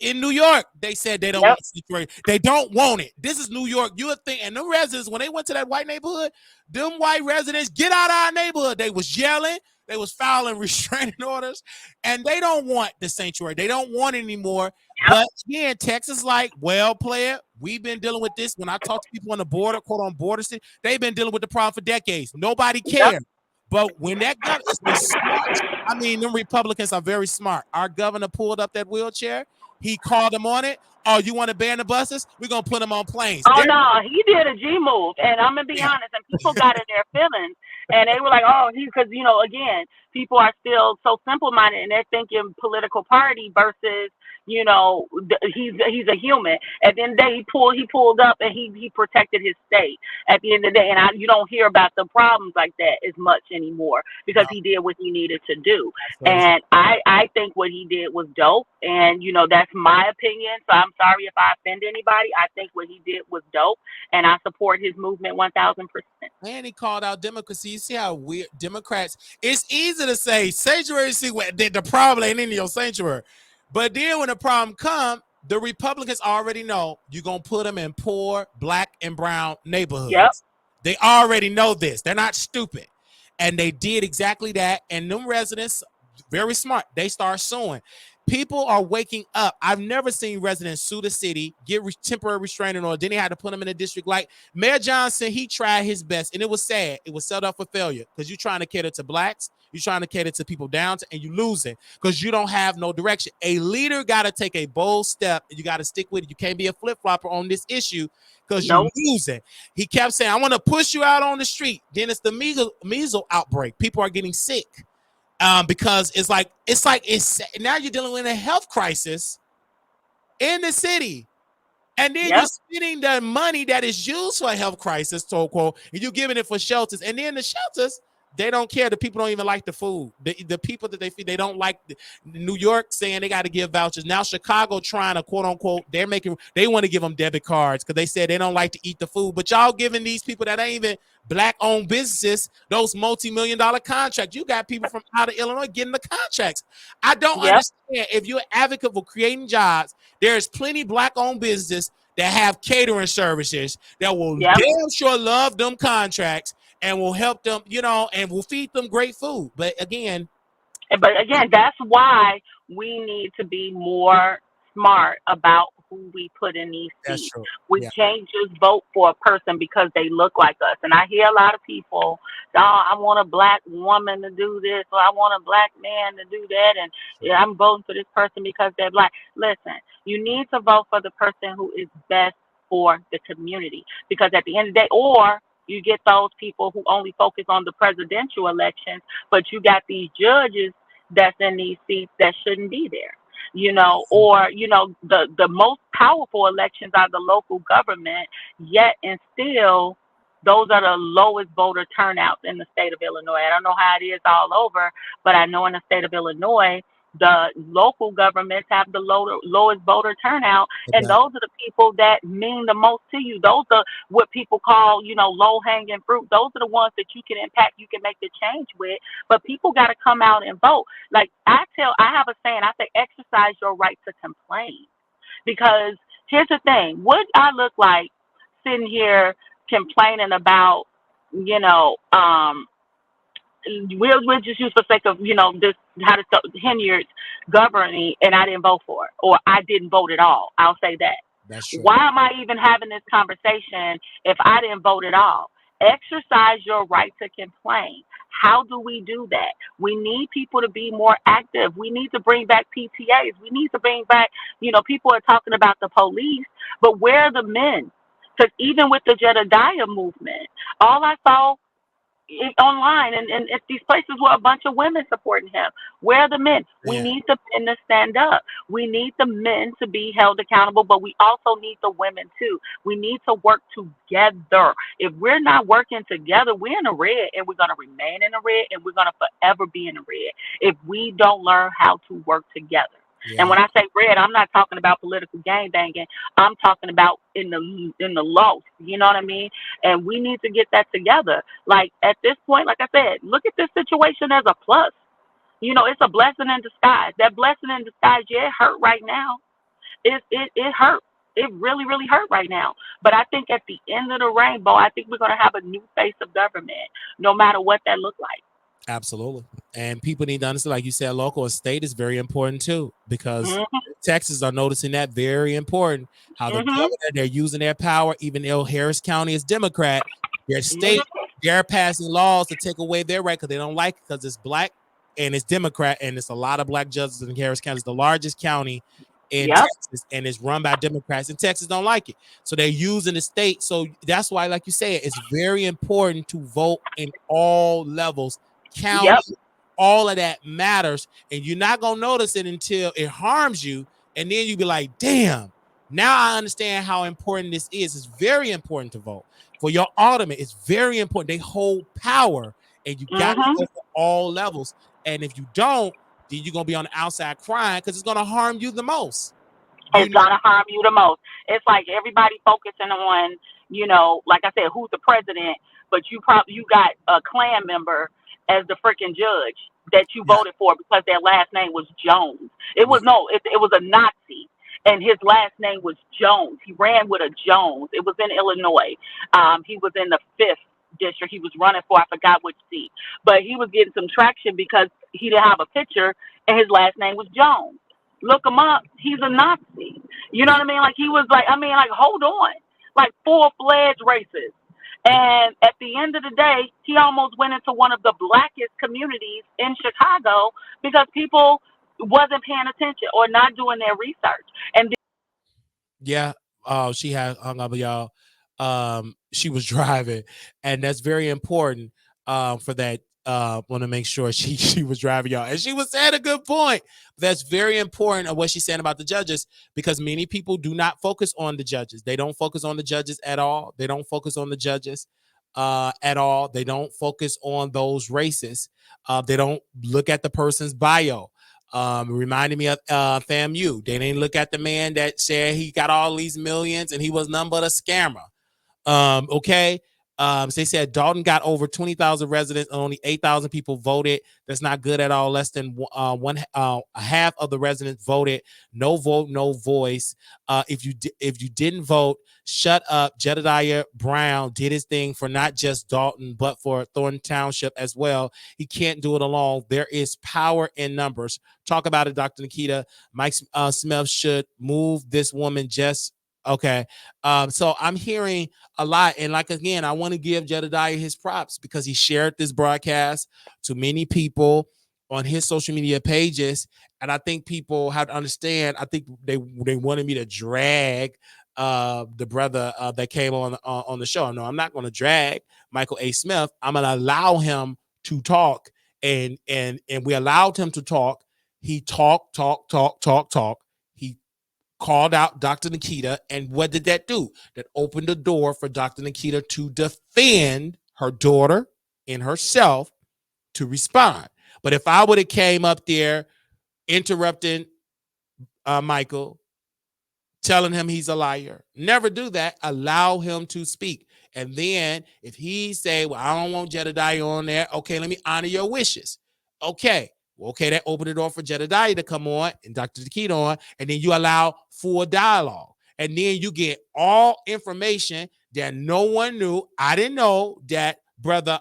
In New York, they said they don't Yep. want the situation. They don't want it. This is New York. You would think, and the residents, when they went to that white neighborhood, them white residents, get out of our neighborhood. They was yelling, they was filing restraining orders, and they don't want the sanctuary. They don't want it anymore. Yep. But again, Texas, like, well, player, we've been dealing with this. When I talk to people on the border, quote on border city, they've been dealing with the problem for decades. Nobody cared. Yep. But when that got, it's been smart. I mean, them Republicans are very smart. Our governor pulled up that wheelchair. He called them on it. Oh, you want to ban the buses? We're going to put them on planes. Oh no, he did a G move, and I'm gonna be honest. And people got in their feelings, and they were like, "Oh, because again, people are still so simple-minded, and they're thinking political party versus, he's a human." At the end of the day, he pulled up, and he protected his state. At the end of the day, and you don't hear about the problems like that as much anymore because he did what he needed to do. And I think what he did was dope, and that's my opinion. So I'm sorry if I offend anybody. I think what he did was dope, and I support his movement 1,000%. And he called out democracy. You see how weird Democrats. It's easy to say sanctuary. See what the problem ain't in your sanctuary, but then when the problem come, the Republicans already know you're gonna put them in poor black and brown neighborhoods. Yep. They already know this. They're not stupid, and they did exactly that. And them residents, very smart. They start suing. People are waking up. I've never seen residents sue the city, get temporary restraining order. Then they had to put them in a district. Like Mayor Johnson, he tried his best, and it was sad. It was set up for failure because you're trying to cater to blacks, you're trying to cater to people downtown, and you're losing because you don't have no direction. A leader got to take a bold step, and you got to stick with it. You can't be a flip-flopper on this issue because you're losing. He kept saying, "I want to push you out on the street." Then it's the measles outbreak. People are getting sick. Because it's now you're dealing with a health crisis in the city, and then you're spending the money that is used for a health crisis, so quote, and you're giving it for shelters, and then the shelters, they don't care. The people don't even like the food. The people that they feed, they don't like. New York saying they got to give vouchers. Now Chicago trying to quote unquote, they want to give them debit cards because they said they don't like to eat the food. But y'all giving these people that ain't even black-owned businesses those multi-million-dollar contracts. You got people from out of Illinois getting the contracts. I don't understand. If you're an advocate for creating jobs, there's plenty black-owned businesses that have catering services that will damn sure love them contracts and will help them, and will feed them great food. But again, that's why we need to be more smart about who we put in these seats. We can't just vote for a person because they look like us. And I hear a lot of people, I want a black woman to do this, or I want a black man to do that, and I'm voting for this person because they're black. Listen, you need to vote for the person who is best for the community, because at the end of the day, or you get those people who only focus on the presidential elections, but you got these judges that's in these seats that shouldn't be there. Or the most powerful elections are the local government, yet and still those are the lowest voter turnouts in the state of Illinois. I don't know how it is all over, but I know in the state of Illinois, the local governments have the lowest voter turnout, and those are the people that mean the most to you. Those are what people call, low-hanging fruit. Those are the ones that you can impact, you can make the change with. But people got to come out and vote. Like I have a saying, I say, exercise your right to complain. Because here's the thing, what I look like sitting here complaining about, we'll just use for sake of, this, how to Henyard's governing, and I didn't vote for it, or I didn't vote at all. I'll say that. That's true. Why am I even having this conversation if I didn't vote at all? Exercise your right to complain. How do we do that? We need people to be more active. We need to bring back PTAs. We need to bring back, people are talking about the police, but where are the men? Because even with the Jedidiah movement, all I saw online, and it's these places where a bunch of women supporting him. Where are the men? We Yeah. need the men to stand up. We need the men to be held accountable, but we also need the women too. We need to work together. If we're not working together, we're in the red, and we're going to remain in the red, and we're going to forever be in the red if we don't learn how to work together. And Yeah. when I say red, I'm not talking about political gang banging. I'm talking about in the lost. You know what I mean? And we need to get that together. Like at this point, like I said, look at this situation as a plus. You know, it's a blessing in disguise. That blessing in disguise, yeah, it hurt right now. It hurt. It really, really hurt right now. But I think at the end of the rainbow, I think we're gonna have a new face of government, no matter what that looks like. Absolutely. And people need to understand, like you said, local and state is very important too, because Mhm. Texas are noticing that very important. How the Mhm. governor, they're using their power, even though Harris County is Democrat, their Mhm. state, they're passing laws to take away their right because they don't like it because it's black and it's Democrat, and it's a lot of black judges in Harris County. It's the largest county in Yep. Texas, and it's run by Democrats, and Texas don't like it. So they're using the state. So that's why, like you said, it's very important to vote in all levels, county, Yep. all of that matters. And you're not gonna notice it until it harms you, and then you be like, damn, now I understand how important this is. It's very important to vote for your alderman. It's very important. They hold power, and you got to Mhm. go for all levels. And if you don't, then you're gonna be on the outside crying because it's gonna harm you the most. It's You gonna harm you the most. It's like everybody focusing on, like I said, who's the president, but you got a Klan member as the freaking judge that you Yeah, voted for because their last name was Jones. It yeah, was no, it was a Nazi, and his last name was Jones. He ran with a Jones. It was in Illinois. He was in the fifth district. He was running for, I forgot which seat, but he was getting some traction because he didn't have a picture and his last name was Jones. Look him up. He's a Nazi. You know yeah, what I mean? Like he was like, I mean, like hold on, like full-fledged racist. And at the end of the day, he almost went into one of the blackest communities in Chicago because people wasn't paying attention or not doing their research. And yeah. Oh, she had hung up, y'all. She was driving, and that's very important. For that, want to make sure she was driving, y'all, and she was saying a good point. That's very important of what she's saying about the judges, because many people do not focus on the judges. They don't focus on the judges at all. They don't focus on the judges at all. They don't focus on those races. They don't look at the person's bio. Reminded me of FAMU. They didn't look at the man that said he got all these millions and he was none but a scammer. Okay. So they said Dalton got over 20,000 residents and only 8,000 people voted. That's not good at all. Less than a half of the residents voted. No vote, no voice. If you didn't vote, shut up. Jedidiah Brown did his thing for not just Dalton, but for Thornton Township as well. He can't do it alone. There is power in numbers. Talk about it, Dr. Nikita. Mike Smith should move this woman just okay. So I'm hearing a lot. And like, again, I want to give Jedidiah his props because he shared this broadcast to many people on his social media pages. And I think people have to understand, I think they wanted me to drag the brother that came on the show. No, I'm not going to drag Michael A. Smith. I'm going to allow him to talk. And we allowed him to talk. He talk. He called out Dr. Nikita, and what did that do? That opened the door for Dr. Nikita to defend her daughter and herself to respond. But if I would have came up there interrupting Michael, telling him he's a liar, never do that. Allow him to speak. And then if he say, well, I don't want Jedidiah on there, okay, let me honor your wishes. Okay. Well, okay, that opened the door for Jedidiah to come on and Dr. Nikita on, and then you allow full dialogue. And then you get all information that no one knew. I didn't know that brother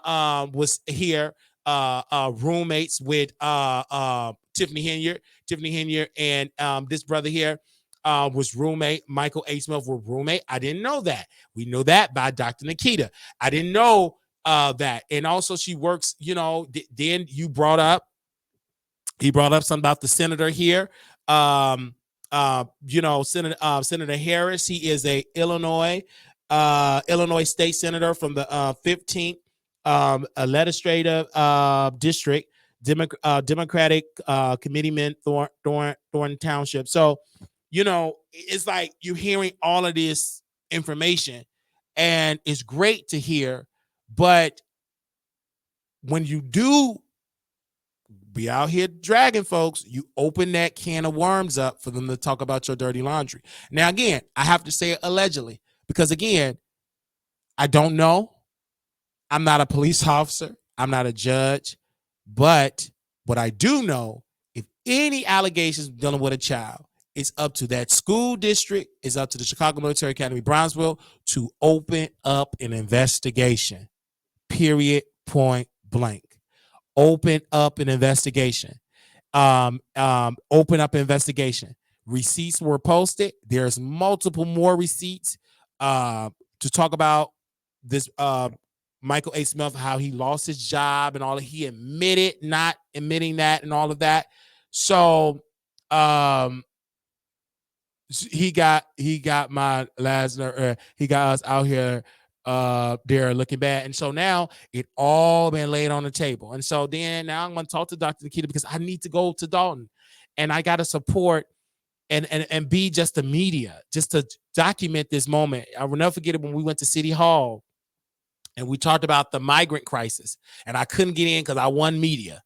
was here, roommates with Tiffany Henya and this brother here was roommate. Michael A. Smith was roommate. I didn't know that. We know that by Dr. Nikita. I didn't know that. And also she works, then he brought up something about the senator here. Senator Harris, he is a Illinois state senator from the 15th a legislative district, Democratic committeeman, Thornton Township. So, it's like you're hearing all of this information, and it's great to hear. But when you do be out here dragging folks, you open that can of worms up for them to talk about your dirty laundry. Now, again, I have to say it allegedly, because again, I don't know. I'm not a police officer. I'm not a judge. But what I do know, if any allegations dealing with a child, it's up to that school district, it's up to the Chicago Military Academy, Brownsville, to open up an investigation. Period. Point blank. Open up an investigation. Open up an investigation. Receipts were posted. There's multiple more receipts to talk about this Michael A. Smith, how he lost his job and all. He admitted not admitting that and all of that. So he got my Lasner. He got us out here there looking bad. And so now it all been laid on the table. And so then now I'm going to talk to Dr. Nikita, because I need to go to Dalton, and I got to support and be just the media, just to document this moment. I will never forget it when we went to City Hall and we talked about the migrant crisis, and I couldn't get in because I won media.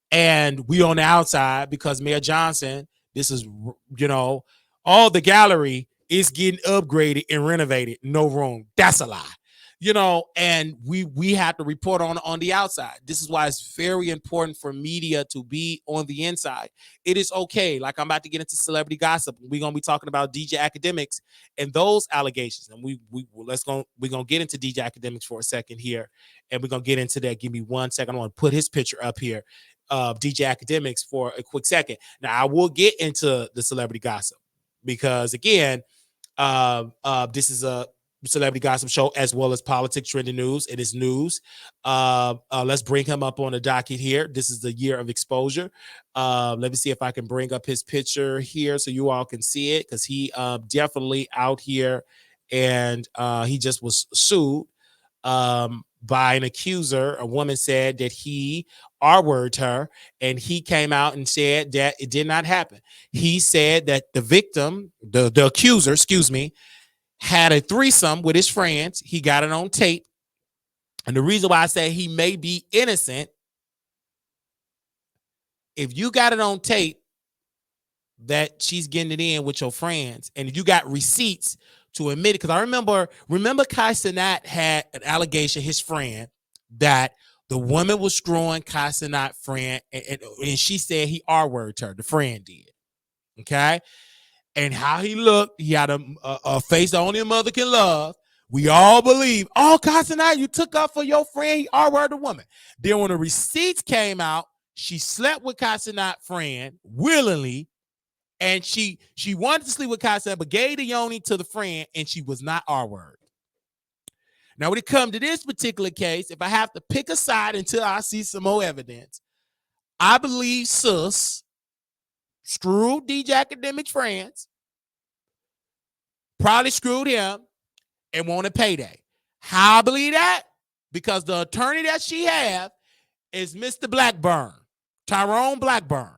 And we on the outside because Mayor Johnson, this is, all the gallery is getting upgraded and renovated. No room. That's a lie. And we have to report on the outside. This is why it's very important for media to be on the inside. It is okay. Like, I'm about to get into celebrity gossip. We're gonna be talking about DJ Akademiks and those allegations. And we're gonna get into DJ Akademiks for a second here, and we're gonna get into that. Give me 1 second. I want to put his picture up here of DJ Akademiks for a quick second. Now, I will get into the celebrity gossip, because again, this is a celebrity gossip show as well as politics, trending news. It is news. Let's bring him up on the docket here. This is the year of exposure. Let me see if I can bring up his picture here so you all can see it, because he definitely out here, and he just was sued by an accuser. A woman said that he R-worded her, and he came out and said that it did not happen. He said that the victim, the accuser, had a threesome with his friends. He got it on tape. And the reason why I say he may be innocent, if you got it on tape that she's getting it in with your friends, and if you got receipts to admit it, because I remember Kai Cenat had an allegation, his friend, that the woman was screwing Kai Cenat friend, and she said he R-worded her, the friend did. Okay? And how he looked, he had a face that only a mother can love. We all believe, Kai Cenat, you took up for your friend, he R-worded the woman. Then when the receipts came out, she slept with Kai Cenat friend willingly, and she wanted to sleep with Kai Cenat, but gave the yoni to the friend, and she was not R-worded. Now, when it comes to this particular case, if I have to pick a side until I see some more evidence, I believe Sus screwed DJ Akademiks friends, probably screwed him, and wanted payday. How I believe that? Because the attorney that she have is Mr. Blackburn, Tyrone Blackburn.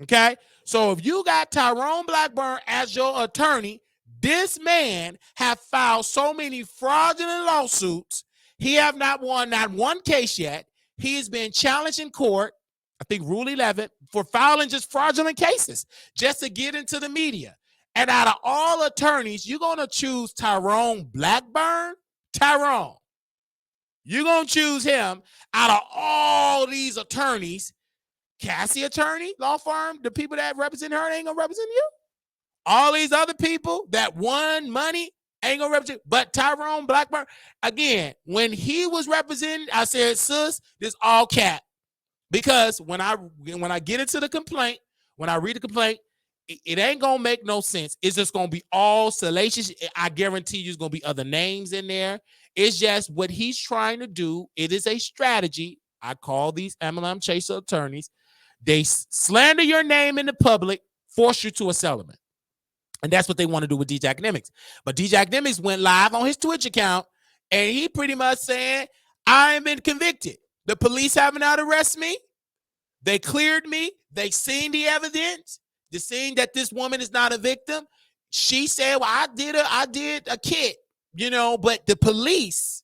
Okay? So if you got Tyrone Blackburn as your attorney, this man have filed so many fraudulent lawsuits. He have not won not one case yet. He has been challenged in court, I think Rule 11, for filing just fraudulent cases, just to get into the media. And out of all attorneys, you're going to choose Tyrone Blackburn? Tyrone. You're going to choose him out of all these attorneys. Cassie attorney, law firm, the people that represent her ain't going to represent you. All these other people that won money ain't going to represent. But Tyrone Blackburn, again, when he was represented, I said, sis, this all cap. Because when I get into the complaint, when I read the complaint, it ain't gonna make no sense. It's just gonna be all salacious. I guarantee you, there's gonna be other names in there. It's just what he's trying to do. It is a strategy. I call these MLM chaser attorneys. They slander your name in the public, force you to a settlement, and that's what they want to do with DJ Akademiks. But DJ Akademiks went live on his Twitch account, and he pretty much saying, I ain't been convicted. The police haven't out arrested me. They cleared me. They seen the evidence. They seen that this woman is not a victim. She said, well, I did a kit, but the police,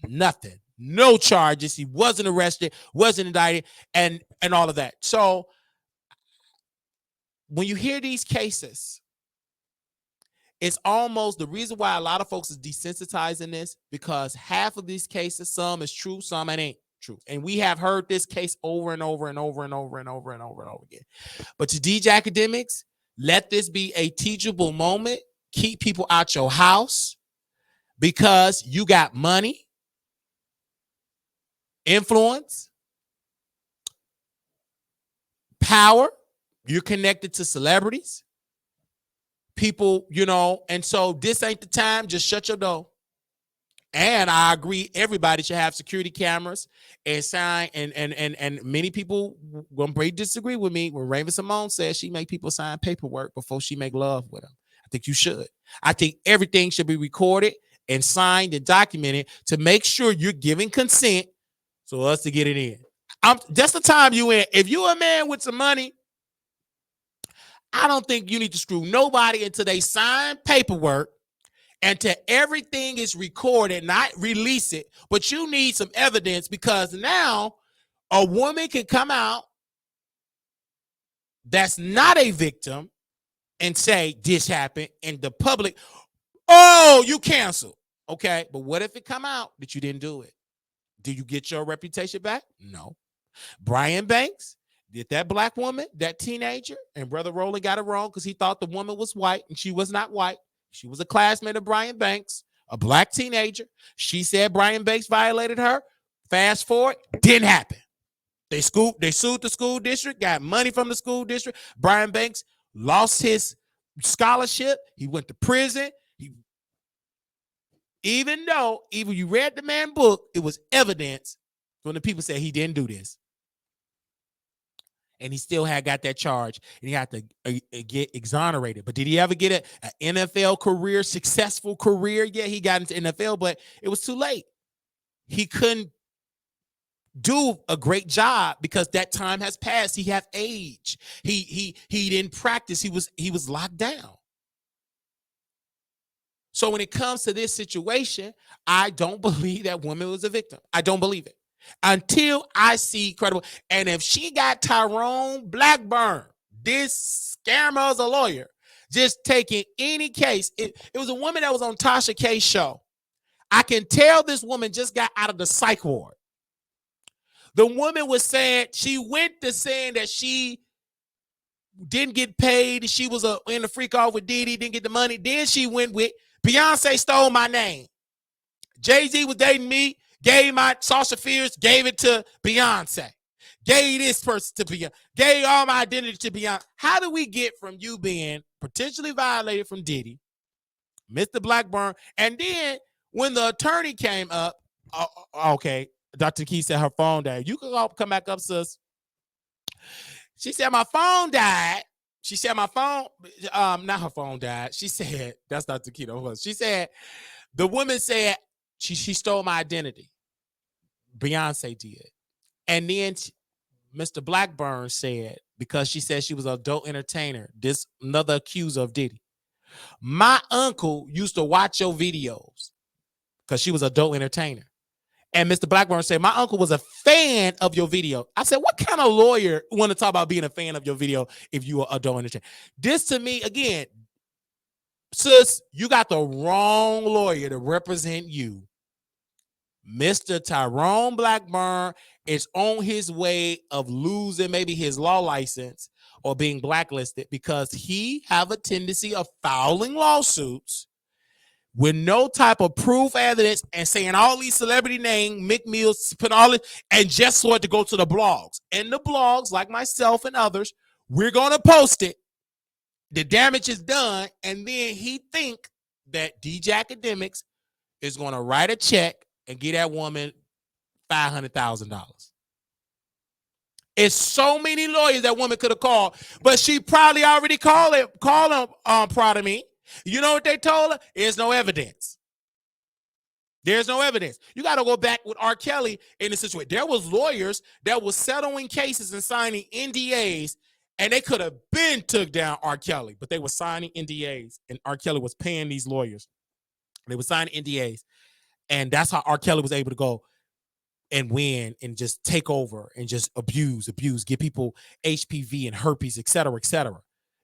nothing, no charges. He wasn't arrested, wasn't indicted, and all of that. So when you hear these cases, it's almost the reason why a lot of folks is desensitizing this, because half of these cases, some is true, some it ain't true. And we have heard this case over and over and over and over and over and over and over again. But to DJ Akademiks, let this be a teachable moment. Keep people out your house because you got money, influence, power. You're connected to celebrities, people, and so this ain't the time. Just shut your door. And I agree, everybody should have security cameras and sign. And many people gonna disagree with me when Raven Simone says she make people sign paperwork before she make love with them. I think you should. I think everything should be recorded and signed and documented to make sure you're giving consent so us to get it in. That's the time you in. If you're a man with some money, I don't think you need to screw nobody until they sign paperwork and till everything is recorded, not release it. But you need some evidence, because now a woman can come out that's not a victim and say this happened, and the public, oh, you canceled. Okay, but what if it come out that you didn't do it? Do you get your reputation back? No. Brian Banks, did that black woman, that teenager, and Brother Rowley got it wrong because he thought the woman was white, and she was not white. She was a classmate of Brian Banks, a black teenager. She said Brian Banks violated her. Fast forward, didn't happen. They sued the school district, got money from the school district. Brian Banks lost his scholarship. He went to prison. Even though you read the man's book, it was evidence when the people said he didn't do this. And he still got that charge, and he had to get exonerated. But did he ever get an NFL career, successful career? Yeah, he got into NFL, but it was too late. He couldn't do a great job because that time has passed. He had age. He didn't practice. He was locked down. So when it comes to this situation, I don't believe that woman was a victim. I don't believe it until I see credible. And if she got Tyrone Blackburn, this scammer is a lawyer, just taking any case. It was a woman that was on Tasha K's show. I can tell this woman just got out of the psych ward. The woman was saying, she went to saying that she didn't get paid. She was in the freak off with Diddy, didn't get the money. Then she went with Beyonce stole my name. Jay-Z was dating me, gave my Sasha Fierce, gave it to Beyonce. Gave this person to Beyonce. Gave all my identity to Beyonce. How do we get from you being potentially violated from Diddy, Mr. Blackburn, and then when the attorney came up, okay, Dr. Key said her phone died. You can come back up, sis. She said my phone died. She said my phone, not her phone died. She said, that's Dr. Keto. She said, the woman said she stole my identity. Beyonce did. And then Mr. Blackburn said, because she said she was an adult entertainer, this another accuser of Diddy. My uncle used to watch your videos because she was an adult entertainer. And Mr. Blackburn said, my uncle was a fan of your video. I said, what kind of lawyer want to talk about being a fan of your video if you are adult entertainer? This to me, again, sis, you got the wrong lawyer to represent you. Mr. Tyrone Blackburn is on his way of losing maybe his law license or being blacklisted because he have a tendency of filing lawsuits with no type of proof, evidence, and saying all these celebrity names, Mick Mills, put all it, and just for it to go to the blogs. And the blogs, like myself and others, we're going to post it. The damage is done, and then he think that DJ Akademiks is going to write a check and get that woman $500,000. It's so many lawyers that woman could have called, but she probably already called him proud of me. You know what they told her? There's no evidence. There's no evidence. You got to go back with R. Kelly in the situation. There was lawyers that was settling cases and signing NDAs, and they could have been took down R. Kelly, but they were signing NDAs, and R. Kelly was paying these lawyers. They were signing NDAs, and that's how R. Kelly was able to go and win and just take over and just abuse, give people HPV and herpes, et cetera,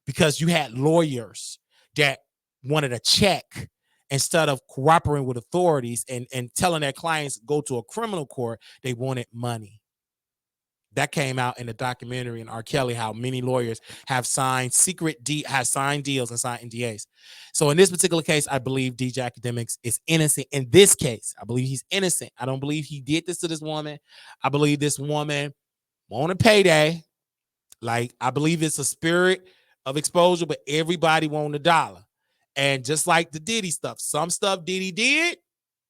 because you had lawyers that wanted a check instead of cooperating with authorities and telling their clients go to a criminal court. They wanted money. That came out in the documentary in R. Kelly, how many lawyers have signed signed deals and signed NDAs. So in this particular case, I believe DJ Akademiks is innocent. In this case, I believe he's innocent. I don't believe he did this to this woman. I believe this woman wanted payday. Like, I believe it's a spirit of exposure, but everybody wanted $1. And just like the Diddy stuff, some stuff Diddy did,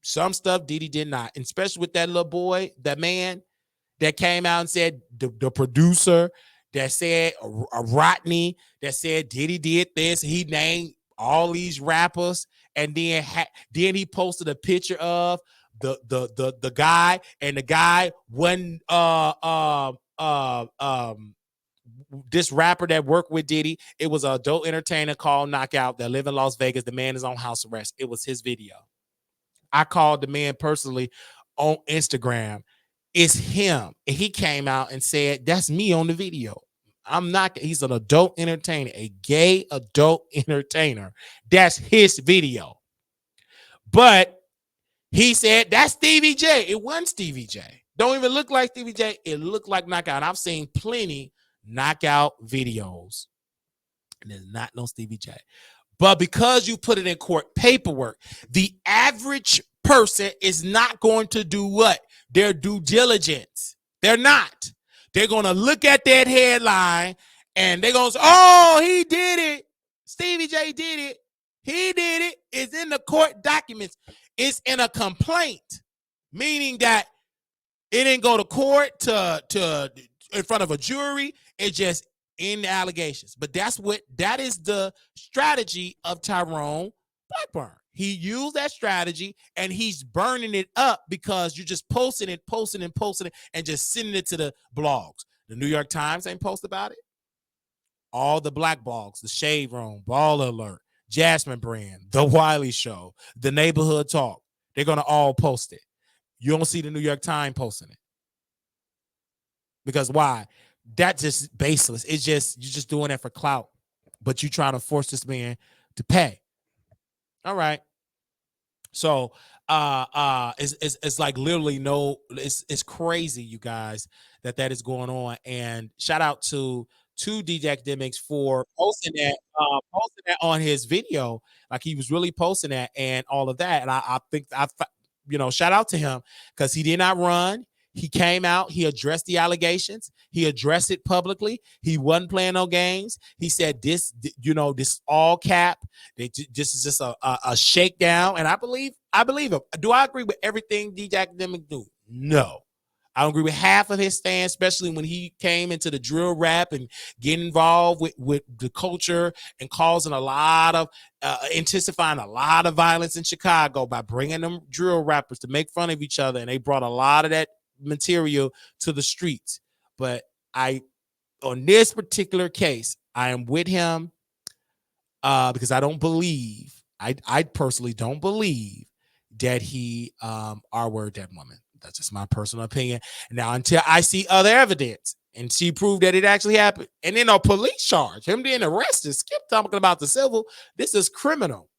some stuff Diddy did not. And especially with that little boy, that man that came out and said, the producer that said, Rodney, that said Diddy did this. He named all these rappers, and then he posted a picture of the guy, and the guy wasn't this rapper that worked with Diddy. It was an adult entertainer called Knockout that live in Las Vegas. The man is on house arrest. It was his video. I called the man personally on Instagram. It's him. And he came out and said, that's me on the video. I'm not, he's an adult entertainer, a gay adult entertainer. That's his video. But he said, that's Stevie J. It wasn't Stevie J. Don't even look like Stevie J. It looked like Knockout. And I've seen plenty Knockout videos. And there's not no Stevie J. But because you put it in court paperwork, the average person is not going to do what? Their due diligence. They're not. They're going to look at that headline and they're going to say, oh, he did it. Stevie J did it. He did it. It's in the court documents. It's in a complaint, meaning that it didn't go to court to in front of a jury. It's just in the allegations. But that is the strategy of Tyrone Blackburn. He used that strategy and he's burning it up because you're just posting it and just sending it to the blogs. The New York Times ain't post about it. All the black blogs, the Shade Room, Ball Alert, Jasmine Brand, The Wiley Show, The Neighborhood Talk, they're going to all post it. You don't see the New York Times posting it. Because why? That's just baseless. It's just, you're just doing it for clout, but you trying to force this man to pay. All right. So it's like literally it's crazy, you guys, that is going on. And shout out to DJ Akademiks for posting that on his video. Like, he was really posting that and all of that. And I think shout out to him because he did not run. He came out, he addressed the allegations, he addressed it publicly. He wasn't playing no games. He said this is all cap. This is just a shakedown. And I believe him. Do I agree with everything DJ Akademiks do? No. I don't agree with half of his stance, especially when he came into the drill rap and getting involved with the culture and causing a lot of intensifying a lot of violence in Chicago by bringing them drill rappers to make fun of each other. And they brought a lot of that material to the streets. But on this particular case, I am with him because I don't believe, I personally don't believe that he R-word that woman. That's just my personal opinion. Now, until I see other evidence and she proved that it actually happened, and then a police charge, him being arrested, skip talking about the civil, this is criminal.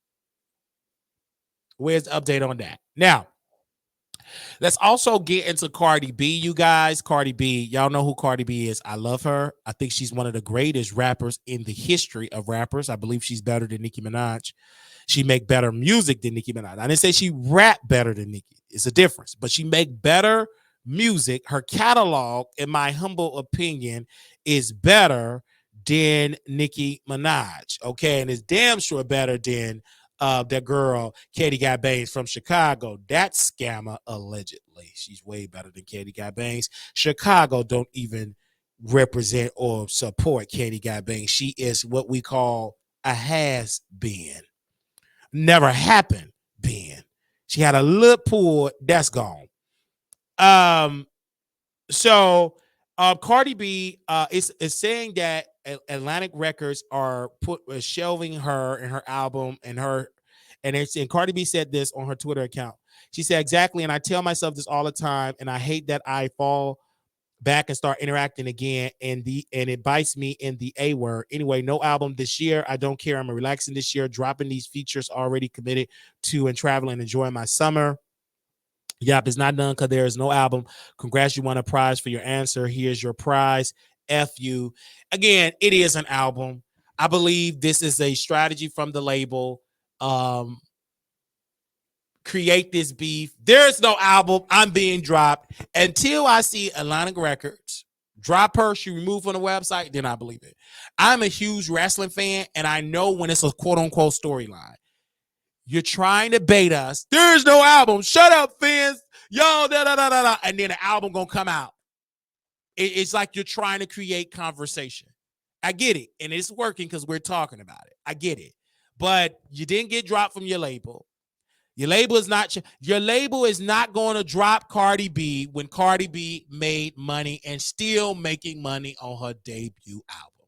Where's the update on that? Now, let's also get into Cardi B, you guys. Cardi B, y'all know who Cardi B is. I love her. I think she's one of the greatest rappers in the history of rappers. I believe she's better than Nicki Minaj. She make better music than Nicki Minaj. I didn't say she rap better than Nicki. It's a difference, but she make better music. Her catalog, in my humble opinion, is better than Nicki Minaj. Okay, and it's damn sure better than that girl Katie Got Bangs from Chicago. That scammer, allegedly. She's way better than Katie Got Bangs. Chicago don't even represent or support Katie Got Bangs. She is what we call a has been. Never happened been. She had a lip pulled. That's gone. So Cardi B is saying that Atlantic Records are shelving her and her album and Cardi B said this on her Twitter account. She said, exactly, and I tell myself this all the time, and I hate that I fall back and start interacting again, and it bites me in the A word. Anyway, no album this year. I don't care. I'm relaxing this year, dropping these features already committed to and traveling and enjoying my summer. Yep, it's not done because there is no album. Congrats, you won a prize for your answer. Here's your prize. F you. Again, it is an album. I believe this is a strategy from the label. Create this beef. There's no album. I'm being dropped. Until I see Atlantic Records drop her, she removed from the website, then I believe it. I'm a huge wrestling fan, and I know when it's a quote-unquote storyline. You're trying to bait us. There's no album. Shut up, fans. Yo, da, da, da, da, da. And then the album gonna come out. It's like you're trying to create conversation. I get it. And it's working because we're talking about it. I get it. But you didn't get dropped from your label. Your label is not going to drop Cardi B when Cardi B made money and still making money on her debut album.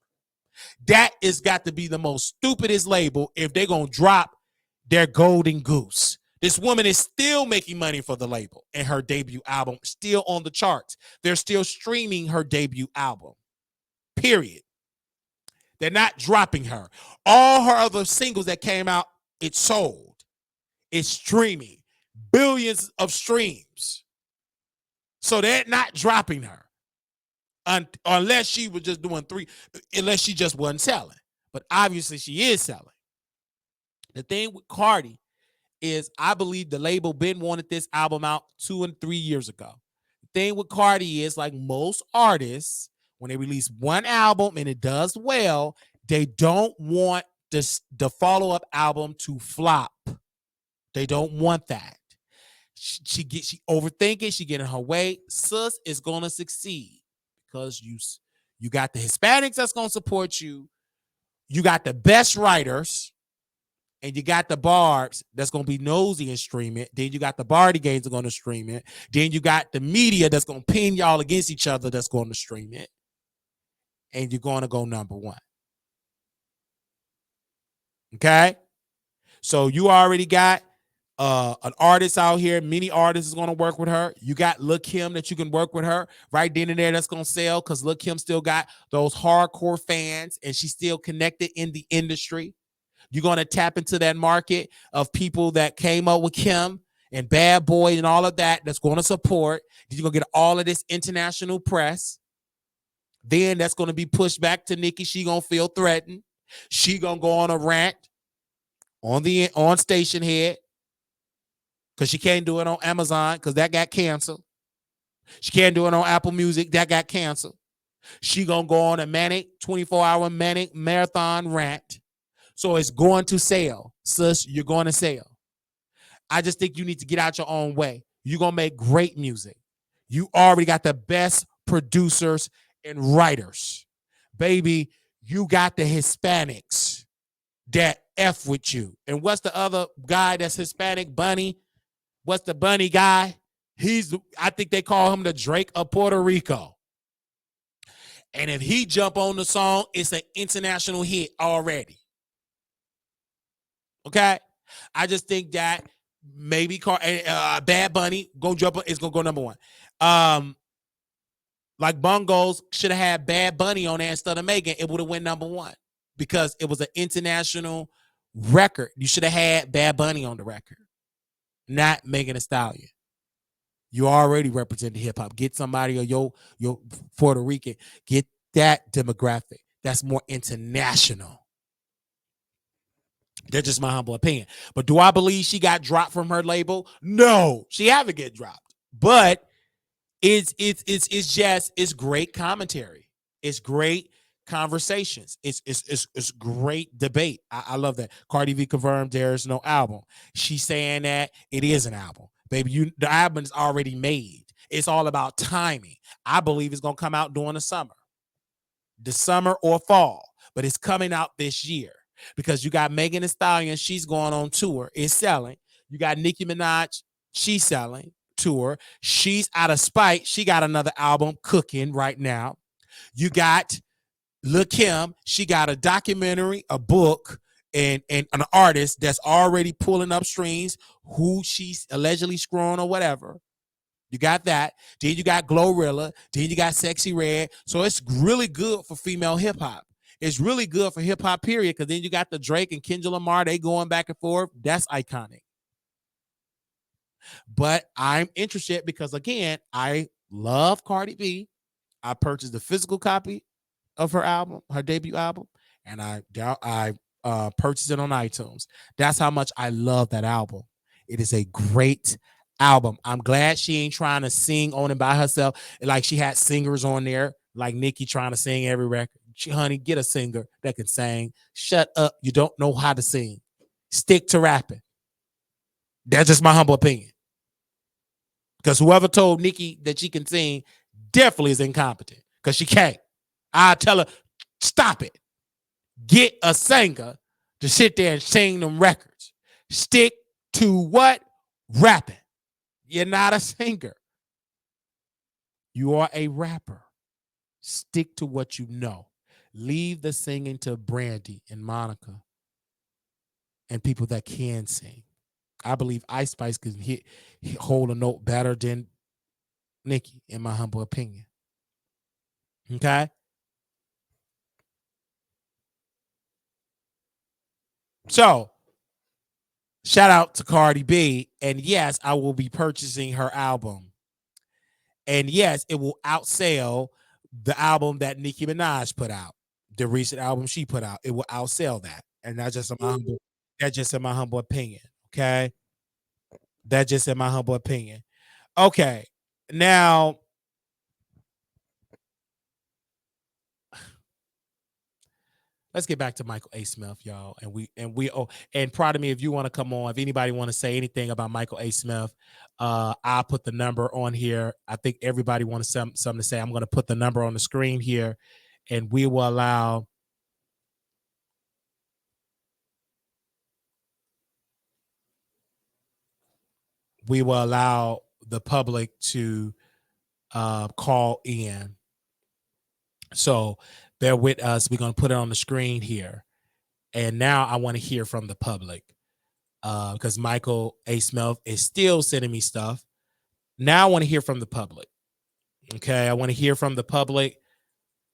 That has got to be the most stupidest label if they're going to drop their golden goose. This woman is still making money for the label and her debut album still on the charts. They're still streaming her debut album. Period. They're not dropping her. All her other singles that came out, it sold. It's streaming. Billions of streams. So they're not dropping her. Unless she was just doing unless she just wasn't selling. But obviously she is selling. The thing with Cardi is I believe the label been wanted this album out 2 and 3 years ago. The thing with Cardi is, like most artists, when they release one album and it does well, they don't want the follow-up album to flop. They don't want that. She overthinking. She get in her way. Sus is gonna succeed because you got the Hispanics that's gonna support you. You got the best writers, and you got the Barbs that's gonna be nosy and stream it. Then you got the Barty Games that are gonna stream it. Then you got the media that's gonna pin y'all against each other that's gonna stream it, and you're gonna go number one. Okay, so you already got an artist out here. Many artists is going to work with her. You got Lil Kim that you can work with her right then and there. That's going to sell because Lil Kim still got those hardcore fans and she's still connected in the industry. You're going to tap into that market of people that came up with Kim and Bad Boy and all of that that's going to support. You're going to get all of this international press. Then that's going to be pushed back to Nicki. She going to feel threatened. She going to go on a rant on Station Head. Because she can't do it on Amazon because that got canceled. She can't do it on Apple Music. That got canceled. She going to go on a 24-hour manic marathon rant. So it's going to sell. Sis, you're going to sell. I just think you need to get out your own way. You're going to make great music. You already got the best producers and writers. Baby, you got the Hispanics that F with you. And what's the other guy that's Hispanic? Bunny. What's the Bunny guy? I think they call him the Drake of Puerto Rico. And if he jump on the song, it's an international hit already. Okay? I just think that maybe Bad Bunny gonna jump on, it's gonna go number one. Like Bungos should have had Bad Bunny on there instead of Megan, it would have went number one because it was an international record. You should have had Bad Bunny on the record. Not Megan Thee Stallion. You already represent the hip hop. Get somebody or your Puerto Rican. Get that demographic. That's more international. That's just my humble opinion. But do I believe she got dropped from her label? No, she haven't get dropped. But it's great commentary. It's great conversations. It's great debate. I love that. Cardi B confirmed there's no album. She's saying that it is an album. Baby, the album is already made. It's all about timing. I believe it's gonna come out during the summer or fall, but it's coming out this year because you got Megan Thee Stallion. She's going on tour. It's selling. You got Nicki Minaj, she's selling tour. She's out of spite. She got another album cooking right now. You got Lil Kim, she got a documentary, a book, and an artist that's already pulling up streams who she's allegedly screwing or whatever. You got that. Then you got Glorilla. Then you got Sexy Red. So it's really good for female hip hop. It's really good for hip hop, period. Because then you got the Drake and Kendrick Lamar. They going back and forth. That's iconic. But I'm interested because, again, I love Cardi B. I purchased the physical copy of her album, her debut album, and I purchased it on iTunes. That's how much I love that album. It is a great album. I'm glad she ain't trying to sing on it by herself. Like she had singers on there, like Nicki trying to sing every record. Honey, get a singer that can sing. Shut up. You don't know how to sing. Stick to rapping. That's just my humble opinion. Because whoever told Nicki that she can sing definitely is incompetent. Because she can't. I tell her, stop it. Get a singer to sit there and sing them records. Stick to what? Rapping. You're not a singer. You are a rapper. Stick to what you know. Leave the singing to Brandy and Monica and people that can sing. I believe Ice Spice can hold a note better than Nicki, in my humble opinion. Okay? So, shout out to Cardi B. And yes, I will be purchasing her album. And yes, it will outsell the album that Nicki Minaj put out. The recent album she put out. It will outsell that. And that's just in my humble opinion. Okay. That's just in my humble opinion. Okay. Now, let's get back to Michael A. Smith, y'all. And proud of me if you want to come on. If anybody want to say anything about Michael A. Smith, I'll put the number on here. I think everybody wants something to say. I'm going to put the number on the screen here, and we will allow the public to call in. So bear with us. We're going to put it on the screen here. And now I want to hear from the public because Michael A. Smith is still sending me stuff. Now I want to hear from the public. Okay. I want to hear from the public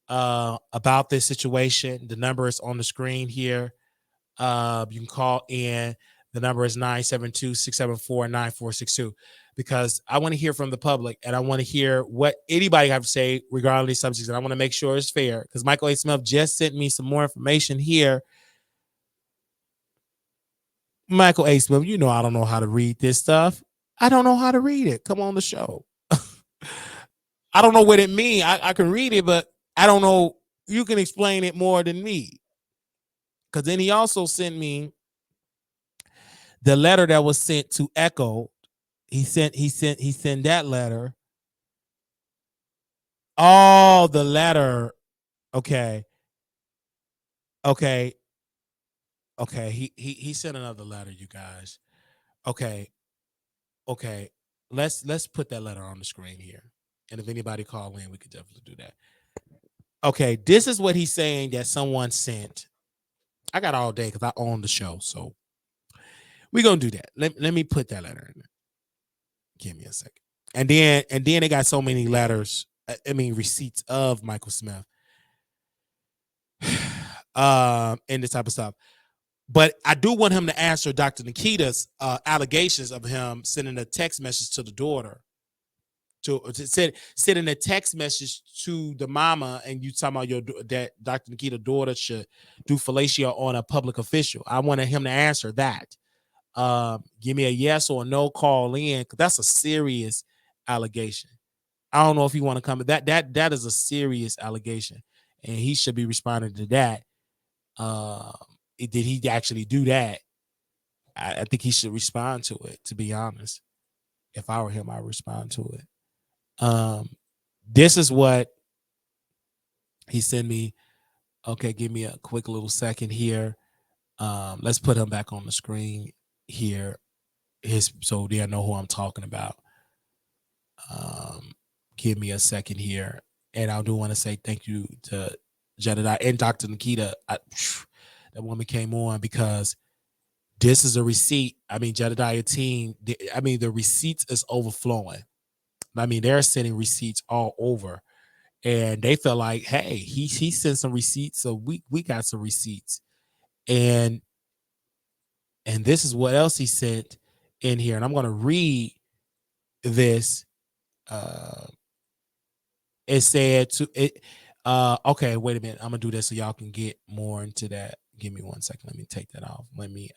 about this situation. The number is on the screen here. You can call in. The number is 972-674-9462 because I want to hear from the public and I want to hear what anybody have to say regarding these subjects. And I want to make sure it's fair because Michael A. Smith just sent me some more information here. Michael A. Smith, you know I don't know how to read this stuff. I don't know how to read it. Come on the show. I don't know what it means. I can read it, but I don't know. You can explain it more than me. Because then he also sent me the letter that was sent to Echo. He sent that letter. Oh, the letter. Okay. He sent another letter, you guys. Okay. Let's put that letter on the screen here. And if anybody call in, we could definitely do that. Okay, this is what he's saying that someone sent. I got all day because I own the show, so we're gonna do that. Let me put that letter in there. Give me a second. And then they got so many letters. Receipts of Michael Smith. And this type of stuff. But I do want him to answer Dr. Nikita's allegations of him sending a text message to the daughter. Sending a text message to the mama, and you talking about that Dr. Nikita's daughter should do fellatio on a public official. I wanted him to answer that. Give me a yes or a no, call in, because that's a serious allegation. I don't know if you want to come. That is a serious allegation, and he should be responding to that. Did he actually do that? I think he should respond to it. To be honest, if I were him, I would respond to it. This is what he sent me. Okay, give me a quick little second here. Let's put him back on the screen here. so they'll know who I'm talking about. Give me a second here. And I do want to say thank you to Jedidiah and Dr. Nikita. That woman came on because this is a receipt. I mean, Jedidiah team, the receipts is overflowing. I mean, they're sending receipts all over. And they felt like, hey, he sent some receipts, so we got some receipts. And this is what else he sent in here. And I'm going to read this. It said to it. Okay, wait a minute. I'm gonna do this so y'all can get more into that. Give me 1 second. Let me take that off. Let me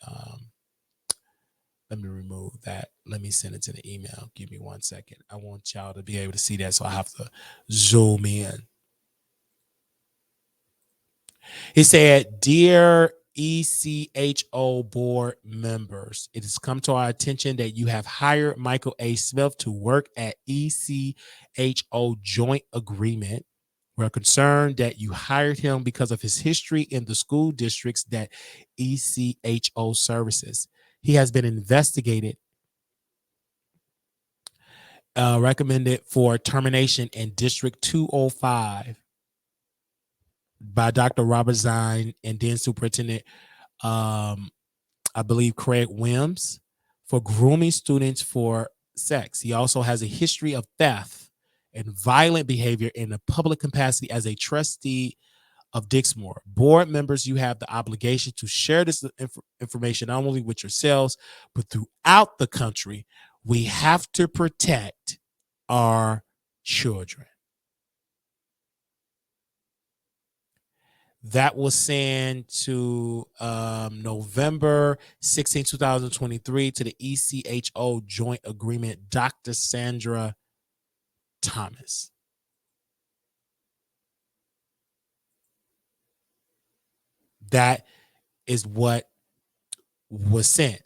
remove that. Let me send it to the email. Give me 1 second. I want y'all to be able to see that, so I have to zoom in. He said, "Dear ECHO board members, it has come to our attention that you have hired Micheal A. Smith to work at ECHO Joint Agreement. We're concerned that you hired him because of his history in the school districts that ECHO services. He has been investigated, recommended for termination in District 205 by Dr. Robert Zine and then Superintendent, I believe, Craig Wims, for grooming students for sex. He also has a history of theft and violent behavior in a public capacity as a trustee of Dixmoor. Board members, you have the obligation to share this information not only with yourselves, but throughout the country. We have to protect our children." That was sent to November 16, 2023 to the ECHO Joint Agreement, Dr. Sandra Thomas. That is what was sent.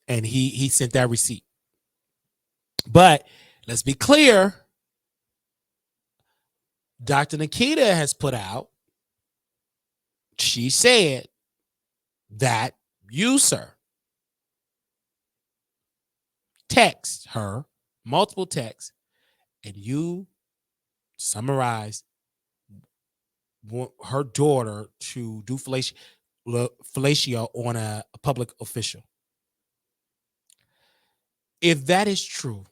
And he sent that receipt. But let's be clear. Dr. Nikita has put out, she said that you, sir, text her, multiple texts, and you summarized her daughter to do fellatio on a public official. If that is true,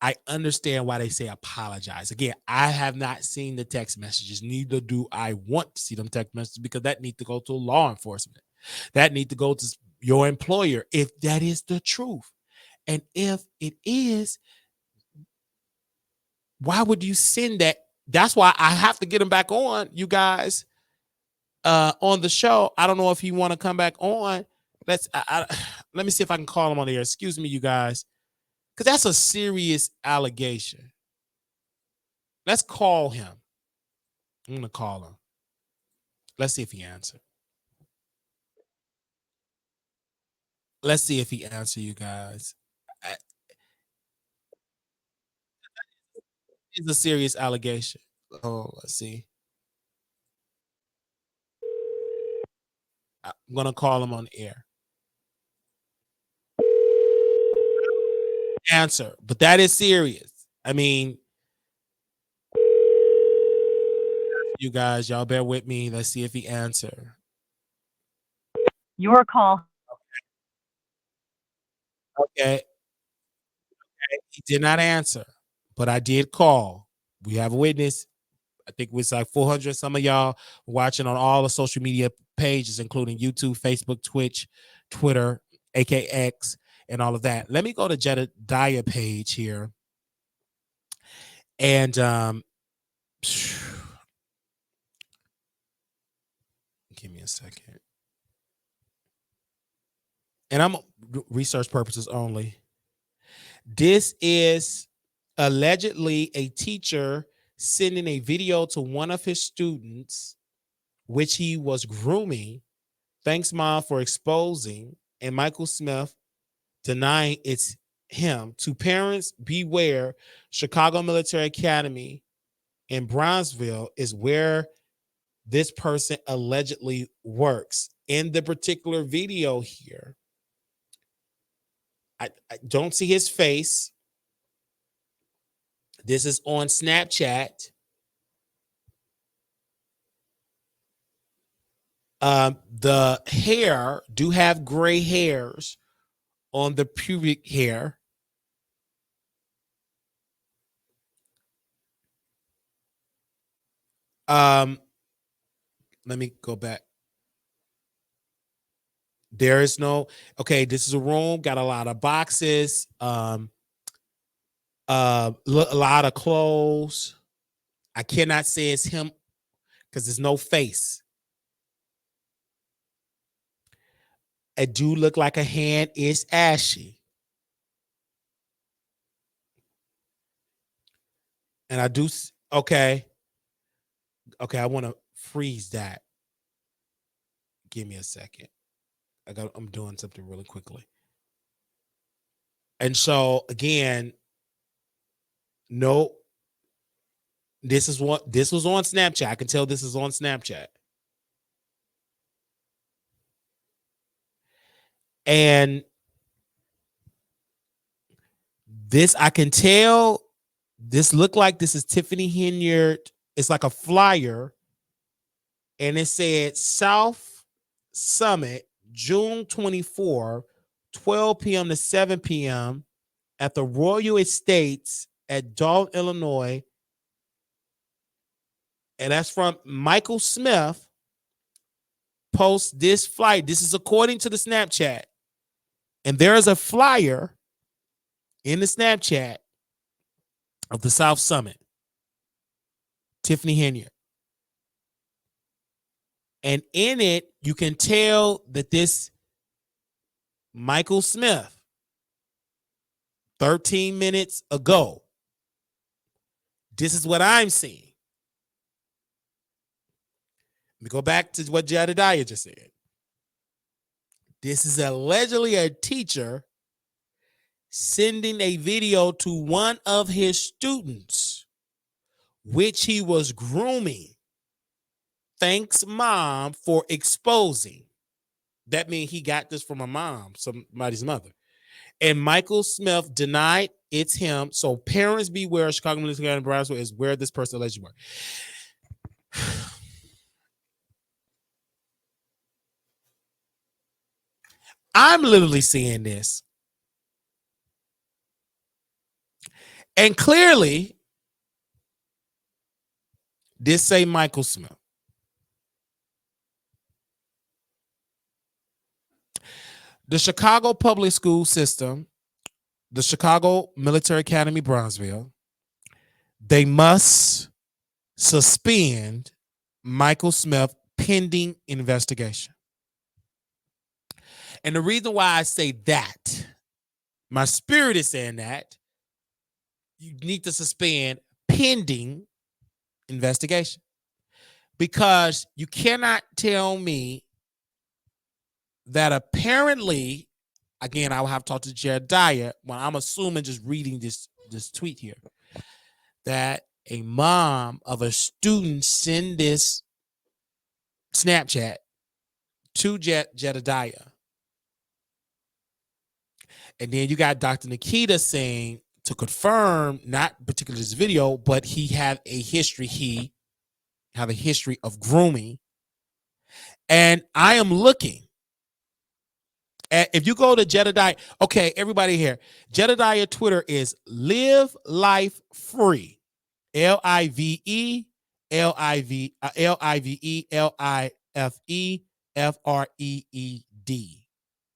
I understand why they say apologize. Again, I have not seen the text messages. Neither do I want to see them text messages, because that needs to go to law enforcement. That needs to go to your employer if that is the truth. And if it is, why would you send that? That's why I have to get him back on, you guys, on the show. I don't know if he want to come back on. Let me see if I can call him on the air. Excuse me, you guys, because that's a serious allegation. Let's call him. I'm going to call him. Let's see if he answers. Let's see if he answers, you guys. It's a serious allegation. Oh, let's see. I'm going to call him on the air. Answer, but that is serious. I mean, you guys, y'all bear with me. Let's see if he answer. Your call. Okay. He did not answer, but I did call. We have a witness. I think it was like 400. Some of y'all watching on all the social media pages, including YouTube, Facebook, Twitch, Twitter, AKX, and all of that. Let me go to Jedidiah page here. And give me a second. And I'm research purposes only. This is allegedly a teacher sending a video to one of his students, which he was grooming. Thanks, Mom, for exposing. And Micheal Smith denying it's him. To parents, beware. Chicago Military Academy in Bronzeville is where this person allegedly works. In the particular video here, I don't see his face. This is on Snapchat. The hair do have gray hairs on the pubic hair. Let me go back. There is no, okay, this is a room, got a lot of boxes, a lot of clothes. I cannot say it's him because there's no face. It do look like a hand is ashy. And I do, okay, I want to freeze that. Give me a second. I'm doing something really quickly. And so again, no, this was on Snapchat. I can tell this is on Snapchat. And this, I can tell, this looked like this is Tiffany Henyard. It's like a flyer. And it said South Summit, June 24, 12 p.m. to 7 p.m. at the Royal Estates at Dalton, Illinois. And that's from Michael Smith. Posts this flyer. This is according to the Snapchat. And there is a flyer in the Snapchat of the South Summit. Tiffany Henyard. And in it, you can tell that this Michael Smith, 13 minutes ago, this is what I'm seeing. Let me go back to what Jedidiah just said. This is allegedly a teacher sending a video to one of his students, which he was grooming. Thanks, mom, for exposing. That means he got this from a mom, somebody's mother. And Michael Smith denied it's him. So parents beware. Chicago Military County, Brownsville is where this person allegedly worked. I'm literally seeing this. And clearly, this say Michael Smith. The Chicago public school system, the Chicago Military Academy, Brownsville, they must suspend Michael Smith pending investigation. And the reason why I say that, my spirit is saying that, you need to suspend pending investigation. Because you cannot tell me that apparently, again, I will have to talk to Jedidiah when I'm assuming just reading this tweet here, that a mom of a student send this Snapchat to Jedidiah. And then you got Dr. Nikita saying to confirm, not particularly this video, but he have a history of grooming. And I am looking at, if you go to Jedidiah, okay, everybody here, Jedidiah Twitter is Live Life Free. LIVE FREED.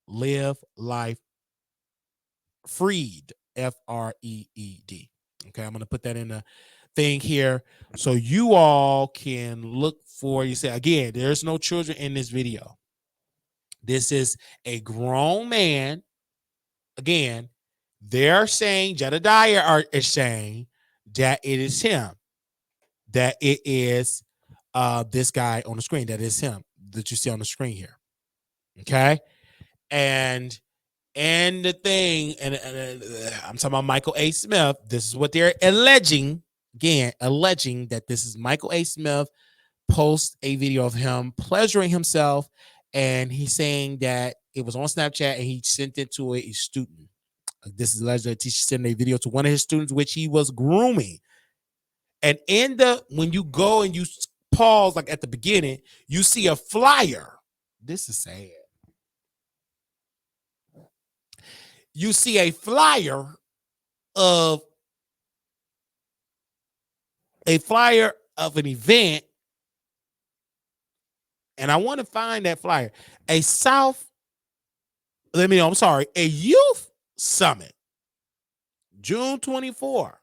Live Life Freed. FREED. Okay, I'm going to put that in the thing here so you all can look for, you say, again, there's no children in this video. This is a grown man. Again, they're saying, Jedidiah is saying that it is him, that it is this guy on the screen, that is him that you see on the screen here. Okay, and the thing, and I'm talking about Michael A. Smith. This is what they're alleging again, alleging that this is Michael A. Smith post a video of him pleasuring himself, and he's saying that it was on Snapchat and he sent it to a student. This is alleged that the teacher sent a video to one of his students, which he was grooming. And when you go and you pause, like at the beginning, you see a flyer. This is sad. You see a flyer of an event, and I want to find that flyer. A youth summit, June 24.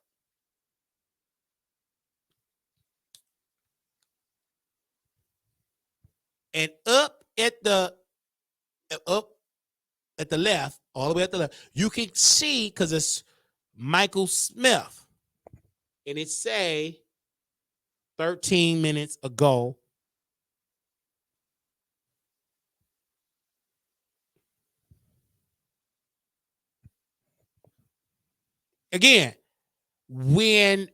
And up at the left, all the way at the left, you can see, because it's Michael Smith, and it say 13 minutes ago. Again, man,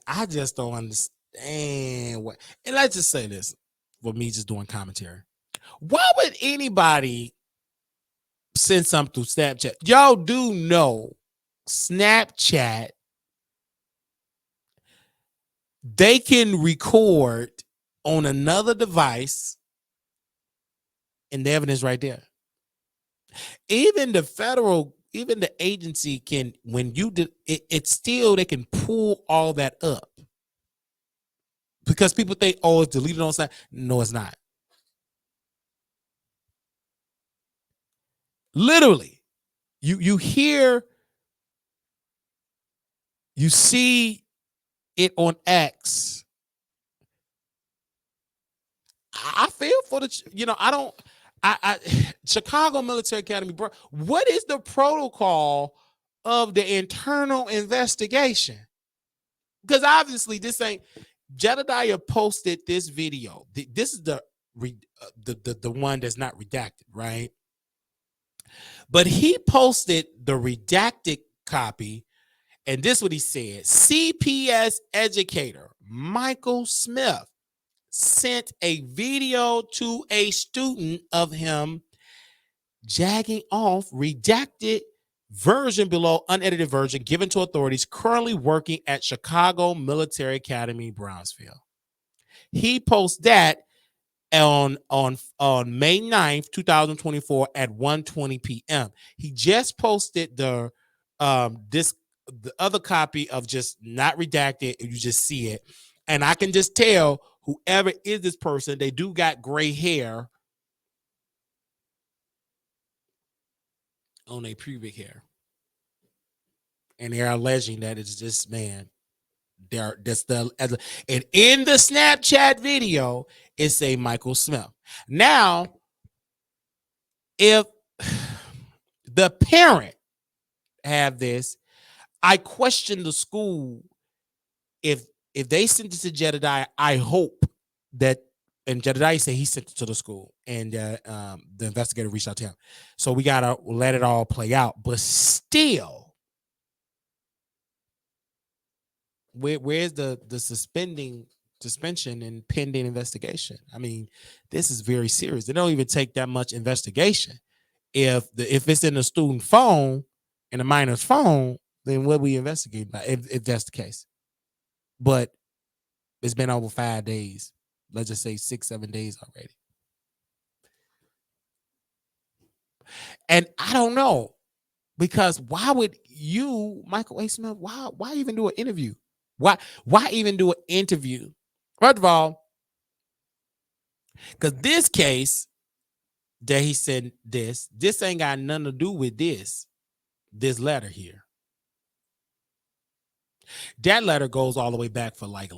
I just don't understand what. And let's just say this for me, just doing commentary. Why would anybody send something through Snapchat? Y'all do know Snapchat, they can record on another device, and the evidence right there. Even the agency can, when you do it's still, they can pull all that up, because people think, oh, it's deleted on site. No, it's not. Literally, you hear, you see it on X. I feel for I Chicago Military Academy, bro. What is the protocol of the internal investigation? Because obviously this ain't. Jedidiah posted this video. This is the one that's not redacted, right? But he posted the redacted copy, and this is what he said. CPS educator Michael Smith sent a video to a student of him jagging off redacted version below unedited version given to authorities currently working at Chicago Military Academy, Brownsville. He posts that on May 9th, 2024 at 1:20 p.m. He just posted the other copy of just not redacted, and you just see it. And I can just tell whoever is this person, they do got gray hair on their pubic hair. And they're alleging that it's this man. And in the Snapchat video, it's a Michael Smith. Now, if the parent have this, I question the school. If they sent it to Jedidiah, I hope that, and Jedidiah said he sent it to the school, and the investigator reached out to him. So we gotta let it all play out. But still, where's the suspension and pending investigation? I mean, this is very serious. They don't even take that much investigation. If it's in the student phone, in the minor's phone, then what we investigate about, if that's the case. But it's been over 5 days. Let's just say 6-7 days already. And I don't know, because why would you, Michael A. Smith, why even do an interview? Why even do an interview? First of all, because this case that he said this ain't got nothing to do with this letter here. That letter goes all the way back for like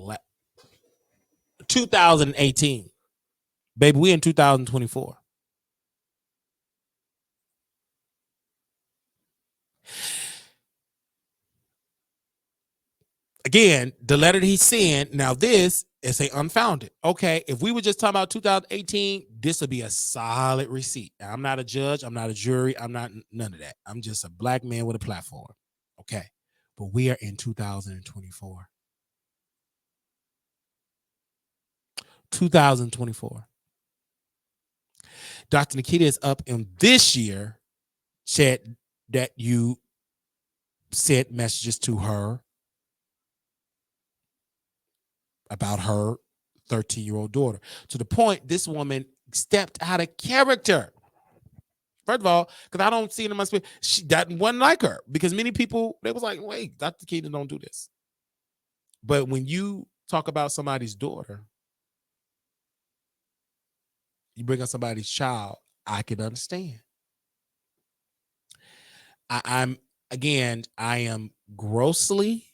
2018. Baby, we in 2024. again, the letter that he sent, now this is a unfounded. Okay, if we were just talking about 2018, this would be a solid receipt. Now, I'm not a judge, I'm not a jury, I'm not none of that. I'm just a black man with a platform. Okay, but we are in 2024. 2024. Dr. Nikita is up in this year, said that you sent messages to her about her 13-year-old daughter, to the point this woman stepped out of character. First of all, because I don't see it in my spirit, that wasn't like her, because many people, they was like, wait, Dr. Keaton don't do this. But when you talk about somebody's daughter, you bring up somebody's child, I can understand. I am grossly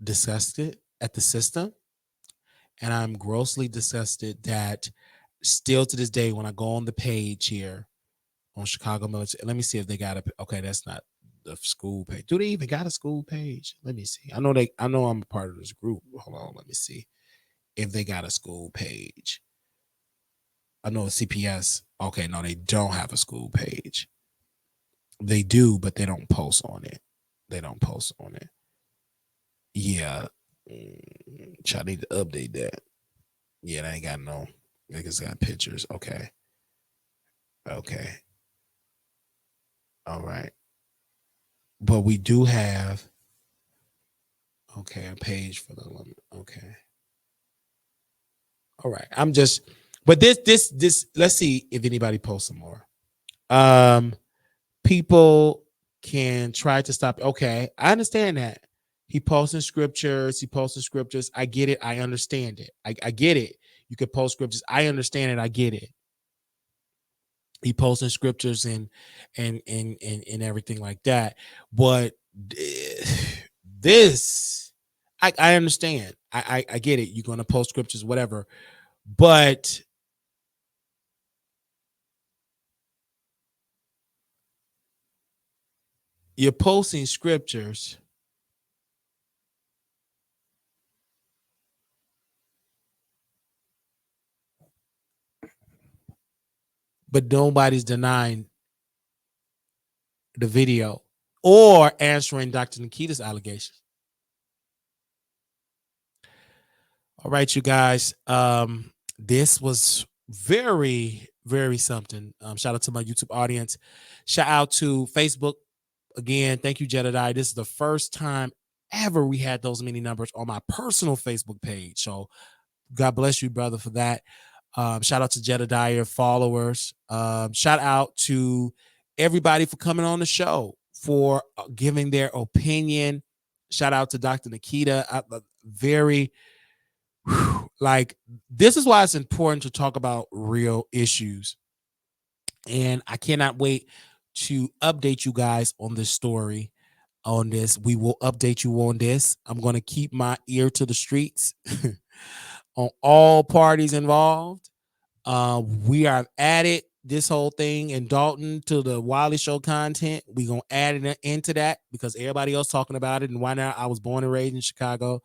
disgusted at the system. And I'm grossly disgusted that still to this day, when I go on the page here on Chicago Military, let me see if they got okay, that's not the school page. Do they even got a school page? Let me see. I know I'm a part of this group. Hold on, let me see if they got a school page. I know CPS. Okay, no, they don't have a school page. They do, but they don't post on it. Yeah. I need to update that. Yeah, they ain't got no. I guess got pictures. Okay. All right. But we do have a page for the limit. Okay. All right. But this. Let's see if anybody posts some more. People can try to stop. Okay, I understand that. He posting scriptures. I get it. I understand it. I get it. You could post scriptures. I understand it. I get it. He posting scriptures and everything like that. But this, I understand. I get it. You're going to post scriptures, whatever. But you're posting scriptures, but nobody's denying the video or answering Dr. Nikita's allegations. All right, you guys. This was very, very something. Shout out to my YouTube audience. Shout out to Facebook. Again, thank you, Jedidiah. This is the first time ever we had those many numbers on my personal Facebook page. So God bless you, brother, for that. Shout out to Jedidiah followers. Shout out to everybody for coming on the show, for giving their opinion. Shout out to Dr. Nikita. This is why it's important to talk about real issues. And I cannot wait to update you guys on this story. On this, we will update you on this. I'm going to keep my ear to the streets on all parties involved. We are added this whole thing in Dalton to the Wiley Show content. We're going to add it into that because everybody else talking about it. And why not? I was born and raised in Chicago.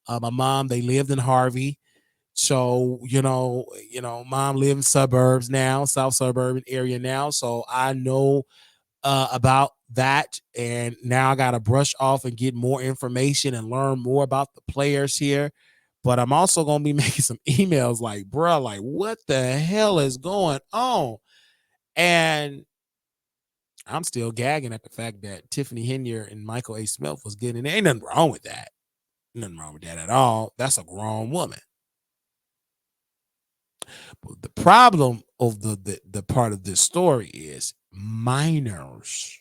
My mom, they lived in Harvey. So, mom lives in suburbs now, South suburban area now. So I know about that. And now I got to brush off and get more information and learn more about the players here. But I'm also going to be making some emails like, bro, like, what the hell is going on? And I'm still gagging at the fact that Tiffany Henier and Michael A. Smith was getting it. Ain't nothing wrong with that. Nothing wrong with that at all. That's a grown woman. But the problem of the part of this story is minors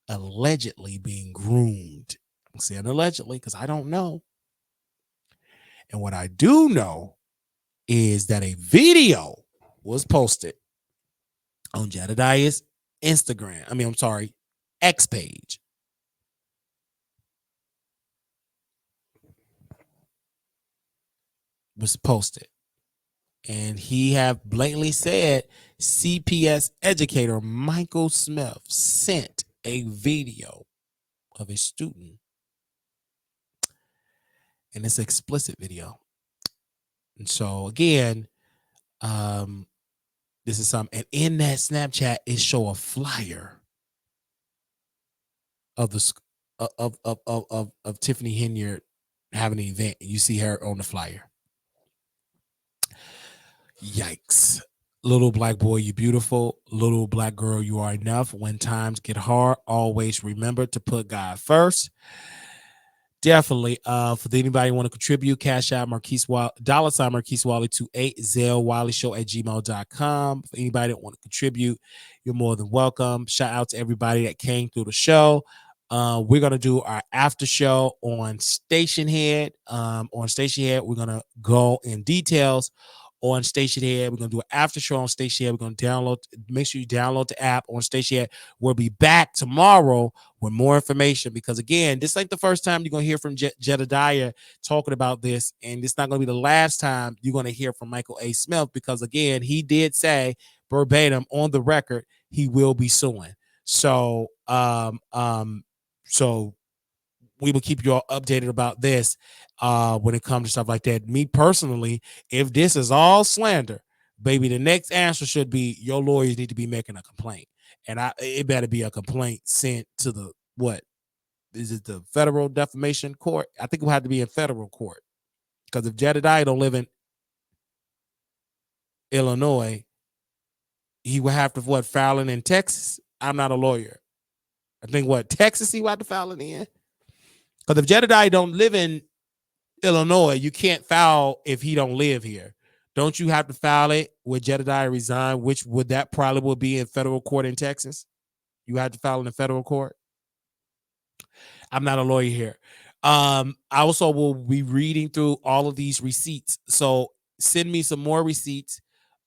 allegedly being groomed. I'm saying allegedly because I don't know. And what I do know is that a video was posted on Jedidiah's X page. Was posted. And he have blatantly said CPS educator Michael Smith sent a video of a student and it's an explicit video. And so again, this is something, and in that Snapchat, it show a flyer of the of Tiffany Henyard having an event. You see her on the flyer. Yikes. Little black boy, you beautiful. Little black girl, you are enough. When times get hard, always remember to put God first. Definitely. For anybody want to contribute, cash out Marquise Wiley, $ Marquise Wiley to 8 Zelle Wiley Show at gmail.com. For anybody that want to contribute, you're more than welcome. Shout out to everybody that came through the show. We're gonna do our after show on Station Head. We're gonna go in details on Station Head. We're gonna do an after show on Station Head. We're gonna make sure you download the app on Station Head. We'll be back tomorrow with more information, because again, this ain't the first time you're gonna hear from Jedidiah talking about this, and it's not gonna be the last time you're gonna hear from Michael A. Smith, because again, he did say verbatim on the record he will be suing. So so we will keep you all updated about this when it comes to stuff like that. Me personally, if this is all slander, baby, the next answer should be your lawyers need to be making a complaint. And it better be a complaint sent to the, what? Is it the federal defamation court? I think it will have to be in federal court. Because if Jedidiah don't live in Illinois, he would have to, file it in Texas? I'm not a lawyer. I think, Texas he would have to file it in? Because if Jedidiah don't live in Illinois, you can't file if he don't live here. Don't you have to file it with Jedidiah resign, which that probably will be in federal court in Texas? You have to file in the federal court. I'm not a lawyer here. I also will be reading through all of these receipts. So send me some more receipts.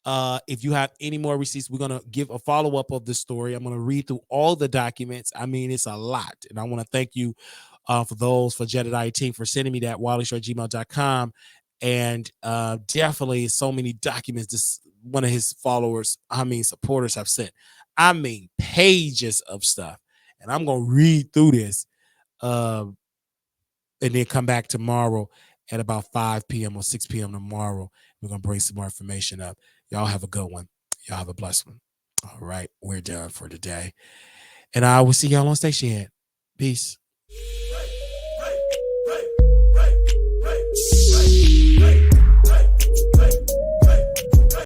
If you have any more receipts, we're going to give a follow-up of the story. I'm going to read through all the documents. I mean, it's a lot. And I want to thank you for Jedidiah team for sending me that, wileyshow@gmail.com. And definitely so many documents this one of his supporters have sent. I mean, pages of stuff. And I'm going to read through this and then come back tomorrow at about 5 p.m. or 6 p.m. tomorrow. We're going to bring some more information up. Y'all have a good one. Y'all have a blessed one. All right. We're done for today. And I will see y'all on Station Head. Peace.